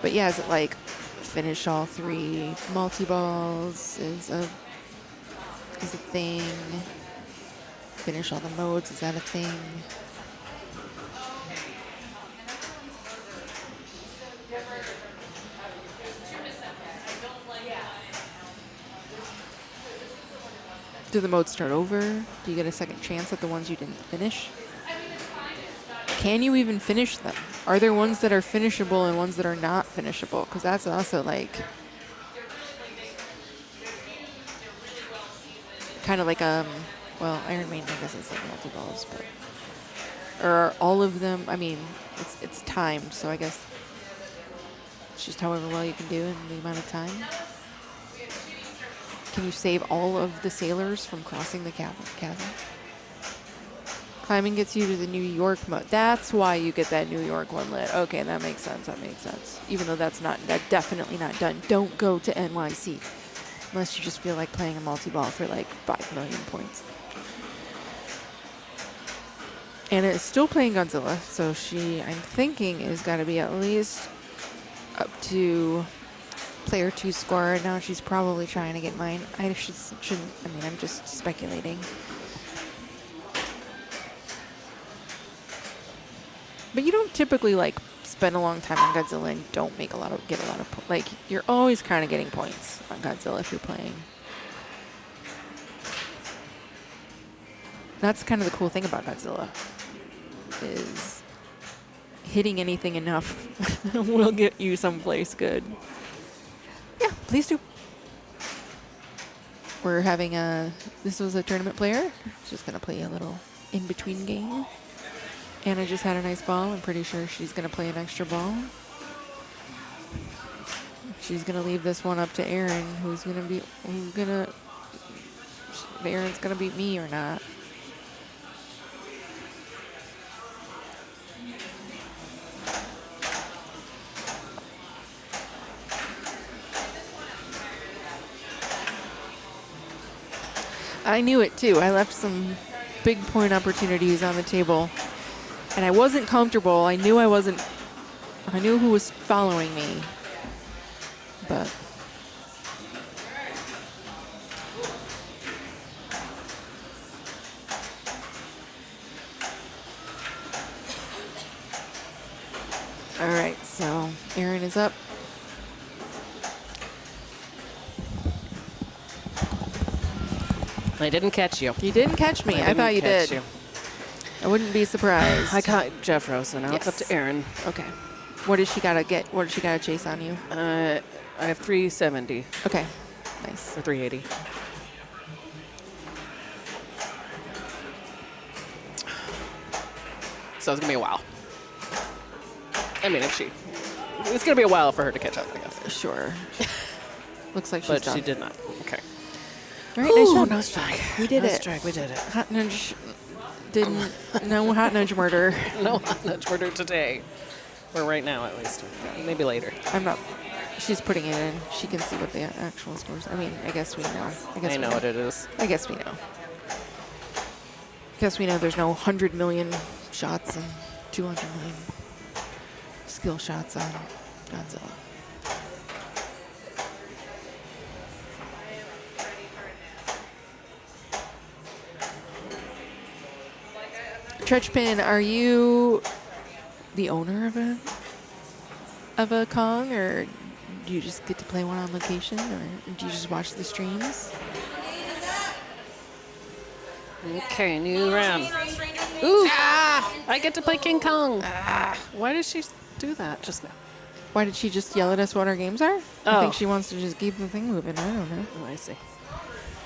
But yeah, is it like finish all 3 multi-balls is a thing? Finish all the modes, is that a thing? Do the modes start over? Do you get a second chance at the ones you didn't finish? Can you even finish them? Are there ones that are finishable and ones that are not finishable? Because that's also like kind of like well, Iron Maiden, I guess it's like multi-balls, but or are all of them? I mean, it's timed, so I guess it's just however well you can do in the amount of time. Can you save all of the sailors from crossing the chasm? Climbing gets you to the New York mode. That's why you get that New York one lit. Okay, that makes sense. That makes sense. Even though that's definitely not done. Don't go to NYC unless you just feel like playing a multi-ball for like 5 million points. Anna is still playing Godzilla, so she, I'm thinking, is got to be at least up to player 2 score. Now she's probably trying to get mine. I shouldn't, I mean, I'm just speculating. But you don't typically, like, spend a long time on Godzilla and don't get a lot of, like, you're always kind of getting points on Godzilla if you're playing. That's kind of the cool thing about Godzilla, is hitting anything enough will get you someplace good. Yeah, please do. We're having this was a tournament player. Just going to play a little in-between game. Anna just had a nice ball. I'm pretty sure she's going to play an extra ball. She's going to leave this one up to Erin, Aaron's going to beat me or not. I knew it too. I left some big point opportunities on the table, and I wasn't comfortable. I knew who was following me, but all right. So Erin is up. I didn't catch you. You didn't catch me. I thought you did. I wouldn't be surprised. I caught Jeffro, so now it's up to Erin. Okay. What does she gotta get? What does she gotta chase on you? I have 370 Okay. Nice. or 380. So it's gonna be a while. I mean, it's gonna be a while for her to catch up, I guess. Sure. Looks like she's But done. she did not. Okay. All right, nice Ooh, job. no strike. We did No it. strike. We did it. Hot nudge didn't. No hot nudge murder. No hot nudge murder today. Or right now, at least. Maybe later. I'm not. She's putting it in. She can see what the actual scores. I mean, I guess we know. I know what it is. I guess we know. Guess we know there's no 100 million shots and 200 million skill shots on Godzilla. Tretchpin, are you the owner of a Kong, or do you just get to play one on location, or do you just watch the streams? Okay, new round. Ooh! I get to play King Kong. Why did she do that just now? Why did she just yell at us what our games are? I Oh. think she wants to just keep the thing moving. I don't know. Oh, I see.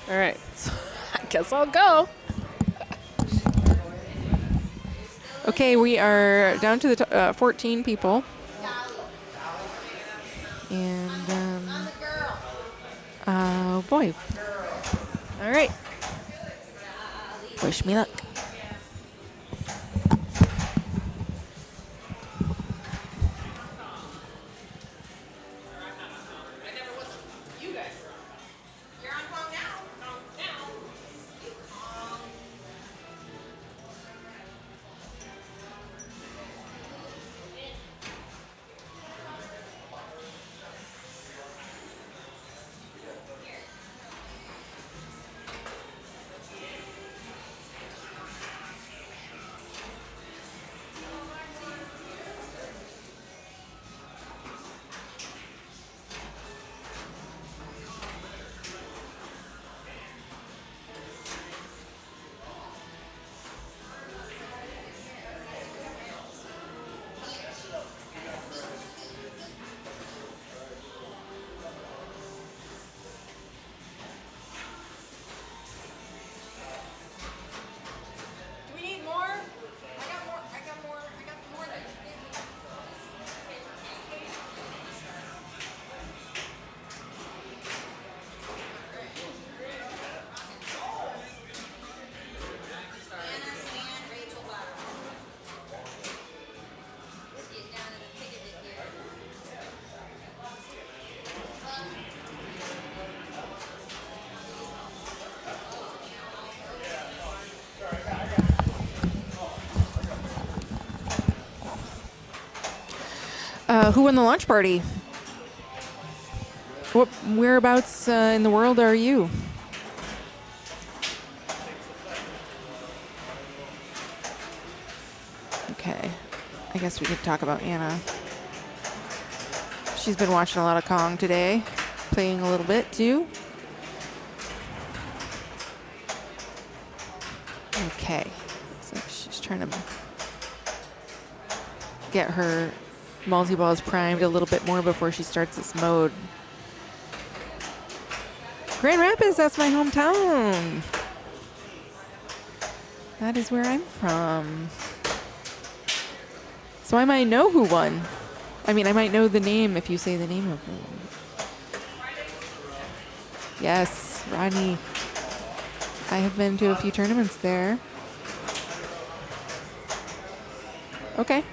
All right. So I guess I'll go. Okay, we are down to the 14 people. And, oh boy. All right. Wish me luck. You're on Kong now. Who won the launch party? Whereabouts in the world are you? Okay, I guess we could talk about Anna. She's been watching a lot of Kong today, playing a little bit too. Okay, so she's trying to get her multi-balls primed a little bit more before she starts this mode. Grand Rapids, that's my hometown. That is where I'm from. So I might know who won. I mean, I might know the name if you say the name of who won. Yes, Rodney. I have been to a few tournaments there. Okay.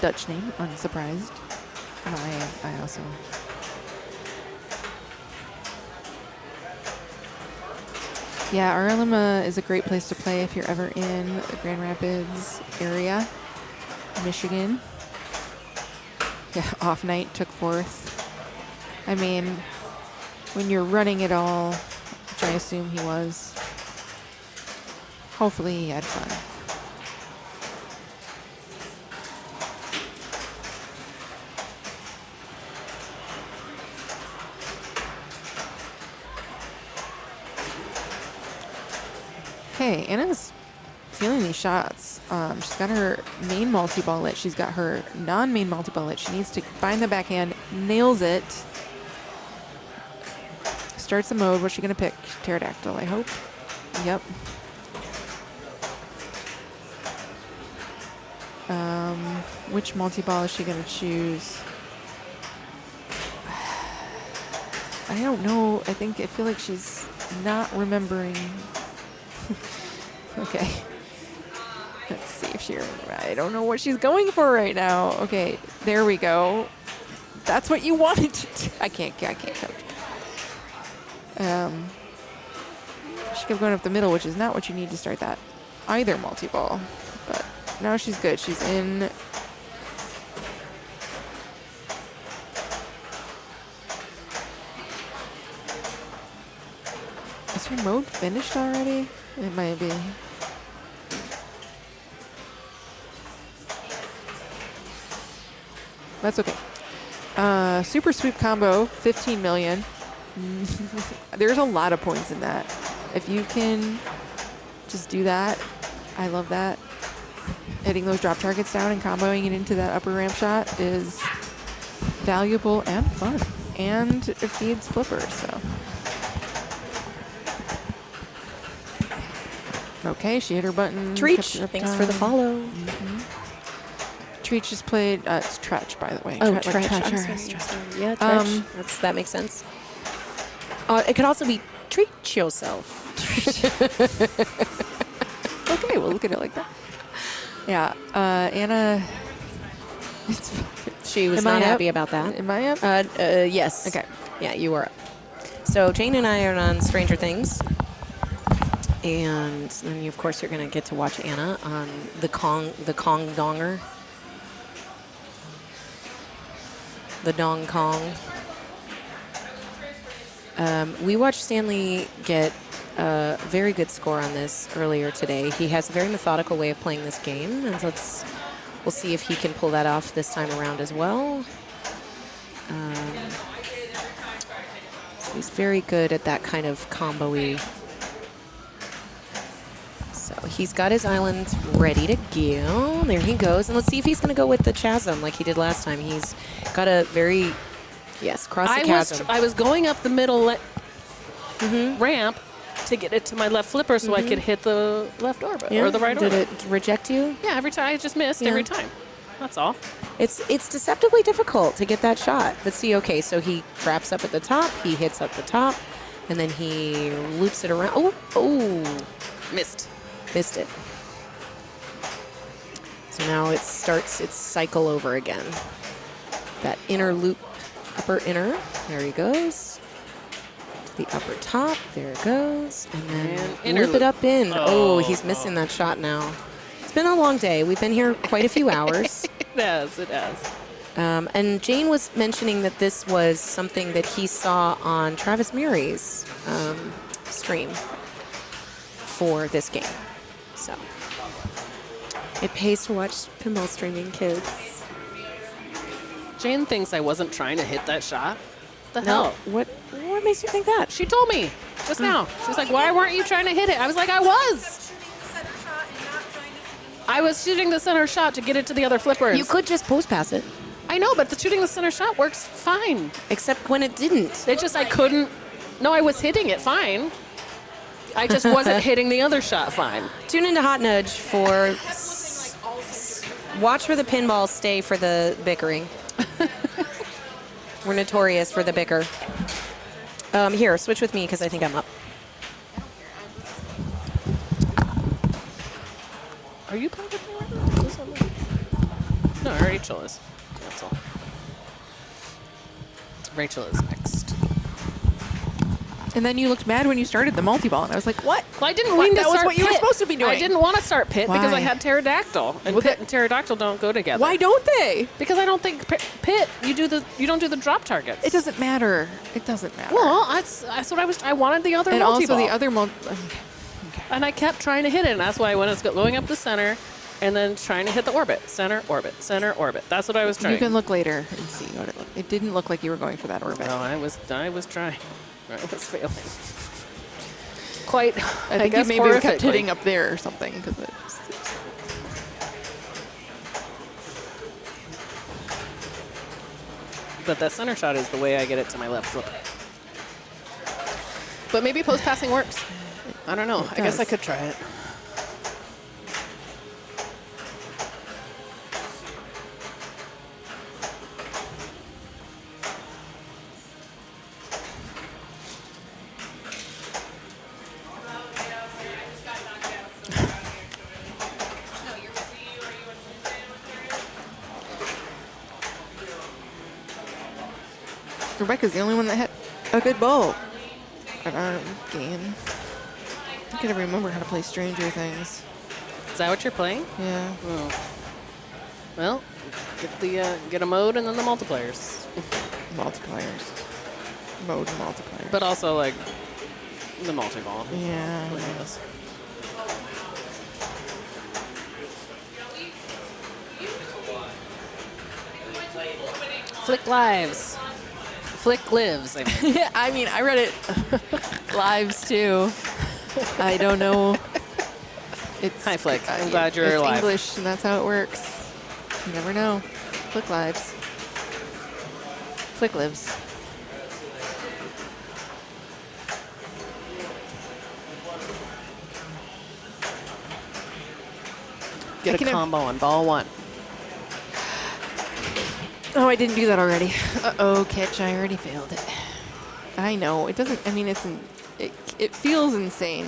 Dutch name, unsurprised. I also. Yeah, RLM is a great place to play if you're ever in the Grand Rapids area, Michigan. Yeah, off night took fourth. I mean, when you're running it all, which I assume he was, hopefully he had fun. Okay, Anna's feeling these shots. She's got her main multi-ball lit. She's got her non-main multi-ball lit. She needs to find the backhand, nails it. Starts the mode. What's she going to pick? Pterodactyl, I hope. Yep. Which multi-ball is she going to choose? I don't know. I feel like she's not remembering. Okay. Let's see if she remembers. I don't know what she's going for right now. Okay, there we go. That's what you wanted to do. I can't coach. She kept going up the middle, which is not what you need to start that either multi-ball. But now she's good. She's in. Is her mode finished already? It might be. That's okay. Super sweep combo, 15 million. There's a lot of points in that. If you can just do that, I love that. Hitting those drop targets down and comboing it into that upper ramp shot is valuable and fun. And it feeds flippers, so. Okay, she hit her button. Treach, thanks for the follow. Treach just played, it's Tretch, by the way. Oh, Tretch. Tretch. Yeah, Tretch. That makes sense. It could also be treat yourself. Okay, we'll look at it like that. Yeah, Anna. She was not happy about that. Am I up? Yes. Okay. Yeah, you were up. So Jane and I are on Stranger Things. And then, of course, you're going to get to watch Anna on the Kong Donger. The Dong Kong. We watched Stanley get a very good score on this earlier today. He has a very methodical way of playing this game, and we'll see if he can pull that off this time around as well. So he's very good at that kind of combo-y. So he's got his island ready to go. There he goes. And let's see if he's going to go with the chasm like he did last time. He's got a very, cross the chasm. I was going up the middle ramp to get it to my left flipper so I could hit the left orbit or the right orbit. Did it reject you? Yeah, every time. I just missed every time. That's all. It's deceptively difficult to get that shot. But see, okay, so he traps up at the top. He hits up the top. And then he loops it around. Oh. Missed. Missed it. So now it starts its cycle over again. That inner loop, upper inner. There he goes. the upper top. There it goes. And And then inner loop it up in. Oh, Oh, he's missing that shot now. It's been a long day. We've been here quite a few hours. It has. It has. And Jane was mentioning that this was something that he saw on Travis Murray's stream for this game. So it pays to watch pinball streaming, kids. Jane thinks I wasn't trying to hit that shot. The hell? What makes you think that? She told me just now. She's like, why weren't you trying to hit it? I was like, I was. I was shooting the center shot to get it to the other flippers. You could just post pass it. I know, but shooting the center shot works fine. Except when it didn't. It just, I couldn't. No, I was hitting it fine. I just wasn't hitting the other shot fine. Tune into Hot Nudge for watch for the pinballs, stay for the bickering. We're notorious for the bicker. Here, switch with me because I think I'm up. Are you playing with me right now? No, Rachel is. That's all. Rachel is next. And then you looked mad when you started the multi-ball, and I was like, what? Well, I didn't What? want to That was start what you were pit. supposed to be doing. I didn't want to start pit because I Why? had pterodactyl, and Well, pit that- and pterodactyl don't go together. Why don't they? Because I don't think pit. You don't do the drop targets. It doesn't matter. It doesn't matter. Well, that's what I was. I wanted the other and multi-ball. also the other And I kept trying to hit it, and that's why when it's going up the center, and then trying to hit the orbit, center, orbit, center, orbit. That's what I was trying. You can look later and see what it looked. It didn't look like you were going for that orbit. No, I was trying. I was failing. Quite. I think you guess maybe kept horrifically. hitting up there or something. But that center shot is the way I get it to my left foot. But maybe post passing works. I don't know. I guess does. I could try it. Rebecca's the only one that had a good ball at our game. I gotta remember how to play Stranger Things. Is that what you're playing? Yeah. Oh. Well, get a mode and then the multipliers. Multipliers. Mode multipliers. But also like the multi-ball. yeah. Look at this. Flick lives. Flick lives. I mean. Yeah, I mean, I read it lives too. I don't know. It's Hi, Flick. I'm glad you're it's alive. English, and that's how it works. You never know. Flick lives. Flick lives. Get a Making combo on ball one. Oh, I didn't do that already. Uh-oh, catch. I already failed it. I know. It doesn't, I mean, it feels insane.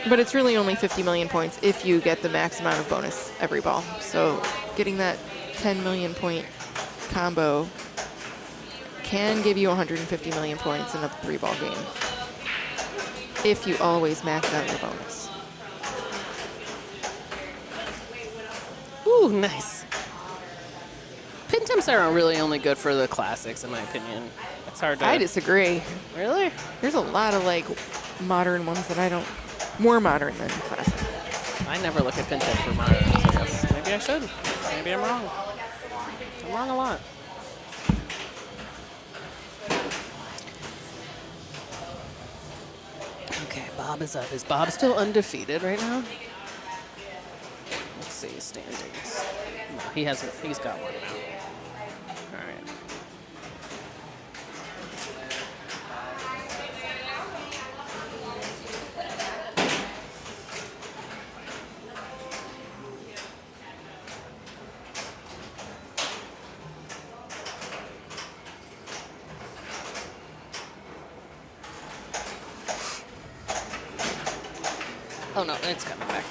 But it's really only 50 million points if you get the max amount of bonus every ball. So getting that 10 million point combo can give you 150 million points in a 3-ball game if you always max out your bonus. Ooh, nice. Pin temps are really only good for the classics, in my opinion. It's hard to. I disagree. Really? There's a lot of like modern ones that I don't, more modern than classic. I never look at pin temps for modern. I guess. Maybe I should. Maybe I'm wrong. I'm wrong a lot. Okay, Bob is up. Is Bob still undefeated right now? Let's see standings. No, he hasn't. He's got one now. All right. Oh no, it's coming back.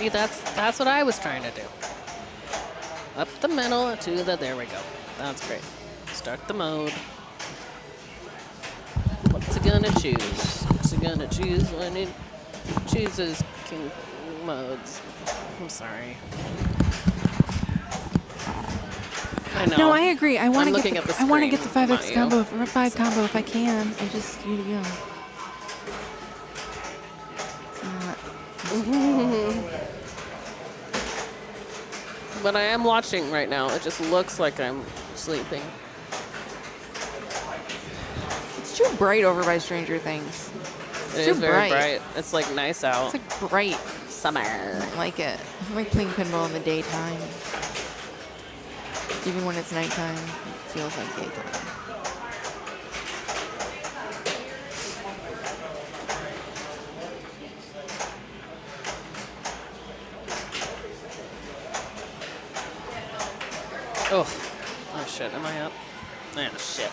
See, that's what I was trying to do. Up the middle to the, there we go. That's great. Start the mode. What's it gonna choose? What's it gonna choose when it chooses king modes? I'm sorry. I know. No, I agree. I want I'm to looking get at the I want to get the screen, 5X not combo, you. 5 combo if I can. I just, you know. It's not- But I am watching right now. It just looks like I'm sleeping. It's too bright over by Stranger Things. It's It too is very bright. It's like nice out. It's like bright. Summer. I like it. I like playing pinball in the daytime. Even when it's nighttime, it feels like daytime. Oh. Oh shit, am I up? Ah, shit.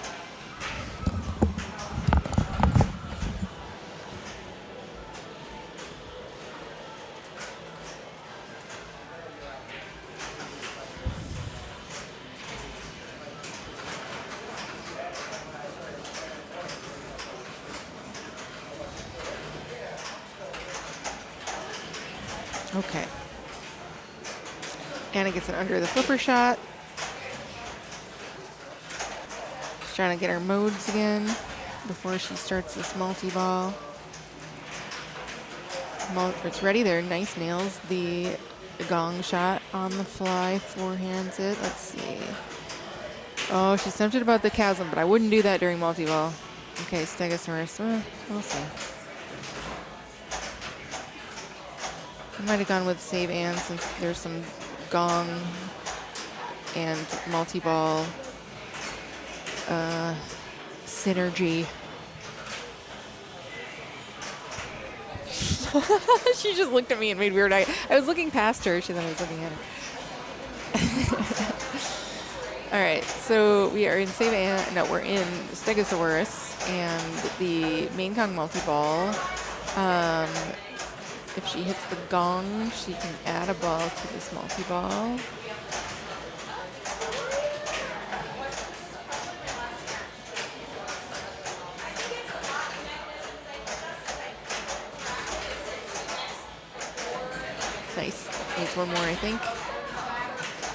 Okay. Anna gets it under the flipper shot. She's trying to get her modes again before she starts this multi-ball. It's ready there. Nice nails. The gong shot on the fly. Forehands it. Let's see. Oh, she's tempted about the chasm, but I wouldn't do that during multi-ball. Okay, Stegosaurus. We'll see. I might have gone with save and since there's some gong and multi-ball synergy. She just looked at me and made weird eyes. I was looking past her. She thought I was looking at her. All right, so we are in save and no, we're in Stegosaurus and the main Kong multi-ball. If she hits the gong, she can add a ball to this multi-ball. Nice. Needs one more, I think.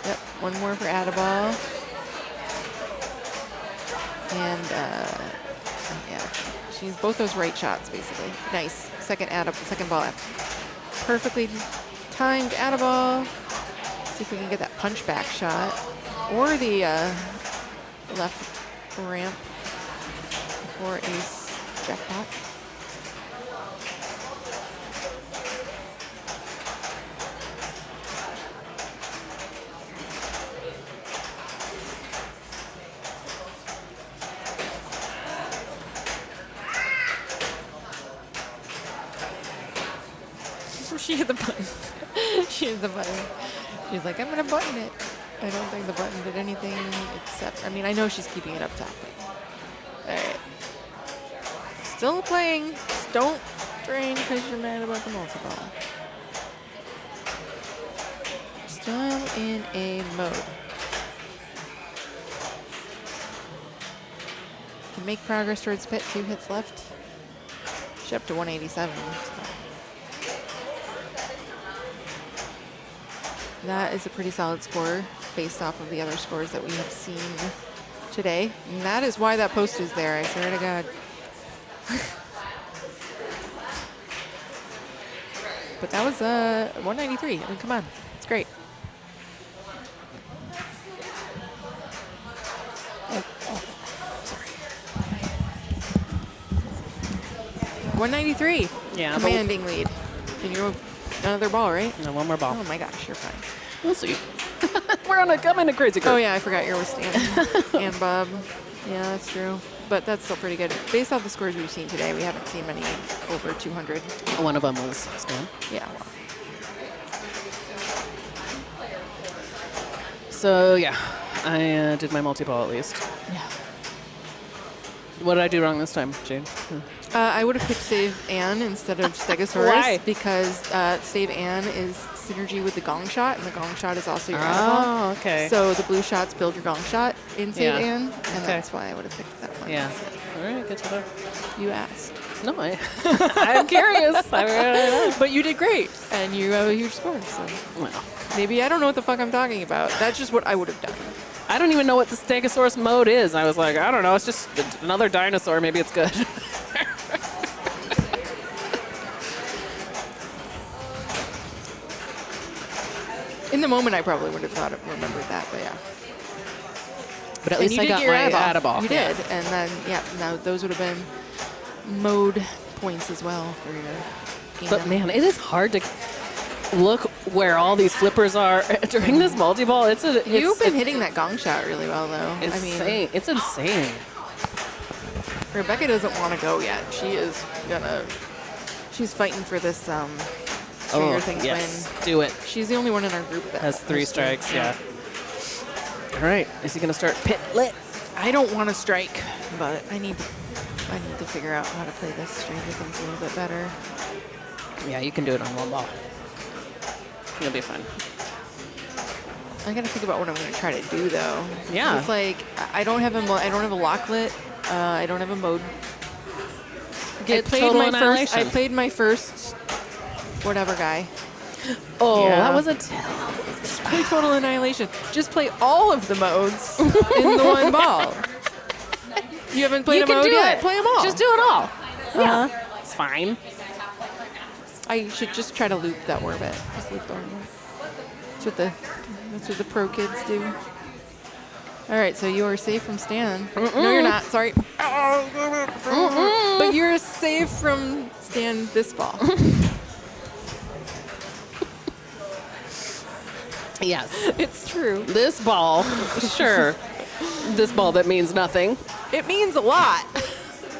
Yep, one more for add a ball. And, yeah, she needs both those right shots, basically. Nice. Second ball. Perfectly timed add a ball. See if we can get that punch back shot. Or the left ramp for ace jackpot. She hit the button. She hit the button. She's like, I'm going to button it. I don't think the button did anything except, I mean, I know she's keeping it up top. All right. Still playing. Just don't drain because you're mad about the multi-ball. Still in a mode. Can make progress towards pit. 2 hits left. She's up to 187. So. That is a pretty solid score based off of the other scores that we have seen today. And that is why that post is there, I swear to God. But that was 193. I mean, come on. It's great. Sorry. 193. Yeah. Commanding lead. And you're another ball, right? No, one more ball. Oh my gosh, you're fine. We'll see. I'm in a crazy curve. Oh yeah, I forgot you're with Stan and Bob. Yeah, that's true. But that's still pretty good. Based off the scores we've seen today, we haven't seen many over 200. One of them was Stan. Yeah. Well. So yeah, I did my multi-ball at least. Yeah. What did I do wrong this time, Jane? I would have picked Save Ann instead of Stegosaurus. Why? Because Save Ann is synergy with the gong shot, and the gong shot is also your add ball. Oh, okay. So the blue shots build your gong shot in Save Yeah. Anne, and Okay. that's why I would have picked that one. Yeah. All right, good to know. You asked. No, I'm curious. But you did great, and you have a huge score, so Well, maybe I don't know what the fuck I'm talking about. That's just what I would have done. I don't even know what the Stegosaurus mode is. I was like, I don't know. It's just another dinosaur. Maybe it's good. In the moment, I probably would have remembered that, but yeah. But at And least you I did got get your my add-a-ball. add-a-ball. You did, and then now those would have been mode points as well for your. But man, it is hard to look where all these flippers are during this multi-ball. You've been hitting that gong shot really well, though. It's I mean, insane. It's insane. Rebecca doesn't want to go yet. She's fighting for this Stranger Things yes. win. Do it. She's the only one in our group that Has 3 to. strikes, yeah. All right. Is he going to start pit lit? I don't want to strike, but I need to figure out how to play this Stranger Things a little bit better. Yeah, you can do it on 1 ball. It'll be fun. I gotta think about what I'm gonna try to do though. Yeah. It's like I don't have a lock lit. I don't have a mode. Get total annihilation. I played my first whatever guy. Oh, Yeah. that was a Play total annihilation. Just play all of the modes in the one ball. You haven't played You a can mode do yet? it. Play them all. Just do it all. Uh-huh. It's fine. I should just try to loop that orbit. Just loop the orbit. That's what the pro kids do. All right, so you are safe from Stan. No, you're not. Sorry. But you're safe from Stan this ball. Yes. It's true. This ball, sure. This ball that means nothing. It means a lot.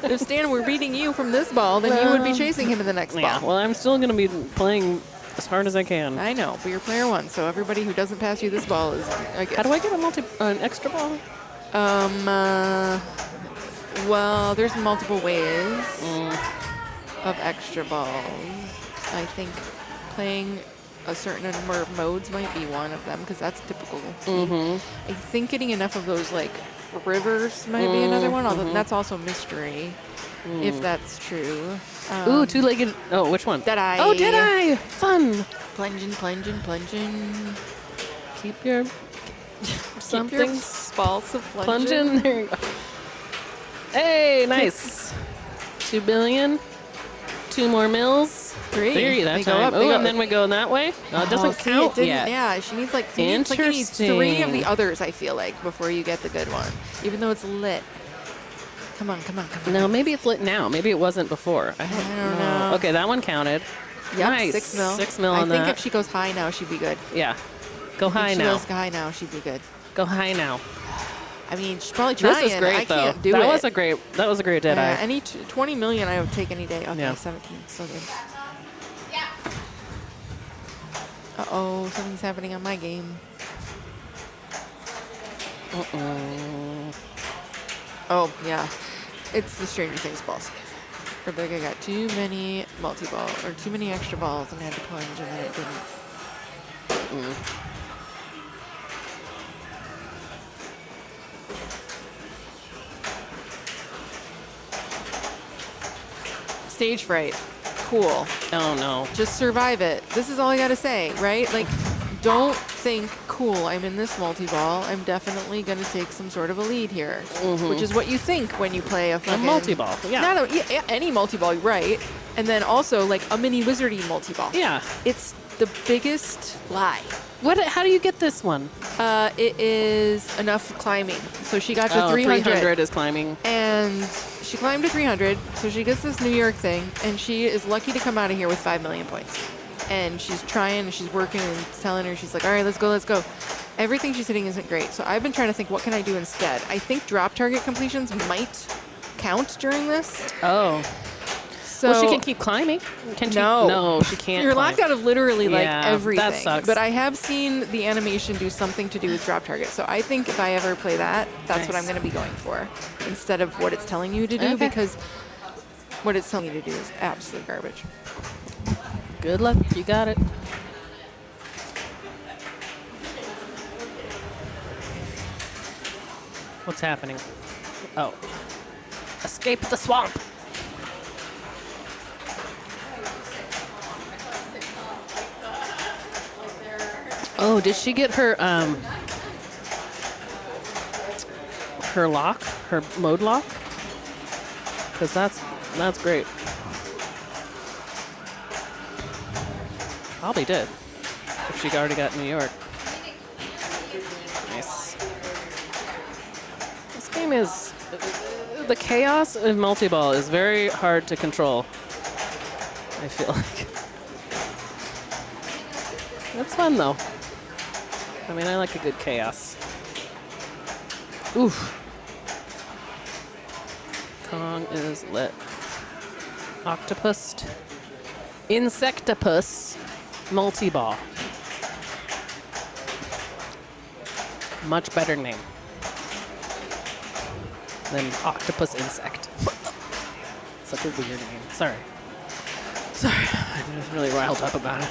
If Stan were beating you from this ball, then you would be chasing him in the next Yeah, ball. well, I'm still going to be playing as hard as I can. I know, but you're player 1, so everybody who doesn't pass you this ball is. How do I get an extra ball? Well, there's multiple ways of extra balls. I think playing a certain number of modes might be one of them because that's typical. I think getting enough of those like rivers might be another one, although that's also mystery if that's true. Ooh, 2-legged. Oh, which one? Deadeye. Oh, Deadeye. Fun. Plunging. Keep your something balls of plunging. plunging. There you go. Hey, nice. 2 billion. 2 more mils. 3. 3 that They go time. up, Oh, they go and then we go that way? No, it doesn't see, count it didn't- yet. Yeah, she needs like you need 3 of the Interesting. others, I feel like, before you get the good one. Even though it's lit. Come on. No, maybe it's lit now. Maybe it wasn't before. I don't know. Okay, that one counted. Yep, Nice. 6 mil. 6 mil on I think that. if she goes high now, she'd be good. Yeah. Go high If she now. goes high now, she'd be good. Go high now. I mean, she's probably trying. This is great I though. can't do that it. was a great Deadeye. Any 20 million I would take any day. Okay, Yeah. 17. So good. Uh-oh, something's happening on my game. Oh, yeah. It's the Stranger Things ball save. Rebecca got too many multi-ball, or too many extra balls and had to plunge, and then it didn't. Stage fright. Cool. Oh no. Just survive it. This is all I gotta say, right? Like, don't think, cool, I'm in this multi-ball. I'm definitely gonna take some sort of a lead here, which is what you think when you play a fucking multi-ball, yeah. Not any multi-ball, right? And then also like a mini wizardy multi-ball. Yeah. It's the biggest lie. How do you get this one? It is enough climbing. So she got to 300. 300 is climbing. And she climbed to 300, so she gets this New York thing, and she is lucky to come out of here with 5 million points. And she's trying, and she's working, and telling her, she's like, all right, let's go. Everything she's hitting isn't great, so I've been trying to think, what can I do instead? I think drop target completions might count during this. Oh. So Well, she can keep climbing. Can she? No. No, she can't. You're climb. locked out of literally like Yeah, everything. that sucks. But I have seen the animation do something to do with drop target. So I think if I ever play that, that's what Nice. I'm going to be going for instead of what it's telling you to do, Okay. because what it's telling you to do is absolute garbage. Good luck. You got it. What's happening? Oh. Escape the swamp. Oh, did she get her lock? Her mode lock? Because that's great. Probably did. If she already got New York. Nice. This game is... The chaos in multi-ball is very hard to control, I feel like. It's fun, though. I mean, I like a good chaos. Oof. Kong is lit. Octopus. Insectopus multi-ball. Much better name than octopus insect. Such a weird name. Sorry. I'm just really riled up about it.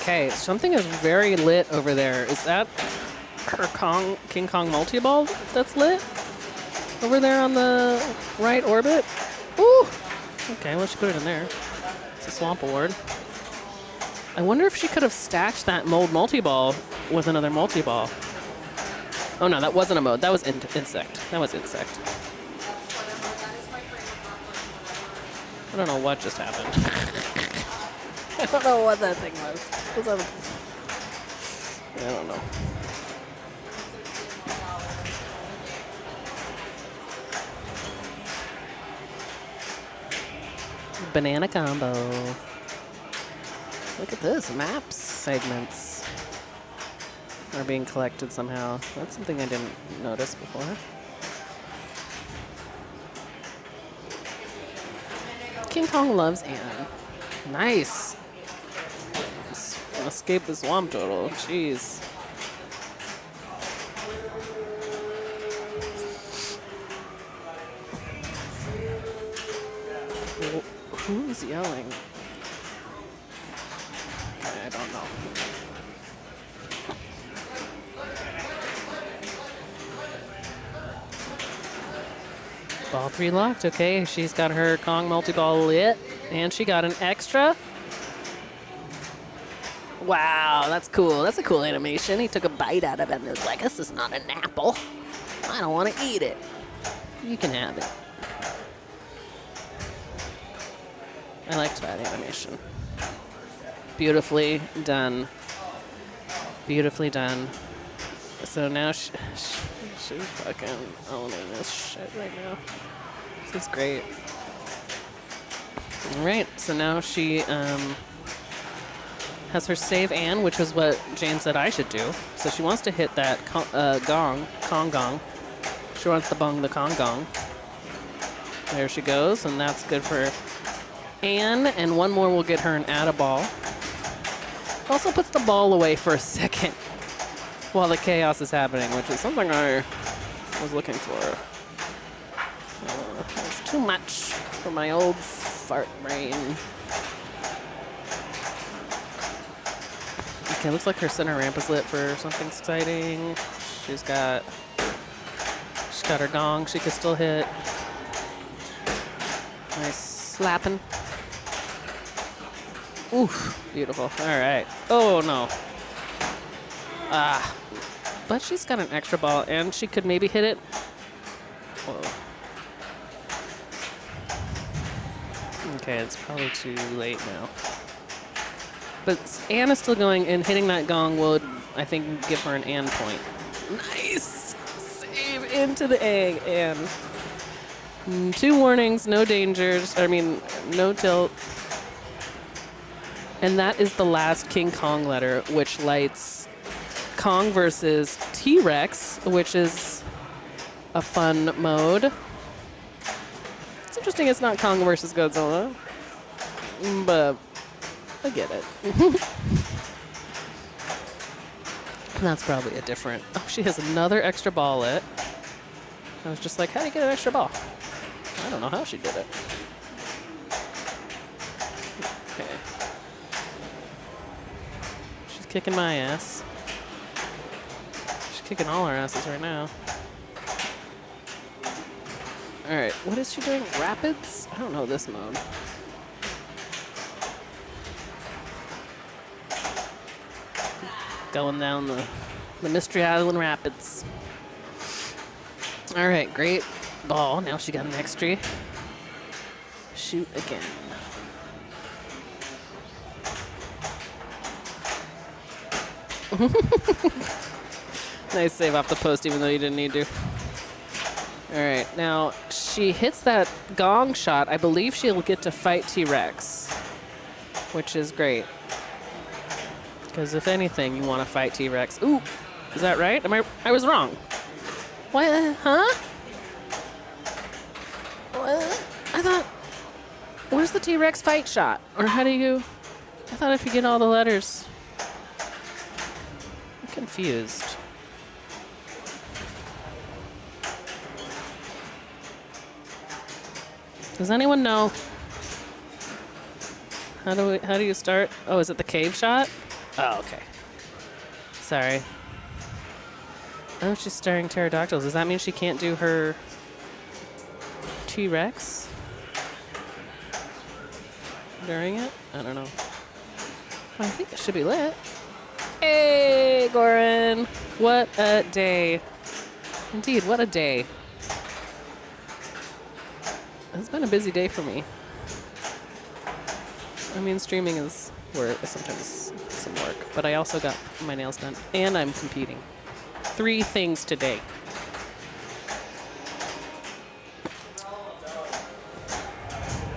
Okay, something is very lit over there. Is that her King Kong multi-ball that's lit? Over there on the right orbit? Ooh! Okay, let's put it in there. It's a swamp award. I wonder if she could have stacked that mold multi-ball with another multi-ball. Oh no, that wasn't a mode. That was insect. That was insect. I don't know what just happened. I don't know what that thing was. I don't know. Banana combo. Look at this. Maps segments are being collected somehow. That's something I didn't notice before. King Kong loves Anne. Nice. Escape the swamp turtle. Jeez. Who's yelling? I don't know. Ball 3 locked. Okay, she's got her Kong multi-ball lit, and she got an extra. Wow, that's cool. That's a cool animation. He took a bite out of it and was like, this is not an apple. I don't want to eat it. You can have it. I liked that animation. Beautifully done. Beautifully done. So now she's fucking owning this shit right now. This is great. All right, so now she has her save Anne, which is what Jane said I should do. So she wants to hit that Kong gong. She wants to bung the Kong gong. There she goes, and that's good for Anne, and one more will get her an add-a-ball. Also puts the ball away for a second while the chaos is happening, which is something I was looking for. It's too much for my old fart brain. Okay, looks like her center ramp is lit for something exciting. She's got her gong she can still hit. Nice slapping. Oof, beautiful. All right. Oh, no. But she's got an extra ball, and she could maybe hit it. Whoa. Okay, it's probably too late now. But Anne is still going, and hitting that gong would, I think, give her an Anne point. Nice! Save into the egg, Anne. 2 warnings, no dangers. I mean, no tilt. And that is the last King Kong letter, which lights Kong versus T-Rex, which is a fun mode. It's interesting it's not Kong versus Godzilla, but I get it. That's probably a different... Oh, she has another extra ball lit. I was just like, how do you get an extra ball? I don't know how she did it. kicking my ass. She's kicking all our asses right now. All right, what is she doing? Rapids? I don't know this mode. Going down the Mystery Island Rapids. All right, great ball. Now she got an extra. Shoot again. Nice save off the post, even though you didn't need to. All right, now she hits that gong shot. I believe she'll get to fight T-Rex, which is great. Because if anything, you want to fight T-Rex. Ooh, is that right? I was wrong. What? Huh? What? I thought, where's the T-Rex fight shot? Or how do you, I thought if you get all the letters. I'm confused. Does anyone know? How do you start? Oh, is it the cave shot? Oh, okay. Sorry. Oh, she's staring pterodactyls. Does that mean she can't do her T-Rex during it? I don't know. I think it should be lit. Hey, Goran. What a day. Indeed, what a day. It's been a busy day for me. I mean, streaming is work, sometimes some work, but I also got my nails done, and I'm competing. 3 things today.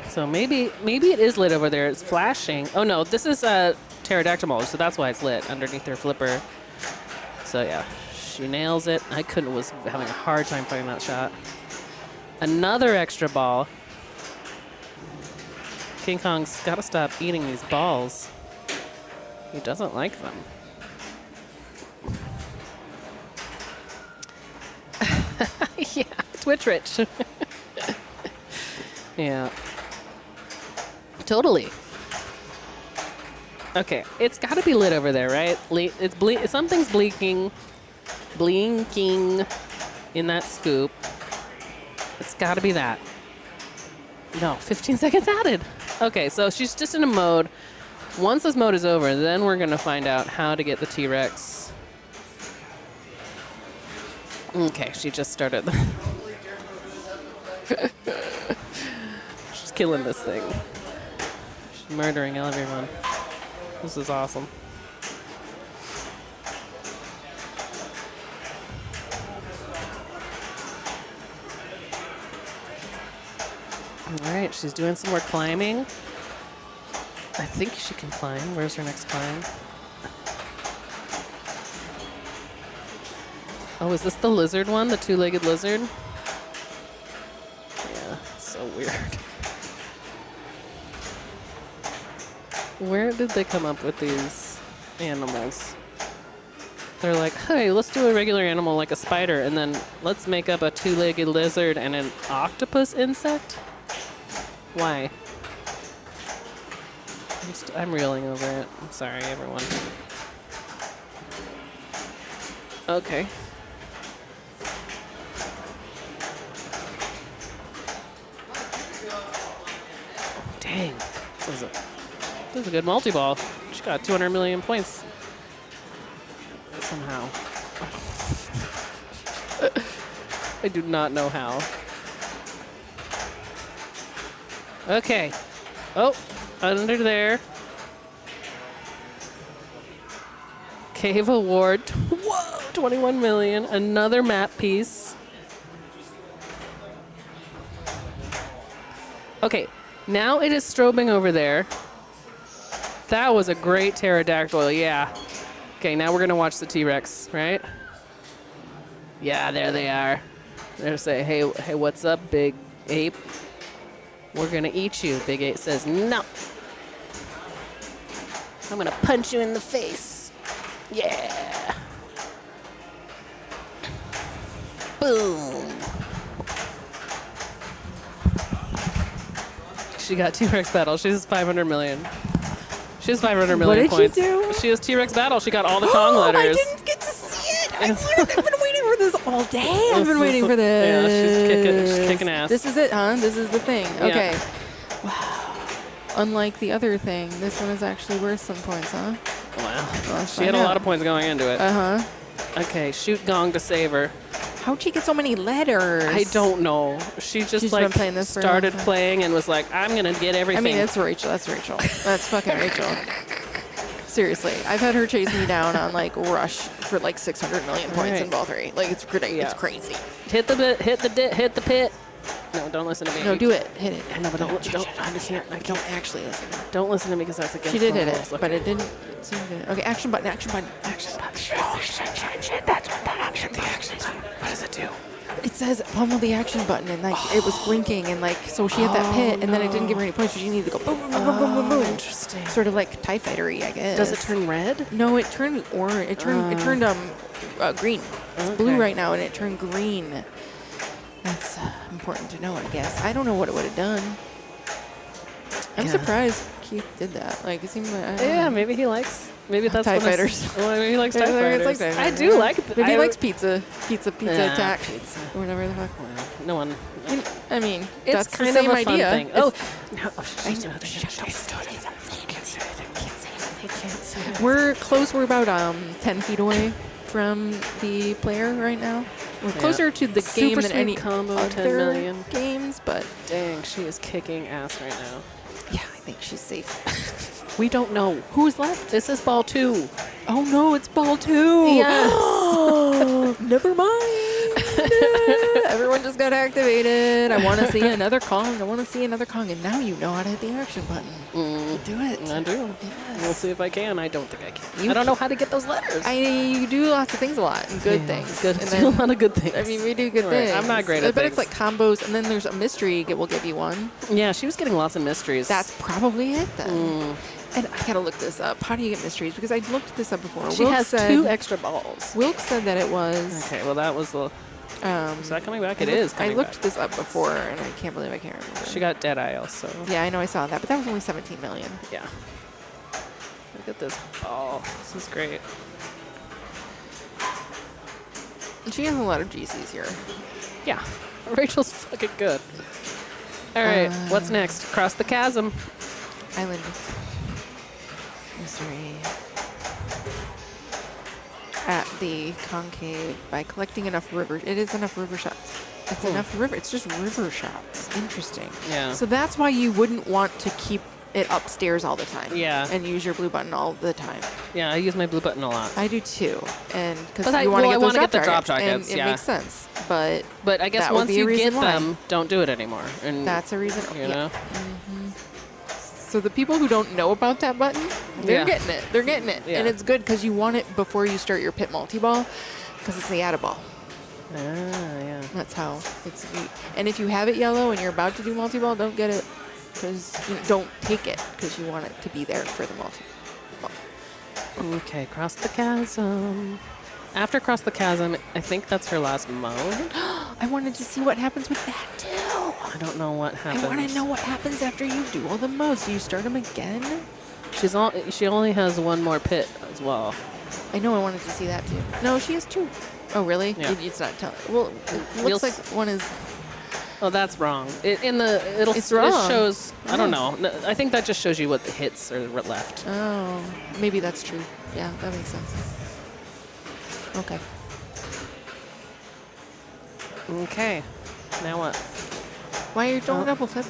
So maybe it is lit over there. It's flashing. Oh no, this is a pterodactyl mold, so that's why it's lit underneath her flipper. So yeah, she nails it. I was having a hard time finding that shot. Another extra ball. King Kong's got to stop eating these balls. He doesn't like them. Yeah, Twitch rich. Yeah. Totally. Okay, it's got to be lit over there, right? Something's blinking in that scoop. It's got to be that. No, 15 seconds added. Okay, so she's just in a mode. Once this mode is over, then we're going to find out how to get the T-Rex. Okay, she just started. She's killing this thing. She's murdering everyone. This is awesome. All right, she's doing some more climbing. I think she can climb. Where's her next climb? Oh, is this the lizard one? The 2-legged lizard? Yeah, so weird. Where did they come up with these animals? They're like, hey, let's do a regular animal like a spider, and then let's make up a 2-legged lizard and an octopus insect? Why? I'm reeling over it. I'm sorry, everyone. Okay. Dang. This is a good multi-ball. She got 200 million points. Somehow. I do not know how. Okay. Oh, under there. Cave award. Whoa, 21 million. Another map piece. Okay, now it is strobing over there. That was a great pterodactyl, yeah. Okay, now we're gonna watch the T-Rex, right? Yeah, there they are. They're saying, hey, what's up, big ape? We're gonna eat you. Big Ape says, no. I'm gonna punch you in the face. Yeah. Boom. She got T-Rex battle. She's 500 million. She She has 500 What million did points. she do? She has T-Rex battle. She got all the Kong I letters. didn't get to see it. I swear, I've been waiting for this all day. I've been waiting for Yeah, this. she's kicking ass. This is it, huh? This is the thing. Yeah. Okay. Wow. Unlike the other thing, this one is actually worth some points, huh? Wow. Let's She had find a lot out. of points going into it. Uh-huh. Okay, shoot gong to save her. How'd she get so many letters? I don't know. She just She's like been playing this for a long started time. playing and was like, I'm gonna get everything. I mean, that's Rachel. That's Rachel. That's fucking Rachel. Seriously, I've had her chase me down on like Rush for like 600 million points Right. in ball 3. Like it's crazy. Yeah. It's crazy. hit the bit, hit the pit. No, don't listen to me. No, do it. Hit it. I know, but don't I can't. Don't actually listen. Don't listen to me because that's against She did the hit it, rules. Okay. but it didn't seem to. Okay, action button. Action button. Action button. Oh shit. That's what the action button. What does it do? It says pummel the action button, and like it was blinking, and like so she had that pit, and then it didn't give her any points, so she needed to go boom, boom, boom, boom, boom, boom. Interesting. Sort of like TIE Fighter-y, I guess. Does it turn red? No, it turned orange. It turned green. It's blue Okay. right now, and it turned green. That's important to know, I guess. I don't know what it would have done. I'm Yeah. surprised Keith did that. Like it seemed like I don't Yeah, know. maybe he likes. Maybe that's TIE what I s- fighters. Well, maybe he likes Yeah, TIE maybe it's fighters. like that. I do like. Maybe he I- likes pizza Nah. attack, or whatever the fuck. No one. I mean, It's that's kind the same of a fun idea. thing. It's- Oh, no. Oh, I shit. know. They can't say it. We're close. We're about 10 feet away from the player right now. We're Yeah. closer to the game Super than sweet any combo, 10 other million. games, but Dang, she is kicking ass right now. yeah, I think she's safe. We don't know. Who's left? This is ball 2. Oh no, it's ball 2. Yes. Never mind. Everyone just got activated. I want to see another Kong. I want to see another Kong. And now you know how to hit the action button. Do it. I do. Yes. We'll see if I can. I don't think I can. You I don't know how to get those letters. You do lots of things a lot. And good things. Good. And do a then, lot of good things. I mean, we do good Right. things. I'm not great at But things. it's like combos. And then there's a mystery that will give you one. Yeah, she was getting lots of mysteries. That's probably it then. And I gotta look this up. How do you get mysteries? Because I looked this up before. She Wilk has said, 2 extra balls. Wilk said that it was. Okay, well that was the. Is that coming back? It is I coming looked back. this up before, and I can't believe I can't remember. She got Deadeye also. Yeah, I know I saw that, but that was only 17 million. Yeah. Look at this. Oh, this is great. And she has a lot of GCs here. Yeah. Rachel's fucking good. All right, what's next? Cross the chasm. Island mystery. At the concave by collecting enough river. It is enough river shots. It's enough river. It's just river shots. Interesting. Yeah. So that's why you wouldn't want to keep it upstairs all the time. Yeah. And use your blue button all the time. Yeah, I use my blue button a lot. I do too. And because But you want to I get wanna those get the drop targets, targets, and yeah. it makes sense. But But I guess that would once be a you reason get why. them, don't do it anymore. And that's a reason. you yeah. know. So the people who don't know about that button, they're Yeah. getting it. They're getting it. Yeah. And it's good because you want it before you start your pit multi-ball because it's the add-a-ball. Ah, yeah. That's how it's neat. And if you have it yellow and you're about to do multi-ball, don't get it because don't take it because you want it to be there for the multi-ball. Okay, cross the chasm. After cross the chasm, I think that's her last mode. I wanted to see what happens with that too. I don't know what happens. I want to know what happens after you do all the modes. Do you start them again? She only has 1 more pit as well. I know I wanted to see that too. No, she has 2. Oh, really? Yeah. It's not telling. Well, it You'll looks like one is. Oh, that's wrong. It It's wrong. shows. I don't know. I think that just shows you what the hits are left. Oh, maybe that's true. Yeah, that makes sense. Okay. Okay. Now what? Why are you throwing Oh. double flip?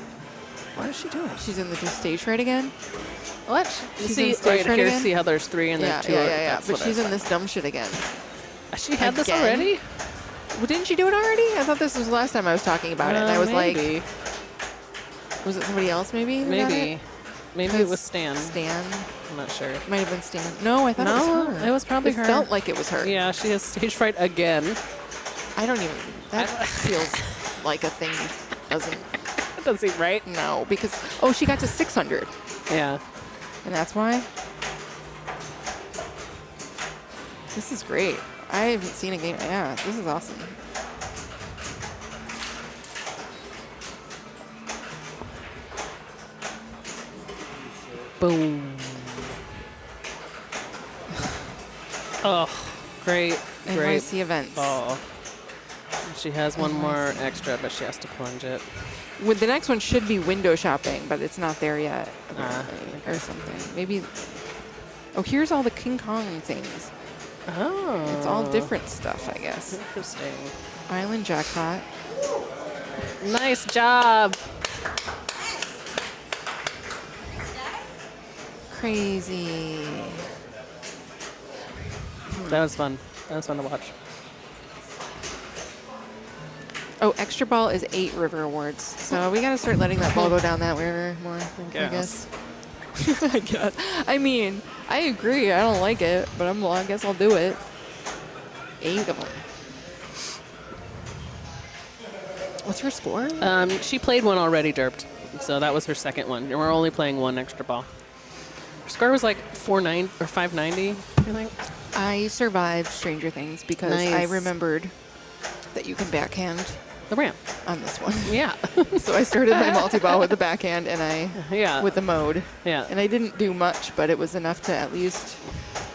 What is she doing? She's in the stage right again? What? You She's see, in stage right right here, again? see how there's 3 and Yeah, then 2 yeah, are- yeah, yeah. that's But what I she's in thought. this dumb shit again. She had this Again? already? Well, didn't she do it already? I thought this was the last time I was talking about it. And I was maybe. like, was it somebody else maybe? who got Maybe. it? Maybe it was Stan. Stan. I'm not sure. Might have been Stan. No, I thought it was No, her. it was probably it her. felt like it was her. Yeah, she has stage fright again. I don't even. That feels like a thing doesn't. That doesn't seem right. No, because she got to 600, Yeah. and that's why. This is great. I haven't seen a game. Yeah, this is awesome. Boom. Oh, great, great. NYC events. Oh. She has one more extra, but she has to plunge it. With the next one should be window shopping, but it's not there yet, apparently, or something. Maybe. Oh, here's all the King Kong things. Oh. It's all different stuff, I guess. Interesting. Island jackpot. Nice job. Crazy. That was fun. That was fun to watch. Oh, extra ball is 8 river awards. So we got to start letting that ball go down that river more, I guess. I guess. I mean, I agree. I don't like it, but I guess I'll do it. 8 of them. What's her score? She played one already, derped. So that was her second one. And we're only playing one extra ball. Her score was like 490 or 590, I think. I survived Stranger Things because I Nice. remembered that you can backhand The ramp. on this one. Yeah. So I started my multi-ball with the backhand and Yeah. with the mode. Yeah. And I didn't do much, but it was enough to at least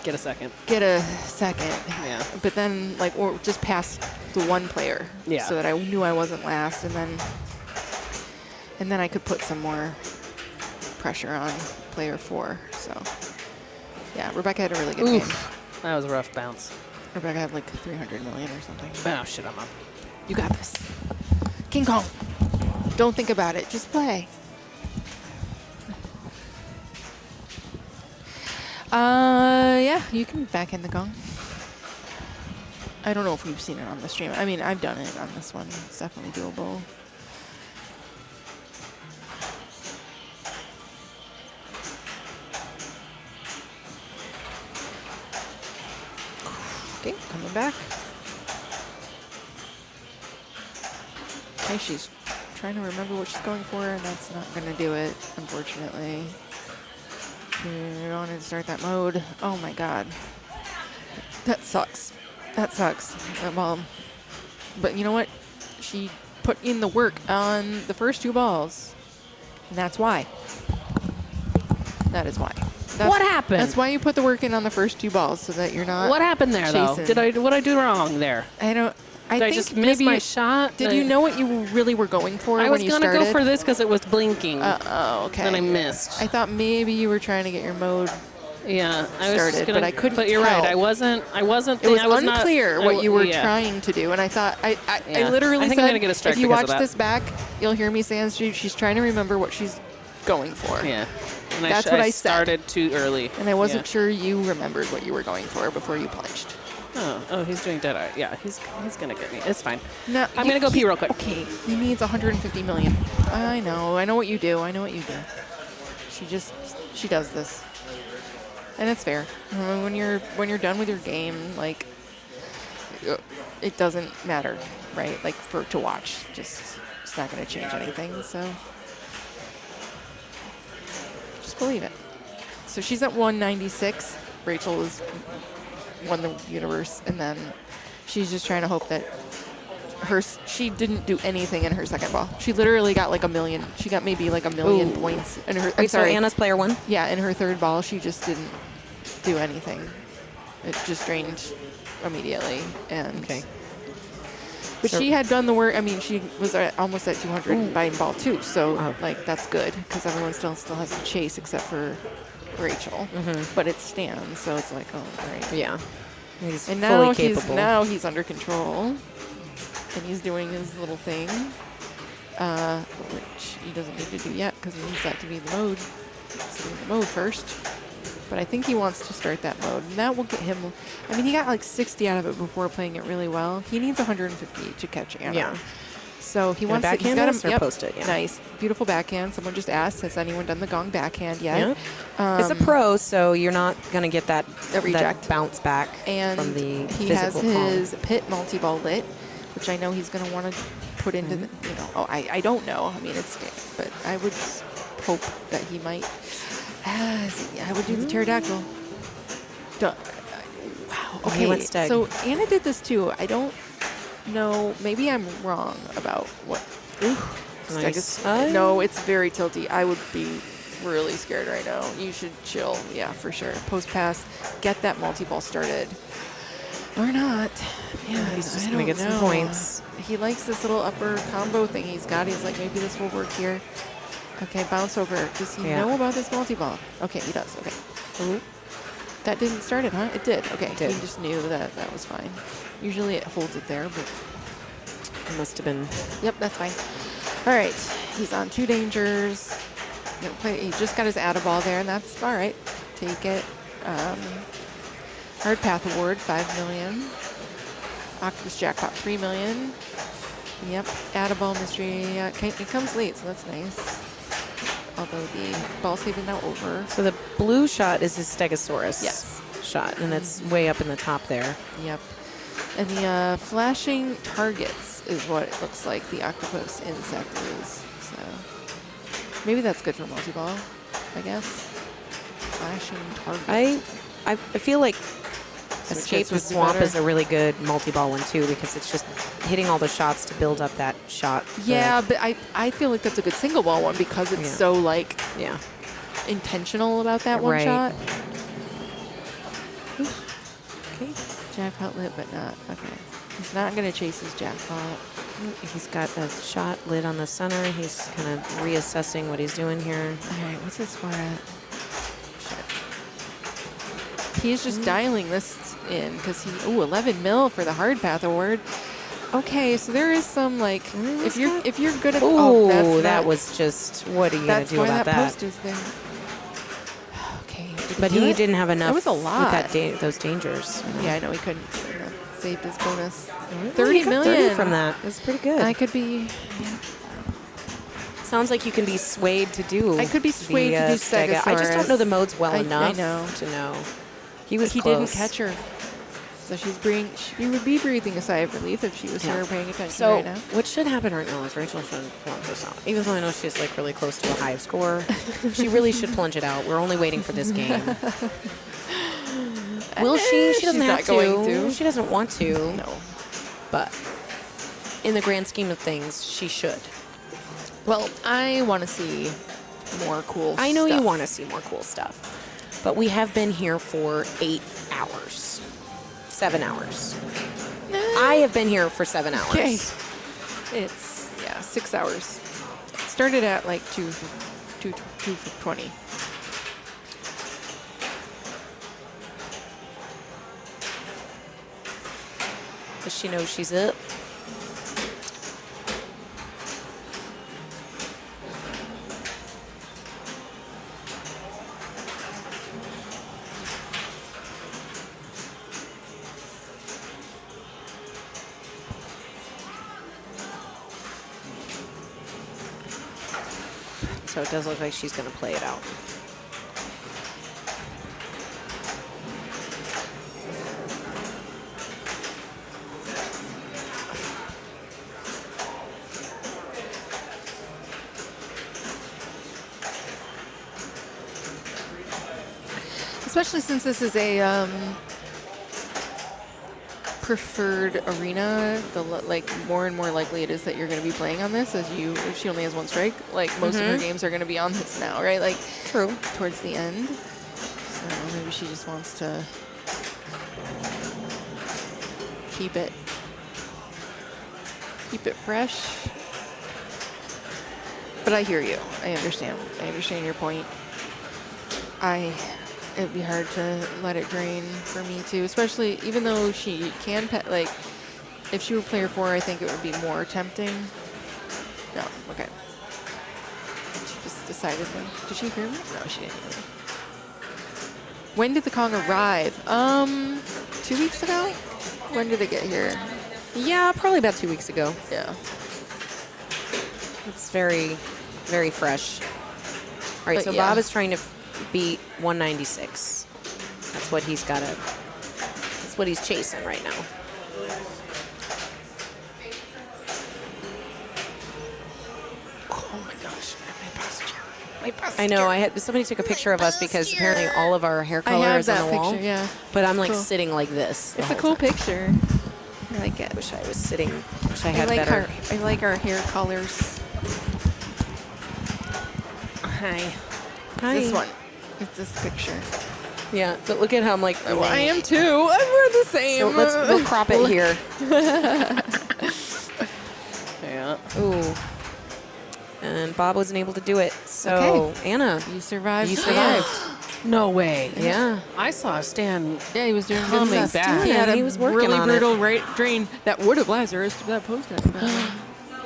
Get a second. get a second. Yeah. But then, like, or just past the one player. Yeah. So that I knew I wasn't last, and then I could put some more pressure on player 4. So, yeah, Rebecca had a really good game. Oof. That was a rough bounce. Rebecca had like 300 million or something. Oh, shit, I'm up. You got this. King Kong. Don't think about it. Just play. Yeah, you can backhand the gong. I don't know if we've seen it on the stream. I mean, I've done it on this one. It's definitely doable. Okay, coming back. Okay, she's trying to remember what she's going for, and that's not going to do it, unfortunately. She wanted to start that mode. Oh my god. That sucks. That sucks. Well, but you know what? She put in the work on the first 2 balls, and that's why. That is why. That's, What happened? That's why you put the work in on the first 2 balls, so that you're not. What happened there, though? chasing. What I do wrong there? I don't. I Did I think just miss maybe my shot? Did you know what you really were going for I when was you going to started? go for this because it was blinking. Oh, okay. Then I missed. I thought maybe you were trying to get your mode. Yeah, I was started, just gonna, but I couldn't But you're tell. right. I wasn't. It was I was not- unclear I what w- you were yeah. trying to do, and I thought I Yeah. literally I think said, I'm gonna get a strike if you because watch of that. this back, you'll hear me say on stream, she's trying to remember what she's going for. Yeah. And That's what I said. started too early. And I wasn't Yeah. sure you remembered what you were going for before you plunged. Oh, he's doing dead eye. Yeah, he's gonna get me. It's fine. No, I'm gonna go pee real quick. Okay, he needs 150 million. I know what you do. I know what you do. She does this, and it's fair. When you're done with your game, like it doesn't matter, right? Like to watch, just it's not gonna change anything. So just believe it. So she's at 196. Rachel is won the universe, and then she's just trying to hope that she didn't do anything in her second ball. She literally got like 1 million. She got maybe like 1 million points in her. I'm Wait, so sorry, Anna's player 1? yeah, in her third ball, she just didn't do anything. It just drained immediately, and Okay. but So- she had done the work. I mean, she was almost at 200 by ball 2, so Oh. like that's good because everyone still has to chase except for Rachel. But it stands, so it's like, oh, great. Yeah. He's And fully now capable. he's under control, and he's doing his little thing, which he doesn't need to do yet because he needs that to be the mode. He's doing the mode first, but I think he wants to start that mode, and that will get him. I mean, he got like 60 out of it before playing it really well. He needs 150 to catch Anna. Yeah. So he Gonna wants to. He's backhand got this him. or Yep, post it? Yeah. Nice, beautiful backhand. Someone just asked, has anyone done the gong backhand yet? Yeah. It's a pro, so you're not going to get that reject. that bounce back And from the he has physical palm. his pit multi-ball lit, which I know he's going to want to put into the, I don't know. I mean, it's, but I would hope that he might, I would do the pterodactyl. Wow, Oh, he okay. went stag. So Anna did this too. I don't know. Maybe I'm wrong about what. Nice. No, it's very tilty. I would be really scared right now. You should chill. Yeah, for sure. Post pass. Get that multi-ball started. Or not. Yeah, He's just I gonna don't get some know. points. He likes this little upper combo thing he's got. He's like, maybe this will work here. Okay, bounce over. Does he know about this multi-ball? Okay, he does. Okay. Ooh. That didn't start it, huh? It did. Okay, It did. he just knew that that was fine. Usually it holds it there, but It must have been. yep, that's fine. All right, he's on 2 dangers. He just got his add ball there, and that's all right. Take it. Hard Path Award, 5 million. Octopus Jackpot, 3 million. Yep, add a ball mystery. It comes late, so that's nice. Although the ball save is now over. So the blue shot is his Stegosaurus Yes. shot, and it's way up in the top there. Yep. And the flashing targets is what it looks like the octopus insect is. So maybe that's good for multi-ball, I guess. Flashing targets. I feel like Escape the would be Swamp better. is a really good multi-ball one too, because it's just hitting all the shots to build up that shot. Yeah, but I feel like that's a good single ball one because it's Yeah. so like Yeah. intentional about that one Right. shot. Okay. Jackpot lit, but not. Okay. He's not going to chase his jackpot. He's got a shot lid on the center. He's kind of reassessing what he's doing here. All right, what's his score at? Shit. He's just dialing this in because he, 11 mil for the Hard Path Award. Okay, so there is some like, if you're good at, Oh, that's that was just, what are you going to that's do why about that that? post is there. Okay, did But do he it? didn't have enough That was a lot. with that those dangers. Yeah, I know he couldn't. Saved his bonus. He 30 got million 30 from that. That's pretty good. I could be. Sounds like you can be swayed to do. I could be swayed to do Stega. I just don't know the modes well I enough know. to know. He was He close. didn't catch her, so she would be breathing a sigh of relief if she was here paying attention So right now. what should happen right now is Rachel should plunge this out. Even though I know she's like really close to a high score, she really should plunge it out. We're only waiting for this game. Will she? She doesn't She's have not going to. She doesn't want to. No. But in the grand scheme of things, she should. Well, I want to see more cool I know stuff. you want to see more cool stuff. But we have been here for 8 hours. 7 hours. I have been here for 7 hours. Okay. It's, 6 hours. Started at like 2:20. Does she know she's up? So it does look like she's going to play it out. Especially since this is a preferred arena, like more and more likely it is that you're going to be playing on this. If she only has 1 strike, like most of her games are going to be on this now, right? Like True. towards the end. So maybe she just wants to keep it fresh. But I hear you. I understand. I understand your point. It'd be hard to let it drain for me too, especially even though she can pet, like if she were player 4, I think it would be more tempting. No, okay. She just decided to. Did she hear me? No, she didn't hear me. When did the Kong arrive? 2 weeks ago? When did it get here? Yeah, probably about 2 weeks ago. Yeah. It's very, very fresh. All right, But so yeah. Bob is trying to beat 196. That's what he's got to. That's what he's chasing right now. Oh my gosh, my posture. My posture. I know. Somebody took a picture of us because apparently all of our hair I color have is on that the wall. picture, yeah. But I'm like Cool. sitting like this. the It's a whole cool time. picture. I like it. Wish I was sitting. Wish I I had like better. I like our hair colors. Hi. Hi. This one. It's this picture. Yeah, but look at how I'm like. Oh, I am too. We're the same. So we'll crop it here. Yeah. Ooh. And Bob wasn't able to do it. So Anna, You survived. you survived. No way. Yeah. I saw Stan. Yeah, he was doing Coming good stuff. back. He had He a was working really on it. brutal drain that would have Lazarus to that post.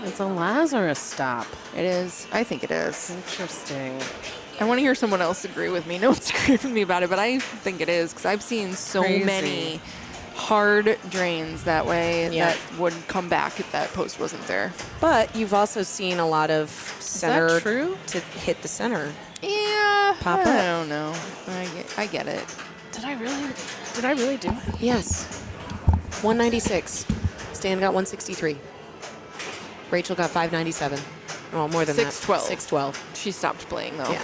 It's a Lazarus stop. It is. I think it is. Interesting. I want to hear someone else agree with me. No one's agreed with me about it, but I think it is because I've seen so Crazy. many hard drains that way Yeah. that would come back if that post wasn't there. But you've also seen a lot of center true? to hit the center. Yeah, Pop I up. don't know. I get it. Did I really do it? Yes. 196. Stan got 163. Rachel got 597. Oh, more than 612. that. 612. She stopped playing though. Yeah.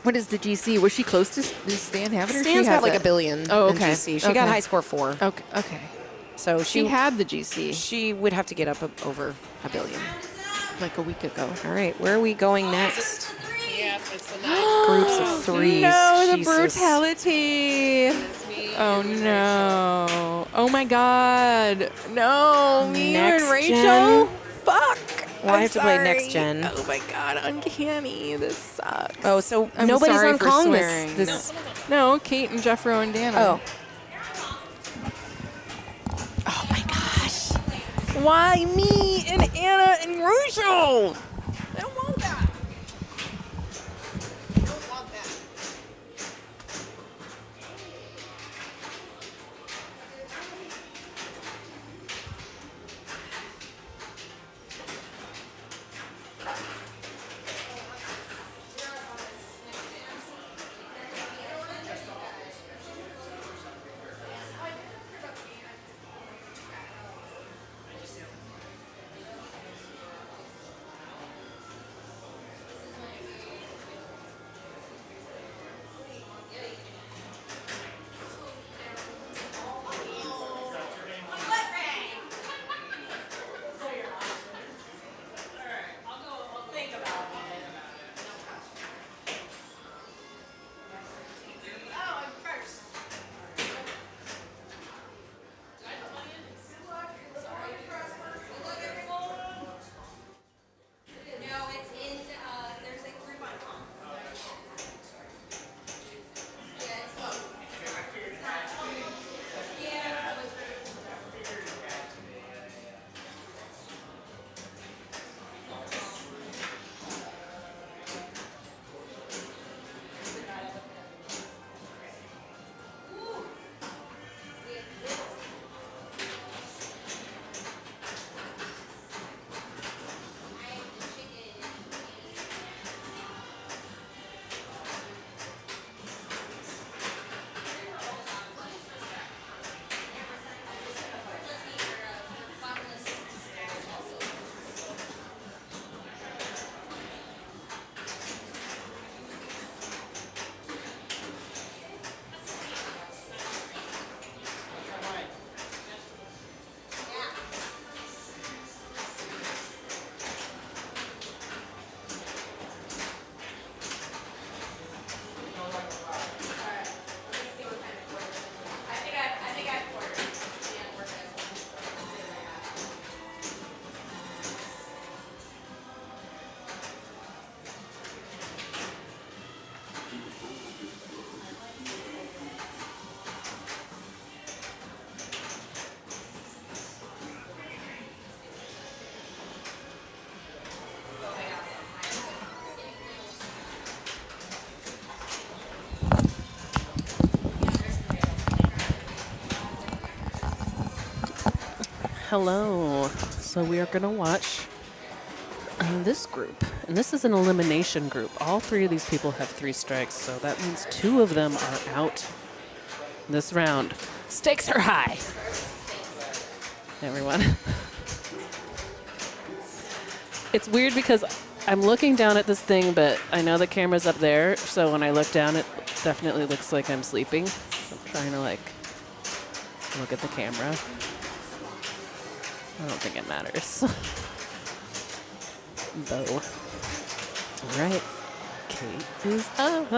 What is the GC? Was she close to does Stan have it or Stan's she has got like it? a billion. Oh, in okay. GC. She Okay. got high score 4. Okay. Okay. So She had the GC she would have to get up over a billion. like a week ago. All right, where are we going next? Yeah, it's the Groups of threes. No, the Jesus. brutality. Oh no. Oh my God. No, me Next and Rachel. gen. Fuck. Well, I I'm have to play next sorry. gen. Oh my God, uncanny. This sucks. Oh, so I'm nobody's sorry on for Kong swearing. this. No, Kate and Jeffro and Dana. Oh. Oh my gosh. Why me and Anna and Rachel? I don't want that. I don't want that. No, it's in, there's a group on Tom. Yeah, it's Hello. So we are going to watch this group. And this is an elimination group. All 3 of these people have 3 strikes, so that means 2 of them are out this round. Stakes are high. Everyone. It's weird because I'm looking down at this thing, but I know the camera's up there, so when I look down, it definitely looks like I'm sleeping. I'm trying to, like, look at the camera. I don't think it matters. Though. All right. Kate is up.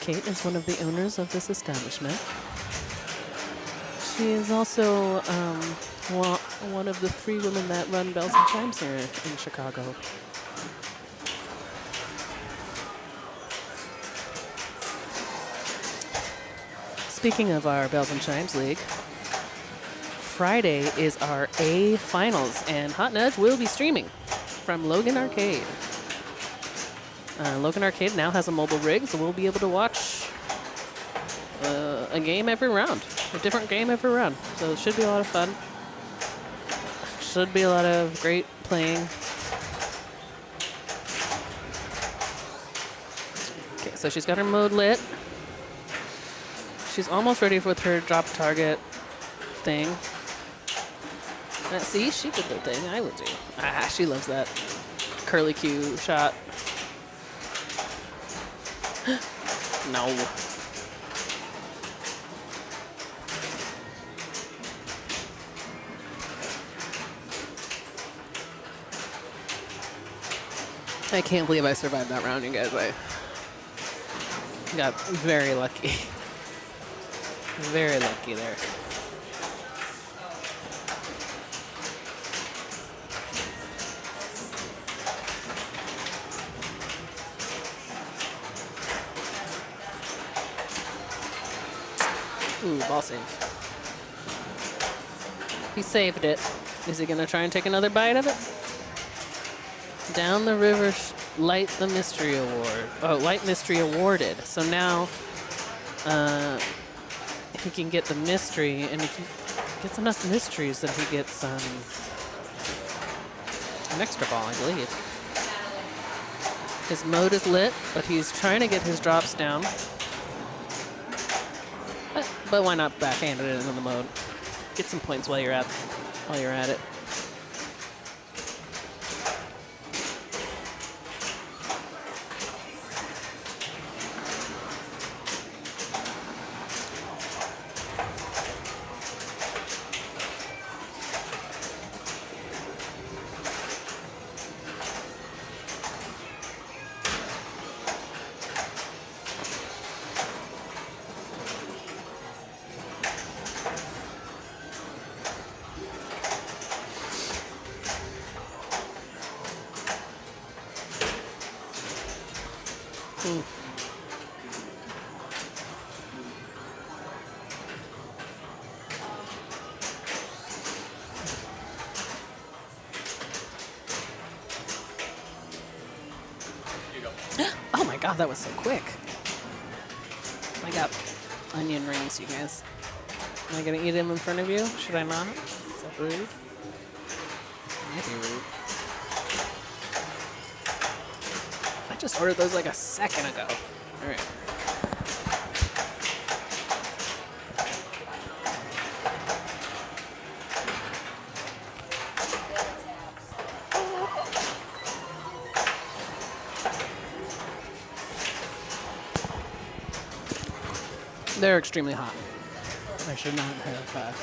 Kate is one of the owners of this establishment. She is also one of the 3 women that run Bells and Chimes here in Chicago. Speaking of our Bells and Chimes League, Friday is our A Finals, and Hot Nudge will be streaming from Logan Arcade. Logan Arcade now has a mobile rig, so we'll be able to watch a game every round, a different game every round. So it should be a lot of fun. Should be a lot of great playing. Okay, so she's got her mode lit. She's almost ready with her drop target thing. See, she did the thing I would do. Ah, she loves that curly Q shot. No. I can't believe I survived that round, you guys. I got very lucky. Very lucky there. Ooh, ball save. He saved it. Is he gonna try and take another bite of it? Down the river, light the mystery award. Oh, light mystery awarded. So now he can get the mystery, and if he gets enough mysteries, then he gets an extra ball, I believe. His mode is lit, but he's trying to get his drops down. But why not backhand it into the mode? Get some points while you're at it. Oh my god, that was so quick. I got onion rings, you guys. Am I gonna eat them in front of you? Should I not? Is that rude? Might be rude. I just ordered those like a second ago. All right. They're extremely hot. I should not have.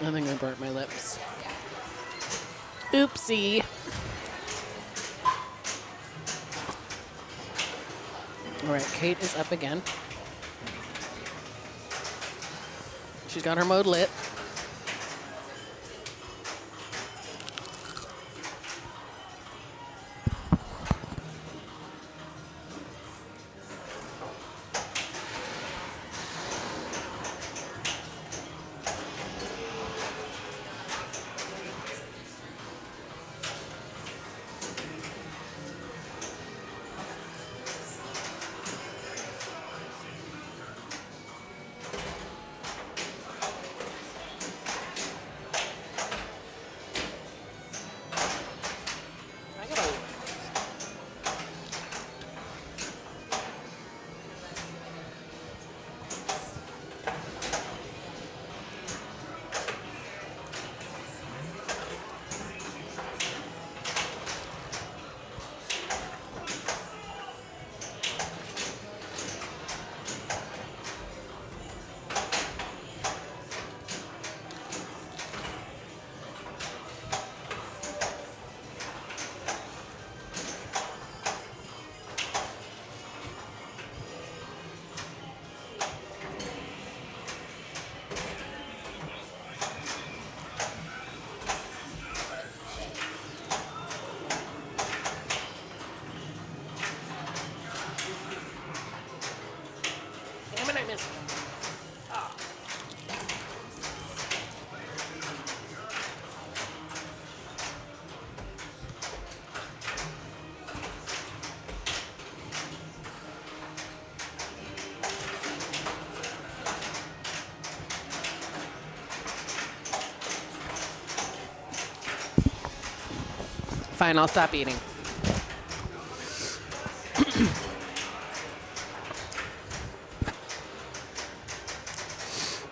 I think I burnt my lips. Oopsie. All right, Kate is up again. She's got her mode lit. Fine, I'll stop eating.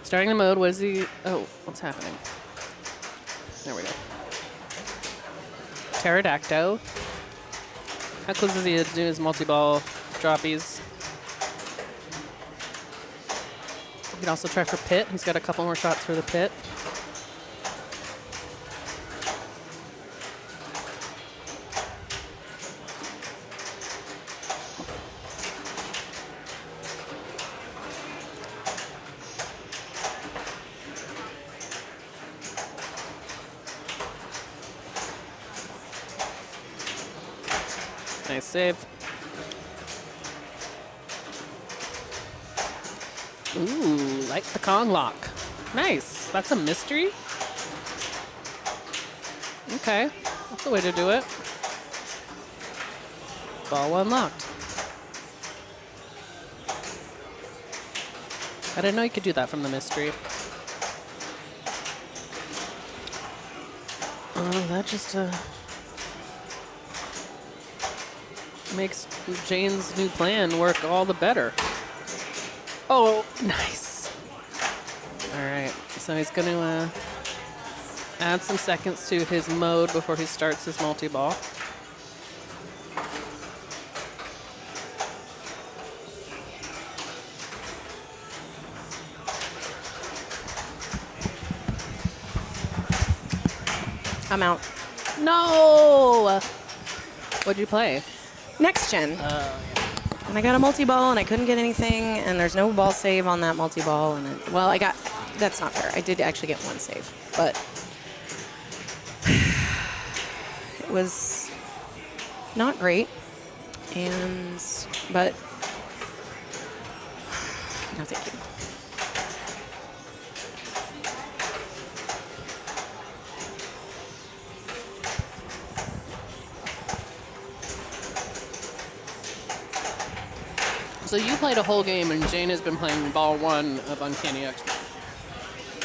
Starting the mode, what is he? Oh, what's happening? There we go. Pterodactyl. How close is he to do his multi-ball droppies? You can also try for pit. He's got a couple more shots for the pit. Nice save. Ooh, like the Kong lock. Nice. That's a mystery. Okay, that's the way to do it. Ball unlocked. I didn't know you could do that from the mystery. Oh, that just makes Jane's new plan work all the better. Oh, nice. All right, so he's going to add some seconds to his mode before he starts his multi-ball. I'm out. No! What'd you play? Next gen. And I got a multi-ball, and I couldn't get anything, and there's no ball save on that multi-ball. And then, well, that's not fair. I did actually get one save, but it was not great. But no, thank you. So you played a whole game, and Jane has been playing ball one of Uncanny X-Men.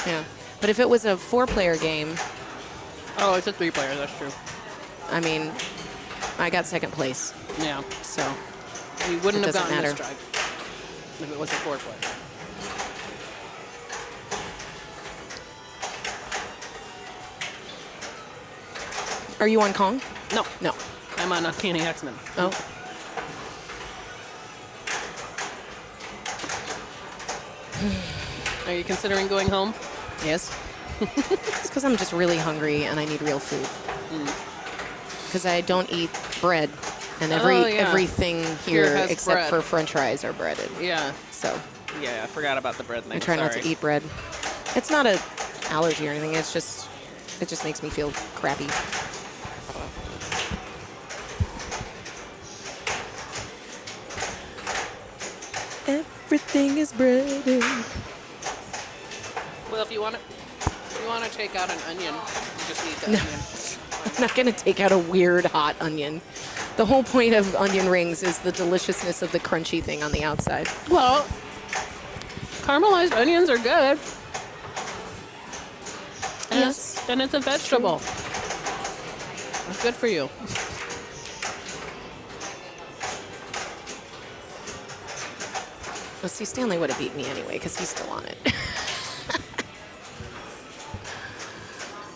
Yeah, but if it was a 4-player game, Oh, it's a 3-player, that's true. I mean, I got second place, Yeah, so we wouldn't It have doesn't gotten this matter. strike if it was a 4-player. Are you on Kong? No, No. I'm on Uncanny X-Men. Oh. Are you considering going home? Yes. It's because I'm just really hungry and I need real food. Because I don't eat bread, and Oh, yeah. everything Here here has except bread. for French fries are breaded. Yeah, So yeah, I forgot about the bread thing. I try not Sorry. to eat bread. It's not an allergy or anything. It just makes me feel crappy. Everything is breaded. Well, if you want to take out an onion, you just eat the No. onion. I'm not going to take out a weird hot onion. The whole point of onion rings is the deliciousness of the crunchy thing on the outside. Well, caramelized onions are good. Yes. And it's a vegetable. It's good for you. Well, see, Stanley would have beat me anyway because he's still on it.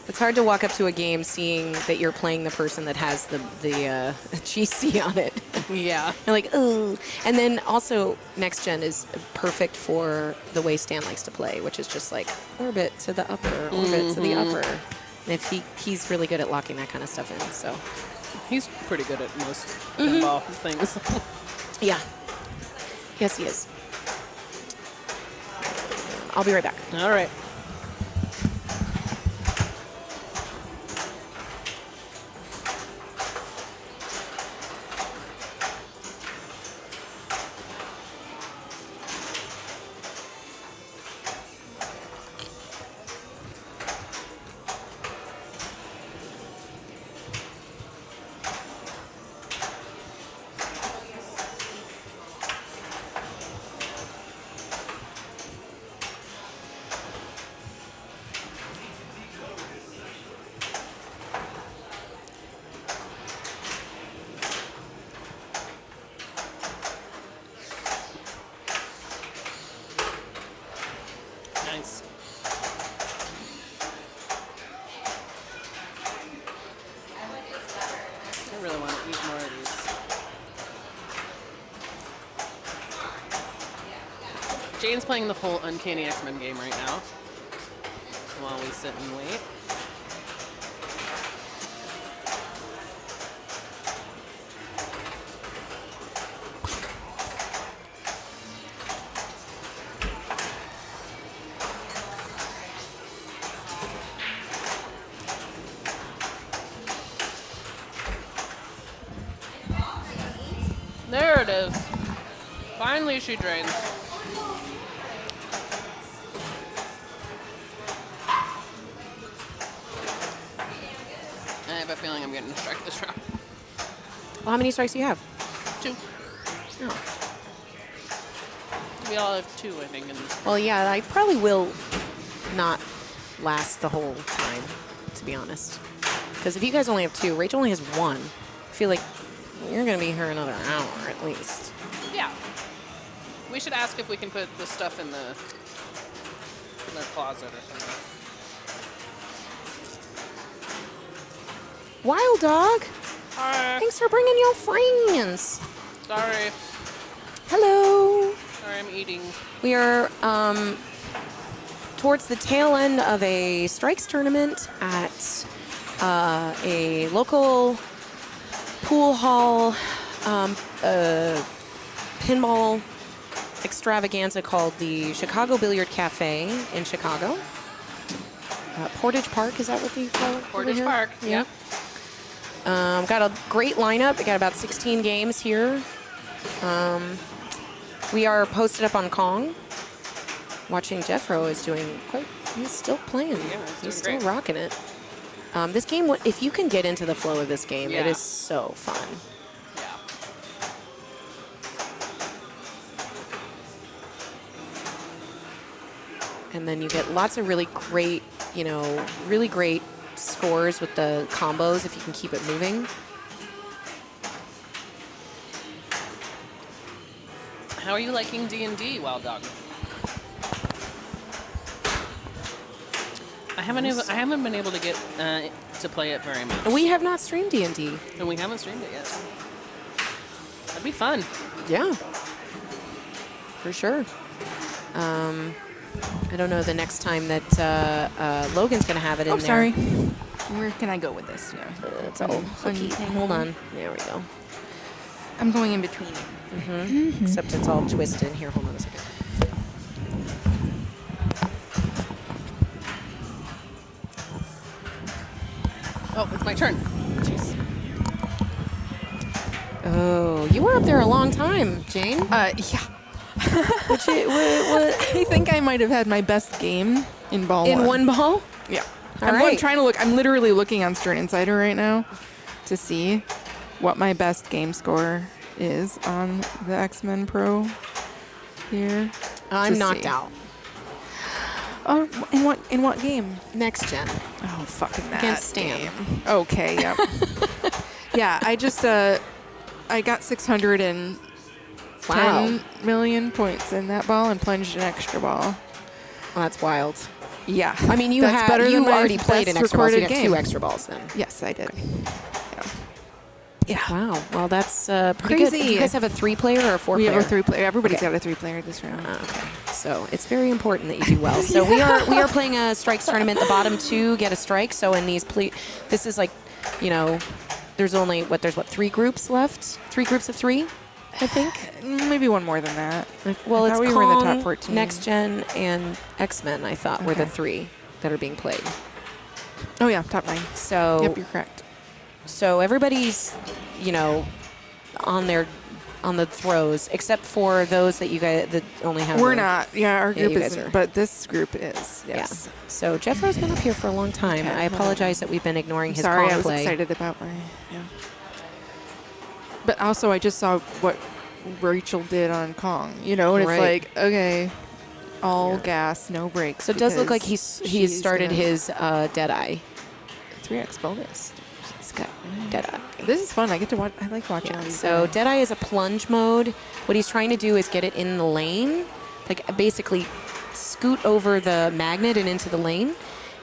It's hard to walk up to a game seeing that you're playing the person that has the GC on it. Yeah. You're like, ooh. And then also, next gen is perfect for the way Stan likes to play, which is just like orbit to the upper, orbit to the upper. And if he's really good at locking that kind of stuff in, so. He's pretty good at most pinball things. Yeah. Yes, he is. I'll be right back. All right. Jane's playing the whole Uncanny X-Men game right now while we sit and wait. There it is. Finally, she drains. I have a feeling I'm getting a strike this round. Well, how many strikes do you have? 2. Oh. We all have 2, I think. In this. Well, yeah, I probably will not last the whole time, to be honest. Because if you guys only have 2, Rachel only has 1. I feel like you're going to be here another hour at least. Yeah. We should ask if we can put the stuff in the closet or something. Wild Dog, Hi. thanks for bringing your friends. Sorry. Hello. Sorry, I'm eating. We are towards the tail end of a strikes tournament at a local pool hall pinball extravaganza called the Chicago Billiard Cafe in Chicago. Portage Park, is that what you call it? over Portage here? Park. Yeah. Got a great lineup. We got about 16 games here. We are posted up on Kong. Watching Jeffro is doing quite. He's still playing. He's still great. rocking it. This game, if you can get into the flow of this game, it Yeah. is so fun. Yeah. And then you get lots of really great, really great scores with the combos if you can keep it moving. How are you liking D&D, Wild Dog? I haven't been able to get to play it very much. We have not streamed D&D. And we haven't streamed it yet. That'd be fun. Yeah, for sure. I don't know the next time that Logan's going to have it in Oh, there. sorry. Where can I go with this? Yeah. It's all hooky. Hold on. There we go. I'm going in between. Except it's all twisted. Here, hold on a second. Oh, it's my turn. Jeez. Oh, you were up there a long time, Jane. Yeah. What I think I might have had my best game in ball in one ball? Yeah. All I'm right. trying to look. I'm literally looking on Stern Insider right now to see what my best game score is on the X-Men Pro here. I'm to knocked see. out. Oh, in what game? Next gen. Oh, fucking that Against Stan. game. Okay, yep. Yeah, I just I got 610 Wow. million points in that ball and plunged an extra ball. Well, that's wild. Yeah. I mean, you That's better than my already played best an extra ball, so you recorded got game. 2 extra balls then. Yes, I did. Yeah. Wow. Well, that's pretty good. Do Crazy. you guys have a 3-player or a 4-player? We have a 3-player. Everybody's Okay. got a 3-player this round. Okay. So it's very important that you do well. So we are playing a strikes tournament. The bottom 2 get a strike. So in these, this is like, there's only 3 groups left? 3 groups of 3, I think. Maybe one more than that. Well, I it's thought we Kong, were in the top 14. Next Gen, and X-Men. I thought were the Okay. 3 that are being played. Oh yeah, top 9. So Yep, you're correct. So everybody's, on the throws, except for those that you guys that only have. We're the- not. Yeah, our Yeah, group you guys isn't. are. But this group is. Yes. Yeah. So Jeffro's been up here for a long time. Okay, I apologize that we've been ignoring his Sorry, Kong I was play. excited about my. Yeah. But also, I just saw what Rachel did on Kong. And it's Right. like, okay, all Yeah. gas, no brakes. So it does look like because he's she's started gonna- his Deadeye. 3x bonus. He's got Deadeye. This is fun. I get to watch. I like watching all Yeah. these. So guys. Deadeye is a plunge mode. What he's trying to do is get it in the lane, like basically scoot over the magnet and into the lane.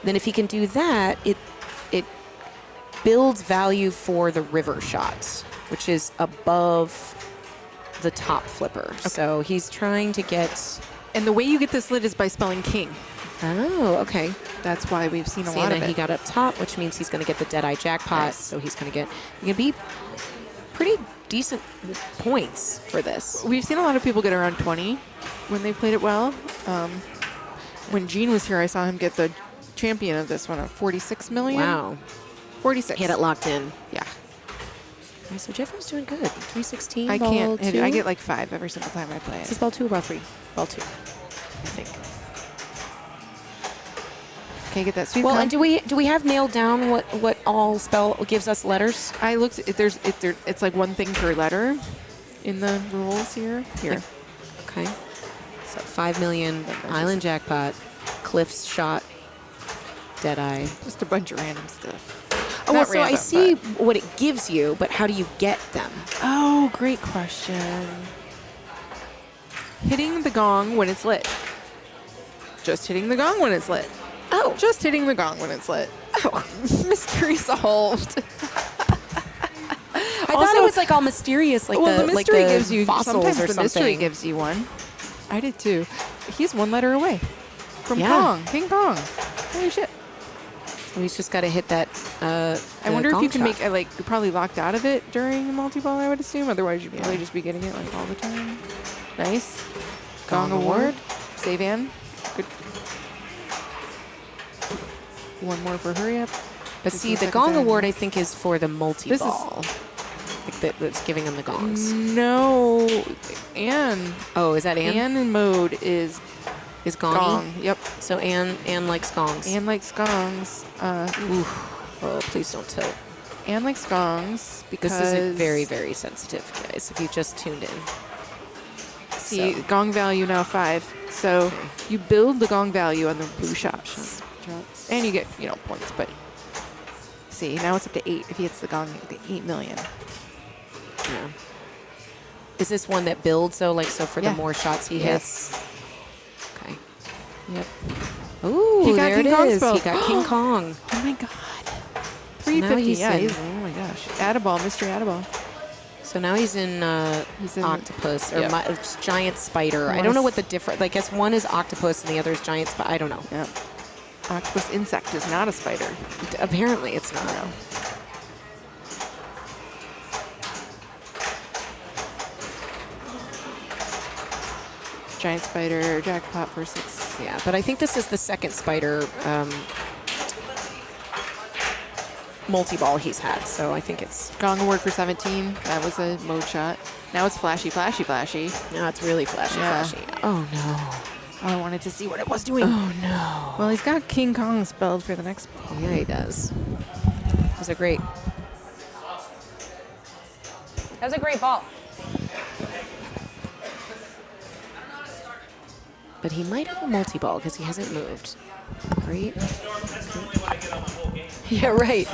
Then if he can do that, it builds value for the river shot, which is above the top flipper. So he's trying to get And the way you get this lit is by spelling king. Oh, okay. That's why we've seen a See, lot and of then it. he got up top, which means he's going to get the Deadeye jackpot. Yes. So he's going to be pretty decent points for this. We've seen a lot of people get around 20 when they played it well. When Gene was here, I saw him get the champion of this one at 46 million. Wow. 46. He had it locked in. Yeah. Okay, so Jeffrey's doing good. 316. I ball can't. two. I get like 5 every single time I play Is it. this ball 2 or ball 3? Ball 2, I think. Okay, get that sweep. Well, count. and do we have nailed down what all spell gives us letters? I looked. It's like one thing per letter in the rules here. Here. Okay. So 5 million, Island jackpot, Cliff's shot, Deadeye. Just a bunch of random stuff. Oh, well, Not so I random, see but- what it gives you, but how do you get them? Oh, great question. Hitting the gong when it's lit. Just hitting the gong when it's lit. Oh, Just hitting the gong when it's lit. Oh, mystery solved. I thought it was like all mysterious, like Well, the mystery like the gives you fossils sometimes or the something. mystery gives you one. I did too. He's 1 letter away from Yeah. Kong, King Kong. Holy shit! So he's just got to hit that. I wonder if you can make like you're probably locked out of it during the multi-ball. I would assume. Otherwise, you'd probably just be getting it like all the time. Nice. Gong award. Save Ann. Good. One more for hurry up. But see, the 15 gong seconds in. award I think is for the multi-ball. Like that's giving him the gongs. No, Ann. Oh, is that Anne? Ann in mode is Is gongy? gong. Yep. So Anne likes gongs. Ann likes gongs. Oh, please don't tilt. Ann likes gongs because This is very, very sensitive, guys. If you just tuned in. see so. gong value now 5. So you build the gong value on the blue shots, and you get points. But see now it's up to 8. If he hits the gong, you get 8 million. Yeah. Is this one that builds though? Like so for Yeah. the more shots he Yes. hits. Okay. Yep. Ooh, He got there King it Kong is. spelled. He got King Kong. Oh my god. So now 350. he's Yeah. in- Oh my gosh. Add-a-ball, mystery add-a-ball. So now he's in, He's in- octopus or yep. it's giant spider. I Unless- don't know what the difference. I guess one is octopus and the other is giant spider. I don't know. Yep. Octopus insect is not a spider. Apparently, it's not. No. Giant spider, jackpot for 6. Yeah, but I think this is the second spider multi-ball he's had. So I think it's Gong award for 17. That was a mode shot. Now it's flashy, flashy, flashy. no, it's really flashy, Yeah. flashy. Oh no. Oh, I wanted to see what it was doing. Oh no. Well, he's got King Kong spelled for the next ball. Yeah, he does. That was a great. That was a great ball. But he might have a multi-ball because he hasn't moved. Great. Yeah, right.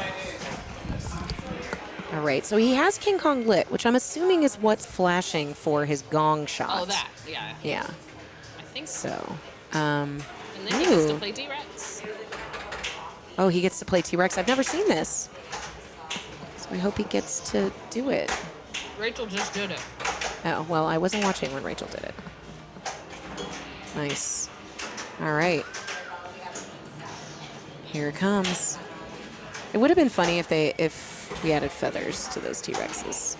All right, so he has King Kong lit, which I'm assuming is what's flashing for his gong shot. Oh, that. Yeah. Yeah. I think so. So, And then he gets to ooh. play T-Rex. Oh, he gets to play T-Rex. I've never seen this. So I hope he gets to do it. Rachel just did it. Oh, well, I wasn't watching when Rachel did it. Nice. All right. Here it comes. It would have been funny if we added feathers to those T-Rexes.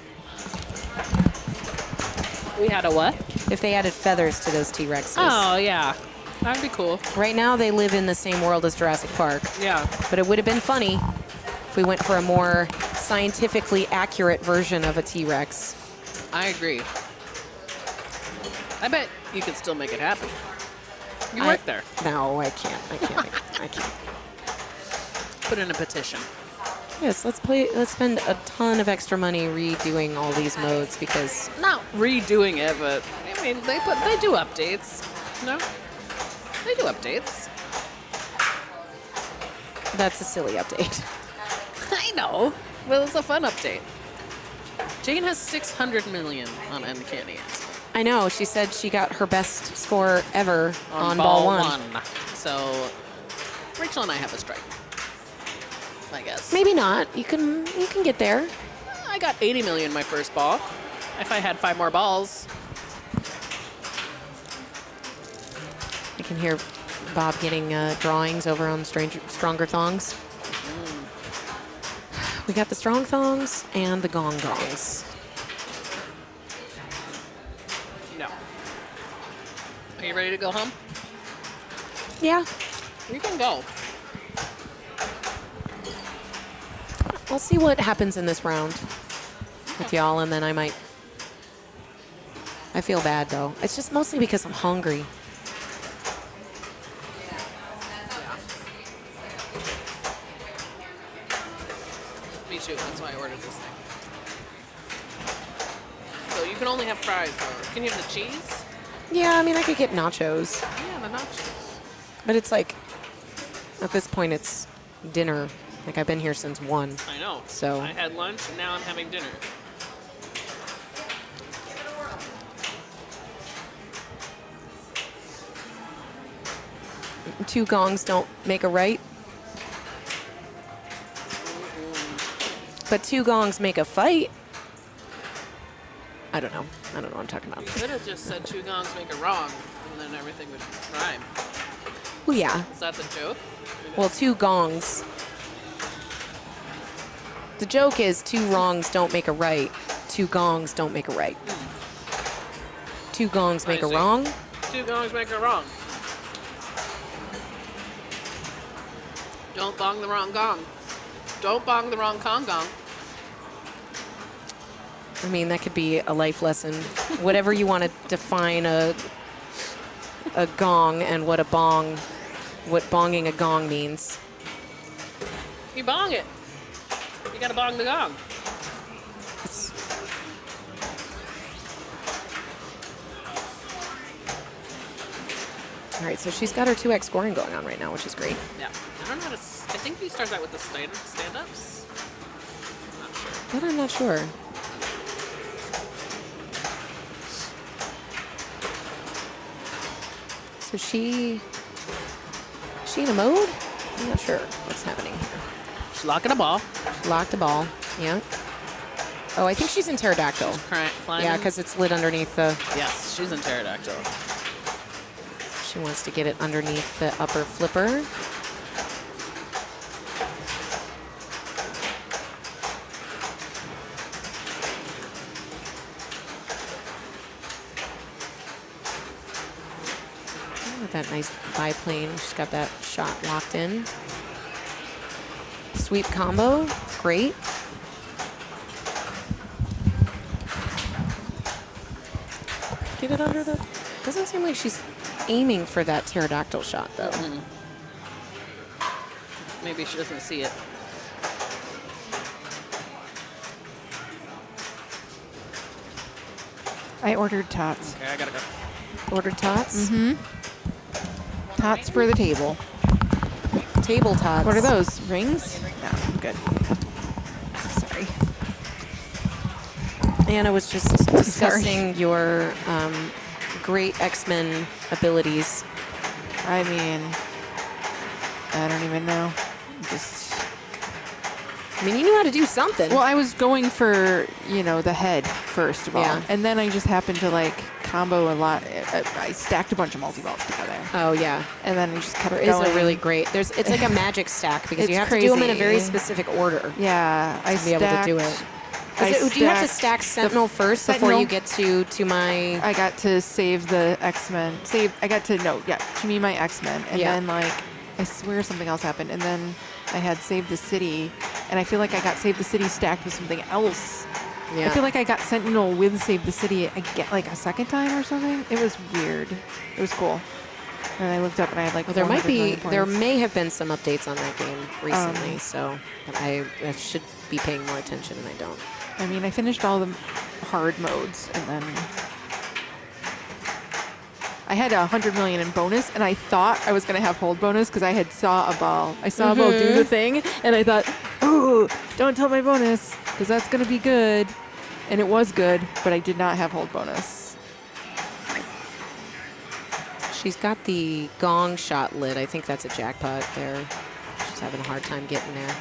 We had a what? If they added feathers to those T-Rexes. Oh, yeah. That'd be cool. Right now they live in the same world as Jurassic Park, Yeah. but it would have been funny if we went for a more scientifically accurate version of a T-Rex. I agree. I bet you could still make it happen. You I- work there. No, I can't. I can't. I can't. Put in a petition. Yes, let's spend a ton of extra money redoing all these modes because Not redoing it, but I mean they do updates. No? They do updates. that's a silly update. I know. But it's a fun update. Jane has 600 million on Uncanny X. I know. She said she got her best score ever on ball one. So Rachel and I have a strike. I guess. Maybe not. You can get there. I got 80 million my first ball. If I had 5 more balls. can hear Bob getting drawings over on Stronger Thongs. We got the strong thongs and the gong gongs. No. Are you ready to go home? Yeah, You can go. I'll see what happens in this round with y'all, and then I might. I feel bad though. It's just mostly because I'm hungry. Me too. That's why I ordered this thing. So you can only have fries, though. Can you have the cheese? Yeah, I mean, I could get nachos, Yeah, the nachos. but it's like, at this point, it's dinner. Like, I've been here since 1. I know. So- I had lunch, and now I'm having dinner. Two gongs don't make a right. But two gongs make a fight. I don't know. I don't know what I'm talking about. You could have just said 2 gongs make a wrong, and then everything would rhyme. Well, yeah. Is that the joke? Well, two gongs. The joke is 2 wrongs don't make a right. 2 gongs don't make a right. 2 gongs make a see. wrong. 2 gongs make a wrong. Don't bong the wrong gong. Don't bong the wrong Kong gong. I mean, that could be a life lesson. Whatever you want to define a gong and what bonging a gong means. You bong it. You gotta bong the gong. It's, all right, so she's got her 2x scoring going on right now, which is great. Yeah. I don't know how to. I think he starts out with the stand-ups. I'm not sure. But I'm not sure. So she in a mode? I'm not sure what's happening here. She's locking a ball. Locked the ball. Yeah. Oh, I think she's in pterodactyl. Climbing. Yeah, because it's lit underneath the. Yes, she's in pterodactyl. She wants to get it underneath the upper flipper. With that nice biplane, she's got that shot locked in. Sweep combo, great. Get it under the. Doesn't seem like she's aiming for that pterodactyl shot though. Maybe she doesn't see it. I ordered tots. Okay, I gotta go. Ordered tots. Tots for the table. Table tots. What are those? Rings? No, I'm good. Sorry. Anna was just discussing your great X-Men abilities. I mean, I don't even know. Just. I mean, you knew how to do something. Well, I was going for, the head first of all. Yeah. And then I just happened to combo a lot. I stacked a bunch of multi-balls together. Oh yeah, And then I just kept there going. is a really great. It's like a magic stack because you It's have to do them in a crazy. very specific order Yeah, I to be able to do it. Do you have to stack Sentinel first before you get to my? I got to save the X-Men. To me my X-Men. And Yeah. then I swear something else happened. And then I had Save the City. And I feel like I got Save the City stacked with something else. Yeah. I feel like I got Sentinel with Save the City again, a second time or something. It was weird. It was cool. And I looked up and I had Well, there might 400 be, million there points. may have been some updates on that game recently, so but I should be paying more attention, and I don't. I mean, I finished all the hard modes, and then I had 100 million in bonus, and I thought I was going to have hold bonus because I had saw a ball. I saw a ball do the thing, and I thought, ooh, don't tell my bonus because that's going to be good. And it was good, but I did not have hold bonus. She's got the gong shot lit. I think that's a jackpot there. She's having a hard time getting there.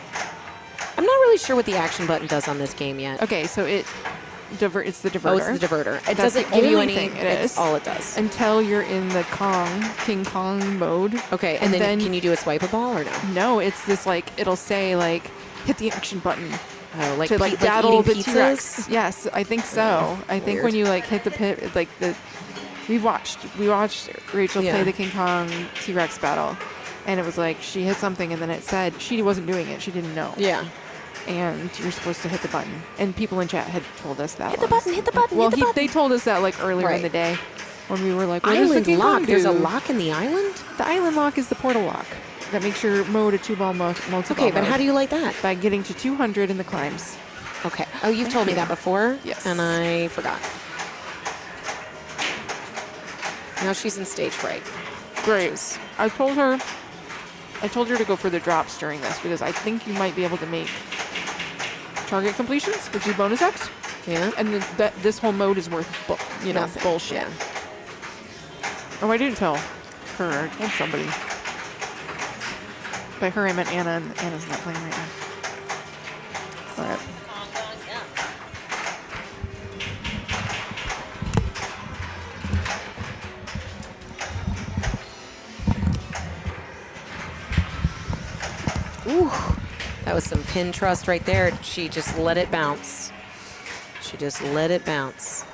I'm not really sure what the action button does on this game yet. Okay, so it It's the diverter. Oh, it's the diverter. It That's doesn't the give you only any. thing it It's is. all it does. Until you're in the King Kong mode. Okay, and then can you do a swipeable or no? No, it's this like it'll say like hit the action button Oh, like to like like battle the eating T-Rex. pizzas? Yes, I think so. I think Weird. when you like hit the pit, like we watched Rachel Yeah. play the King Kong T-Rex battle, and it was like she hit something and then it said she wasn't doing it. She didn't know. Yeah. And you're supposed to hit the button. And people in chat had told us that. Hit the button, hit the button, Well, hit the button. they told us that like earlier in Right. the day when we were like, what does the Island King Kong lock. There's a do? lock in the island? The island lock is the portal lock that makes your mode a 2-ball multi-ball Okay, but mode how do you light that? by getting to 200 in the climbs. Okay. Oh, you've told me that before? Yes. And I forgot. Now she's in stage fright. Great. I told her to go for the drops during this because I think you might be able to make target completions with your bonus X. Yeah? And this whole mode is worth, Nothing. bullshit. Yeah. Oh, I didn't tell her. I told somebody. By her, I meant Anna, and Anna's not playing right now. But Ooh. That was some pin trust right there. She just let it bounce. She just let it bounce.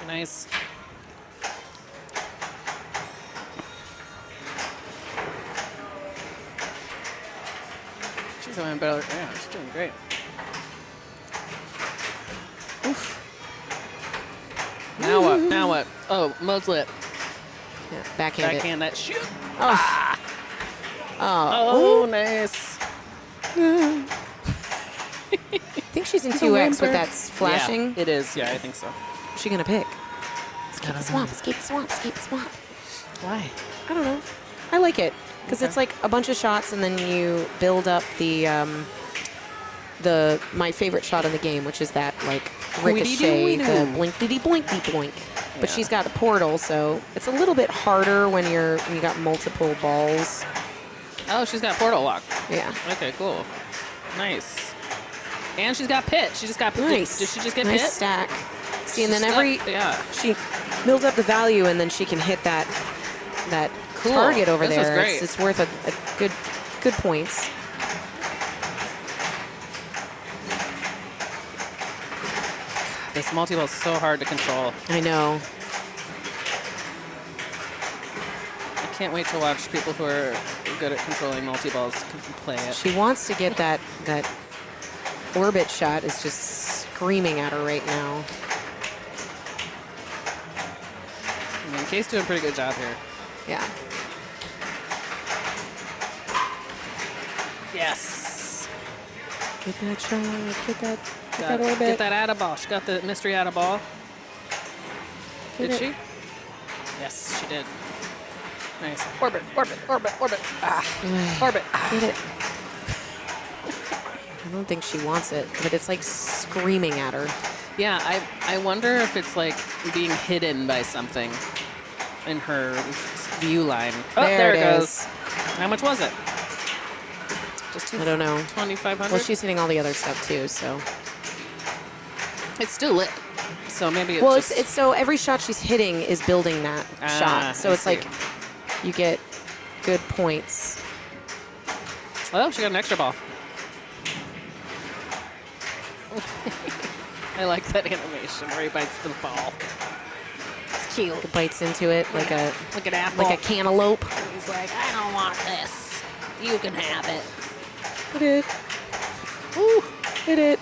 Nice. She's doing better. Yeah, she's doing great. Now what? Now what? Oh, mode's lit. Yeah, backhand it. Backhand that shoot. Oh. Oh, nice. I think she's in 2X with that flashing. Yeah, it is. Yeah, I think so. What's she gonna pick? Escape the swamp, escape the swamp, escape the swamp. Why? I don't know. I like it because it's like a bunch of shots and then you build up the my favorite shot in the game, which is that like ricochet, the blinkety blinkety blink. But she's got a portal, so it's a little bit harder when you got multiple balls. Oh, she's got portal lock. Yeah. Okay, cool. Nice. And she's got pit. She just got pit. Nice. Did she just get nice pit? stack. See, and She's then she builds up the value, and then she can hit that Cool. target over This was there. great. It's worth a good points. This multi-ball is so hard to control. I know. I can't wait to watch people who are good at controlling multi-balls play it. She wants to get that orbit shot. Is just screaming at her right now. I mean, Kay's doing a pretty good job here. Yeah. Yes. Get that shot. Get that orbit. Get that out of ball. She got the mystery out of ball. Get Did it. she? Yes, she did. Nice. Orbit, orbit, orbit, orbit. Ah. Orbit. Ah. Get it. I don't think she wants it, but it's like screaming at her. Yeah, I wonder if it's like being hidden by something in her view line. Oh, there it goes. How much was it? Just I don't know. 2,500? Well, she's hitting all the other stuff too, so. It's still lit. So maybe it's Well, just... it's so every shot she's hitting is building that shot. So I it's see. like you get good points. Oh, she got an extra ball. I like that animation where he bites the ball. It's cute. It bites into it like a Look at Apple. like a cantaloupe. He's like, I don't want this. You can have it. Get it. Ooh, get it.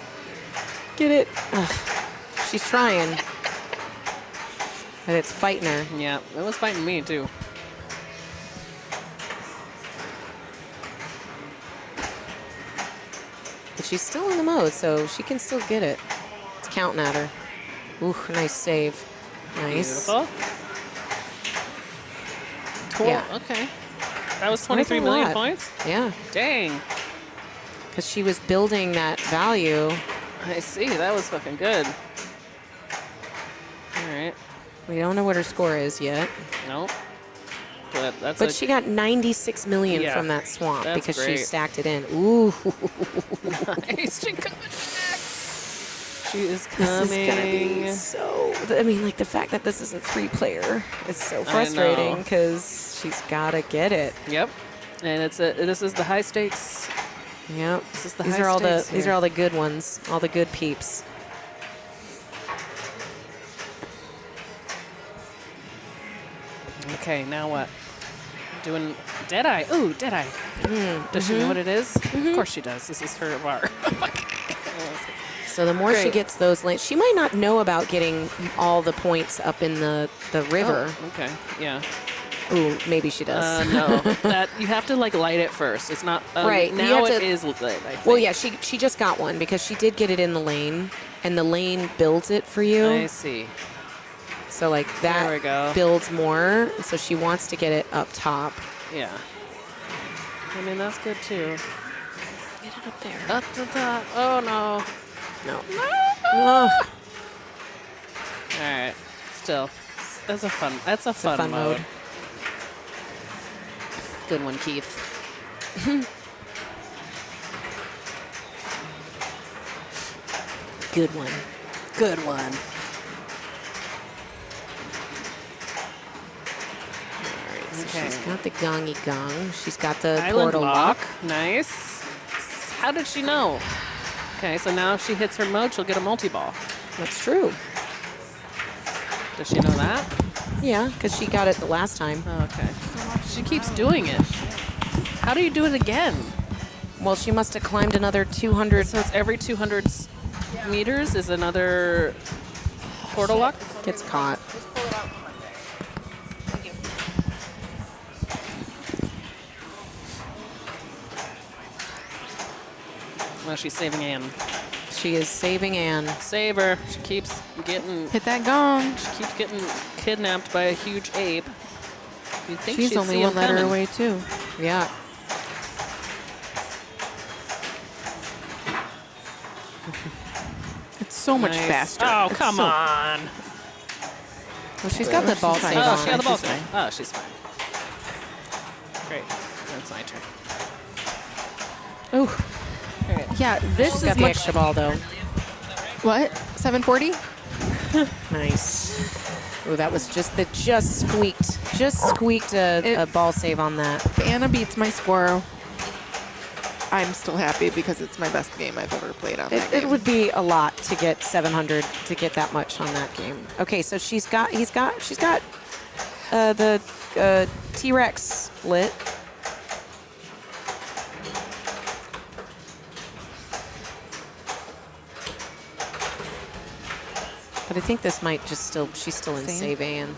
Get it. Ugh. She's trying. But it's fighting her. Yeah, it was fighting me too. But she's still in the mode, so she can still get it. It's counting at her. Ooh, nice save. Nice. Beautiful. Yeah. Okay. That was That's 23 a million lot. points? Yeah, Dang. because she was building that value. I see. That was fucking good. All right. We don't know what her score is yet. Nope. clip. That's But she got 96 million Yeah, from that swamp that's because great. she stacked it in. Ooh. nice. She coming back. She is This coming. is gonna be so. I mean, like the fact that this is a 3-player is so I frustrating know. because she's gotta get it. Yep. And this is the high stakes. Yep. This is the These high are all the stakes these here. are all the good ones, all the good peeps. Okay, now what? Doing Deadeye. Ooh, Deadeye. Does she know what it is? Of course she does. This is her bar. So the more she Great. gets those lanes, she might not know about getting all the points up in the river. Oh, okay. Yeah. Ooh, maybe she does. No. That you have to like light it first. It's not Right, you Now have it to- is lit. I think. Well, yeah, she just got one because she did get it in the lane, and the lane builds it for you. I see. So like that There we go. builds more. So she wants to get it up top. Yeah. I mean that's good too. Get it up there. Up to top. Oh no. No. All right. Still, that's a fun. That's a fun, fun mode. Good one, Keith. Good one. Good one. Okay. She's got the gongy gong. She's got the Island portal lock. Nice. How did she know? Okay, so now if she hits her mode, she'll get a multi-ball. That's true. Does she know that? Yeah, because she got it the last time. Oh, okay. She keeps doing it. How do you do it again? Well, she must have climbed another 200. So it's every 200 meters is another portal lock? Gets caught. Well, she's saving Anne. She is saving Anne. Save her. She keeps getting gong. kidnapped by a huge ape. You'd think She's she'd only see one him letter coming. away, too. Yeah. It's so much Nice. faster. Oh, It's come so- on. Well, she's got the ball She's save fine. Oh, on. she got the ball She's save. fine. Oh, she's fine. Great. That's my turn. Ooh, Yeah, this she's is got the much. extra ball, though. What? 740? Nice. Ooh, that was just squeaked a ball save on that. If Anna beats my score, I'm still happy because it's my best game I've ever played on that It game. would be a lot to get 700 to get that much on that game. Okay, so she's got the T-Rex lit. But I think this might just she's still in Same. save Anne.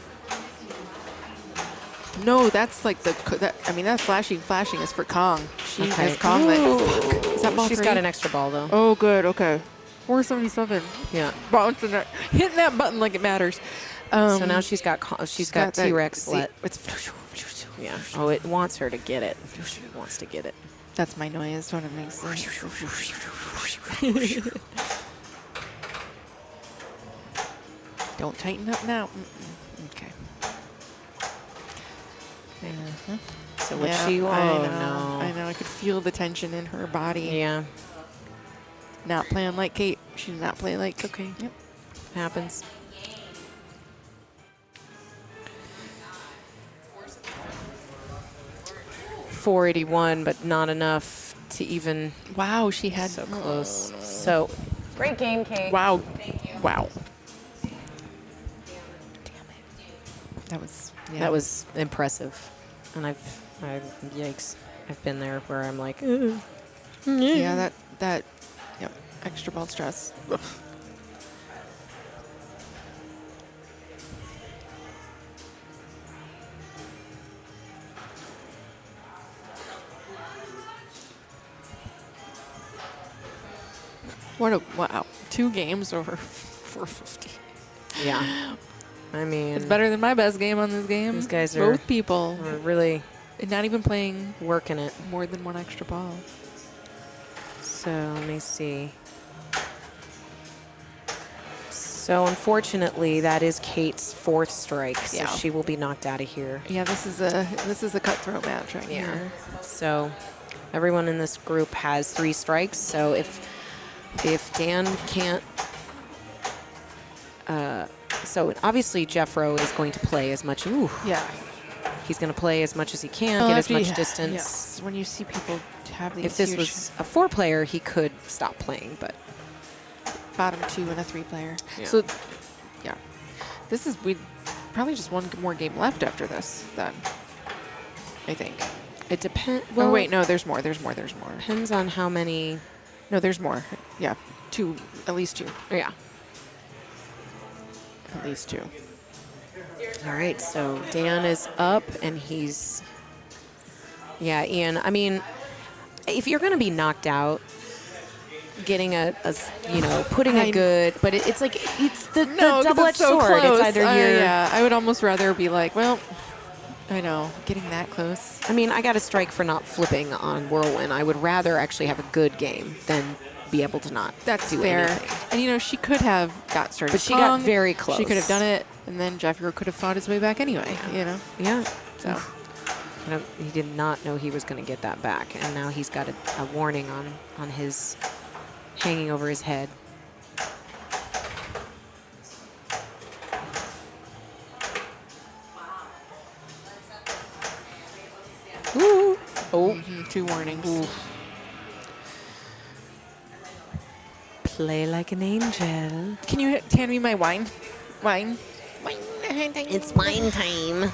No, that's like that flashing is for Kong. She Okay. has Kong. Ooh. Is that ball She's three? got an extra ball though. Oh, good. Okay. 477. Yeah. Bouncing it, hitting that button like it matters. So now she's got that- T-Rex see, lit. It's Yeah. Oh, it wants her to get it. It wants to get it. that's my noise when it makes sense. Don't tighten up now. Okay. So what Yeah, she? Oh I know. no. I know. I could feel the tension in her body. Yeah. Not playing like Kate. She's not playing like. Okay. Yep. Happens. .481, but not enough to even. Wow, she had So close. So great game, Kate. Wow. Wow. Damn it. That was. Yeah. That was impressive, and yikes, I've been there where I'm like, Yeah. That. Yep. Extra ball stress. Ugh. What a wow! 2 games over 450. yeah. I mean, It's better than my best game on this game. These guys are- both people, we're really and not even playing working it. more than 1 extra ball. So let me see. So unfortunately, that is Kate's 4th strike, so Yeah. she will be knocked out of here. Yeah, this is a cutthroat match right here. So everyone in this group has 3 strikes. So if Dan can't, so obviously Jeffro is going to play as much. Ooh, Yeah. he's going to play as much as he can, Well, get as after much you- distance. Yes. When you see people have these If this huge was a 4-player, he could stop playing, but bottom 2 and a 3-player. Yeah. So, yeah. This is, we probably just one more game left after this, then. I think. it depends. Oh, wait, no, there's more. Depends on how many. No, there's more. Yeah. 2, at least 2. Yeah. At least 2. All right, so Dan is up, and he's. Yeah, Ian. I mean, if you're going to be knocked out, getting putting a good, but it's like it's the 'cause double-edged it's so sword. close. It's either you're. Yeah, I would almost rather be like, well, I know, getting that close. I mean, I got a strike for not flipping on Whirlwind. I would rather actually have a good game than be able to not That's do fair. anything. And she could have got started, But she got strong. very close. She could have done it, and then Jeffro could have fought his way back anyway. Yeah. So He did not know he was going to get that back, and now he's got a warning on his hanging over his head. Ooh. Oh. 2 warnings. Play like an angel. Can you hand me my wine? Wine. It's wine time.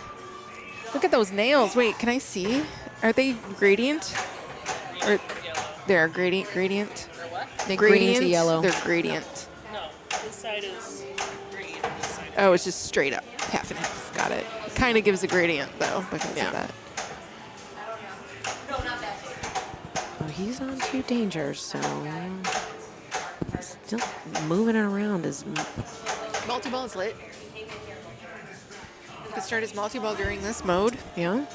Look at those nails. Wait, can I see? Are they gradient? Or they're gradient? They green to yellow. They're gradient. No, this side is green. This side. Oh, it's just straight up, half and half. Got it. Kind of gives a gradient though, because Yeah. of that. Oh, he's on 2 dangers, so still moving it around is. Multi-ball is lit. You can start his multi-ball during this mode. Yeah.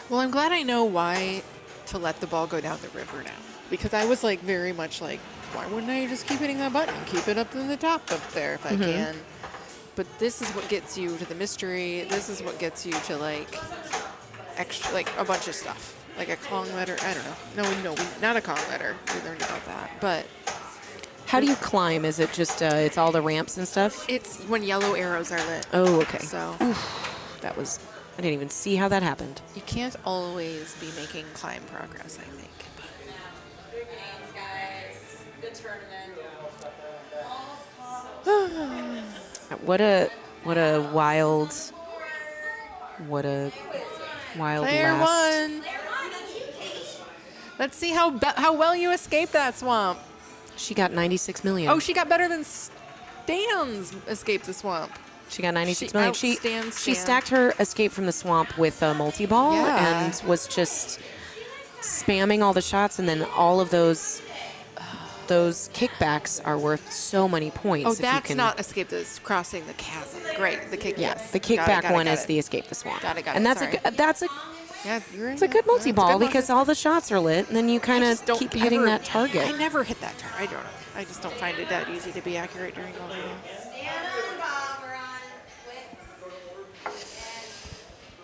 Well, I'm glad I know why to let the ball go down the river now. Because I was like very much like, why wouldn't I just keep hitting that button? Keep it up in the top up there if I can. But this is what gets you to the mystery. This is what gets you to like extra, like a bunch of stuff. Like a Kong letter. I don't know. No, not a Kong letter. We learned about that. But How do you climb? Is it just it's all the ramps and stuff? it's when yellow arrows are lit. Oh, okay. So That was. I didn't even see how that happened. you can't always be making climb progress, I think. What a wild. What a wild Player last. 1. Let's see how well you escaped that swamp. She got 96 million. Oh, she got better than Stan's escape the swamp. She got 96 she million. outstands She Stan. stacked her escape from the swamp with a multi-ball Yeah. and was just spamming all the shots, and then all of those kickbacks are worth so many points. Oh, if you that's can, not escape this crossing the chasm. Great, the kick. Yeah, yes. the Got it, kickback got it, one got is it. the escape the swamp. Got it, and that's sorry. Yeah, you're right. it's a good Yeah, multi-ball it's a good because all the shots are lit, and then you kind I of just don't keep hitting ever- that target. I never hit that target. I don't know. I just don't find it that easy to be accurate during all games.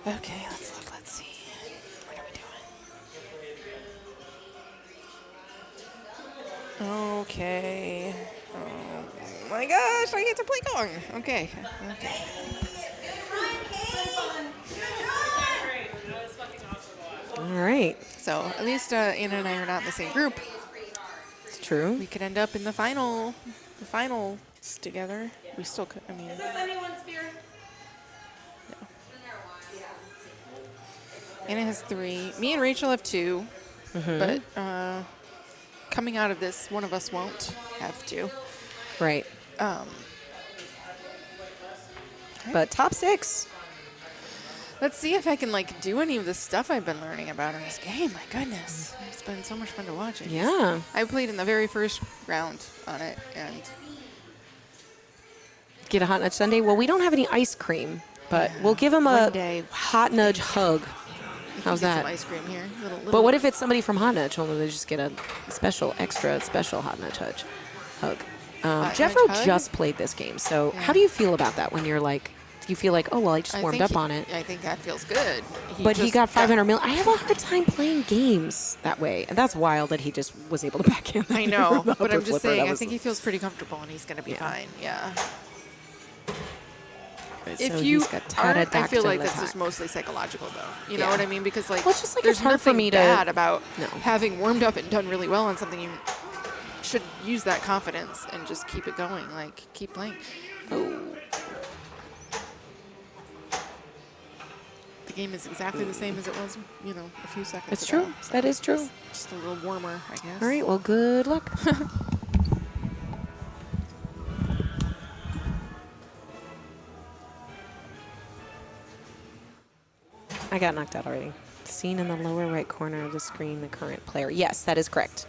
Okay, let's look. Let's see. What are we doing? Okay. Oh my gosh, I get to play Kong. Okay. Okay. All right, So at least Anna and I are not in the same group. it's true. We could end up in the finals together. We still could. I mean, Anna has 3. Me and Rachel have 2. But coming out of this, one of us won't have 2. Right, but top 6. Let's see if I can like do any of the stuff I've been learning about in this game. My goodness, it's been so much fun to watch it. Yeah. I played in the very first round on it, and get a hot nudge sundae. Well, we don't have any ice cream, but we'll give him a One day. hot nudge hug. How's Get that? some ice cream here. But what if it's somebody from Hot Nudge? Well, they just get a extra special Hot Nudge hug. Jeffro Nudge hug? just played this game, so Yeah. how do you feel about that when you're like, do you feel like, oh, well, I just warmed up on it? I think that feels good. But he got 500 mil. I have a hard time playing games that way. And that's wild that he just was able to back in. I know, The but I'm upper just flipper. saying, That I was- think he feels pretty comfortable and he's going to be Yeah. fine. Yeah. So If you he's got aren't, I feel pterodactyl like that's attack. just mostly psychological, though. You know Yeah. what I mean? Because like, Well, it's just like there's it's hard for nothing me to- bad about No. having warmed up and done really well on something. You should use that confidence and just keep it going. Like, keep playing. Oh. The game is exactly the same as it was, you know, a few seconds It's ago. true. That is true. Just a little warmer, I guess. All right, well, good luck. I got knocked out already. Seen in the lower right corner of the screen, the current player. Yes, that is correct.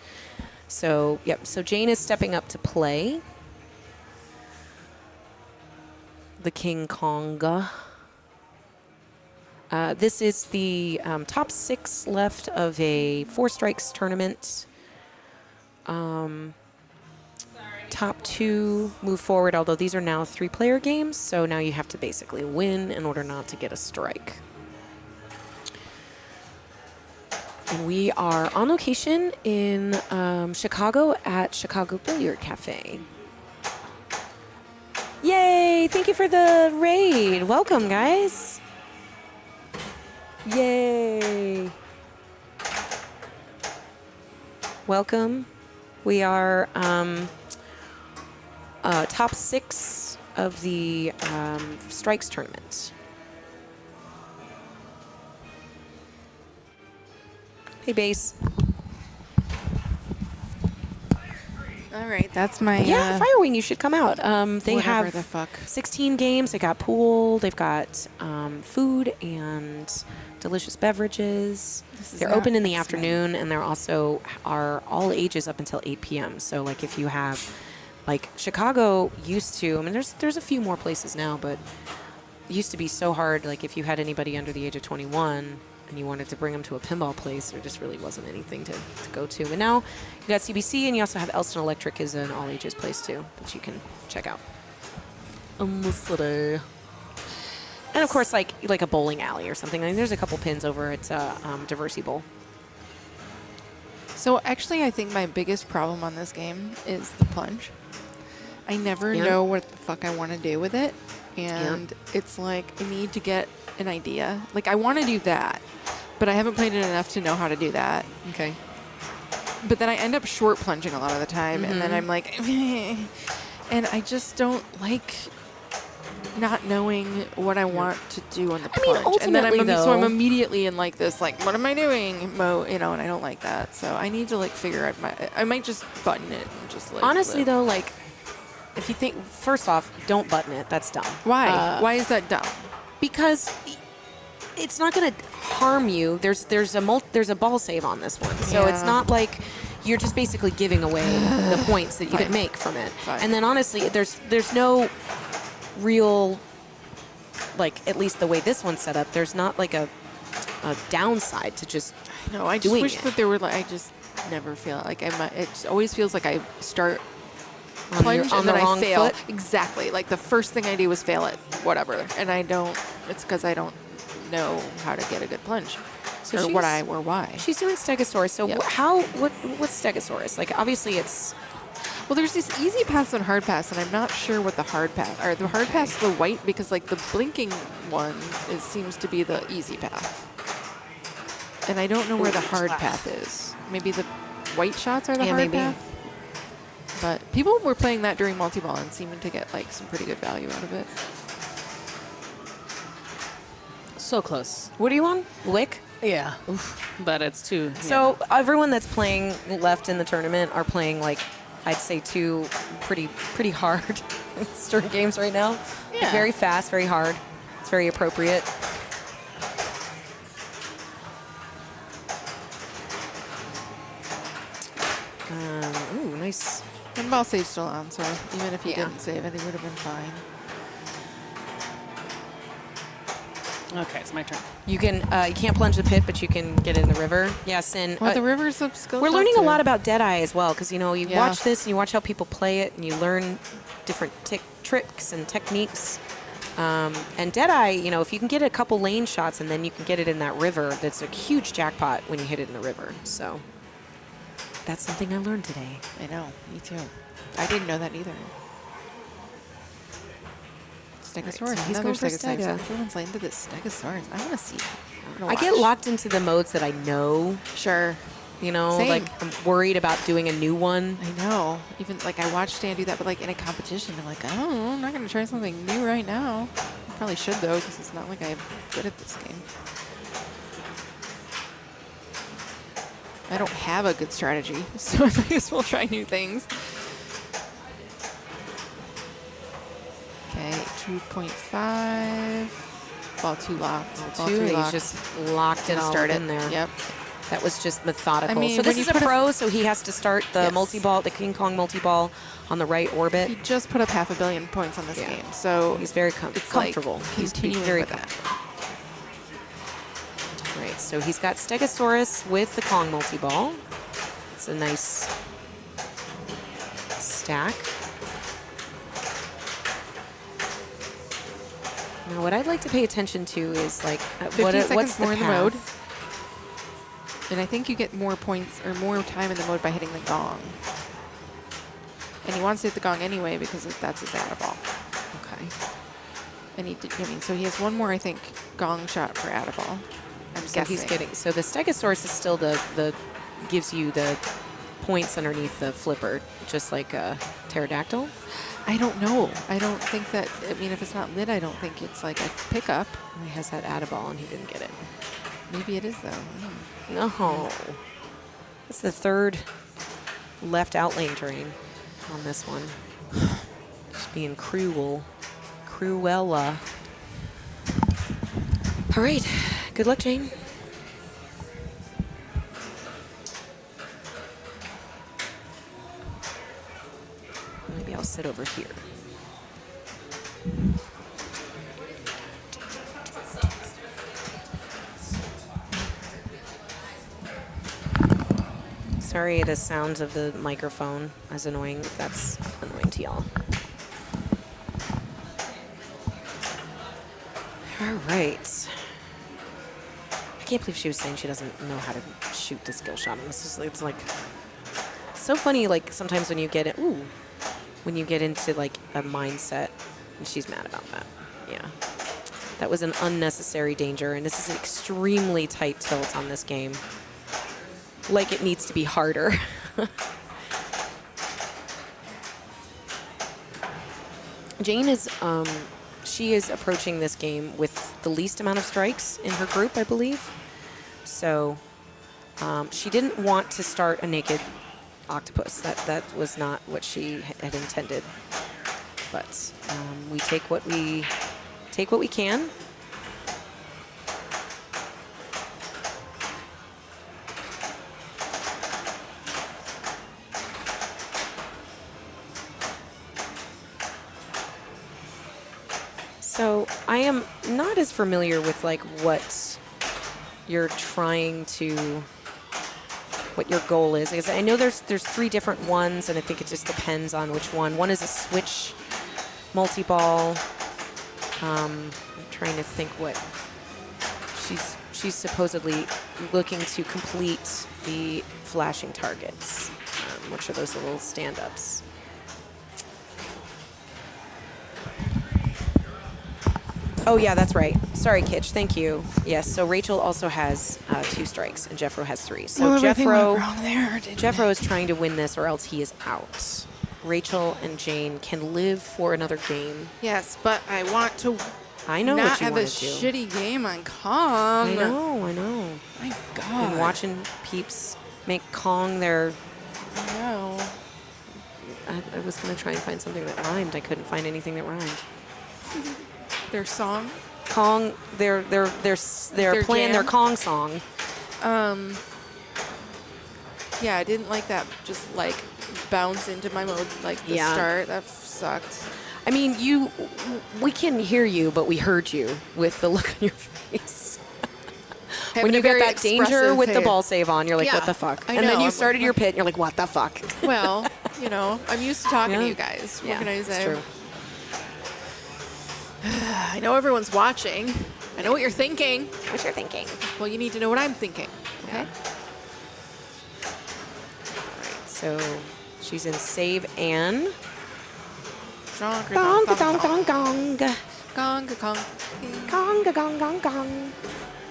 So, yep. So Jane is stepping up to play the King Konga. This is the top 6 left of a 4 strikes tournament. Top 2 move forward, although these are now 3-player games, so now you have to basically win in order not to get a strike. And we are on location in Chicago at Chicago Billiard Cafe. Yay! Thank you for the raid. Welcome, guys. Yay! Welcome. We are top 6 of the strikes tournament. Hey, base. All right, that's my Yeah, Firewing, you should come out. They whatever have the fuck. 16 games. They got pool. They've got food and delicious beverages. This is They're not open in the X-Men. afternoon, and they're also are all ages up until 8 p.m. So, like, if you have, like, Chicago used to. I mean, there's a few more places now, but it used to be so hard. Like, if you had anybody under the age of 21 and you wanted to bring them to a pinball place, there just really wasn't anything to go to. And now you got CBC, and you also have Elston Electric is an all-ages place, too, that you can check out. And, of course, like a bowling alley or something. I mean, there's a couple pins over at Diversity Bowl. So actually, I think my biggest problem on this game is the plunge. I never Yeah. know what the fuck I want to do with it. And it's like, I need to get an idea. Like, I want to do that, but I haven't played it enough to know how to do that. Okay. But then I end up short plunging a lot of the time, and then I'm like, and I just don't like not knowing what I want to do on the I mean, plunge. And then ultimately, so I'm though- immediately in like this, like, what am I doing mode, you know, and I don't like that. So I need to like figure out I might just button it and just like. Honestly, live. though, like, if you think, first off, don't button it. That's dumb. Why? Why is that dumb? Because it's not going to harm you. There's a ball save on this one, so it's Yeah. not like you're just basically giving away the points that you could Fine. make from it. Fine. And then honestly, there's no real, like, at least the way this one's set up, there's not like a downside to just No, I just doing wish it. that there were like, I just never feel like it always feels like I start on, plunge your, on and the then wrong I fail. foot. Exactly. Like the first thing I do is fail it, whatever. And I don't, it's because I don't know how to get a good plunge. So or she's- why. She's doing Stegosaurus. So Yep. what's Stegosaurus? Like, obviously it's Well, there's these easy paths and hard paths, and I'm not sure what the hard path are. The hard path's the white, because like the blinking one seems to be the easy path. And I don't know where the hard path is. Maybe the white shots are the Yeah, hard maybe. path. But people were playing that during multi-ball and seeming to get like some pretty good value out of it. So close. what are you on? Lick? Yeah. But it's too. So everyone that's playing left in the tournament are playing, like, I'd say 2 pretty hard stern games right now. Yeah. Very fast, very hard. It's very appropriate. Ooh, nice. And ball save's still on, so even if he Yeah. didn't save it, he would have been fine. Okay, it's my turn. You can't plunge the pit, but you can get in the river. Yes, and Well, the river's a skill. we're shot, learning a too. lot about Deadeye as well, because you Yeah. watch this and you watch how people play it, and you learn different tricks and techniques. And Deadeye, if you can get a couple lane shots and then you can get it in that river, that's a huge jackpot when you hit it in the river. So that's something I learned today. I know. Me too. I didn't know that either. Stegosaurus. Right, so he's Another going for Stegosaurus. Stega. Everyone's like into this Stegosaurus. I want to see. I get locked into the modes that I know, Sure. like Same. I'm worried about doing a new one. I know. Even like I watched Stan do that, but like in a competition, I'm like, oh, I'm not going to try something new right now. I probably should though, because it's not like I'm good at this game. I don't have a good strategy, so I guess we'll try new things. Okay, 2.5. Ball 2 locked. Ball 2, 3 he's locked. just locked it all Start in there. Yep. That was just methodical. I mean, so this when you is a put a- pro, so he has to start the Yes. multi-ball, the King Kong multi-ball on the right orbit. He just put up 500 million points on this Yeah. game, so He's very it's comfortable. Like He's continuing very with that. comfortable. Right, so he's got Stegosaurus with the Kong multi-ball. It's a nice stack. Now, what I'd like to pay attention to is like 15 what's seconds the more in the path? mode. And I think you get more points or more time in the mode by hitting the gong. And he wants to hit the gong anyway because that's his add ball. Okay. And so he has one more, I think, gong shot for add ball. I'm So guessing. he's getting. So the Stegosaurus is still the gives you the points underneath the flipper, just like a pterodactyl. I don't know. I don't think that. I mean, if it's not lit, I don't think it's like a pickup. He has that add ball and he didn't get it. Maybe it is though. No. That's the third left out lane drain on this one. Just being cruel. Cruella. All right. Good luck, Jane. Maybe I'll sit over here. Sorry, the sounds of the microphone is annoying if that's annoying to y'all. All right. I can't believe she was saying she doesn't know how to shoot the skill shot. And it's like so funny. Like sometimes when you get it, when you get into like a mindset, and she's mad about that. Yeah, that was an unnecessary danger, and this is an extremely tight tilt on this game. Like it needs to be harder. Jane is, she is approaching this game with the least amount of strikes in her group, I believe. So she didn't want to start a naked octopus. That was not what she had intended. But we take what we can. So I am not as familiar with like what you're trying to, what your goal is. Because I know there's 3 different ones, and I think it just depends on which one. One is a switch multi-ball. I'm trying to think what she's supposedly looking to complete the flashing targets, which are those little stand-ups. Oh, yeah, that's right. Sorry, Kitch. Thank you. Yes, so Rachel also has 2 strikes, and Jeffro has 3. So Jeffro is trying to win this, or else he is out. Rachel and Jane can live for another game. Yes, but I want to I know not what you have a want to do. shitty game on Kong. I know. My God. Been watching peeps make Kong their... I know. I was going to try and find something that rhymed. I couldn't find anything that rhymed. Their song. Kong, they're playing jam? their Kong song. Yeah, I didn't like that. Just like bounce into my mode like the Yeah. start. That sucked. I mean, we can hear you, but we heard you with the look on your face. When Having you a got very that danger expressive with the face. ball save on, you're like, Yeah, what the fuck? I And then know, you I'm started like, your pit, and you're like, what the fuck? Well, you know, I'm used to talking Yeah. to you guys. What can I say? It's true. I know everyone's watching. I know what you're thinking. What you're thinking? Well, you need to know what I'm thinking. Okay. So she's in save Anne. Gong, Gong, gong, gong, gong, gong, gong. gong, gong, Gong, gong, gong, gong.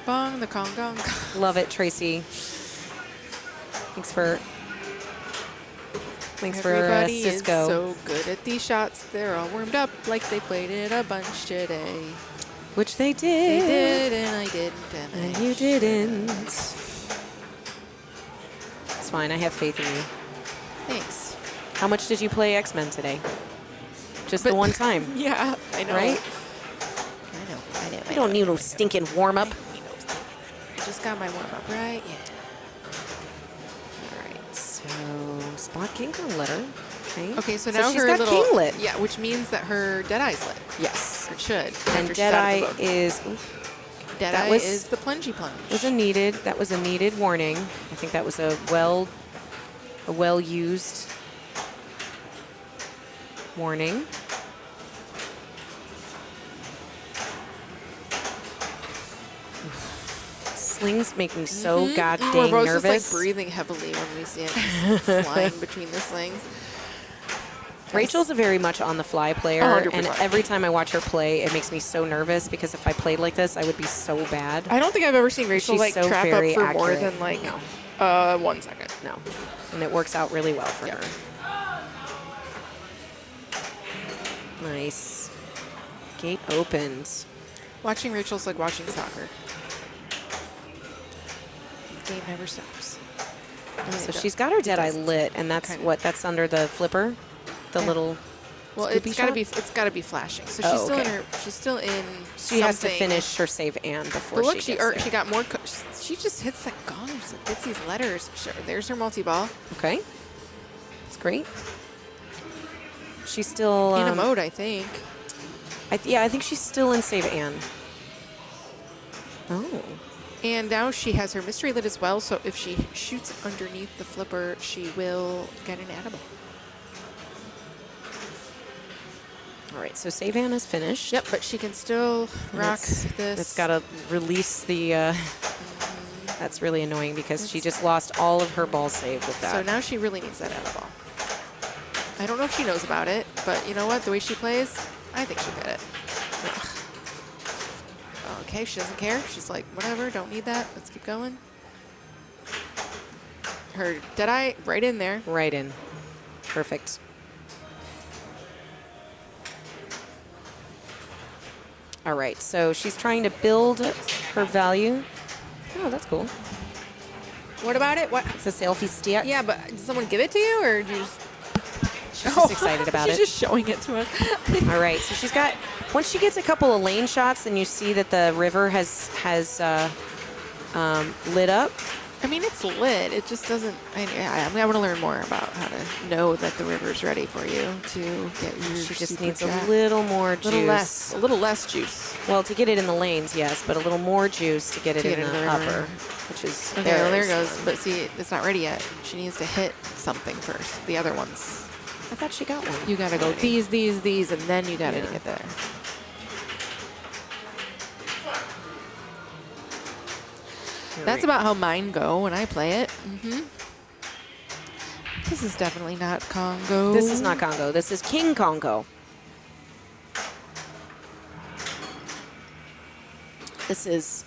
bong, the gong, gong. Love it, Tracy. Thanks for Everybody is Cisco. so good at these shots. They're all warmed up like they played it a bunch today. Which they They did. did, and I didn't, and And I you didn't. It's fine. I have faith in you. Thanks. How much did you play X-Men today? Just the But- one time, Yeah, I know. right? I know. You don't need no stinking warm-up. I just got my warm up, right? Yeah. All right, so spot king on letter. Okay, so So now she's her got little king lit. Yeah, which means that her Deadeye's lit. Yes. Or it should. And after she's out of Deadeye the boat. is Deadeye was- is the plungy plunge. that was a needed warning. I think that was a well used warning. Slings make me so goddamn We're both nervous. just like breathing heavily when we see it flying between the slings. Rachel's a very much on the fly player, 100%. and every time I watch her play, it makes me so nervous because if I played like this, I would be so bad. I don't think I've ever seen Rachel She's like so trap up very for more accurate. than like No. 1 second. No, and it works out really well for Yeah. her. Nice. Gate opened. Watching Rachel's like watching soccer. The game never stops. I mean, So it she's does. got her Deadeye doesn't. lit, and that's Kind of. what that's under the flipper, the Yeah. little. Well, Scoopy it's gotta shot? be flashing. So Oh, she's still okay. in her. She's still in. She has to something. finish her save and before But look, she gets there. she got more. She just hits that gong. She gets these letters. Sure, there's her multi-ball Okay, it's great. She's still in a mode, I think. yeah, I think she's still in save and. Oh, And now she has her mystery lit as well. So if she shoots underneath the flipper, she will get an edible. all right. So save and is finished. Yep, but she can still And rock it's- this. It's got to release the. That's really annoying because she just lost all of her ball save with that. So now she really needs that edible. I don't know if she knows about it, but you know what? The way she plays, I think she'll get it. Ugh. Okay, she doesn't care. She's like, whatever, don't need that. Let's keep going. Her Deadeye right in there. Right in. Perfect. All right, so she's trying to build her value. Oh, that's cool. What about it? What? It's a selfie stick. Yeah, but did someone give it to you, or did you just? She's just excited about She's it. just showing it to us. All right, so she's got, once she gets a couple of lane shots, then you see that the river has lit up. I mean, it's lit. It just doesn't. I want to learn more about how to know that the river's ready for you to get your. She just super needs chat. a little more juice. a little less juice. Well, to get it in the lanes, yes, but a little more juice to get it To in get it the in the river. upper, which is Okay, well, there it very goes. smart. But see, it's not ready yet. She needs to hit something first. The other ones. I thought she got one. You got to go these, and then you got to Yeah. get there. That's about how mine go when I play it. This is definitely not Congo. This is not Congo. This is King Congo. This is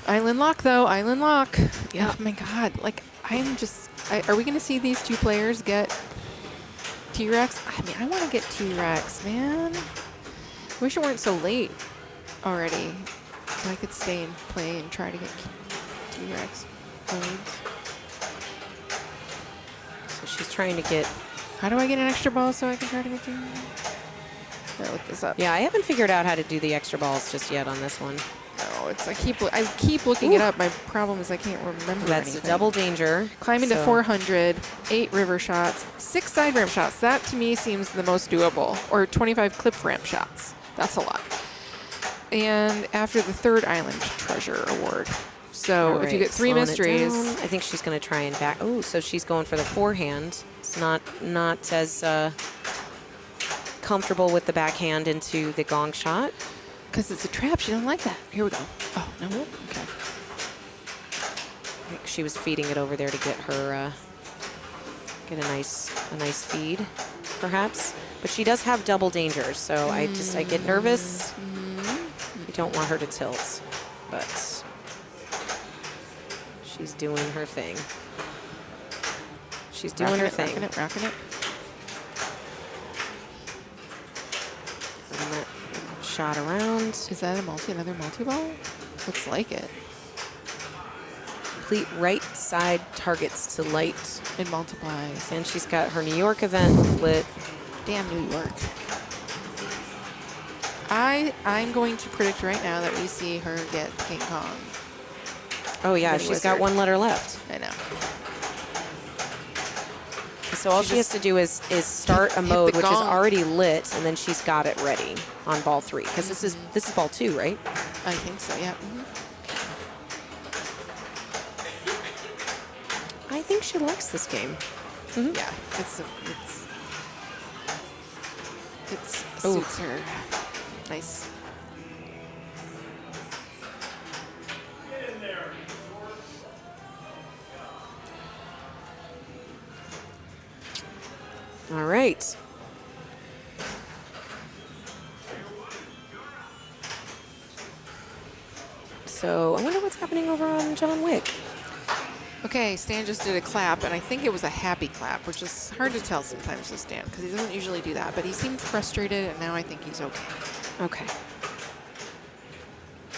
Island Lock, though. Island Lock. Yeah. Oh, my God. Like, I'm just... are we going to see these two players get T-Rex? I mean, I want to get T-Rex, man. Wish it weren't so late already. So I could stay and play and try to get T-Rex modes. so she's trying to get. How do I get an extra ball so I can try to get T-Rex? I'll look this up. Yeah, I haven't figured out how to do the extra balls just yet on this one. No, It's I keep looking it up. My problem is I can't remember That's anything. a double danger. Climbing to So- 400, 8 river shots, 6 side ramp shots. That to me seems the most doable. Or 25 cliff ramp shots. That's a lot. And after the 3rd island treasure award. So All if you right, get 3 slowing it mysteries, down. I think she's going to try and back. Oh, so she's going for the forehand. It's not as comfortable with the backhand into the gong shot. because it's a trap, she doesn't like that. Here we go. Oh, no. Okay. I think she was feeding it over there to get her get a nice feed, perhaps. But she does have double dangers, so I get nervous. I don't want her to tilt, but she's doing her thing. She's doing her thing. Rocking it. And that shot around. Is that another multi-ball? Looks like it. Complete right side targets to light. It multiplies. And she's got her New York event lit. Damn New York. I'm going to predict right now that we see her get King Kong. Oh yeah, Mini she's got wizard. 1 letter left. I know. So all she has to do is start a hit mode the which is gong. already lit, and then she's got it ready on ball 3. Because this is ball 2, right? I think so, yeah. I think she likes this game. Yeah, it suits her. Nice. All right. So I wonder what's happening over on John Wick. Okay, Stan just did a clap, and I think it was a happy clap, which is hard to tell sometimes with Stan, because he doesn't usually do that. But he seemed frustrated, and now I think he's okay. Okay.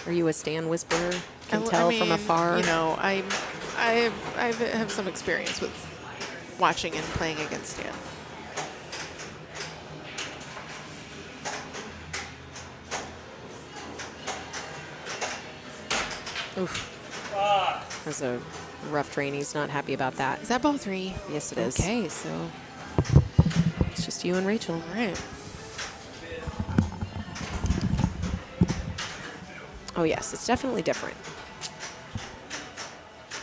Are you a Stan whisperer? Can I tell mean, from afar. You know, I have some experience with watching and playing against Stan. Oof. That's a rough drain. He's not happy about that. Is that ball 3? Yes, it is. Okay, so It's just you and Rachel. all right. Oh yes, it's definitely different.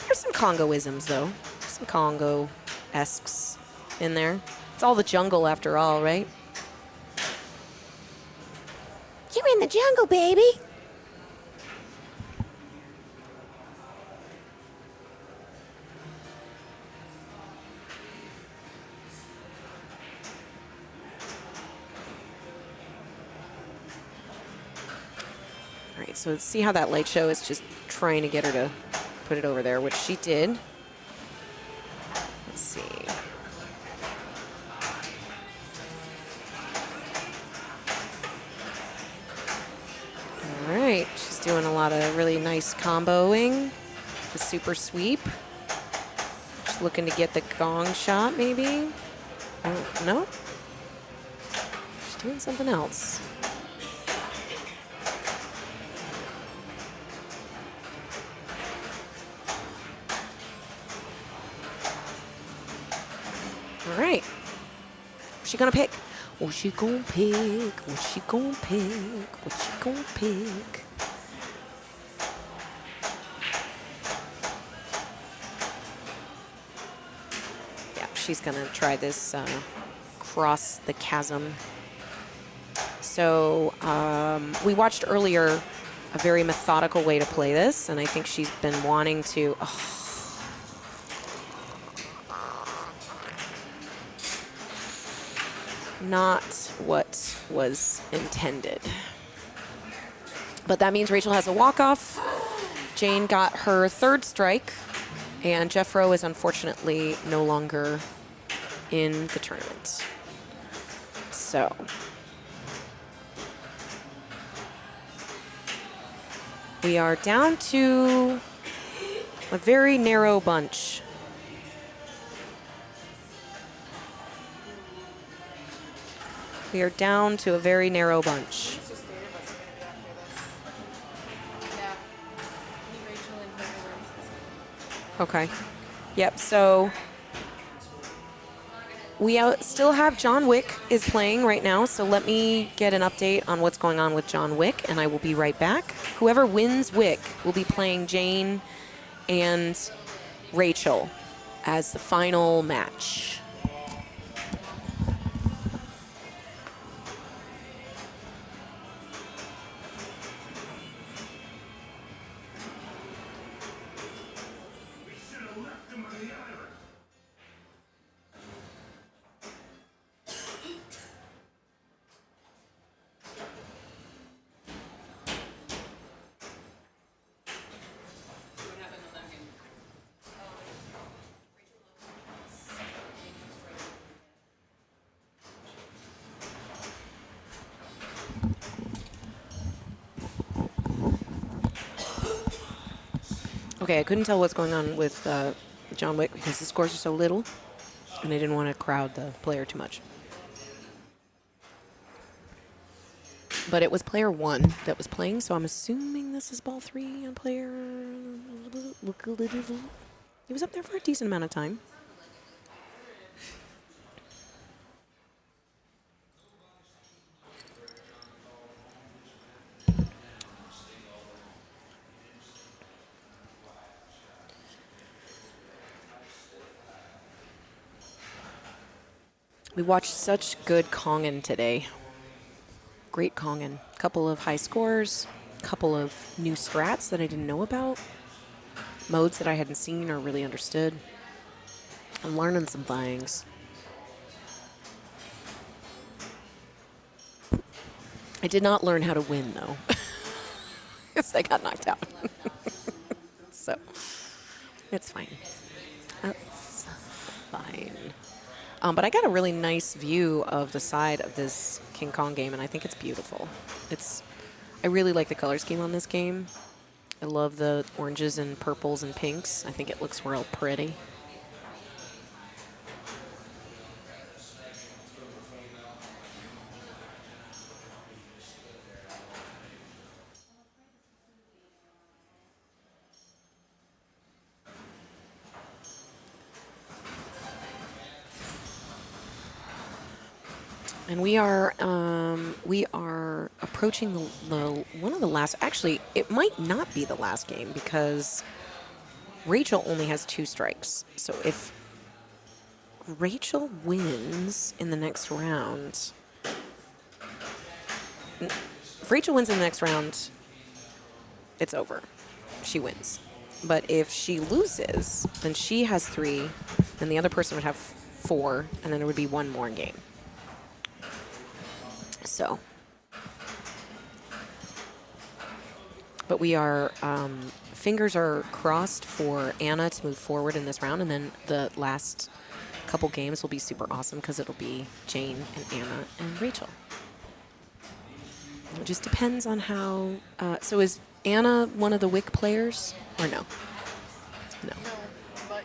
There's some Congo-isms though. Some Congo-esques in there. It's all the jungle after all, right? You're in the jungle, baby. All right, so let's see how that light show is just trying to get her to put it over there, which she did. Let's see. All right, she's doing a lot of really nice comboing. The super sweep. She's looking to get the gong shot, maybe. Oh, no? She's doing something else. All right. What's she gonna pick? What's she gonna pick? What's she gonna pick? What's she gonna pick? Yeah, she's gonna try this cross the chasm. So we watched earlier a very methodical way to play this, and I think she's been wanting to. Not what was intended. But that means Rachel has a walk-off. Jane got her 3rd strike, and Jeff Rowe is unfortunately no longer in the tournament. So we are down to a very narrow bunch. We are down to a very narrow bunch. Okay. Yep. So we still have John Wick is playing right now. So let me get an update on what's going on with John Wick, and I will be right back. Whoever wins Wick will be playing Jane and Rachel as the final match. Okay, I couldn't tell what's going on with John Wick because the scores are so little, and I didn't want to crowd the player too much. But it was player 1 that was playing, so I'm assuming this is ball 3 on player... He was up there for a decent amount of time. We watched such good Kongan today. Great Kongan. Couple of high scores, couple of new strats that I didn't know about, modes that I hadn't seen or really understood. I'm learning some things. I did not learn how to win, though, because I got knocked out. So, it's fine. That's fine. But I got a really nice view of the side of this King Kong game, and I think it's beautiful. I really like the color scheme on this game. I love the oranges and purples and pinks. I think it looks real pretty. And we are approaching the one of the last. Actually, it might not be the last game because Rachel only has 2 strikes. So if Rachel wins in the next round, it's over. She wins. But if she loses, then she has 3, then the other person would have 4, and then it would be 1 more game. So, but we are, fingers are crossed for Anna to move forward in this round, and then the last couple games will be super awesome because it'll be Jane and Anna and Rachel. It just depends on how, so is Anna one of the Wick players or no? No. But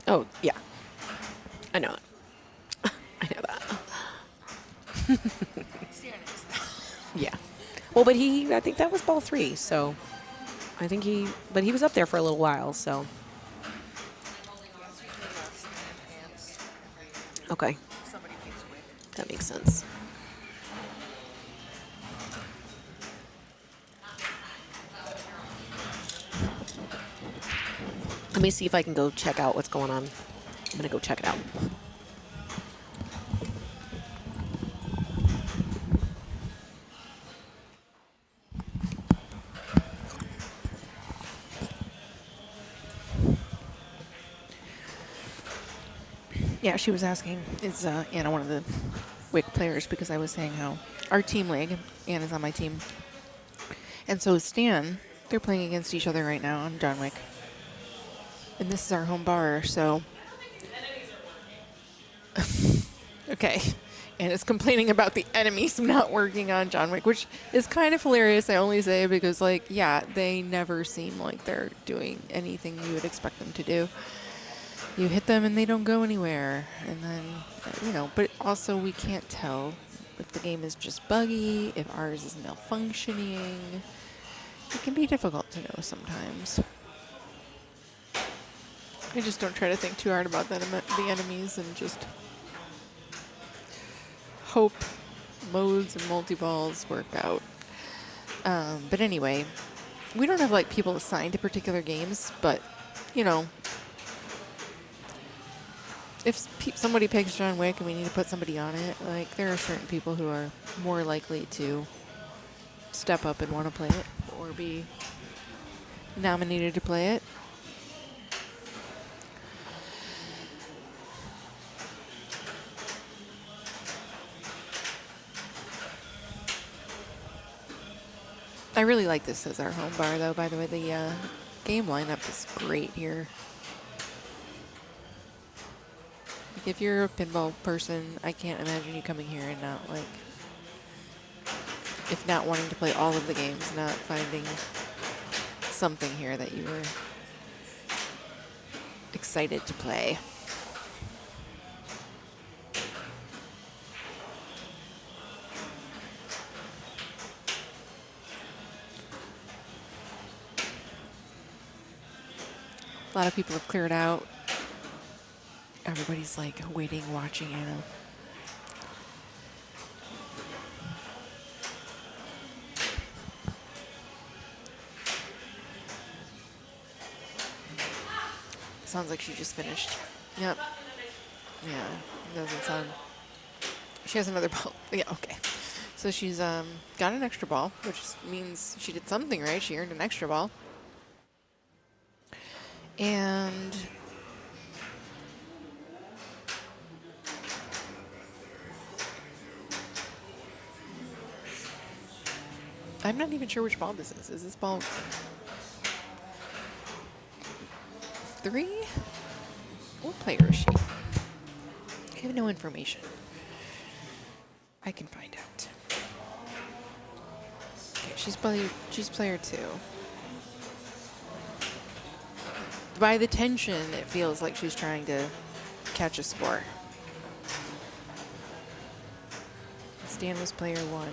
Oh, yeah. I know it. I know that. Yeah. Well, but I think that was ball 3, so I think but he was up there for a little while, so. Okay. That makes sense. Let me see if I can go check out what's going on. I'm going to go check it out. yeah, she was asking, is Anna one of the Wick players? Because I was saying how our team league, Anna's on my team, and so is Stan. They're playing against each other right now on John Wick. And this is our home bar, so. Okay. And it's complaining about the enemies not working on John Wick, which is kind of hilarious, I only say, because, like, yeah, they never seem like they're doing anything you would expect them to do. You hit them and they don't go anywhere. And then, but also we can't tell if the game is just buggy, if ours is malfunctioning. It can be difficult to know sometimes. I just don't try to think too hard about the enemies and just hope modes and multi-balls work out. But anyway, we don't have like people assigned to particular games, but you know, if somebody picks John Wick and we need to put somebody on it, like there are certain people who are more likely to step up and want to play it or be nominated to play it. I really like this as our home bar, though. By the way, the game lineup is great here. Like, if you're a pinball person, I can't imagine you coming here and not, like, if not wanting to play all of the games, not finding something here that you were excited to play. A lot of people have cleared out. Everybody's like waiting, watching, you know. Sounds like she just finished. Yep. Yeah, it doesn't sound. She has another ball. Yeah, okay. So she's got an extra ball, which means she did something right. She earned an extra ball. And I'm not even sure which ball this is. Is this ball 3? What player is she? I have no information. I can find out. Okay, she's player 2. By the tension, it feels like she's trying to catch a score. Stan was player 1.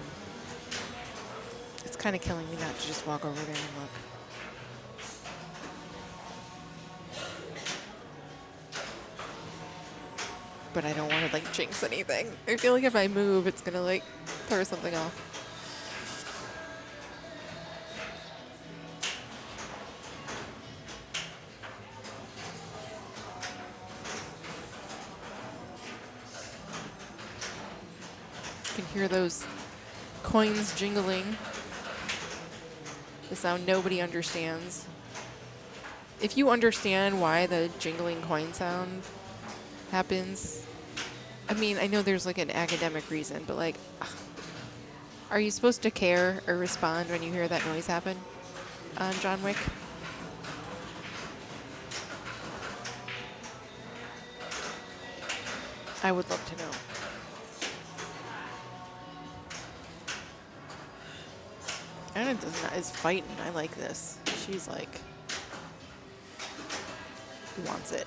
It's kind of killing me not to just walk over there and look. But I don't want to like jinx anything. I feel like if I move, it's gonna like throw something off. You can hear those coins jingling. The sound nobody understands. If you understand why the jingling coin sound happens, I mean, I know there's like an academic reason, but like, are you supposed to care or respond when you hear that noise happen on John Wick? I would love to know. Anna is fighting. I like this. She's like, wants it.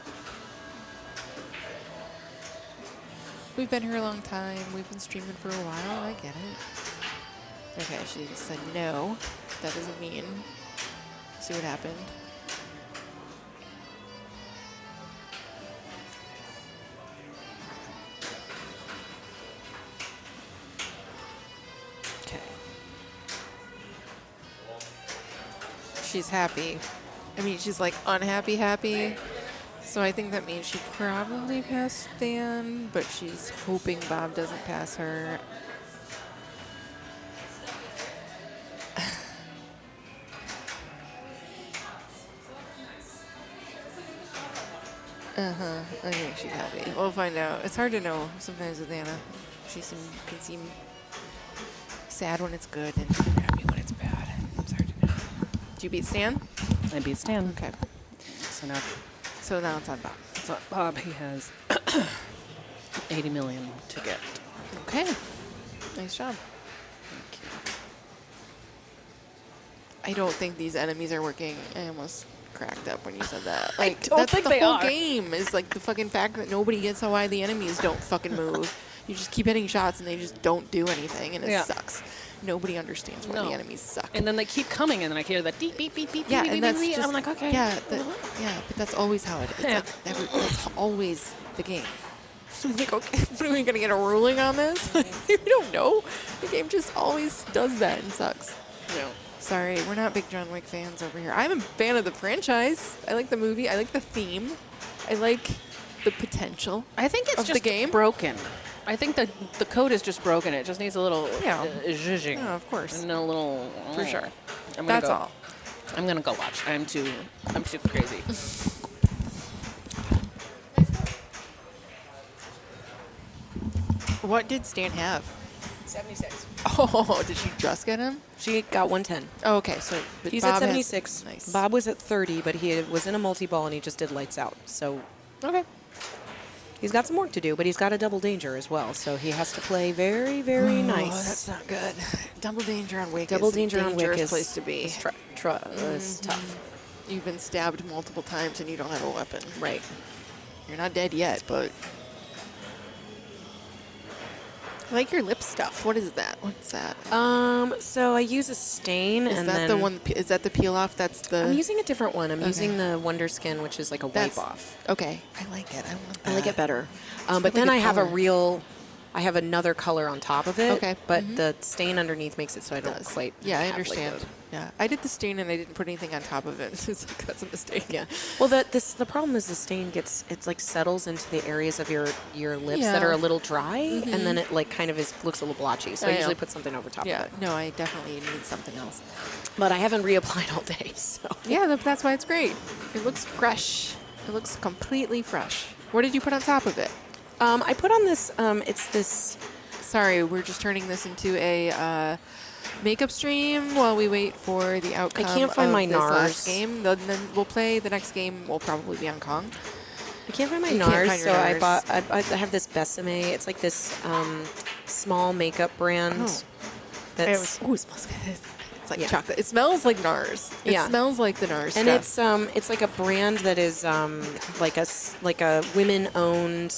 We've been here a long time. We've been streaming for a while. I get it. Okay, she just said no. That doesn't mean. See what happened. Okay. She's happy. I mean, she's like unhappy, happy. So I think that means she probably passed Stan, but she's hoping Bob doesn't pass her. I think she's happy. We'll find out. It's hard to know sometimes with Anna. She can seem sad when it's good and happy when it's bad. It's hard to know. Did you beat Stan? I beat Stan. Okay. So now it's on Bob. It's on Bob. He has 80 million to get. Okay. Nice job. Thank you. I don't think these enemies are working. I almost cracked up when you said that. Like, don't that's think the they whole are. game is like the fucking fact that nobody gets how why the enemies don't fucking move. You just keep hitting shots and they just don't do anything, and it Yeah. sucks. Nobody understands why No. the enemies suck. And then they keep coming, and then I hear that beep, beep, beep, beep, yeah, beep, and beep, that's beep, beep. just, I'm like, okay. Yeah, yeah, but that's always how it is. Yeah. That's always the game. So I'm like, okay, what, are we going to get a ruling on this? We don't know. The game just always does that and sucks. No. Sorry, we're not big John Wick fans over here. I'm a fan of the franchise. I like the movie. I like the theme. I like the potential. I think it's Of the just game? broken. I think the code is just broken. It just needs a little Yeah. zhuzhing. Oh, of course. And a little. For sure. I'm gonna That's go. all. I'm gonna go watch. I'm too crazy. What did Stan have? 76. Oh, did she just get him? She got 110. Oh, okay, so but He's Bob at has- 76. Nice. Bob was at 30, but he was in a multi-ball and he just did lights out. So Okay. he's got some work to do, but he's got a double danger as well. So he has to play very, very Oh, nice. that's not good. Double danger on Wick. Double is danger a on Wick dangerous is place to be. is tough. You've been stabbed multiple times and you don't have a weapon. Right. You're not dead yet, but I like your lip stuff. What is that? What's that? So I use a stain, Is and that then the one? Is that the peel off? That's the. I'm using a different one. I'm Okay. using the Wonder Skin, which is like a That's wipe off. Okay, I like it. I want that. I like it better. But really then good I have color. I have another color on top of it. Okay. But the stain underneath makes it so I don't Does. quite. Yeah, I have, like, understand. the- Yeah, I did the stain and I didn't put anything on top of it. It's like, that's a mistake. Yeah. Well, the problem is the stain it's like settles into the areas of your lips that Yeah. are a little dry, and then it like kind of looks a little blotchy. So I I know. usually put something over top Yeah. of it. No, I definitely need something else. But I haven't reapplied all day, so. Yeah, that's why it's great. It looks fresh. It looks completely fresh. What did you put on top of it? I put on this. It's this. Sorry, we're just turning this into a makeup stream while we wait for the outcome can't find of my this last NARS. game. Then we'll play the next game. Will probably be on Kong. I can't find my You can't NARS, find so your I NARS. bought. I have this Besame. It's like this small makeup brand. Oh. That's It smells good. It's like Yeah. chocolate. It smells like NARS. It Yeah. smells like the NARS and stuff. it's like a brand that is like a women owned,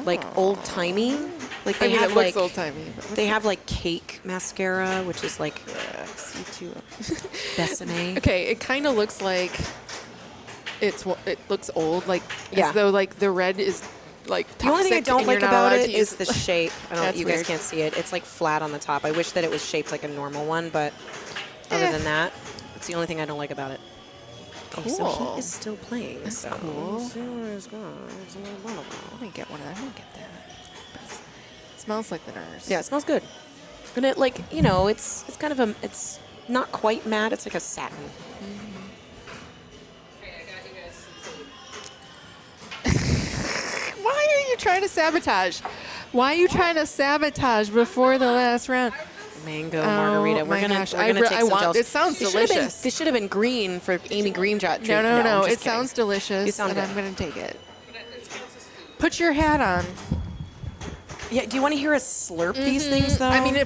like old timey. Like I they mean, have it like looks old timey. they have like cake mascara, which is like Besame. Okay, it kind of looks like it looks old, like Yeah. as though like the red is like toxic. The only thing I don't and like you're not about allowed it to use is the shape. I don't. That's You guys weird. can't see it. It's like flat on the top. I wish that it was shaped like a normal one, but other than that, it's the only thing I don't like about it. Okay, so Cool. he is still playing. That's so cool. let's see where it's going. Let me get one of them. I don't get that. But it smells like the NARS. Yeah, it smells good. And it like it's kind of it's not quite matte. It's like a satin. Why are you trying to sabotage? Why are you trying to sabotage before the last round? Mango margarita. my gosh. We're gonna take I some want. gels. It sounds This should have been- delicious. This should have been green for Amy Greenjaw. treat. No. I'm It just kidding. sounds delicious, You sound and good. I'm gonna take it. Put your hat on. Yeah. Do you want to hear us slurp these things though? I mean, they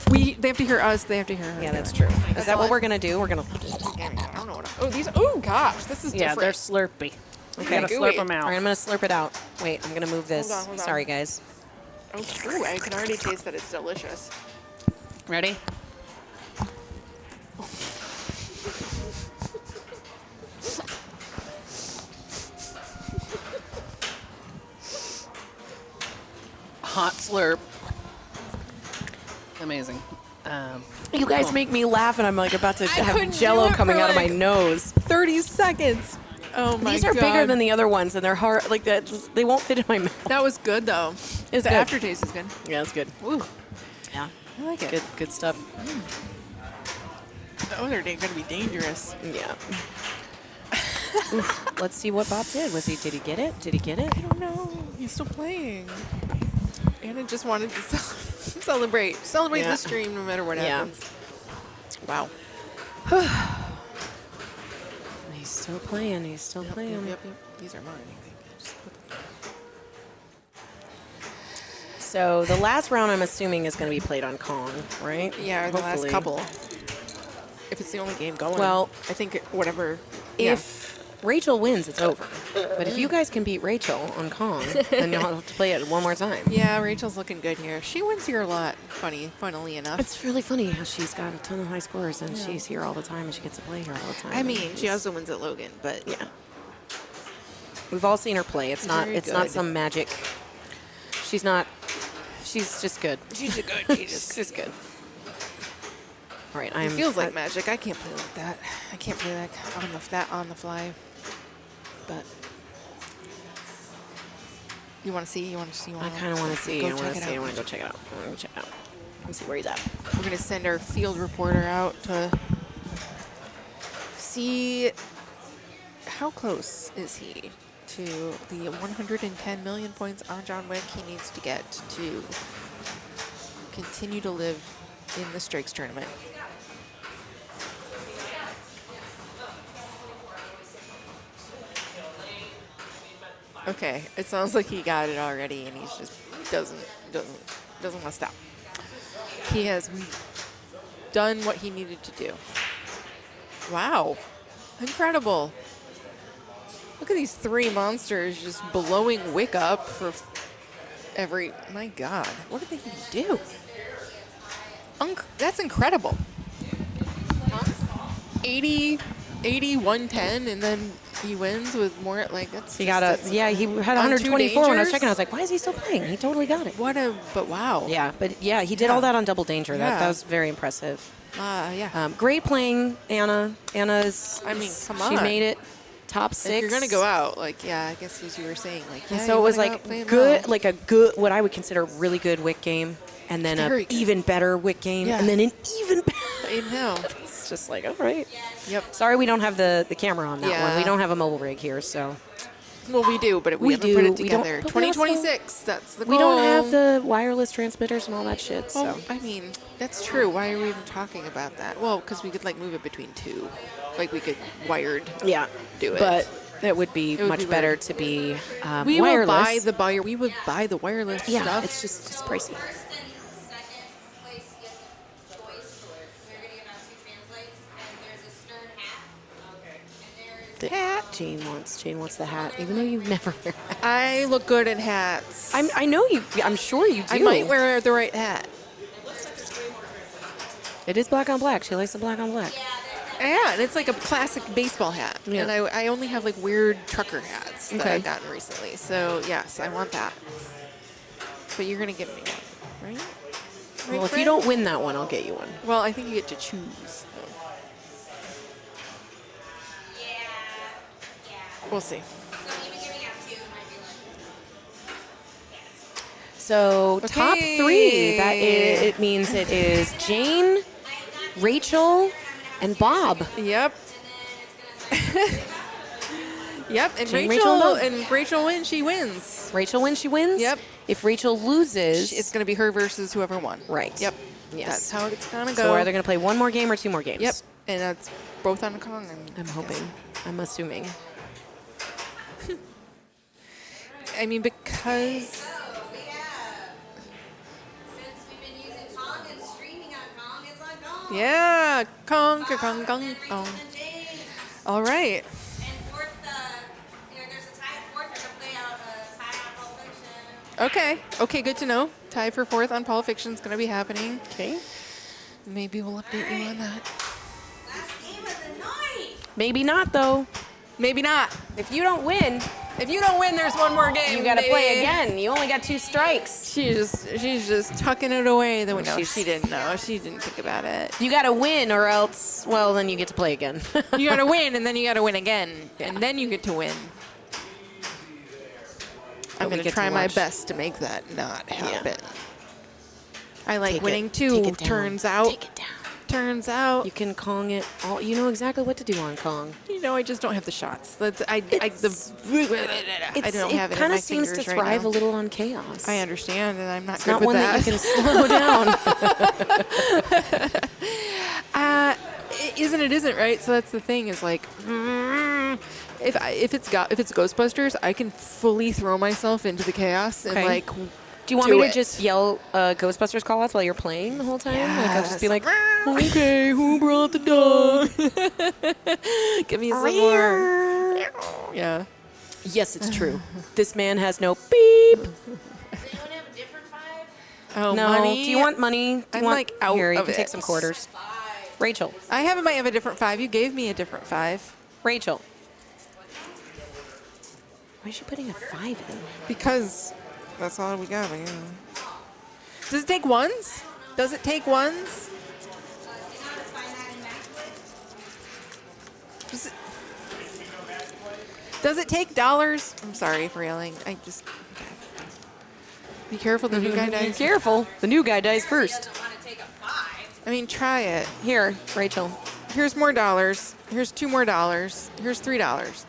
have to hear us. They have to hear her. yeah, that's true. Is that all what I- we're gonna do? We're gonna. I don't know what. Oh, these. Oh gosh, this is Yeah, they're different. slurpy. Okay. You gotta gooey. slurp them All out. right, I'm gonna slurp it out. Wait, I'm gonna move this. Hold on. Sorry, guys. Oh, ooh, I can already taste that it's delicious. Ready? Hot slurp. Amazing. You guys make me laugh, and I'm like about to couldn't have do Jello it coming for, out of my like, nose. 30 seconds. Oh my These god. are bigger than the other ones, and they're hard. Like that, they won't fit in my mouth. That was good though. It's The good. aftertaste is good. Yeah, it's good. Ooh, Yeah, I like it. good stuff. Oh, they're going to be dangerous. Yeah. Oof. Let's see what Bob did. Did he get it? Did he get it? I don't know. He's still playing. Anna just wanted to celebrate Yeah. the stream no matter what Yeah. happens. Wow. He's still playing. He's still playing. Yep. These are mine, I think. I just put them So the last round, I'm assuming, is going to be played on Kong, right? Yeah, or the Hopefully. last couple. If it's the only game going. Well, I think whatever. If Rachel wins, it's over. But if you guys can beat Rachel on Kong, then you'll have to play it one more time. Yeah, Rachel's looking good here. She wins here a lot, funnily enough. It's really funny how she's got a ton of high scores and she's here all the time and she gets to play here all the time. I mean, she also wins at Logan, but yeah. We've all seen her play. It's not Very not good. some magic. She's just good. she's a good. She's just good. All right, It feels like magic. I can't play like that. I can't play that on the fly. But you want to see? I kind of want to see. Go I want check to it see. I out. want to go check it out. Let me see where he's at. We're gonna send our field reporter out to see how close is he to the 110 million points on John Wick he needs to get to continue to live in the Strikes tournament. Okay, it sounds like he got it already, and he's just doesn't want to stop. He has done what he needed to do. Wow, incredible! Look at these three monsters just blowing Wick up for every. My God, what did they even do? That's incredible. 80, 110, and then he wins with more, like, that's He got just- he had on 124 two when I was dangers? checking. I was like, why is he still playing? He totally got it. but wow. Yeah, but yeah, he did Yeah. all that on double danger. Yeah. That was very impressive. Yeah. Great playing, Anna. Anna's. I mean, come She on. made it top 6. If you're going to go out, like, yeah, I guess as you were saying, like, yeah, And so you it was wanna go like out playing good, well. like a good, what I would consider a really good Wick game, and then Very an good. even better Wick game, Yeah. and then an even better. I know. It's just like, all right. Yep. Sorry, we don't have the camera on that one. Yeah. We don't have a mobile rig here, so Well, we do, but we We haven't do. put it We don't- together. but we also- 2026, that's the goal. we don't have the wireless transmitters and all that shit. Well, So I mean, that's true. Why are we even talking about that? Well, because we could, like, move it between two. Like, we could wired yeah, do it. but it would be would much be better weird. to be we wireless. we would buy the wireless yeah, stuff. it's just pricey. First and second place get the choice. We're going to give out 2 translates, and there's a stern hat. And there's The hat. Jane wants the hat, even though you never wear hats. I look good in hats. I know you. I'm sure you do. I might wear the right hat. It is black on black. She likes the black on black. Yeah, and it's like a classic baseball hat. Yeah. And I only have, like, weird trucker hats that Okay. I've gotten recently. So, yes, I want that. But you're going to give me one, right? Well, Right, if you Fred? don't win that one, I'll get you one. Well, I think you get to choose. We'll see. So even giving out 2 might be like. So top Okay. 3. It means it is Jane, Rachel, and Bob. Yep. Yep, and Jane, Rachel, Rachel, and Bob. and Rachel wins, she wins. Rachel wins, she wins. Yep. If Rachel loses, It's going to be her versus whoever won. right. Yep. Yes. That's how it's going to go. So we're either going to play one more game or 2 more games. Yep. And that's both on the Kong. I'm hoping. I'm assuming. I mean, because Since we've been using Kong and streaming on Kong, it's on Kong. yeah, Kong, Kong, Kong, Rachel Kong. and Jane. All right. And fourth, there's a tie at 4th. We're going to play out a tie on Pulp Fiction. Okay. Okay, good to know. Tie for 4th on Pulp Fiction is going to be happening. Okay. Maybe we'll update you on that. Last game of the night. Maybe not, though. Maybe not. If you don't win, If you don't win, there's one more game. you got to play baby. again. You only got 2 strikes. She's just tucking it away. No, She's- she didn't know. She didn't think about it. You got to win, or else, well, then you get to play again. You got to win, and then you got to win again, Yeah. and then you get to win. I'm we going to get to try my watch. best to make that not happen. I like Take it- winning take too. it down. Turns out. Take it down. Turns out. You can Kong it all. You know exactly what to do on Kong. I just don't have the shots. That's I don't have it. It kind in my of seems to fingers right thrive now. a little on chaos. I understand, and I'm not It's good not with one that you can slow down. Isn't it? Isn't right. So that's the thing. Is like, if it's Ghostbusters, I can fully throw myself into the chaos and Okay. like. Do you want do me to it. just yell Ghostbusters call outs while you're playing the whole time? Like I'll just be like, okay, who brought the dog? Give me some more. Yeah. Yes, it's true. This man has no beep. Does anyone have a different 5? Oh, No. money. Do you want money? Do you I'm want like out here? You of can take it. some quarters. 5. Rachel. I might have a different 5. You gave me a different 5 Rachel. Why is she putting a 5 in? because that's all we got. Yeah. Does it take ones? Does it take ones? Does it take dollars? I'm sorry for yelling. I just. Okay. Be careful, the new guy Be dies. careful. The new guy dies first. Doesn't want to take a 5. I mean, try it. Here, Rachel. Here's more dollars. Here's $2 more. Here's $3.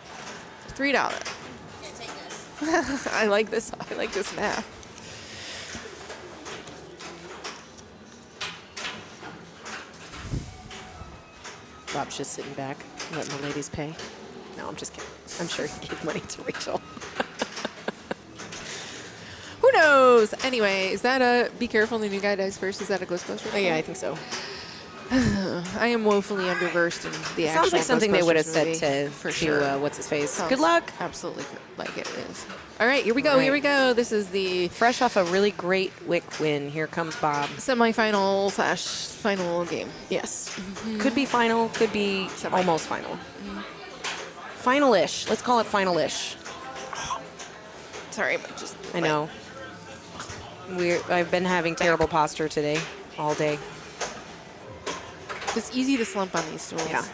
$3. Can't take this. I like this. I like this math. Rob's just sitting back, letting the ladies pay. No, I'm just kidding. I'm sure he gave money to Rachel. Who knows? Anyway, is that a be careful the new guy dies first? Is that a Ghostbuster? Oh, yeah, I think so. I am woefully underversed in the actual Sounds like something they would have Ghostbusters said movie, to, for to sure. what's his face. Sounds Good luck. Absolutely like it is. All right, here we go. Right. Here we go. This is the Fresh off a really great Wick win. Here comes Bob. semifinal / final game. Yes. Could be final, could be Semi. almost final. Final-ish. Let's call it final-ish. Sorry, but just I know. I've been having terrible posture today, all day. It's easy to slump on these stools. Yeah.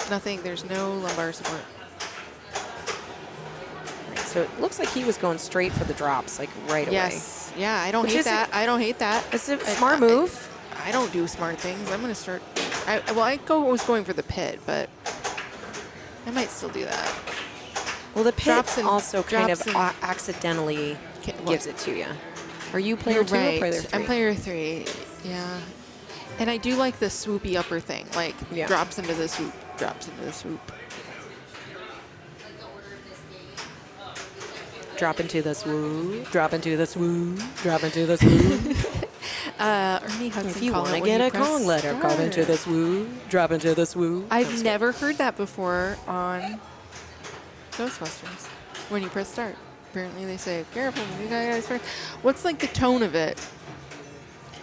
Nothing. There's no lumbar support. Right, so it looks like he was going straight for the drops, like right away. Yes. Yeah. I don't Which hate isn't- that. I don't hate that. It's a I- smart move. I don't do smart things. I'm gonna start. I was going for the pit, but I might still do that. Well, the pit Drops and- also kind of drops and- accidentally What? gives it to you. Are you player You're 2 or right. player 3? I'm player 3. Yeah. And I do like the swoopy upper thing. Like Yeah. drops into the swoop, drops into the swoop. Drop into the swoop, drop into the swoop, drop into the swoop. Ernie Hudson. If you call want to it when get you a press Kong letter, come start. into the swoop, drop into the swoop. I've never heard that before on Ghostbusters. When you press start, apparently they say, "Careful, you guys first." What's like the tone of it?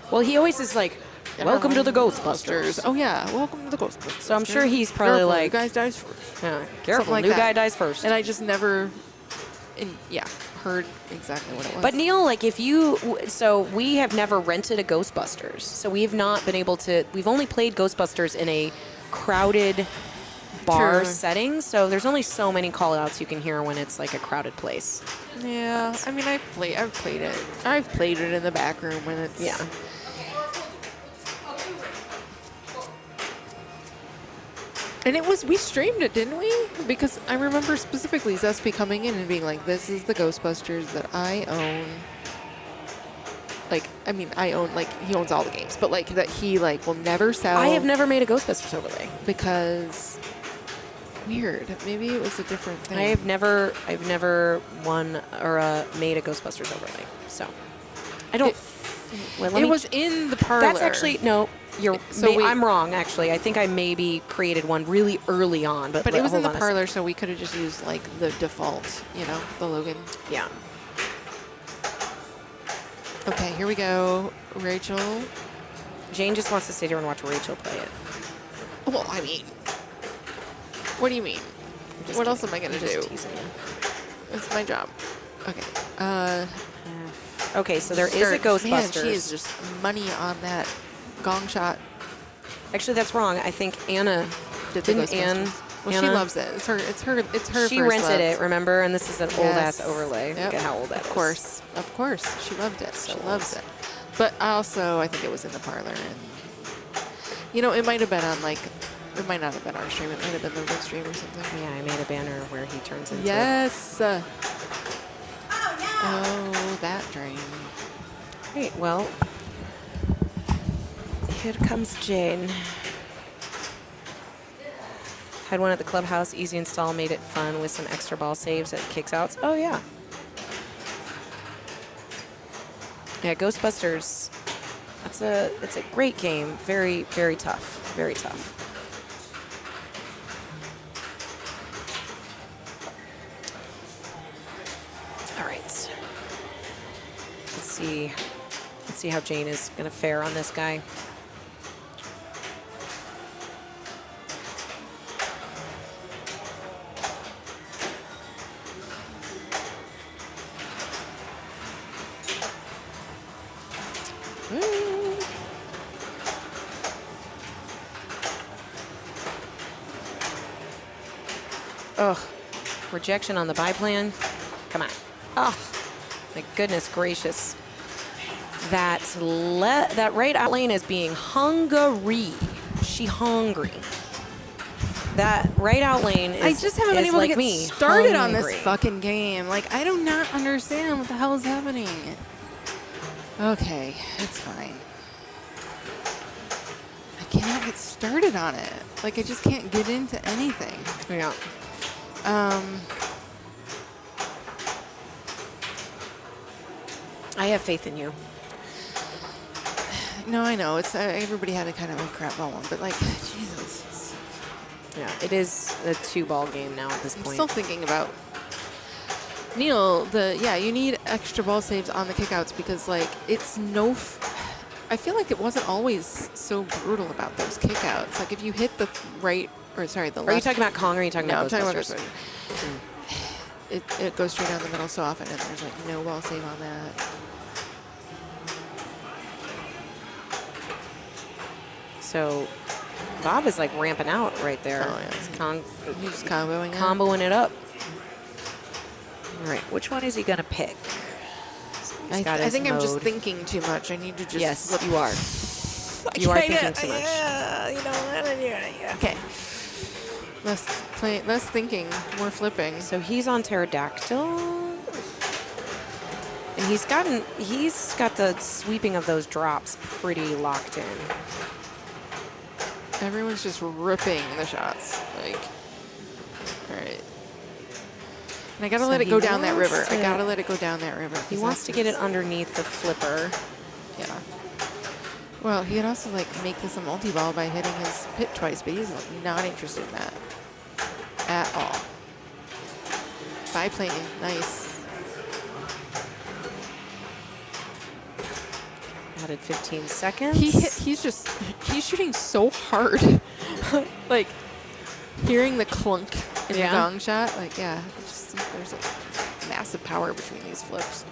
Well, he always is like, welcome to the Ghostbusters. Oh yeah, welcome to the Ghostbusters. So I'm sure he's probably Careful, like, you guys dies first. yeah, careful, like new that. guy dies first. And I just never, heard exactly what it was. But Neil, like if you, so we have never rented a Ghostbusters. So we've not been able to, we've only played Ghostbusters in a crowded bar True. setting. So there's only so many call outs you can hear when it's like a crowded place. yeah, I mean, I've played it. I've played it in the back room when it's Yeah. And we streamed it, didn't we? Because I remember specifically Zespi coming in and being like, "This is the Ghostbusters that I own." Like, I mean, I own, like, he owns all the games, but like that he like will never sell. I have never made a Ghostbusters overlay. because weird. Maybe it was a different thing. I've never won or made a Ghostbusters overlay. So I don't. Well, let It me was in the parlor. That's actually no. You're. So I'm wrong. Actually, I think I maybe created one really early on, but But it was in hold the on a parlor, so we could have just used like the default, the Logan. second. Yeah. Okay, here we go. Rachel. Jane just wants to sit here and watch Rachel play it. Well, I mean, what do you mean? Just What kidding. else am I gonna I'm just do? teasing you. It's my job. Okay. Okay, so there is a Start. Ghostbusters. Man, she is just money on that gong shot. Actually, that's wrong. I think Anna Did the didn't Anne. Ghostbusters. Well, she Anna- loves it. It's her. She first rented love. it, remember? And this is an old ass Yes. overlay. Yep. Look at how old that is. Of course, she loved it. So she loves old. it. But also, I think it was in the parlor, and it might have been on it might not have been our stream. It might have been the Rick stream or something. Yeah, I made a banner where he turns into. Yes. Oh no! Oh, that dream. Great. Well, here comes Jane. Had one at the clubhouse. Easy install. Made it fun with some extra ball saves at kicksouts. Oh yeah. Yeah, Ghostbusters. It's a great game. Very, very tough. Very tough. Let's see how Jane is going to fare on this guy. Ugh. Rejection on the biplan. Come on. Oh, my goodness gracious. That right out lane is being hungry. She hungry. That right out lane is I just haven't been is able like to get me, started on this hungry. fucking game. Like, I do not understand what the hell is happening. Okay, it's fine. I cannot get started on it. Like, I just can't get into anything. Yeah. I have faith in you. No, I know. It's everybody had a kind of a crap ball one, but like, Jesus. Yeah, it is a 2-ball game now at this I'm point. still thinking about Neil. You need extra ball saves on the kickouts because like it's I feel like it wasn't always so brutal about those kickouts. Like if you hit the right or sorry the left. Are you talking about Kong or are you talking No, I'm about talking about Ghostbusters? it goes straight down the middle so often, and there's like no ball save on that. So Bob is like ramping out right there. Oh, yeah. He's He's just comboing it. comboing it up. All right, which one is he gonna pick? He's got I his think I'm just mode. thinking too much. I need to just Yes, flip. you are. You are thinking too much. Yeah, you know. Okay. Less thinking, more flipping. So he's on pterodactyl, and he's got the sweeping of those drops pretty locked in. Everyone's just ripping the shots. Like, all right. And I gotta So let it he go down that wants river. I to- gotta let it go down that river. He 'cause wants to that's get it just- underneath the flipper. Yeah. Well, he could also like make this a multi-ball by hitting his pit twice, but he's not interested in that at all. Biplane, nice. Added 15 seconds. He's shooting so hard. Like hearing the clunk in Yeah. the gong shot, like yeah, there's a massive power between these flips.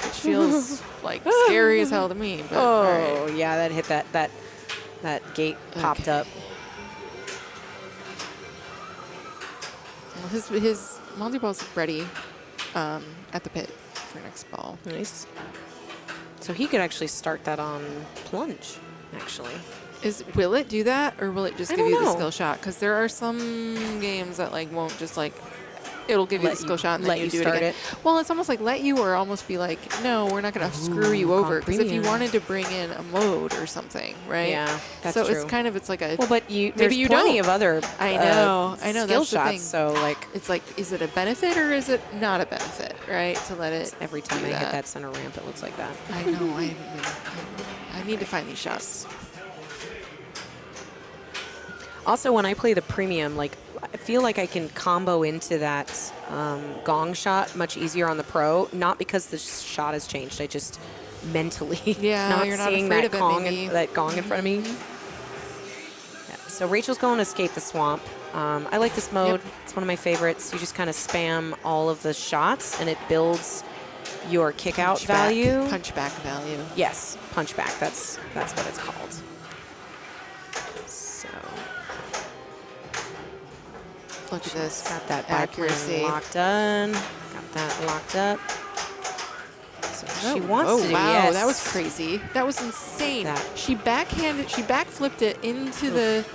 Which feels like scary as hell to me, but all Oh right. yeah, that hit that gate popped Okay. up. Well, his multi-ball's ready at the pit for next ball. Nice. So he could actually start that on plunge, actually. Will it do that, or will it just I give don't you the know. skill shot? Because there are some games that like won't just like it'll give you Let the you- skill shot and let then you you do it start again. it. Well, it's almost like let you, or almost be like, no, we're not going to screw you over. Because if you premium. wanted to bring in a mode or something, right? Yeah, that's so true. it's like a Well, but maybe there's you plenty don't. of other I know skill that's the shots. thing. So like It's like, is it a benefit or is it not a benefit, right? To let it every time do I hit that center ramp, it looks like that. I know. I need to find these shots. Also, when I play the premium, like I feel like I can combo into that gong shot much easier on the pro. Not because the shot has changed. I just mentally Yeah, you're not seeing afraid that of it, gong maybe. that gong in front of me. Yeah, so Rachel's going to escape the swamp. I like this mode. Yep. It's one of my favorites. You just kind of spam all of the shots, and it builds your kick out value. Punchback value. Yes, punchback. That's what it's called. So Look at this. got that accuracy. biplane locked in. Got that locked up. So she Oh, wants oh, to do wow, yes. that was crazy. That was insane. That- She backflipped it into the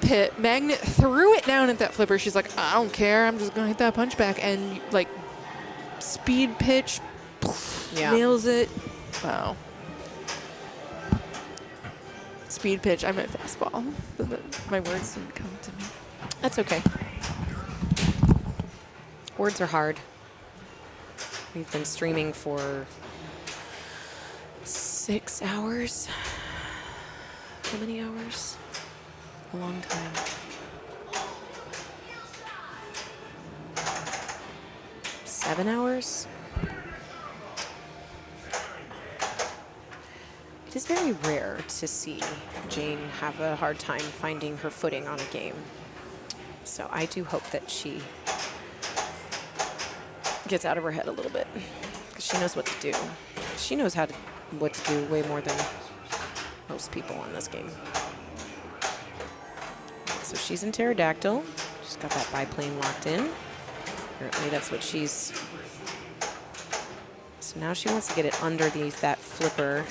pit. Magnet threw it down at that flipper. She's like, I don't care. I'm just gonna hit that punchback, and like speed pitch, Yeah. nails it. Wow. Speed pitch. I meant fastball. My words didn't come to me. That's okay. Words are hard. We've been streaming for 6 hours. How many hours? A long time. $7 hours? It is very rare to see Jane have a hard time finding her footing on a game. So I do hope that she gets out of her head a little bit, because she knows what to do. She knows what to do way more than most people in this game. So she's in pterodactyl. She's got that biplane locked in. Apparently that's what she's... So now she wants to get it underneath that flipper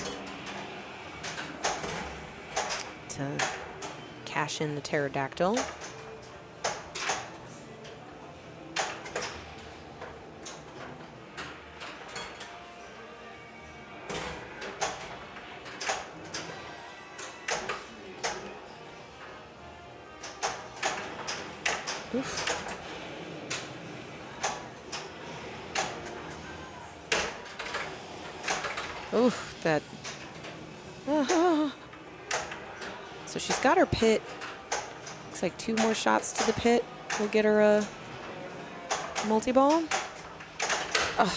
to cash in the pterodactyl. Oof. Oof, that. So she's got her pit. Looks like 2 more shots to the pit will get her a multi-ball. Ugh.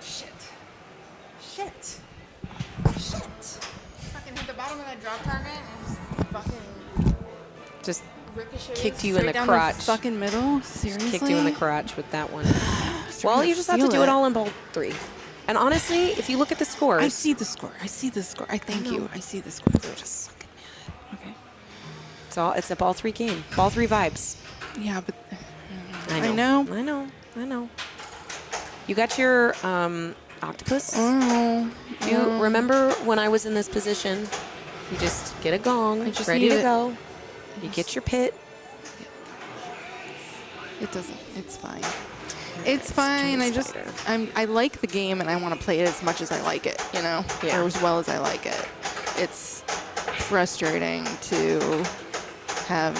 Shit. Fucking hit the bottom of that drop target and just fucking Just ricocheted kicked you in straight the down crotch. fucking middle. Seriously? Kicked you in the crotch with that one. Starting Well, to you just have to feel do it all in ball 3. And honestly, if you look at the scores, I see the score. I see the score. I thank you. I see the score. I'm just fucking mad. Okay. it's a ball 3 game. Ball 3 vibes. Yeah, but I know. You got your octopus. oh, Do you remember when I was in this position? You just get a gong, I just ready need to it. go. You get your pit. it doesn't. It's fine. It's fine. I just spider. I like the game and I want to play it as much as I like it. You know, Yeah. or as well as I like it. It's frustrating to have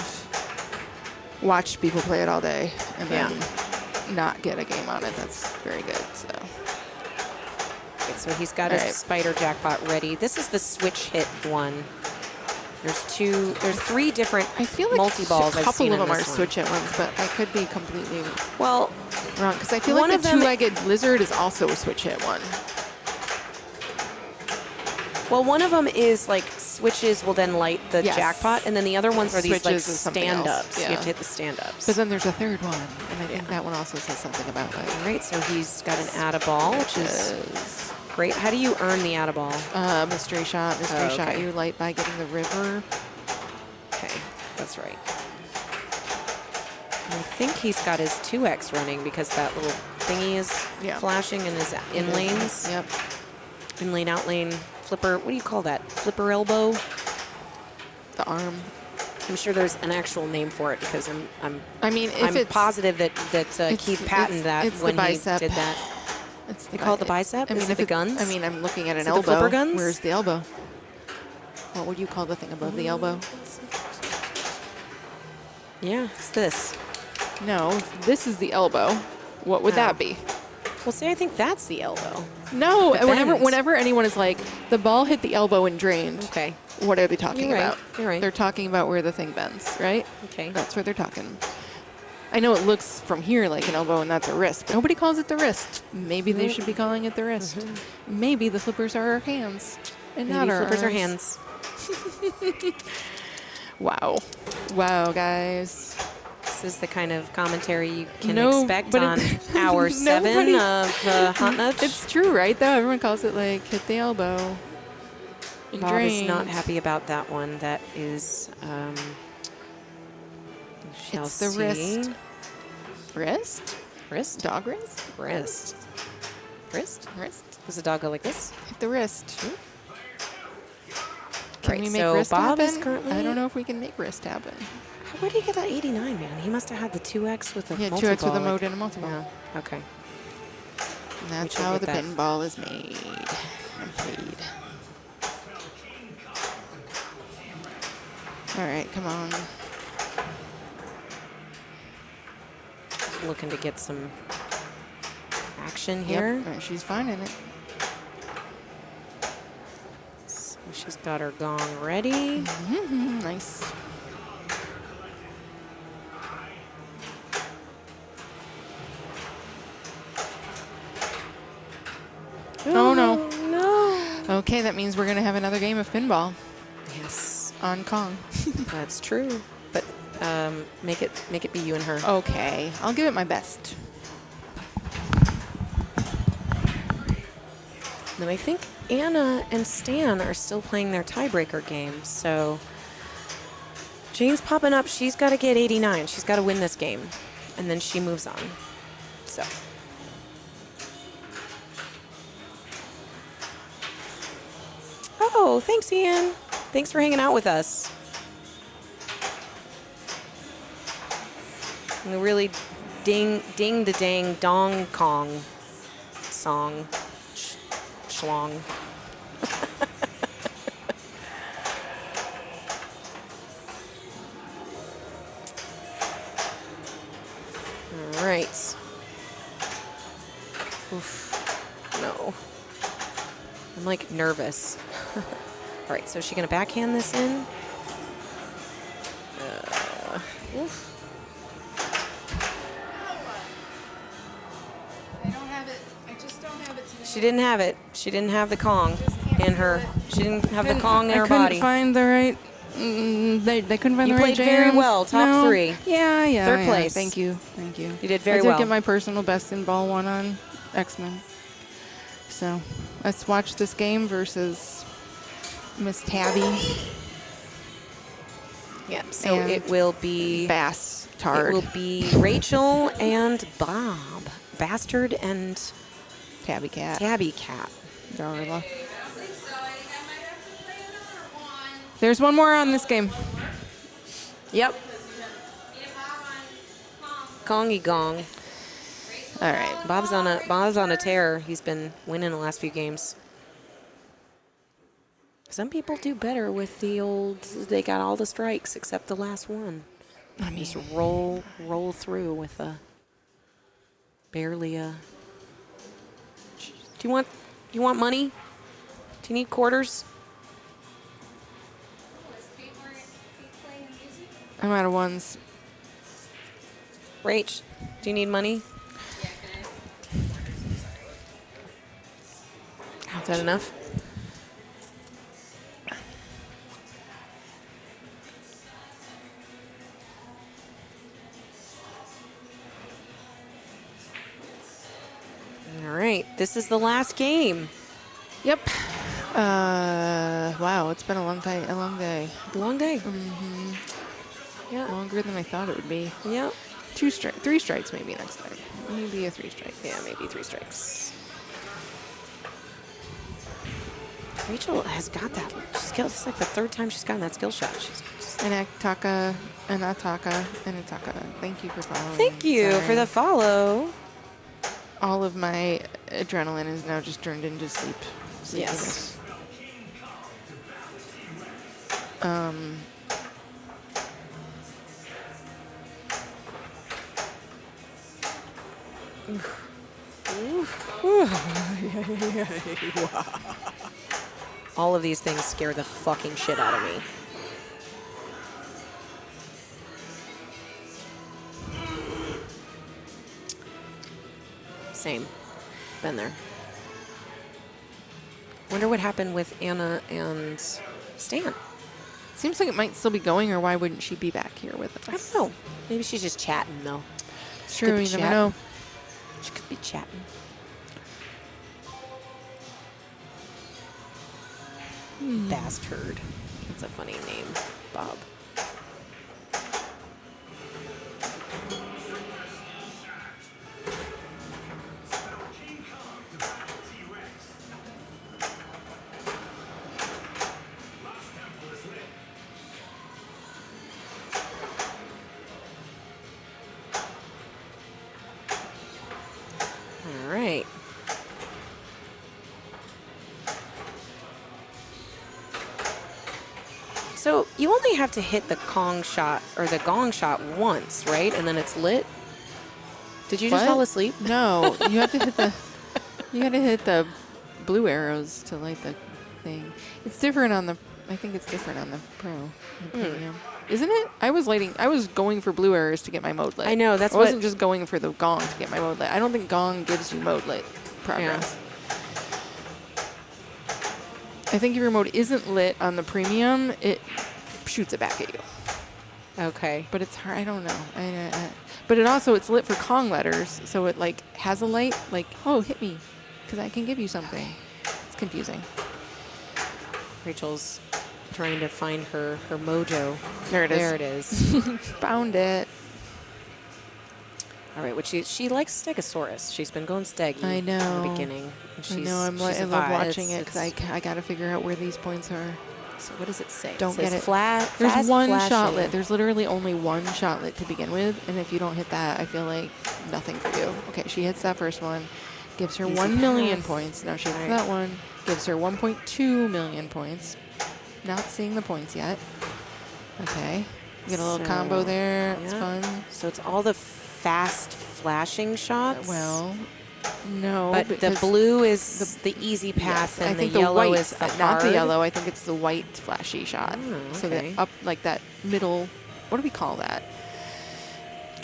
watched people play it all day and then not get a game on it. That's very good. So. Okay, so he's got All his right. spider jackpot ready. This is the switch hit one. There's 3 different I feel like multi-balls a I've couple seen of in them are this one. switch hit ones, but I could be completely Well, wrong because I feel One like of the them- two-legged lizard is also a switch hit one. one of them is like switches will then light the Yes. jackpot, and then the other ones are these like Switches is something else, stand-ups. You yeah. have to hit the stand-ups. But then there's a third one, and I think that one also says something about like All right, so he's got an add-a-ball, which is great. How do you earn the add-a-ball? mystery shot. Mystery Oh, shot okay. you light by getting the river. Okay, that's right. And I think he's got his 2X running because that little thingy is Yeah. flashing in his in lanes. Yep. In lane, out lane, flipper. What do you call that? Flipper elbow? The arm. I'm sure there's an actual name for it because I mean, if I'm it's positive that it's- Keith patented that it's the when he bicep. did that. It's They call it the bicep? I Is mean, it if the guns? I mean, I'm looking at Is an it the elbow. flipper guns? Where's the elbow? What would you call the thing above the elbow? Yeah, it's this. No, if this is the elbow. What would Oh. that be? Well, see, I think that's the elbow. No, The bends. whenever anyone is like, the ball hit the elbow and drained, Okay. what are they talking You're right. about? You're right. They're talking about where the thing bends, right? Okay. That's where they're talking. I know it looks from here like an elbow and that's a wrist, but nobody calls it the wrist. Maybe they should be calling it the wrist. Maybe the flippers are our hands and not Maybe our flippers are arms. hands. Wow. Wow, guys. This is the kind of commentary you can No, expect but on it- hour 7 nobody- of Hot Nuts. It's true, right, though? Everyone calls it like hit the elbow. and Bob is not drained. happy about that one. That is, shall It's the see. wrist. Wrist? Wrist? Dog wrist? Wrist. Wrist? Wrist. Does the dog go like this? Hit the wrist. Can Right, we make so wrist Bob happen? is currently- I don't know if we can make wrist happen. Where did he get that 89, man? He must have had the 2X with the Yeah, 2x multi-ball, with a like- mode and a multi-ball. Yeah. Okay. And that's should how get the that. pinball is made and played. All right, come on. Looking to get some action here. Yep, she's finding it. So she's got her gong ready. Nice. Oh, no. No. Okay, that means we're going to have another game of pinball Yes, on Kong. that's true. But make it be you and her. Okay, I'll give it my best. Then I think Anna and Stan are still playing their tiebreaker game. So Jane's popping up. She's got to get 89. She's got to win this game. And then she moves on. So. Oh, thanks, Ian. Thanks for hanging out with us. And the really ding the dang dong Kong song. Schlong. All right. Oof. No. I'm like nervous. All right, so is she gonna backhand this in? Oof. I don't have it. I just don't have it today. She didn't have it. She didn't have the Kong in her. She didn't have the Kong in her I couldn't body. find the right. They couldn't find You the right played very jams. well, top No. 3. Yeah. Third yeah. place. Thank you. You did very I did well. get my personal best in ball 1 on X-Men. So let's watch this game versus Miss Tabby Yep. So and it will be Bass it Tard. will be Rachel and Bob, Bastard and Tabby Cat. Tabby Cat. Darla. So I might have to play another one. There's one more on this game. Yep. Need a Bob on Kong. Kongy Gong. All right. Bob's on a tear. He's been winning the last few games. Some people do better with the old. They got all the strikes except the last one. I mean, Just roll through with a barely a. Do you want money? Do you need quarters? Let's keep playing music. I'm out of ones. Rach, do you need money? Is that enough? All right, this is the last game. Yep. Wow, it's been a long day. Long day. Mm-hmm. Yeah. Longer than I thought it would be. Yep. 3 strikes maybe next time. Maybe a 3 strike. Yeah, maybe 3 strikes. Rachel has got that skill. It's like the 3rd time she's gotten that skill shot. She's just An Ataka, an Ataka, and Ataka. Thank you for following. Thank you Sorry. for the follow. All of my adrenaline is now just turned into sleep. Yes. All of these things scare the fucking shit out of me. Same. Been there. Wonder what happened with Anna and Stan. Seems like it might still be going, or why wouldn't she be back here with I us? don't know. Maybe she's just chatting, though. It's true, Could be you never chat. know. She could be chatting. Bastard. That's a funny name, Bob. All right. So you only have to hit the Kong shot or the gong shot once, right? And then it's lit. Did you just What? fall asleep? No, you have to hit the. You got to hit the blue arrows to light the thing. It's different on the. I think it's different on the pro. The premium. Isn't it? I was going for blue arrows to get my mode lit. I know, that's I wasn't what- just going for the gong to get my mode lit. I don't think gong gives you mode lit progress. I think if your mode isn't lit on the premium, it shoots it back at you. Okay. But it's hard. I don't know. But it also, it's lit for Kong letters, so it like has a light, like, oh, hit me, because I can give you something. It's confusing. Rachel's trying to find her mojo. There it is. There it is. Found it. All right, which she likes Stegosaurus. She's been going Steggy I know. in the beginning. I know. I love watching it because I got to figure out where these points are. So what does it say? Don't get it. Flat. There's one shot lit. There's literally only one shot lit to begin with, and if you don't hit that, I feel like nothing for you. Okay, she hits that first one, gives her 1 million points. Now she hits that one, gives her 1.2 million points. Not seeing the points yet. Okay, you get a little combo there. It's fun. So it's all the fast flashing shots. Well, no, but the blue is the easy path, and I think the yellow white is the not hard. the yellow. I think it's the white flashy shot. Oh, So okay. that up like that middle. What do we call that?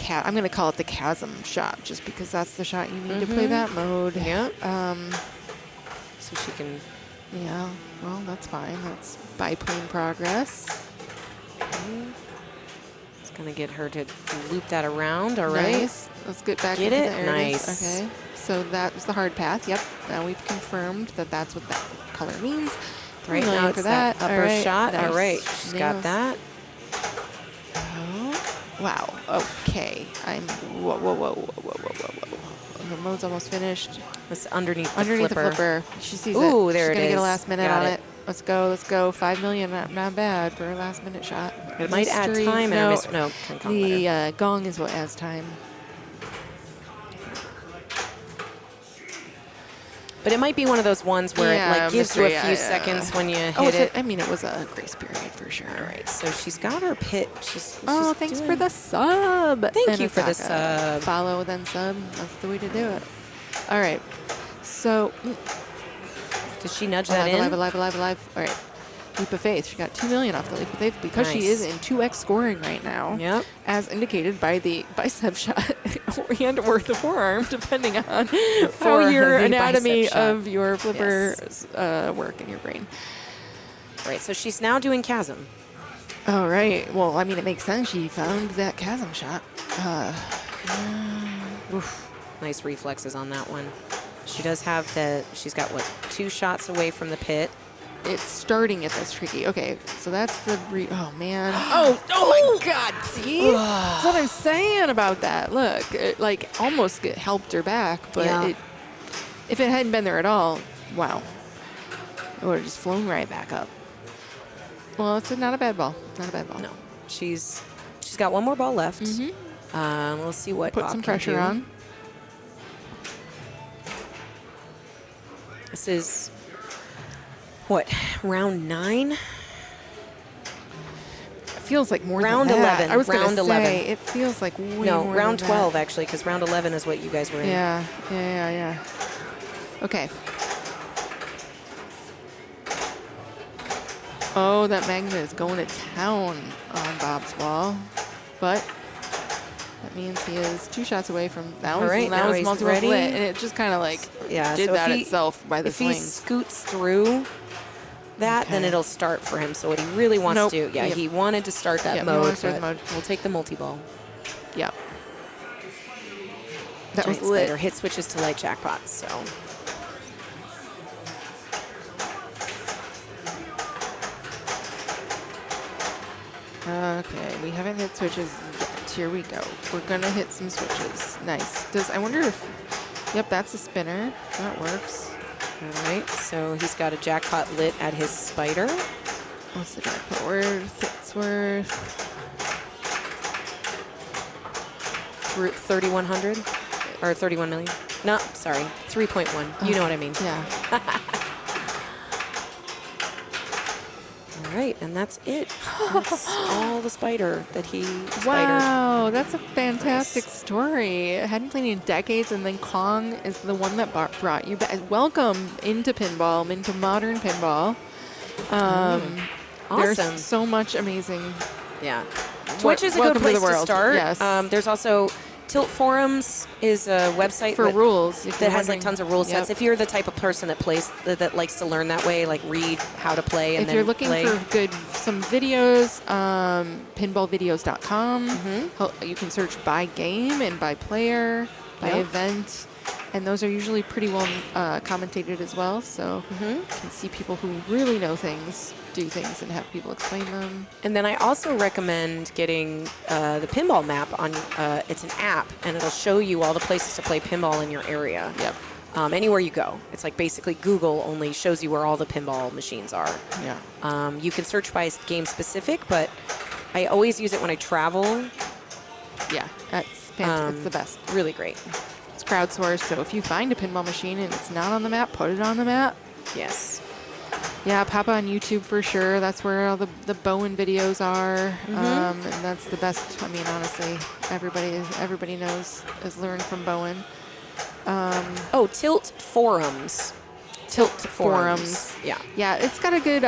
I'm going to call it the chasm shot, just because that's the shot you need to play that mode. Yeah. So she can. Yeah. Well, that's fine. That's biplane progress. It's gonna get her to loop that around. All right. Nice. Let's get back Get into it? the areas. Nice. Okay. So that was the hard path. Yep. Now we've confirmed that that's what that color means. Right 3 now million it's for that that. upper All right. shot. All Nice. right, she's got Nails. that. Oh. Wow. Okay. Whoa. The mode's almost finished. It's underneath The flipper. flipper. She sees it. Ooh, there She's it gonna get a is. last minute Got on it. it. Let's go. Let's go. 5 million. Not bad for a last minute shot. It might add Mystery- time. No, And no, the gong is what adds time. but it might be one of those ones where Yeah, it like gives you a mystery, few seconds when you hit Oh, it. I mean, it was a grace period for sure. All right, so she's got her pit. She's Thanks doing- for the sub. Thank you for the Anasaka. sub. Follow, then sub. That's the way to do it. All right. So, Did she nudge that alive. in? All right. Leap of Faith. She got 2 million off the Leap of Faith because she Nice. is in 2x scoring right now. Yep. As indicated by the bicep shot and or the forearm, depending on how For your the anatomy bicep shot. of your flipper work in your brain. Right, so she's now doing chasm. All right. Well, I mean, it makes sense. She found that chasm shot. Oof. Nice reflexes on that one. She does have she's got, 2 shots away from the pit. It's starting at this tricky. Okay, so that's the oh man. Oh my God! See, that's what I'm saying about that. Look, it like almost helped her back, but Yeah. if it hadn't been there at all, wow, it would have just flown right back up. Well, it's not a bad ball. Not a bad ball. No, she's got one more ball left. We'll see what Put Bob some can pressure do. on. This is what, round 9? It feels like more Round than that. 11. I was Round gonna 11. say it feels like way No, more round than 12 that. actually, because round 11 is what you guys were in. Yeah. Okay. Oh, that magnet is going to town on Bob's ball, but that means he is 2 shots away from now. All right, now his he's multi-ball ready. lit, and it just kind of like Yeah, did so that if he- itself by the If he swings. scoots through that, then Okay. it'll start for him. So what he really wants Nope. to do, Yep. he wanted to start that Yep, he wanted mode, to start the but mode. we'll take the multi-ball. Yep. That was Giant lit. spider hit switches to light jackpots, so. Okay, we haven't hit switches yet. Here we go. We're gonna hit some switches. Nice. I wonder if, yep, that's a spinner. That works. All right, so he's got a jackpot lit at his spider. What's the jackpot worth? It's worth 3,100 or 31 million. No, sorry, 3.1. You know what I mean. Yeah. All right, and that's it. That's all the spider that he spidered. Wow, that's a fantastic story. I hadn't played in decades, and then Kong is the one that brought you back. Welcome into pinball, into modern pinball. Awesome. There's so much amazing. Yeah. Twitch is a good welcome to place the to world. start. Yes. There's also Tilt Forums is a website For rules. if that you're has like wondering. tons of rule Yep. sets. If you're the type of person that plays that likes to learn that way, like read how to play and If then you're looking play. for some videos, pinballvideos.com. Mm-hmm. You can search by game and by player, by Yep. event, and those are usually pretty well commentated as well. So Mm-hmm. you can see people who really know things do things and have people explain them. And then I also recommend getting the pinball map on. It's an app, and it'll show you all the places to play pinball in your area. Yep. Anywhere you go. It's like basically Google only shows you where all the pinball machines are. Yeah. You can search by game specific, but I always use it when I travel. Yeah. That's fantastic. It's the best. Really great. It's crowdsourced, so if you find a pinball machine and it's not on the map, put it on the map. Yes. Yeah, pop on YouTube for sure. That's where all the Bowen videos are, and that's the best. I mean, honestly, everybody knows is learned from Bowen. Oh, Tilt Forums. Tilt forums. Yeah. Yeah, it's got a good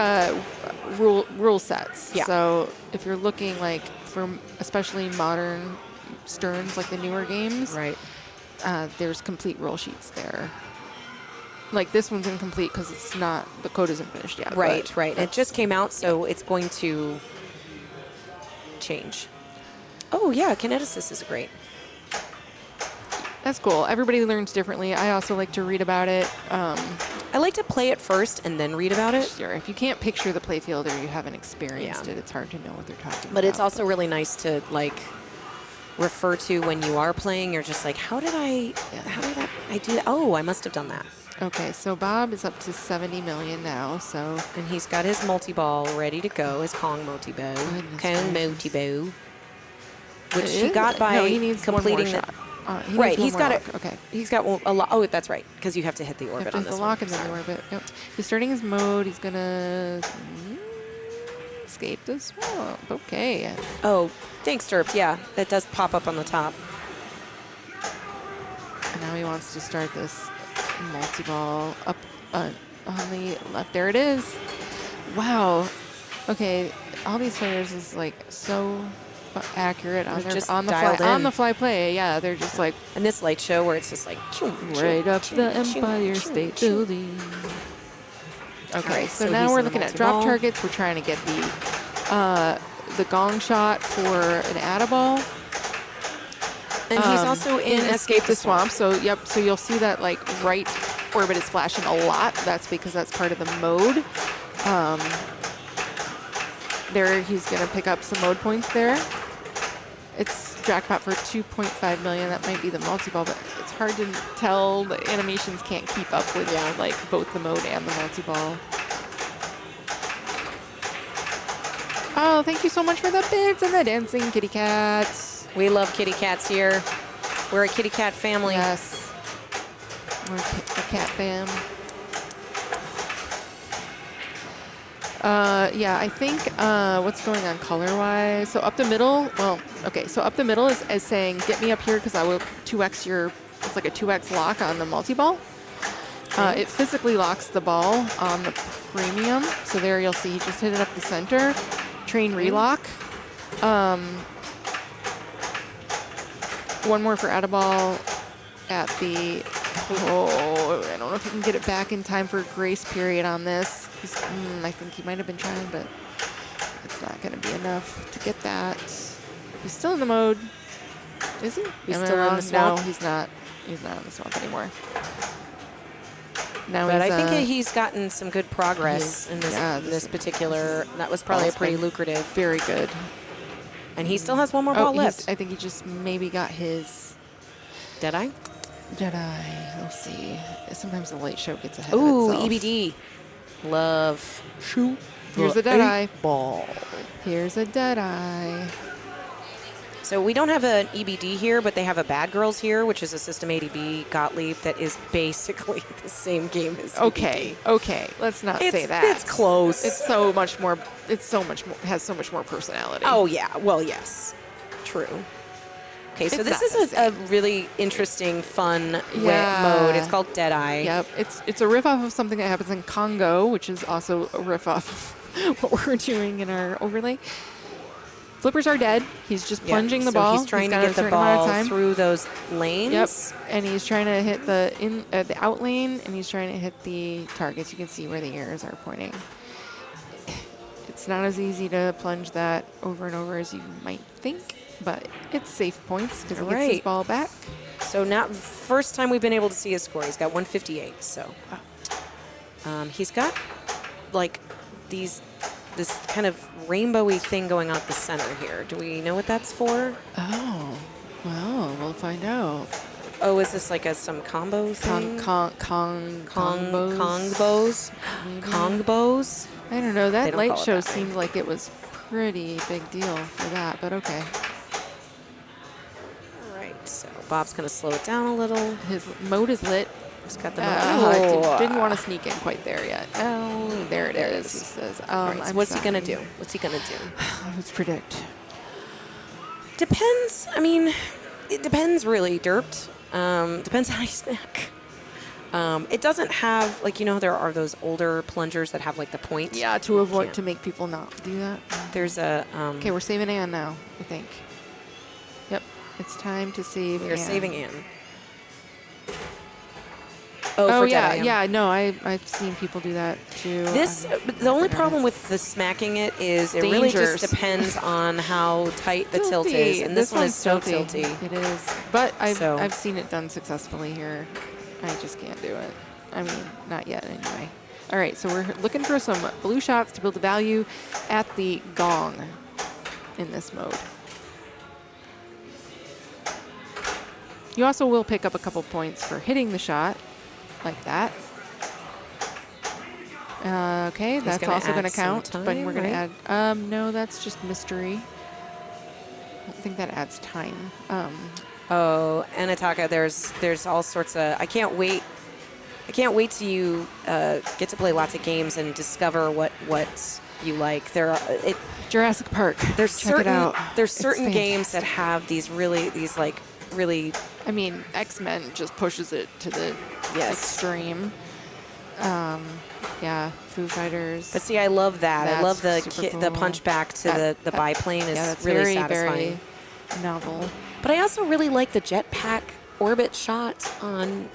rule sets. Yeah. So if you're looking like for especially modern Sterns, like the newer games, Right. there's complete rule sheets there. Like this one's incomplete because it's not, the code isn't finished yet. Right, but right. It that's- just came out, so it's going to change. Oh, yeah, Kineticist is great. That's cool. Everybody learns differently. I also like to read about it. I like to play it first and then read about it. Sure, if you can't picture the playfield or you haven't experienced Yeah. it, it's hard to know what they're talking about. But it's also really nice to, like, refer to when you are playing. You're just like, how did I do that? Oh, I must have done that. Okay, so Bob is up to 70 million now, so And he's got his multi-ball ready to go, his Kong multi-bow. Goodness Kong gracious. multi-bow. Which he got by no, he needs completing one more the... shot. He Right, needs he's one more got lock. it. Okay. He's got a lot. Oh, that's right, because you have to hit the orbit After on the this lock one. and then the Sorry. orbit. Yep. He's starting his mode. He's gonna escape the swamp. Okay. Oh, thanks, Derp. Yeah, that does pop up on the top. And now he wants to start this multi-ball up on the left. There it is. Wow. Okay. All these players is like so accurate on They're their just on the dialed fly in. play. Yeah, they're just like And this light show where it's just like... choom, choom, right up choom, the choom, Empire choom, State choom. Building. Okay, Alright, so so now he's we're in the looking at drop multi-ball. targets. We're trying to get the gong shot for an add-a-ball. And he's also in Escape the Swamp. So, yep, so you'll see that, like, right orbit is flashing a lot. That's because that's part of the mode. There, he's going to pick up some mode points there. It's jackpot for 2.5 million. That might be the multi-ball, but it's hard to tell. The animations can't keep up with, like, both the mode and the multi-ball. Oh, thank you so much for the bits and the dancing kitty cats. We love kitty cats here. We're a kitty cat family. Yes. We're a cat fam. Yeah, I think what's going on color-wise. So up the middle, well, okay, so up the middle is saying, get me up here because I will 2x your, it's like a 2x lock on the multi-ball. It physically locks the ball on the premium. So there you'll see he just hit it up the center. Train relock. One more for add a ball at the, oh, I don't know if he can get it back in time for grace period on this. I think he might have been trying, but it's not going to be enough to get that. He's still in the mode. Is he? He's Am I still in wrong? the swamp? No, he's not. He's not in the swamp anymore. Now But he's, I think he's gotten some good progress he in is. this, Yeah, this particular. That was probably a ball's pretty been lucrative. very good. And he still has one more ball left. I think he just maybe got his Deadeye? Jedi. Let's see. Sometimes the late show gets ahead Ooh, of itself. EBD. Love. Shoot. Here's a Deadeye. Ball. Here's a Deadeye. So we don't have an EBD here, but they have a Bad Girls here, which is a System 80B Gottlieb that is basically the same game as Okay, EBD. okay. Let's not say that. It's close. It's so much more. It's so much more. Has so much more personality. Oh, yeah. Well, yes. True. Okay, so It's this not is the a really interesting, fun Yeah. mode. It's called Deadeye. Yep. It's a riff off of something that happens in Congo, which is also a riff off of what we're doing in our overlay. Flippers are dead. He's just plunging the so ball. he's trying to got a get the certain amount of ball time. through those lanes. Yep, and he's trying to hit the out lane, and he's trying to hit the targets. You can see where the arrows are pointing. It's not as easy to plunge that over and over as you might think, but it's safe points because he gets his ball back. So now, first time we've been able to see his score. He's got 158. So he's got like this kind of rainbowy thing going on at the center here. Do we know what that's for? Oh, well, we'll find out. Oh, is this like some combo thing? Kongbos? Kongbos? I don't know. They That don't light call it show that, right? seemed like it was pretty big deal for that, but okay. All right, so Bob's going to slow it down a little. His mode is lit. He's got the Didn't want to sneak in quite there yet. Oh, there it is. He says. All right, so I'm what's he going to sorry. do? What's he going to do? Let's predict. Depends. I mean, it depends really, Derped. Depends how you snack. It doesn't have, like, you know, there are those older plungers that have, like, the point. Yeah, to avoid, Can't. to make people not do that. There's a... Okay, we're saving Anne now, I think. Yep, it's time to save You're Anne. saving Anne. Oh, for yeah, Dead Anne. yeah, no, I've seen people do that too. This, the only problem with the smacking it is it really Dangers. just depends on how tight the tilt is. And this one is so tilty. It is. But So- I've seen it done successfully here. I just can't do it. I mean, not yet anyway. All right, so we're looking for some blue shots to build the value at the gong in this mode. You also will pick up a couple points for hitting the shot like that. Okay, that's gonna also going to add some count, but time, we're going right? to add, no, that's just mystery. I don't think that adds time. Oh, Anataka, there's all sorts of... I can't wait till you get to play lots of games and discover what you like. Jurassic Park. There's Check it out. There's It's certain games that fantastic. have these really I mean, X-Men just pushes it to the Yes. extreme. Yeah, Foo Fighters. But see, I love that. I That's love the super the cool. punch back to That- the biplane is yeah, that's really very, satisfying. very novel. But I also really like the jetpack orbit shot on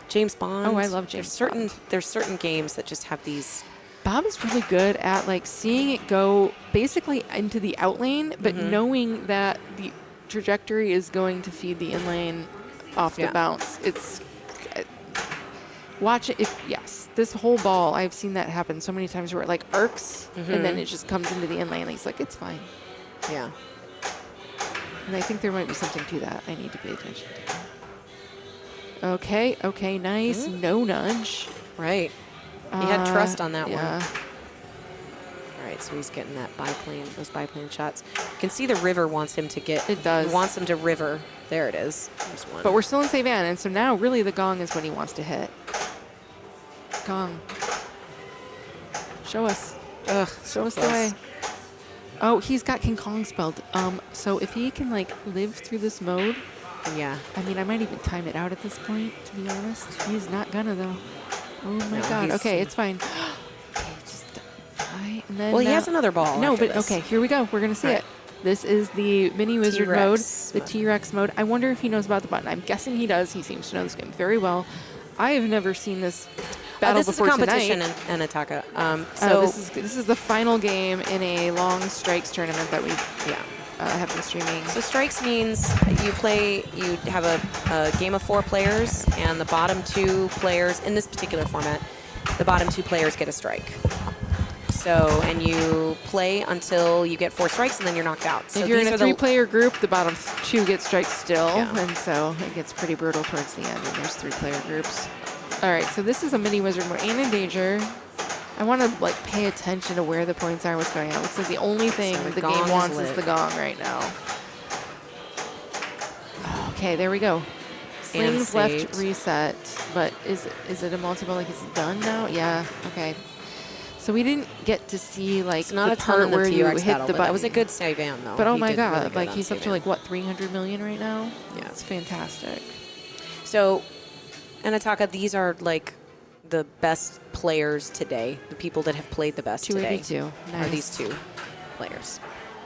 James Bond. Oh, I love James Bond. There's certain games that just have these. Bob is really good at like seeing it go basically into the out lane, but Mm-hmm. knowing that the trajectory is going to feed the in lane off Yeah. the bounce. It's watch it. Yes, this whole ball, I've seen that happen so many times where it like arcs and then it just comes into the in lane. And he's like, it's fine. Yeah. And I think there might be something to that I need to pay attention to. Okay, nice. No nudge. Right. He had trust on that yeah. one. All right, so he's getting those biplane shots. You can see the river wants him to get. It does. He wants him to river. There it is. There's one. But we're still in save Anne, and so now really the gong is what he wants to hit. Gong. Show us. Ugh, Show us the way. Oh, he's got King Kong spelled. So if he can like live through this mode, Yeah. I mean, I might even time it out at this point, to be honest. He's not gonna though. Oh my No, God. he's- Okay, it's fine. Okay, just die, and then Well, he now- has another ball. No, after but this. okay, here we go. We're gonna see Right. it. This is the mini wizard T-Rex mode, the mode. T-Rex mode. I wonder if he knows about the button. I'm guessing he does. He seems to know this game very well. I have never seen this battle this is a before competition tonight. in Ataka. So This is the final game in a long strikes tournament that we have been streaming. So strikes means you have a game of 4 players, and the bottom 2 players, in this particular format, the bottom 2 players get a strike. So, and you play until you get 4 strikes, and then you're knocked out. So If you're in these a are the- 3-player group, the bottom 2 get strikes still, Yeah. and so it gets pretty brutal towards the end when there's 3-player groups. All right, so this is a mini wizard mode. Anne in danger. I want to like pay attention to where the points are, what's going on. Looks like the only thing So the gong game is wants is lit. the gong right now. Okay, there we go. And Slings left saved. reset, but is it a multiple? Like it's done now? Yeah. Okay. So we didn't get to see like It's not the a ton part in the where you T-Rex hit battle, the but button. that was a good save Ann, though. But oh He my did really God, good like on he's up save to Ann. like what 300 million right now? Yeah. It's fantastic. So, Anataka, these are like the best players today. The people that have played the best today 282. are Nice. these 2 players.